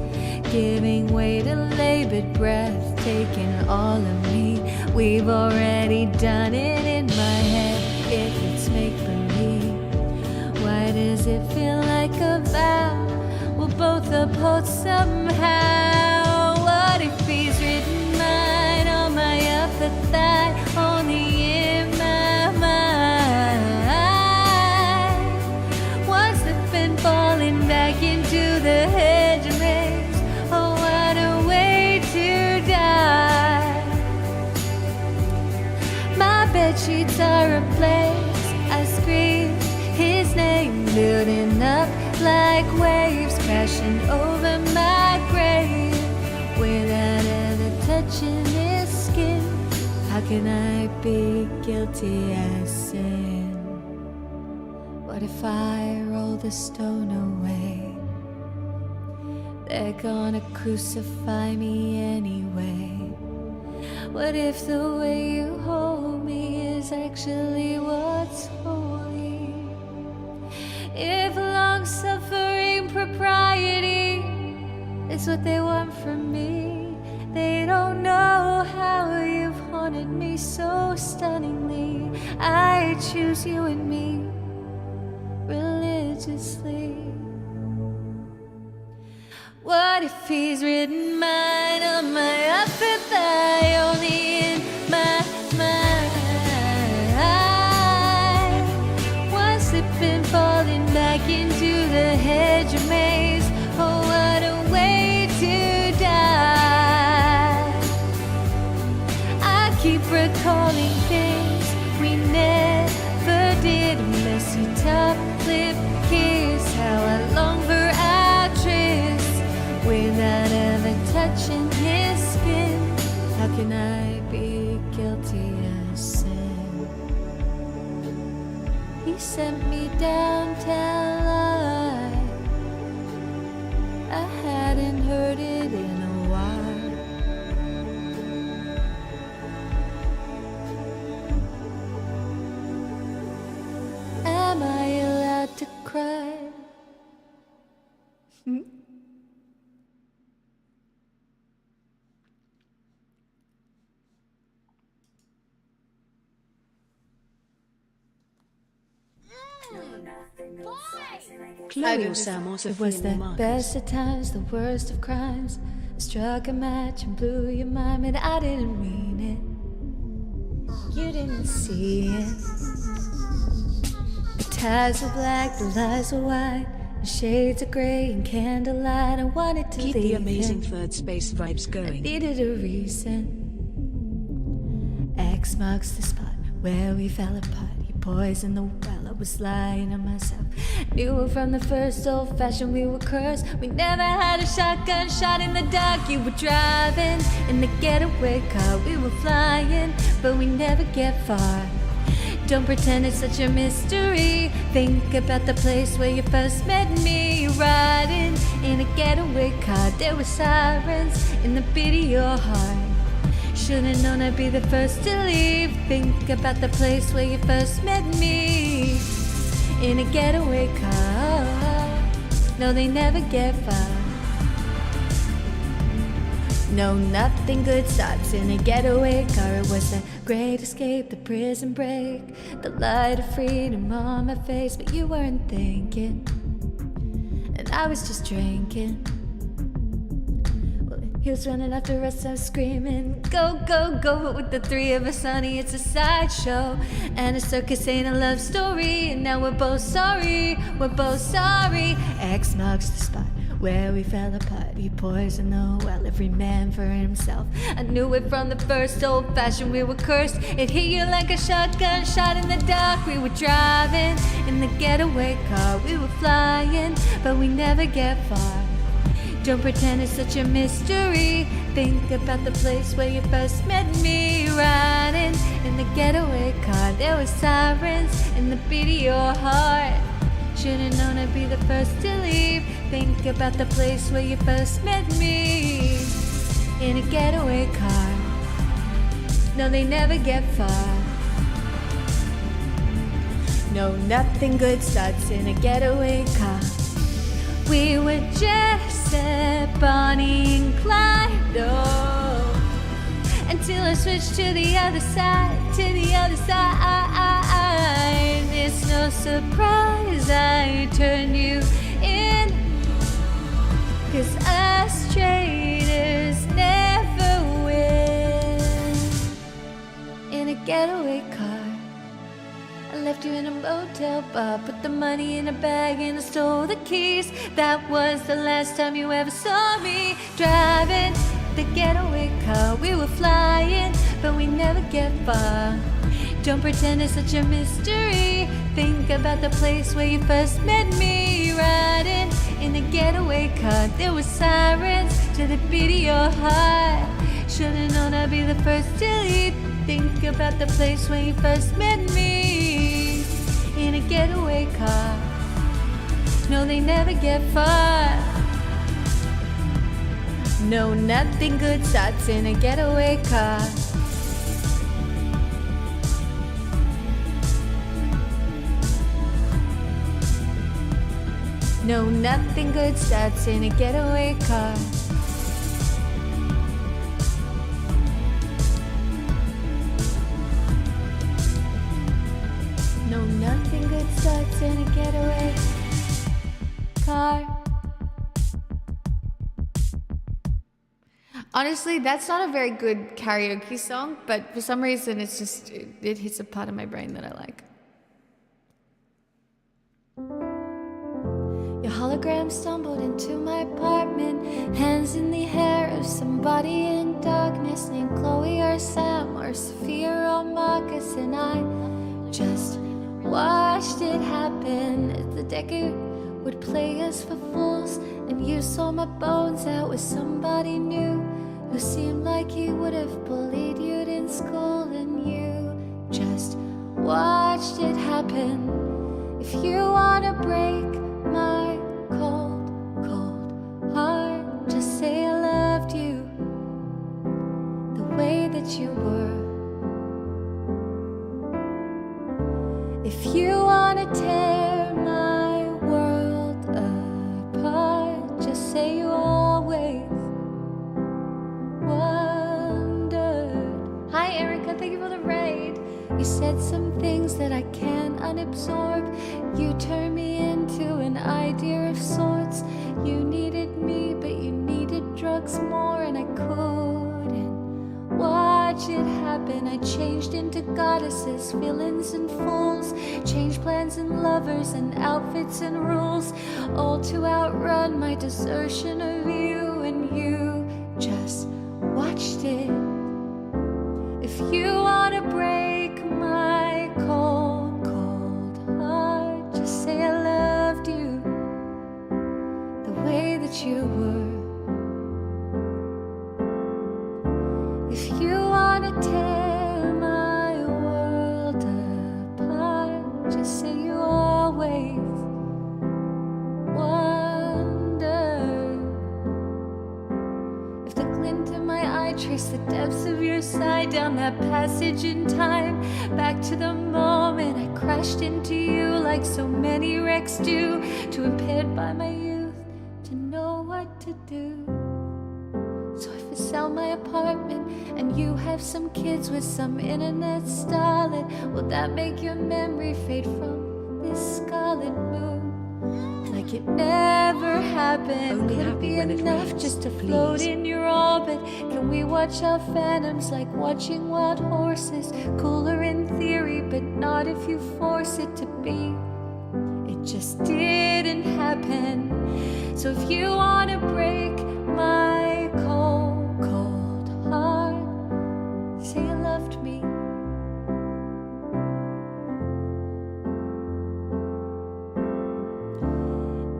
giving way to labored breath, taking all of me. We've already done it in my head. If it's make believe, why does it feel like a vow? We're both apart. hold somehow. What if he's written mine on my upper thigh, only in my mind? One slip and falling back into the hedge maze. Oh, what a way to die. My bed sheets are a place I scream his name, building up like waves crashing over my grave. Without ever touching his skin, how can I be guilty as sin? What if I roll the stone away? They're gonna crucify me anyway. What if the way you hold me is actually what's holy? If long-suffering propriety is what they want from me, they don't know how you've haunted me so stunningly. I choose you and me religiously. What if he's written mine on my upper thigh, only in my mind? One slip and falling back into the hedge maze. Oh, what a way to die. I keep recalling things we never did. A messy top lip kiss, how I long for our tryst. Without ever touching his skin, how can I be guilty of sin? He sent me downtown live. I hadn't heard it in a while. Am I allowed to cry? Chloe or Sam or It was Sophia the Marcus. best of times, the worst of crimes. I struck a match and blew your mind, but I didn't mean it. You didn't see it. The ties were black, the lies were white, the shades of gray and candlelight. I wanted to Keep leave the amazing him. third space vibes I going. needed a reason. X marks the spot where we fell apart. You poisoned the well, I was lying to myself. Knew it from the first old fashioned, we were cursed. We never had a shotgun shot in the dark. You were driving in the getaway car. We were flying, but we never get far. Don't pretend it's such a mystery. Think about the place where you first met me. Riding in a getaway car. There were sirens in the beat of your heart. Should've known I'd be the first to leave. Think about the place where you first met me. In a getaway car. No, they never get far. No, nothing good starts in a getaway car. It was the great escape, the prison break, the light of freedom on my face. But you weren't thinking, and I was just drinking. He was running after us, I was screaming, go, go, go. But with the three of us, honey, it's a sideshow. And a circus ain't a love story. And now we're both sorry, we're both sorry. X marks the spot where we fell apart. You poisoned the well, every man for himself. I knew it from the first old fashioned, we were cursed. It hit you like a shotgun shot in the dark. We were driving in the getaway car. We were flying, but we never get far. Don't pretend it's such a mystery. Think about the place where you first met me. Riding in the getaway car. There were sirens in the beat of your heart. Should've known I'd be the first to leave. Think about the place where you first met me. In a getaway car. No, they never get far. No, nothing good starts in a getaway car. We were Jessie, Bonnie and Clyde, oh, until I switched to the other side, to the other side. It's no surprise I turned you in. 'cause us traitors never win. In a getaway car, I left you in a motel bar, put the money in a bag and I stole the keys. That was the last time you ever saw me driving the getaway car. We were flying, but we never get far. Don't pretend it's such a mystery. Think about the place where you first met me. Riding in the getaway car, there were sirens to the beat of your heart. Should've known I'd be the first to leave. Think about the place where you first met me. In a getaway car, no, they never get far. No, nothing good starts in a getaway car. No, nothing good starts in a getaway car. No, nothing good starts in a getaway car. Honestly, that's not a very good karaoke song, but for some reason it's just, it hits a part of my brain that I like. Your hologram stumbled into my apartment, hands in the hair of somebody in darkness, named Chloe or Sam or Sophia or Marcus, and I just watched it happen. The decade would play us for fools, and you saw my bones out with somebody new who seemed like he would have bullied you in school, and you just watched it happen. If you wanna break my cold, cold heart, just say I loved you the way that you were. If you wanna tear my world apart, just say you always wondered. Hi Erica, thank you for the raid. You said some things that I can't unabsorb. You turned me into an idea of sorts. You needed me, but you needed drugs more, and I couldn't watch it happen. I changed into goddesses, villains and fools, changed plans and lovers and outfits and rules, all to outrun my desertion of you, and you just watched it. If you wanna break my cold, cold heart, just say I loved you the way that you were. If you wanna tear my world apart, just say you always wonder. If the glint in my eye traced the depths of your side down that passage in time, back to the moment I crashed into you like so many wrecks do, too impaired by my youth to know what to do. So if I sell my apartment and you have some kids with some internet starlet, will that make your memory fade from this scarlet moon? Like it never happened. Only Could it happy be when it enough rains, just to float please. in your orbit? Can we watch our phantoms like watching wild horses? Cooler in theory, but not if you force it to be. It just didn't happen. So if you wanna break my cold, cold heart, say you loved me.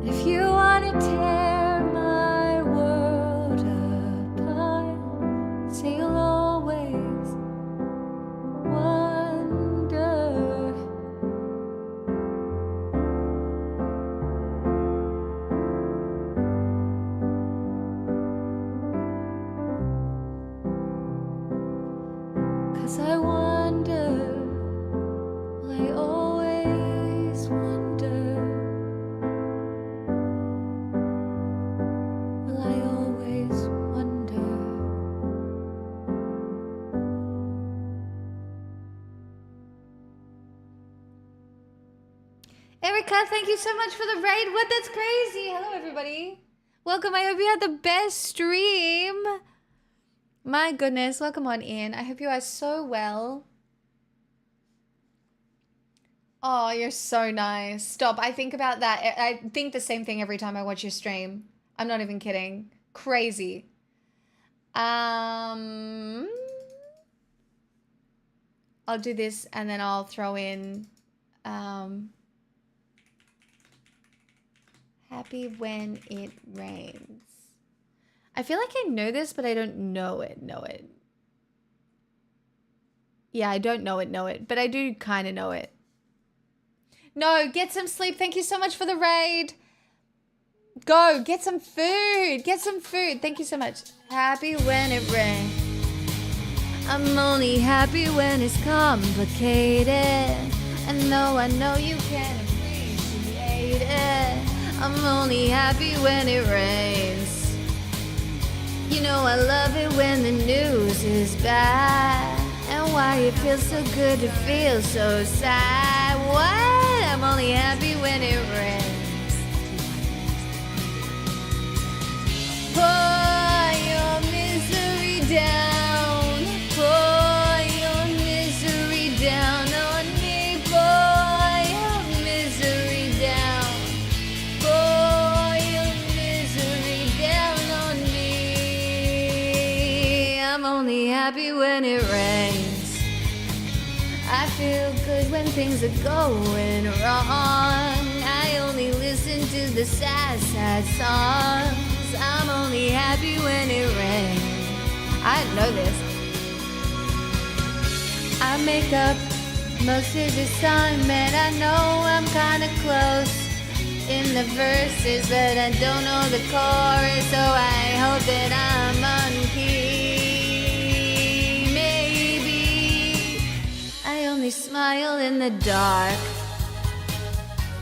If you wanna tear my world apart, say you'll always wonder. Cause I wonder, will I always wonder? Will I always wonder? Erica, thank you so much for the raid. What? That's crazy. Hello, everybody. Welcome. I hope you had the best stream. My goodness. Welcome on in. I hope you are so well. Oh, you're so nice. Stop. I think about that. I think the same thing every time I watch your stream. I'm not even kidding. Crazy. I'll do this and then I'll throw in happy when it rains. I feel like I know this, but I don't know it. Yeah, I don't know it, but I do kind of know it. No, get some sleep. Thank you so much for the raid. Go, get some food. Get some food. Thank you so much. Happy when it rains. I'm only happy when it's complicated. And though I know you can appreciate it, I'm only happy when it rains. You know I love it when the news is bad. And why it feels so good to feel so sad. What? I'm only happy when it rains. Pour your misery down. Pour your misery down on me. Pour your misery down. Pour your misery down on me. I'm only happy when it rains. I feel good when things are going wrong. I only listen to the sad, sad songs. I'm only happy when it rains. I know this. I make up most of the song, man. I know I'm kinda close in the verses, but I don't know the chorus, so I hope that I'm on key. Maybe I only smile in the dark.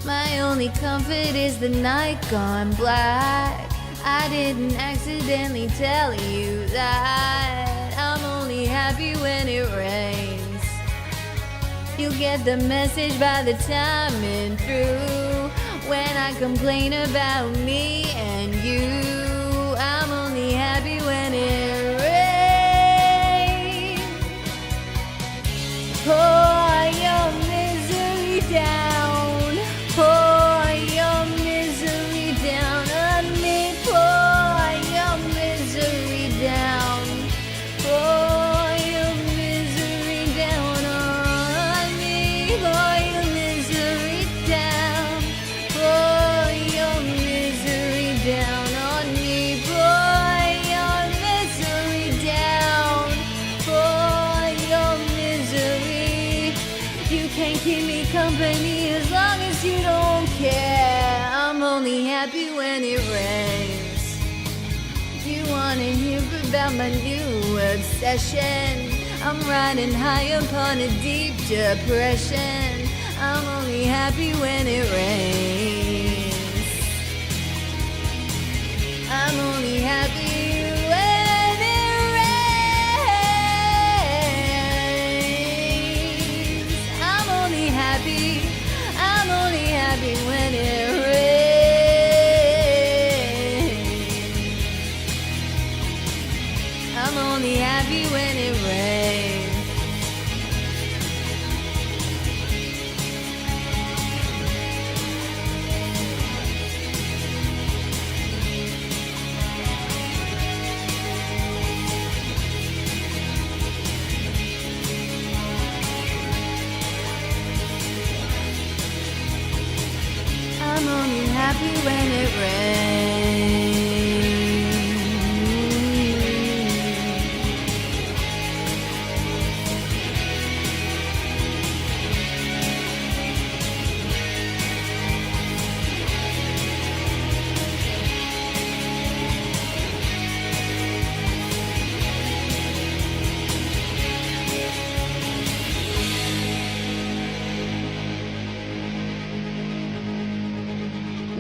My only comfort is the night gone black. I didn't accidentally tell you that I'm only happy when it rains. You'll get the message by the time I'm through. When I complain about me and you, I'm only happy when it rains. Pour your misery down. Pour your misery down on me. Pour your misery down. Pour your misery down on me. Pour your misery down. Pour your misery down on me. Pour your misery down. Pour your misery. You can't keep me company as long as you don't care. I'm only happy when it rains. You wanna hear about my new obsession? I'm riding high upon a deep depression. I'm only happy when it rains. I'm only happy when it rains. I'm only happy when it rains. I'm only happy when it rains. I'm only happy when it rains.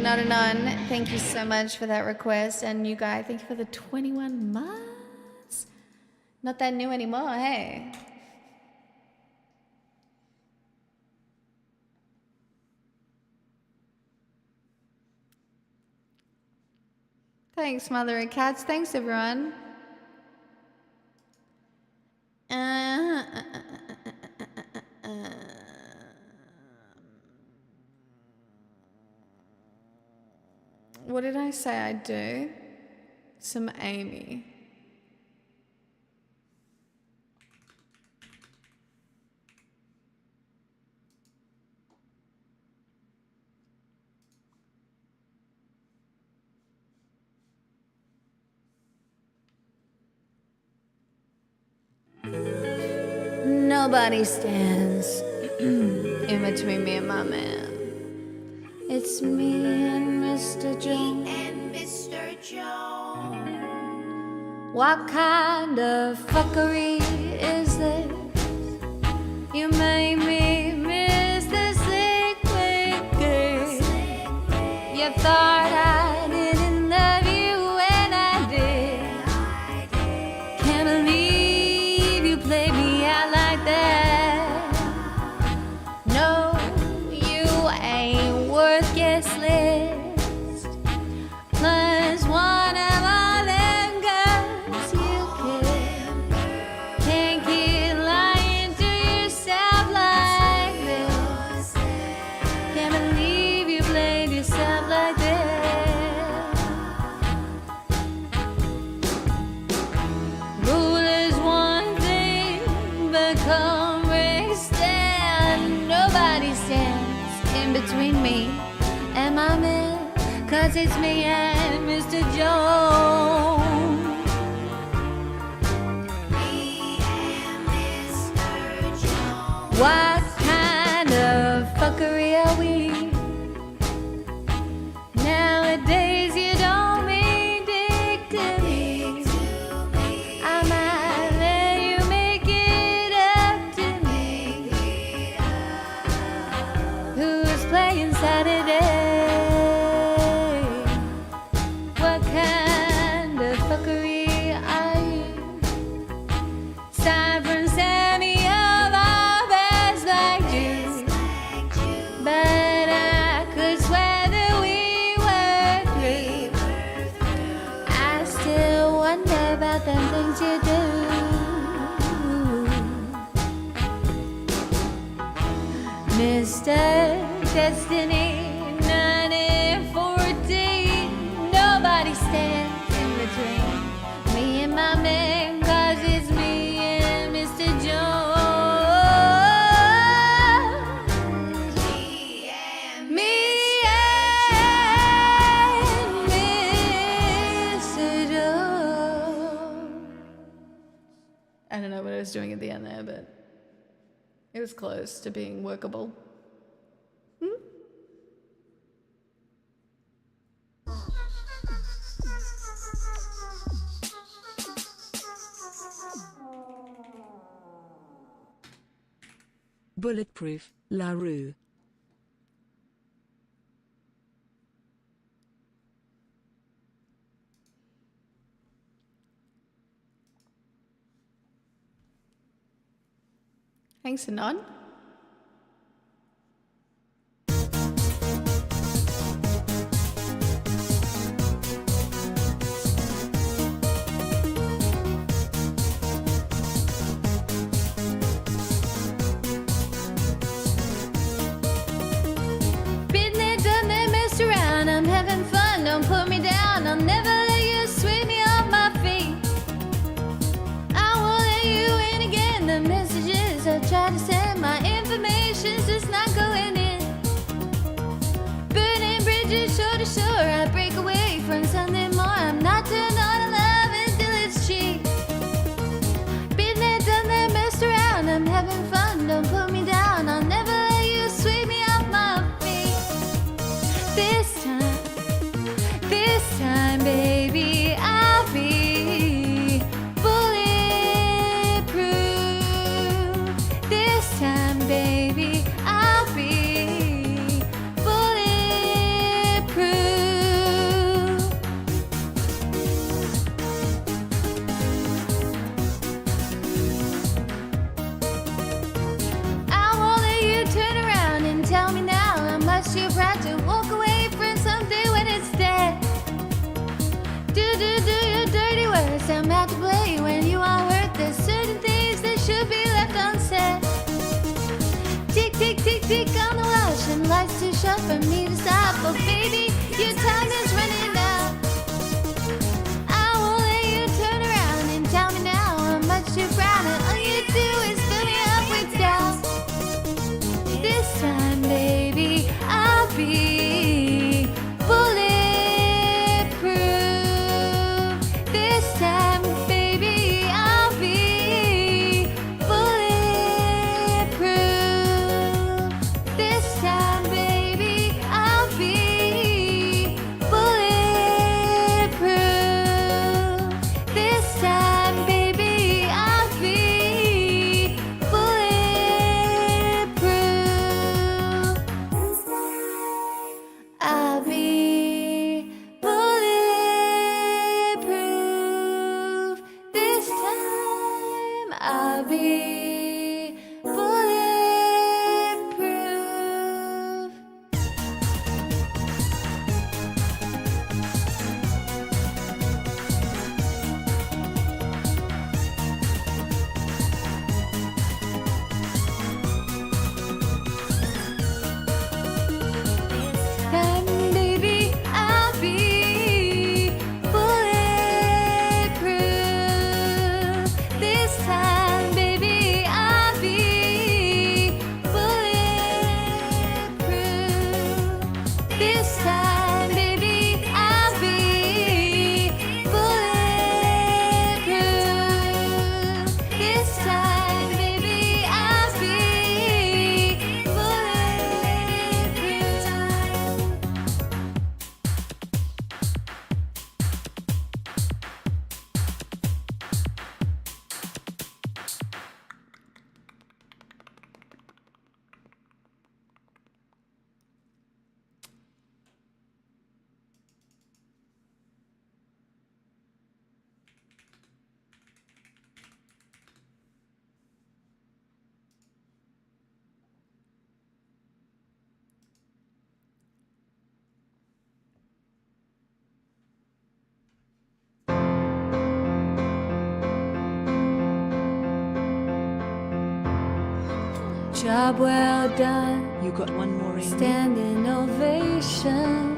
Not a none. Thank you so much for that request. And you guys, thank you for the 21 months. Not that new anymore, hey. Thanks, Mother of Cats. Thanks, everyone. What did I say I'd do? Some Amy. Nobody stands in between me and my man. It's me and Mr. Jones. What kind of fuckery is this? You made me miss the slick girl. You thought I didn't love you when I did. Can't believe you played me out like that. No, you ain't worth guest list. Plus one of all them girls you can't keep lying to yourself like this. Can't believe you played yourself like this. Rule is one thing, but comrades stand. Nobody stands in between me and my man, 'cause it's me and Mr. Jones. What kind of fuckery are we? Nowadays you don't mean dick to me. I might let you make it up to me. Who's playing Saturday? What kind of fuckery are you? Aside from Sammy of our best like you. But I could swear that we were through. I still wonder about them things you do. Mr. Destiny 9014. Nobody stands in between me and my man, 'cause it's me and Mr. Jones. Me and Mr. Jones. I don't know what I was doing at the end there, but it was close to being workable. Bulletproof, La Rue. Thanks, Anon. Been there, done that, messed around. I'm having fun. Don't put me down. I'll never let you sweep me off my feet. I won't let you in again. The messages I try to send, my information's just not going in. Burning bridges shore to shore. I break away from something more. I'm not turned on to love until it's cheap. Been there, done that, messed around. I'm having fun. Don't put me down. I'll never let you sweep me off my feet. This time, baby, I'll be bulletproof. This time, baby, I'll be bulletproof. I won't let you turn around and tell me now I'm much too proud to walk away from something when it's dead. out to play when you are hurt. There's certain things that should be left unsaid. Tick, tick, tick, tick on the watch, and life's too short for me to stop. But baby, your time is running out. I won't let you turn around and tell me now I'm much too proud, and all you do is fill me up with doubt. This time, baby, I'll be bulletproof. This time, baby, I'll be bulletproof. This time, baby, I'll be bulletproof. This time, baby, I'll be bulletproof. I'll be bulletproof. This time I'll be bulletproof. Time, baby, I'll be bulletproof. This time, baby, I'll be bulletproof. This time, baby, I'll be bulletproof. This time, baby, I'll be bulletproof. Job well done, You got one more in you. standing ovation.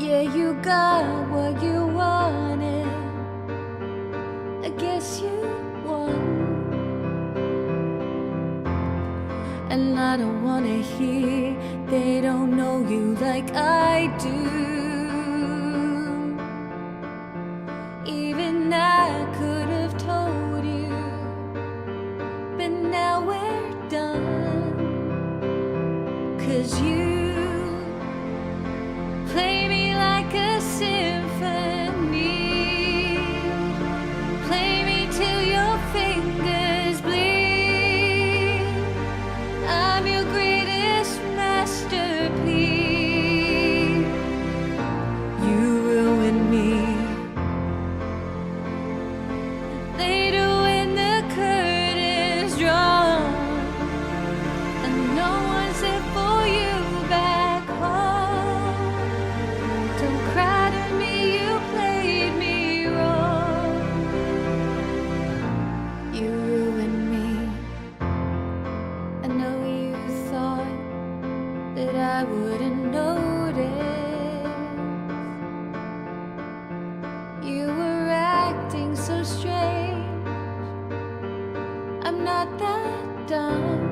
Yeah, you got what you wanted. I guess you won. And I don't wanna hear they don't know you like I do. Even I could have told you, but now we're done. 'Cause you play me like a symphony. Play me till your fingers bleed. I'm your greatest masterpiece. You ruined me. Later when the curtain's drawn and no one's there for you back home, don't cry to me, you played me wrong. You ruined me. I know you thought that I wouldn't notice. You were acting so strange. I'm not that dumb.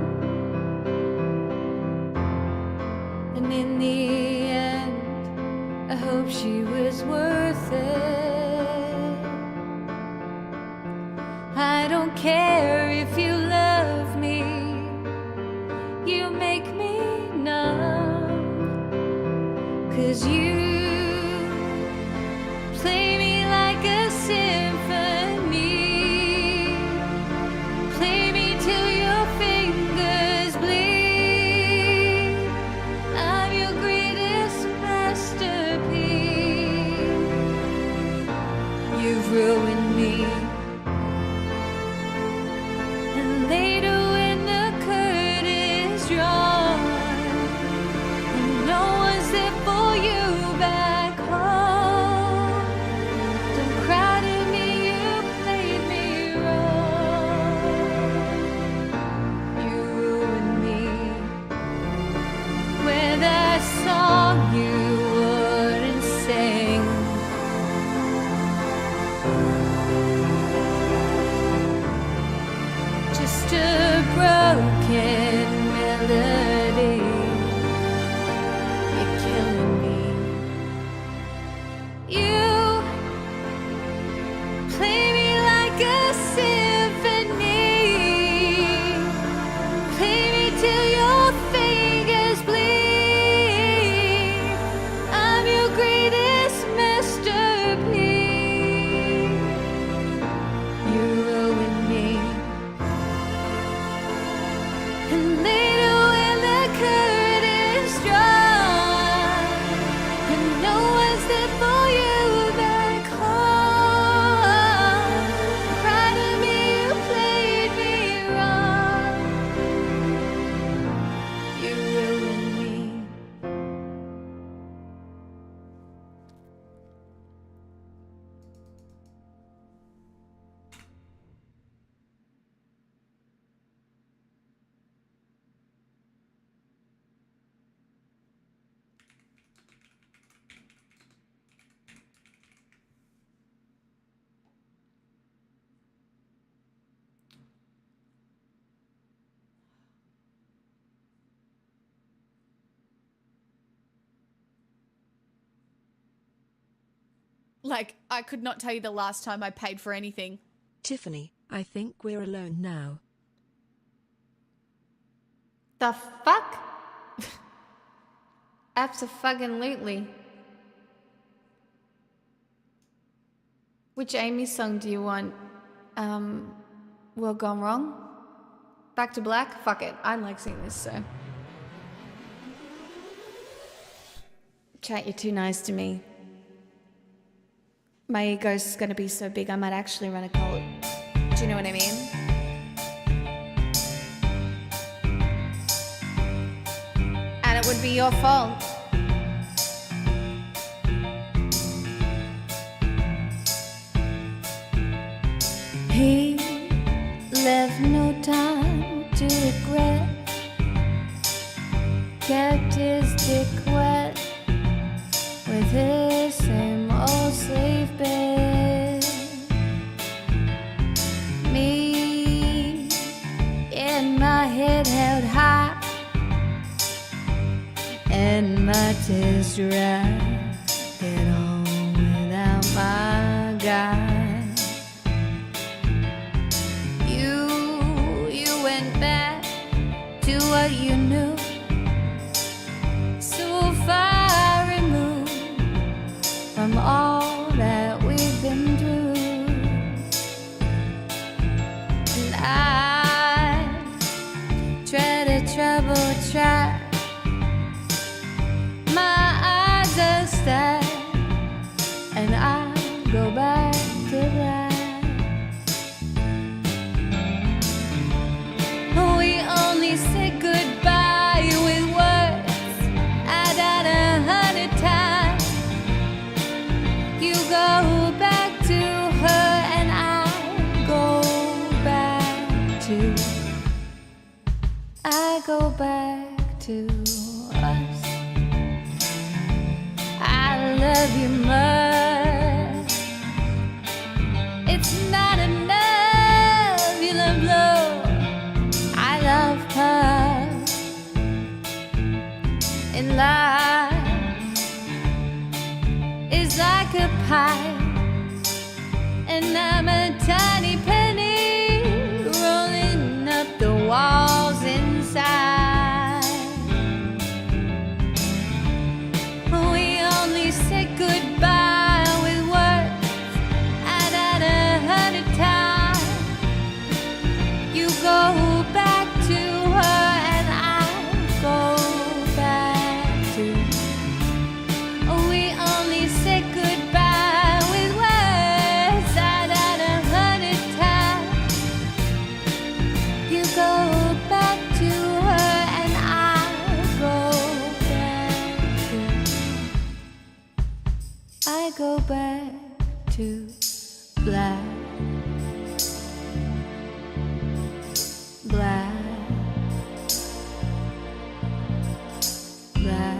And in the end, I hope she was worth it. I don't care if you love me. You make me numb. 'Cause you play me like a symphony. Play me till your fingers bleed. I'm your greatest masterpiece. You've ruined me. And later when the curtain's drawn and no one's there for you Like, I could not tell you the last time I paid for anything. Tiffany, I think we're alone now. The fuck? Abso-fucking-lutely. Which Amy song do you want? World Gone Wrong? Back to Black? Fuck it. I like singing this, so. Chat, you're too nice to me. My ego's gonna be so big I might actually run a cult. Do you know what I mean? And it would be your fault. He left no time to regret. Kept his dick wet with his same old slave bed. Me in my head held high and my tears dry. Get on without my guy. You went back to what you knew. So far removed from all that we've been through. And I try to trouble track. My eyes are stacked, and I go back to black. We only said goodbye with words. I died 100 times. You go back to her and I go back to us. I love you much. It's not enough. You love love. I love her. And life is like a pie, and I'm a tiny penny rolling up the walls inside. We only said goodbye with words. I died 100 times. You go back to her and I go back to. We only said goodbye with words. I died 100 times. You go back to her and I go back to. I go back to black. Black. Black.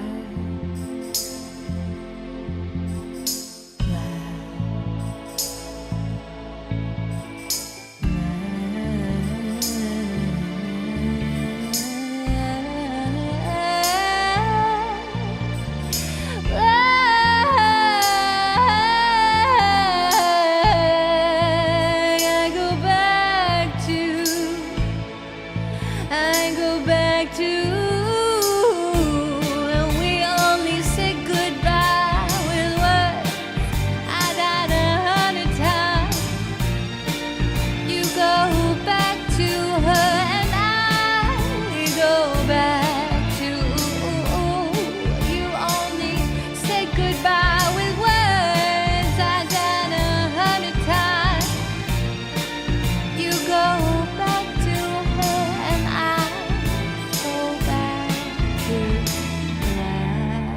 I go back to, and we only said goodbye with words. I died 100 times. You go back to her and I go back to. You only said goodbye with words. I died 100 times. You go back to her and I go back to black.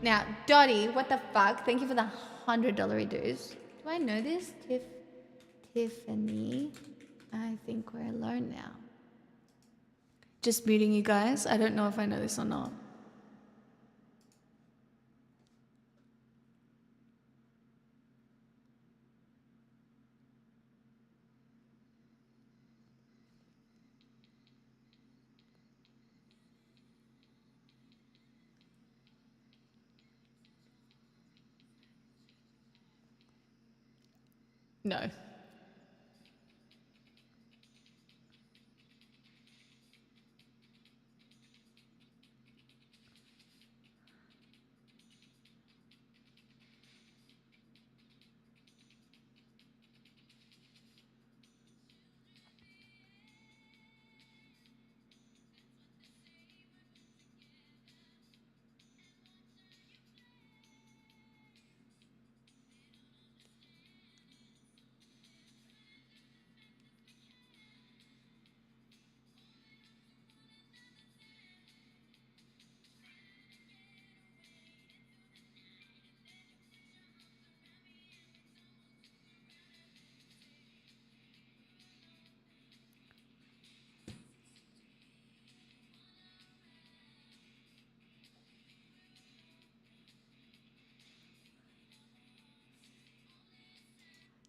Now, Dottie, what the fuck? Thank you for the $100 dues. Do I know this? Tiffany. I think we're alone now. Just muting you guys. I don't know if I know this or not. No.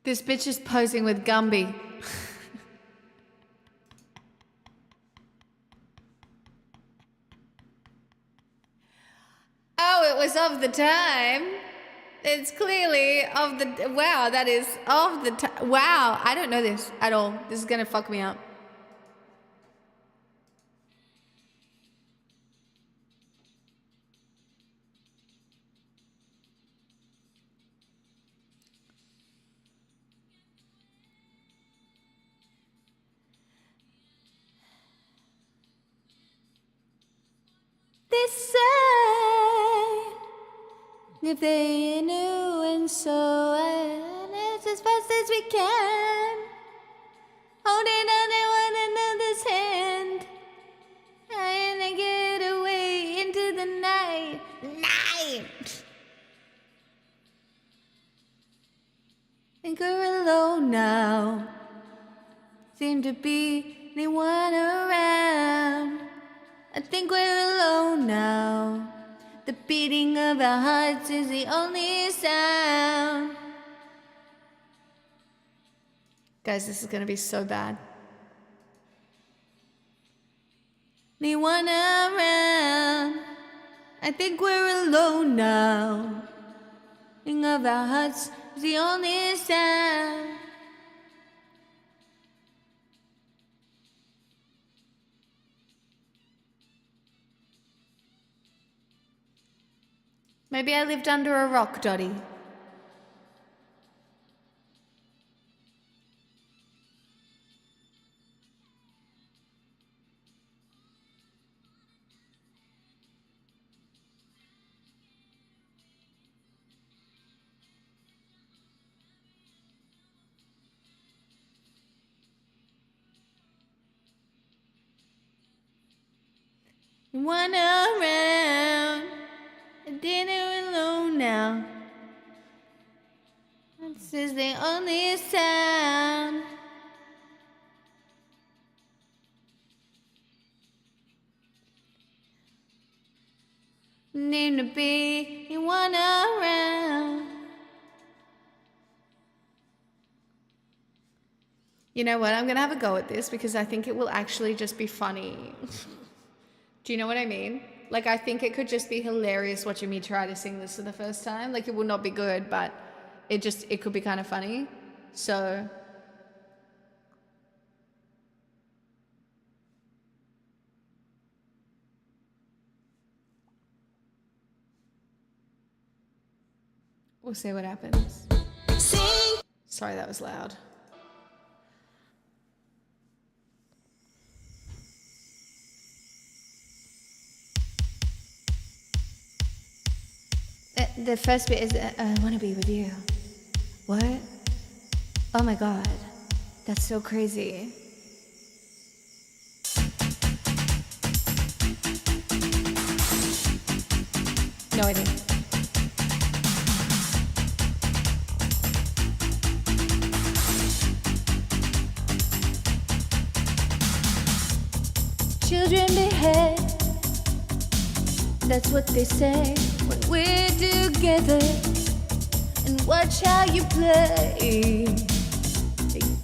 This bitch is posing with Gumby. Oh, it was of the time. It's clearly of the... Wow, that is of the time. Wow, I don't know this at all. This is gonna fuck me up. They say if they knew and so and it's as fast as we can, holding on to one another's hand, trying to get away into the night. Think we're alone now. Seem to be anyone around. I think we're alone now. The beating of our hearts is the only sound. Guys, this is gonna be so bad. Anyone around? I think we're alone now. Beating of our hearts is the only sound. Maybe I lived under a rock, Dottie. One around. Dinner alone now. This is the only sound. Need to be one around. You know what? I'm gonna have a go at this because I think it will actually just be funny. Do you know what I mean? Like, I think it could just be hilarious watching me try to sing this for the first time. Like, it will not be good, but it could be kind of funny. So... we'll see what happens. Sorry, that was loud. The first bit is, I want to be with you. What? Oh my God. That's so crazy. No idea. Children behead. That's what they say when we're together. And watch how you play.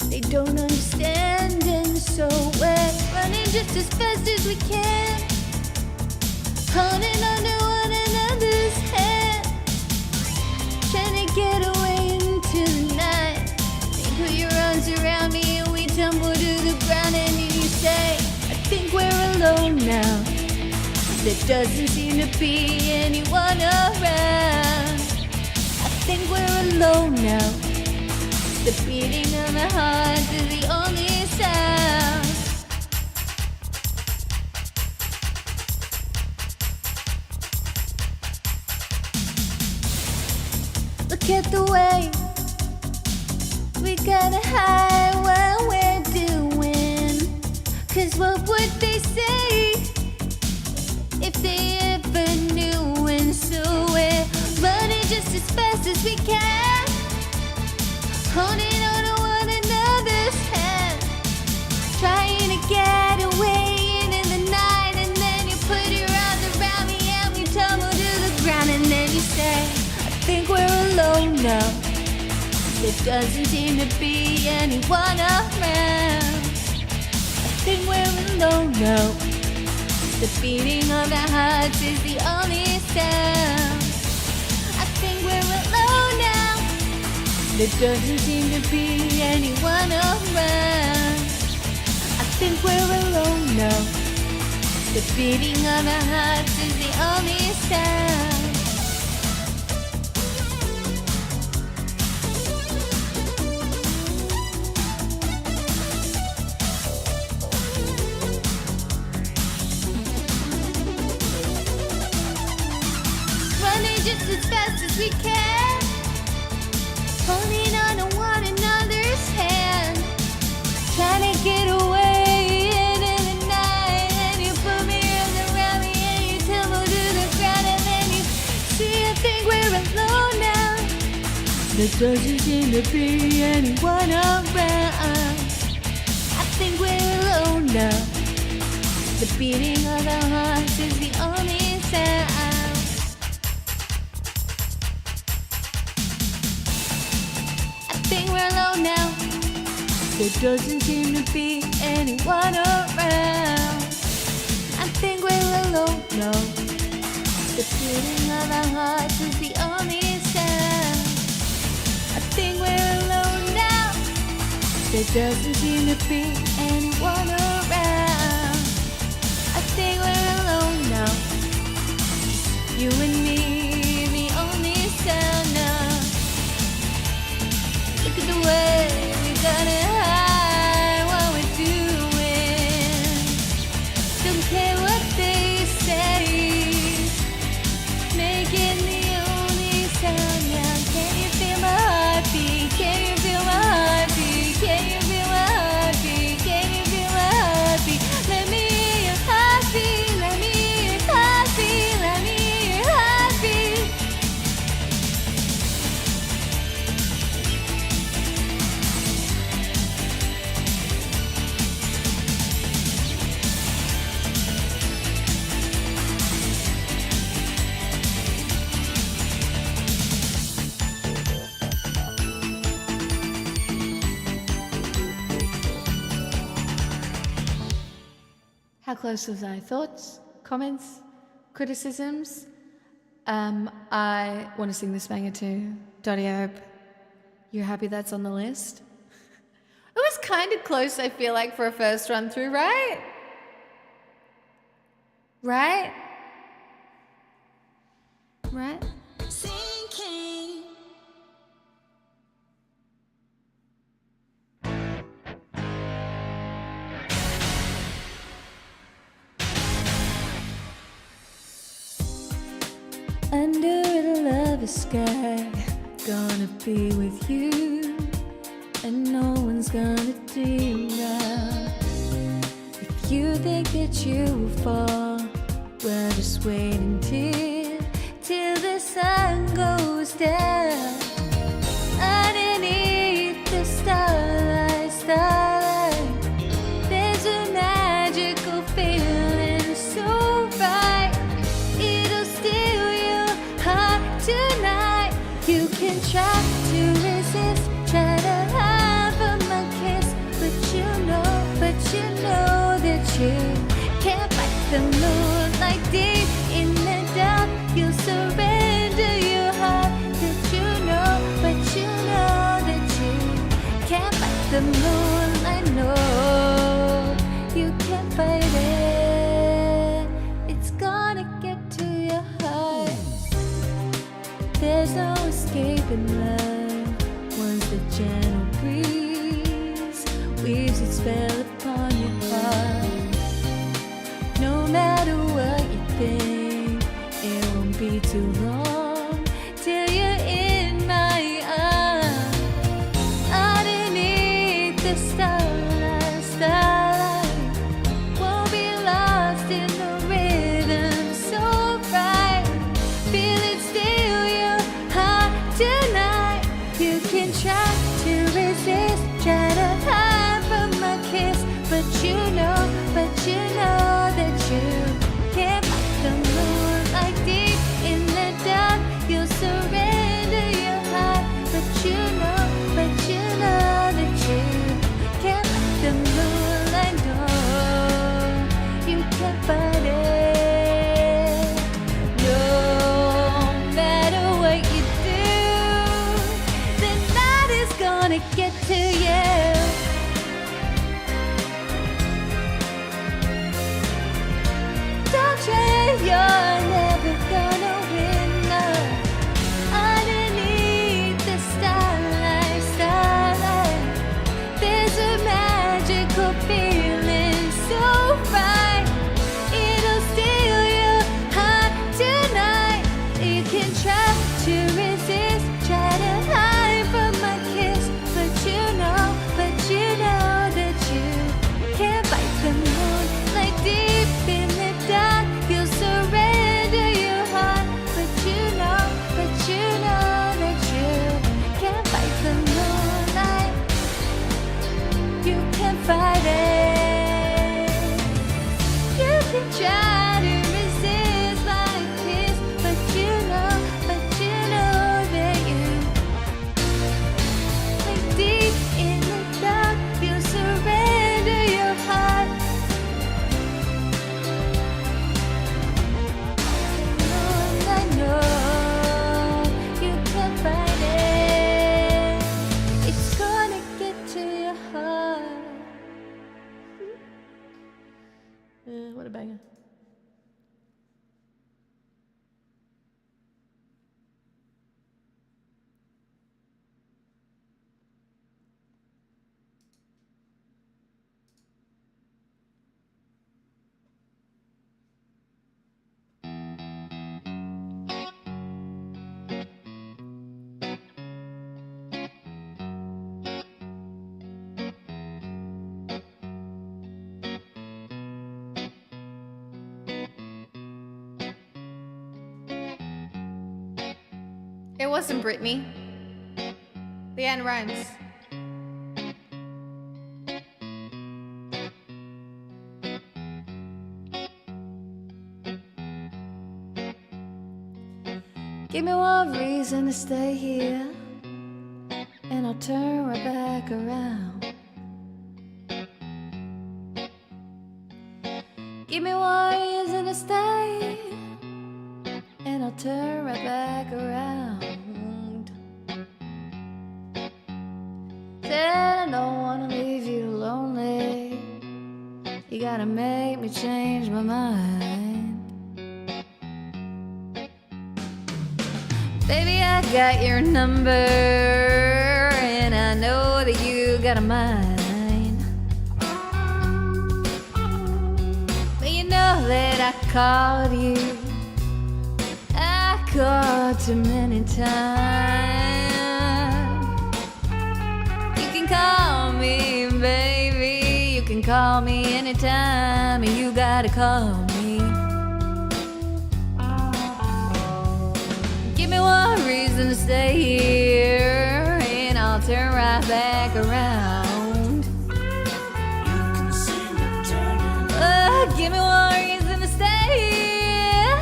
They don't understand, and so we're running just as fast as we can, holding on to one another's hand, trying to get away into the night. The There doesn't seem to be anyone around. I think we're alone now. The beating of my heart is the only sound. Look at the way we gotta hide what we're doing. 'Cause what would they say if they ever knew? And so we're running just as fast as we can, holding on to one another's hand, trying to get away in the night. And then you put your arms around me and we tumble to the ground. And then you say, I think we're alone now. There doesn't seem to be anyone around. I think we're alone now. The beating of our hearts is the only sound. I think we're alone now. There doesn't seem to be anyone around. I think we're alone now. The beating of our hearts is the only sound. Just as fast as we can, holding on to one another's hand, trying to get away into the night. And you put me around me and you tumble to the ground. And then you see, I think we're alone now. There doesn't seem to be anyone around. I think we're alone now. The beating of our hearts is the only sound. I think we're alone now. There doesn't seem to be anyone around. I think we're alone now. The beating of our hearts is the only sound. I think we're alone now. There doesn't seem to be anyone around. I think we're alone now. You and me, the only sound now. Look at the way we gotta hide what we're doing. Don't care what they say, making the only sound now. Can you feel my heartbeat? Can you feel my heartbeat? Can you feel my heartbeat? Can you feel my heartbeat? Let me hear your heartbeat. Let me hear your heartbeat. Let me hear your heartbeat. How close was I? Thoughts? Comments? Criticisms? I want to sing this banger too. Dottie, I hope you're happy that's on the list. It was kind of close, I feel like, for a first run through, right? Right? Right? Sinking. Under a lover's sky, gonna be with you, and no one's gonna do you now. If you think that you will fall, well, just wait till the sun goes down. Underneath the starlight, there's a magical feeling so right. It'll steal your heart tonight. You can try to resist, try to hide from my kiss, but you know that you can't fight the moonlight. Deep in the dark, you'll surrender your heart. But you know that you can't fight the moonlight. No, you can't fight it. It's gonna be too long till you're in my arms. Underneath the starlight, won't be lost in the rhythm so bright. Feel it steal your heart tonight. You can try to resist, try to hide from my kiss, but you know that you can't fight the moonlight deep in the dark. You'll surrender your heart, but you know that you can't fight the moonlight. No, you can't fight it. No matter what you do, the night is gonna get to you. Don't try, you're never gonna win. No. Underneath the starlight, there's a magical feeling so right. It'll steal your heart tonight. You can try to resist, try to hide from my kiss, but you know that you can't fight the moonlight deep in the dark. You'll surrender your heart, but you know that you can't fight the moonlight. You can't fight it. You can try to resist my kiss, but you know that you like deep in the dark. You'll surrender your heart. I know you can't fight it. It's gonna get to your heart. What a banger. It wasn't Britney. Leanne Rhymes. Give me one reason to stay here, and I'll turn right back around. Give me one reason to stay, and I'll turn right back around. Said I don't wanna leave you lonely. You gotta make me change my mind. Baby, I got your number, and I know that you got a mind. But you know that I called you. I called too many times. You can call me, baby. You can call me anytime, and you gotta call me. Give me one reason to stay here, and I'll turn right back around. Give me one reason to stay here,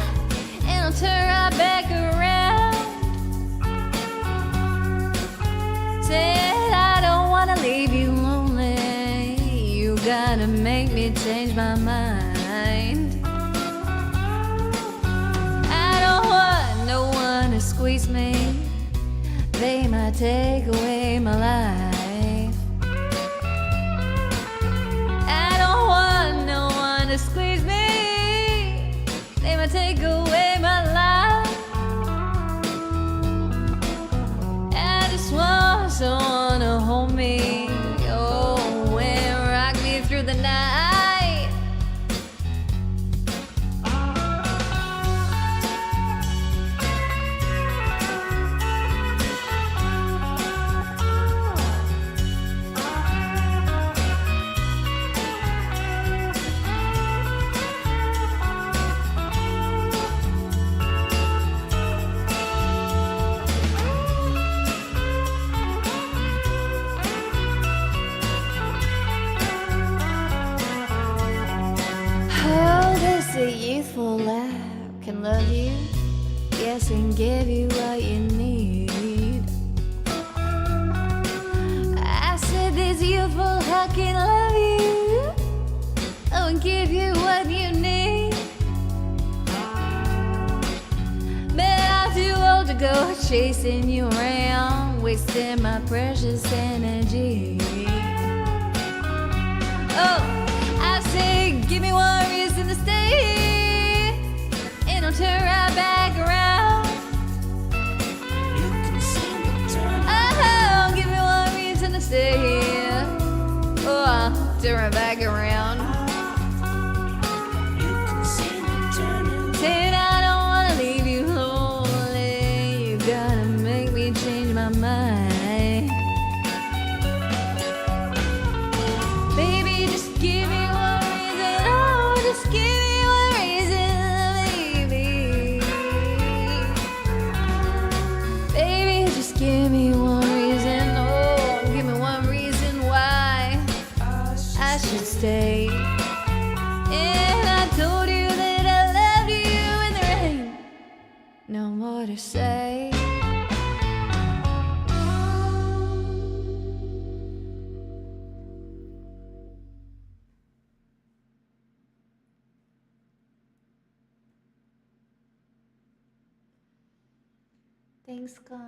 and I'll turn right back around. Said I don't wanna leave you lonely. You gotta make me change my mind. I don't want no one to squeeze me. They might take away my life. I don't want no one to squeeze me. They might take away my life. I just want someone to hold me, oh, and rock me through the night. a youthful laugh can love you, yes, and give you what you need. I said this youthful heart can love you, oh, and give you what you need. But I'm too old to go chasing you around, wasting my precious energy. Oh, I say, give me one reason to stay, and I'll turn right back around. Oh, give me one reason to stay, oh, I'll turn right back around. Said I don't wanna leave you lonely, you gotta make me change my mind. Baby, just give me one reason, oh, just give me one reason, baby. Baby, just give me one reason, oh, give me one reason why I should stay. And I told you that I loved you and there ain't no more to say. Thanks, guys.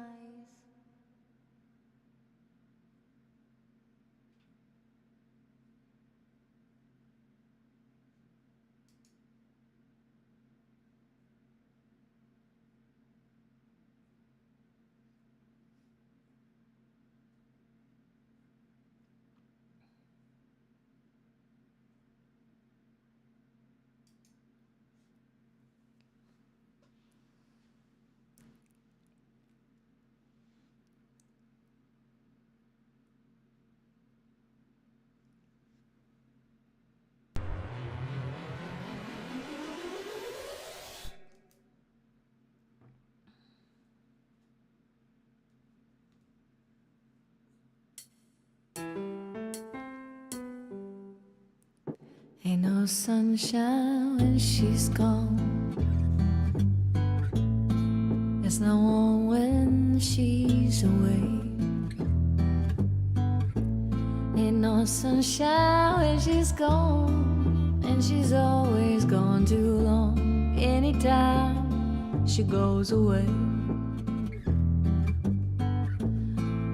Ain't no sunshine when she's gone. There's no one when she's away. Ain't no sunshine when she's gone, and she's always gone too long. Anytime she goes away,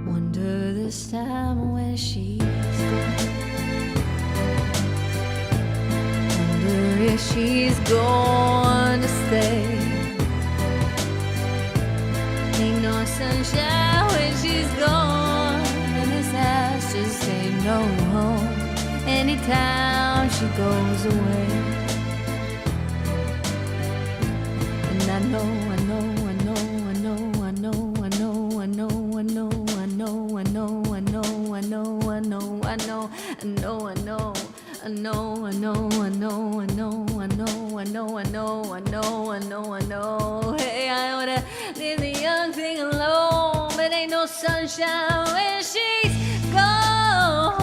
wonder this time when she's gone. If she's going to stay. Ain't no sunshine when she's gone, and this house just ain't no home anytime she goes away. And I know, I know, I know, I know, I know, I know, I know, I know, I know, I know, I know, I know, I know, I know, I know, I know. I know, I know, I know, I know, I know, I know, I know, I know, I know, I know. Hey, I wanna leave the young thing alone, but ain't no sunshine when she's gone.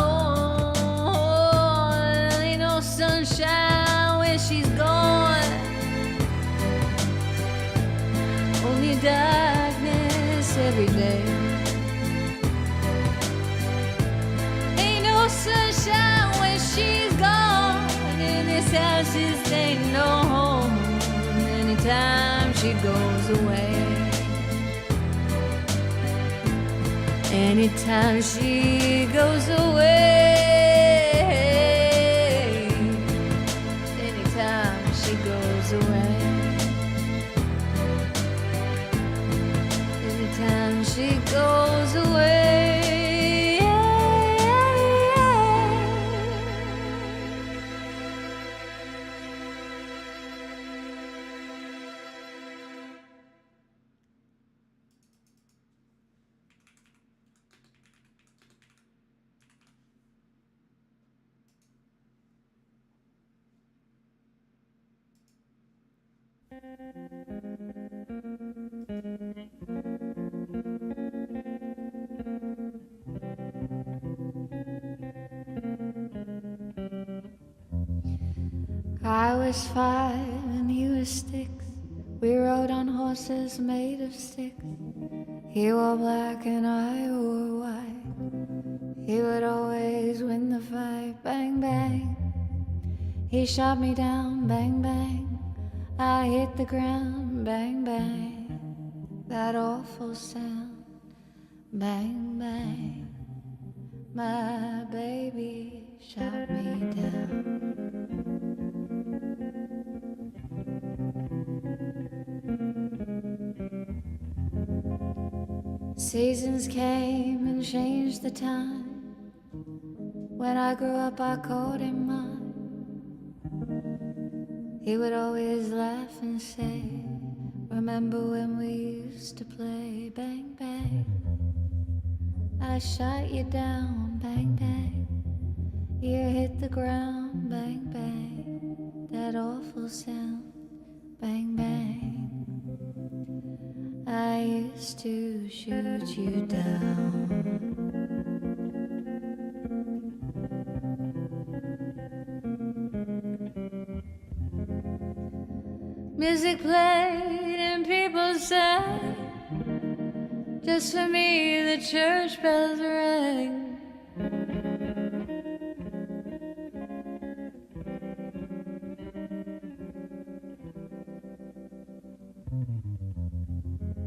Ain't no sunshine when she's gone. Only darkness every day. Ain't no sunshine when she's gone, and this house just ain't no home anytime she goes away. Anytime she goes away. Anytime she goes away. Anytime she goes away. I was 5 and he was 6. We rode on horses made of sticks. He wore black and I wore white. He would always win the fight. Bang, bang. He shot me down. Bang, bang. I hit the ground. Bang, bang. That awful sound. Bang, bang. My baby shot me down. Seasons came and changed the time. When I grew up, I called him mine. He would always laugh and say, remember when we used to play? Bang, bang. I shot you down. Bang, bang. You hit the ground. Bang, bang. That awful sound. Bang, bang. I used to shoot you down. Music played and people sang. Just for me the church bells rang.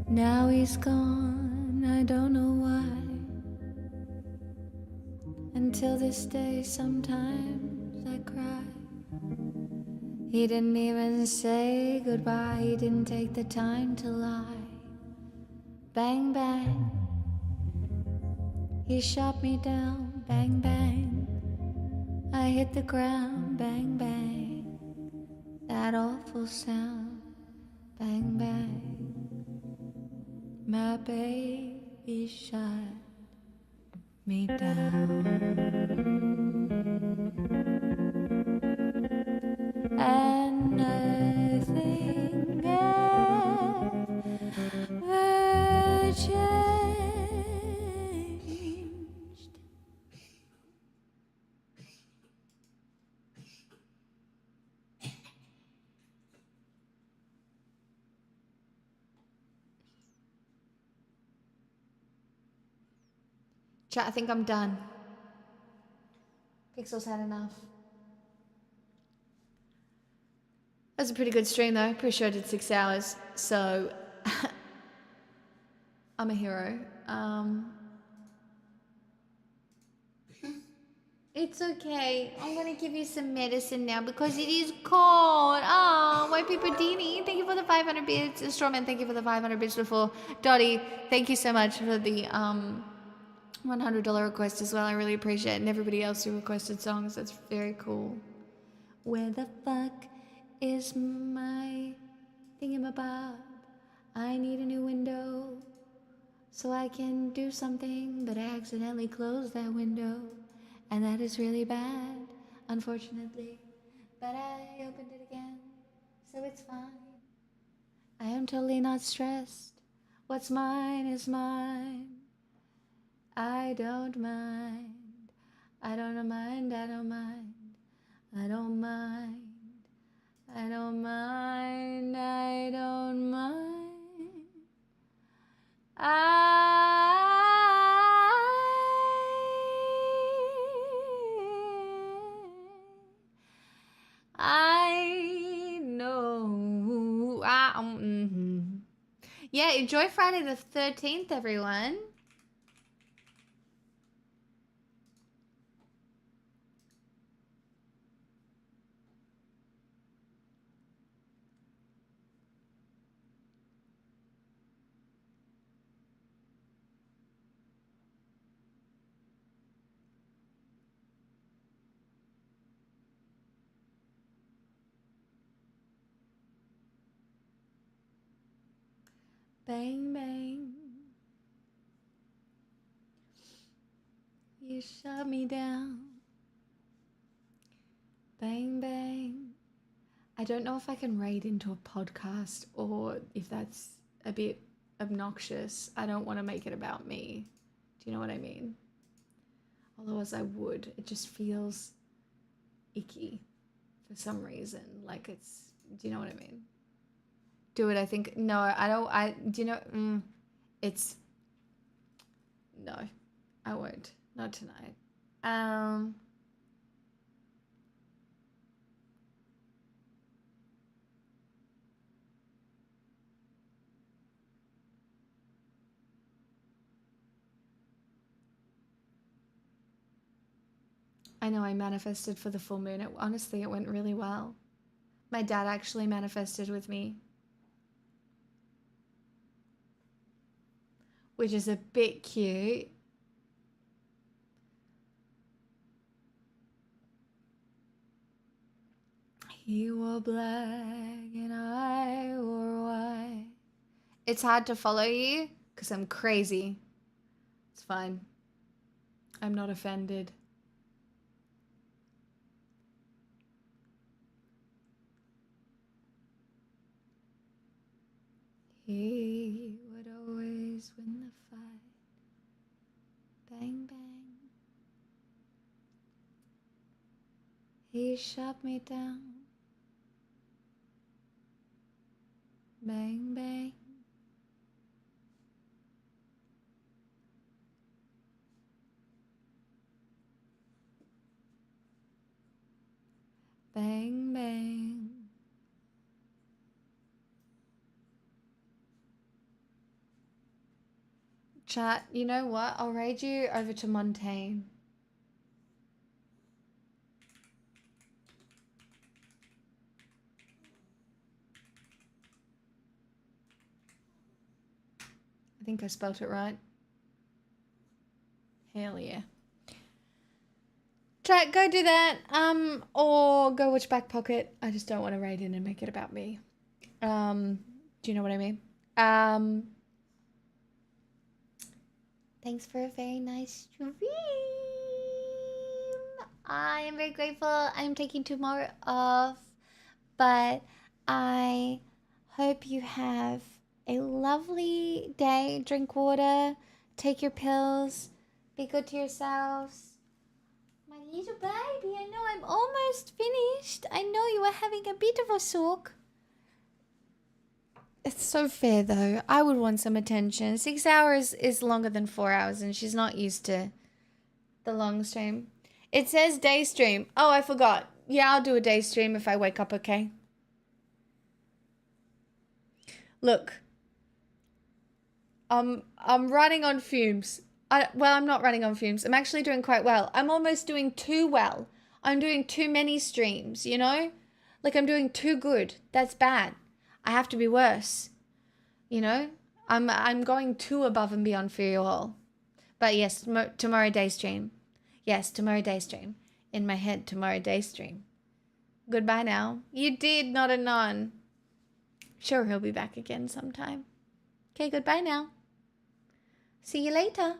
Now he's gone, I don't know why. Until this day sometimes I cry. He didn't even say goodbye. He didn't take the time to lie. Bang, bang. He shot me down. Bang, bang. I hit the ground. Bang, bang. That awful sound. Bang, bang. My baby shot me down. And I think I've changed. Chat, I think I'm done. Pixel's had enough. That was a pretty good stream though. Pretty sure I did 6 hours. So I'm a hero. It's okay. I'm gonna give you some medicine now because it is cold. Oh, White Paper Dini, thank you for the 500 bits. Strawman, thank you for the 500 bits before. Dottie, thank you so much for the $100 request as well. I really appreciate it. And everybody else who requested songs. That's very cool. Where the fuck is my thingamabob? I need a new window so I can do something, but I accidentally closed that window. And that is really bad, unfortunately. But I opened it again, so it's fine. I am totally not stressed. What's mine is mine. I don't mind. I don't mind. I don't mind. I don't mind. I don't mind. I don't mind. I know. Yeah, enjoy Friday the 13th, everyone. Bang, bang. You shut me down. Bang, bang. I don't know if I can raid into a podcast or if that's a bit obnoxious. I don't want to make it about me. Do you know what I mean? Otherwise I would. It just feels icky for some reason. Like it's, do you know what I mean? Do it, I think. No, I don't. Do you know? It's, no, I won't. Not tonight. I know I manifested for the full moon. Honestly, it went really well. My dad actually manifested with me, which is a bit cute. He wore black and I wore white. It's hard to follow you because I'm crazy. It's fine. I'm not offended. He would always win the fight. Bang, bang. He shot me down. Bang, bang. Bang, bang. Chat, you know what? I'll raid you over to Montaigne. I think I spelt it right. Hell yeah. Chat, go do that. Or go watch Back Pocket. I just don't want to raid in and make it about me. Do you know what I mean? Thanks for a very nice stream. I am very grateful. I'm taking tomorrow off, but I hope you have a lovely day. Drink water, take your pills, be good to yourselves. My little baby, I know I'm almost finished. I know you are having a bit of a soak. It's so fair though. I would want some attention. 6 hours is longer than 4 hours and she's not used to the long stream. It says day stream. Oh, I forgot. Yeah, I'll do a day stream if I wake up, okay? Look. I'm running on fumes. Well, I'm not running on fumes. I'm actually doing quite well. I'm almost doing too well. I'm doing too many streams, you know? Like I'm doing too good. That's bad. I have to be worse, you know? I'm going too above and beyond for you all. But yes, tomorrow day stream. Yes, tomorrow day stream. In my head, tomorrow day stream. Goodbye now. You did, not a non. Sure, he'll be back again sometime. Okay, goodbye now. See you later.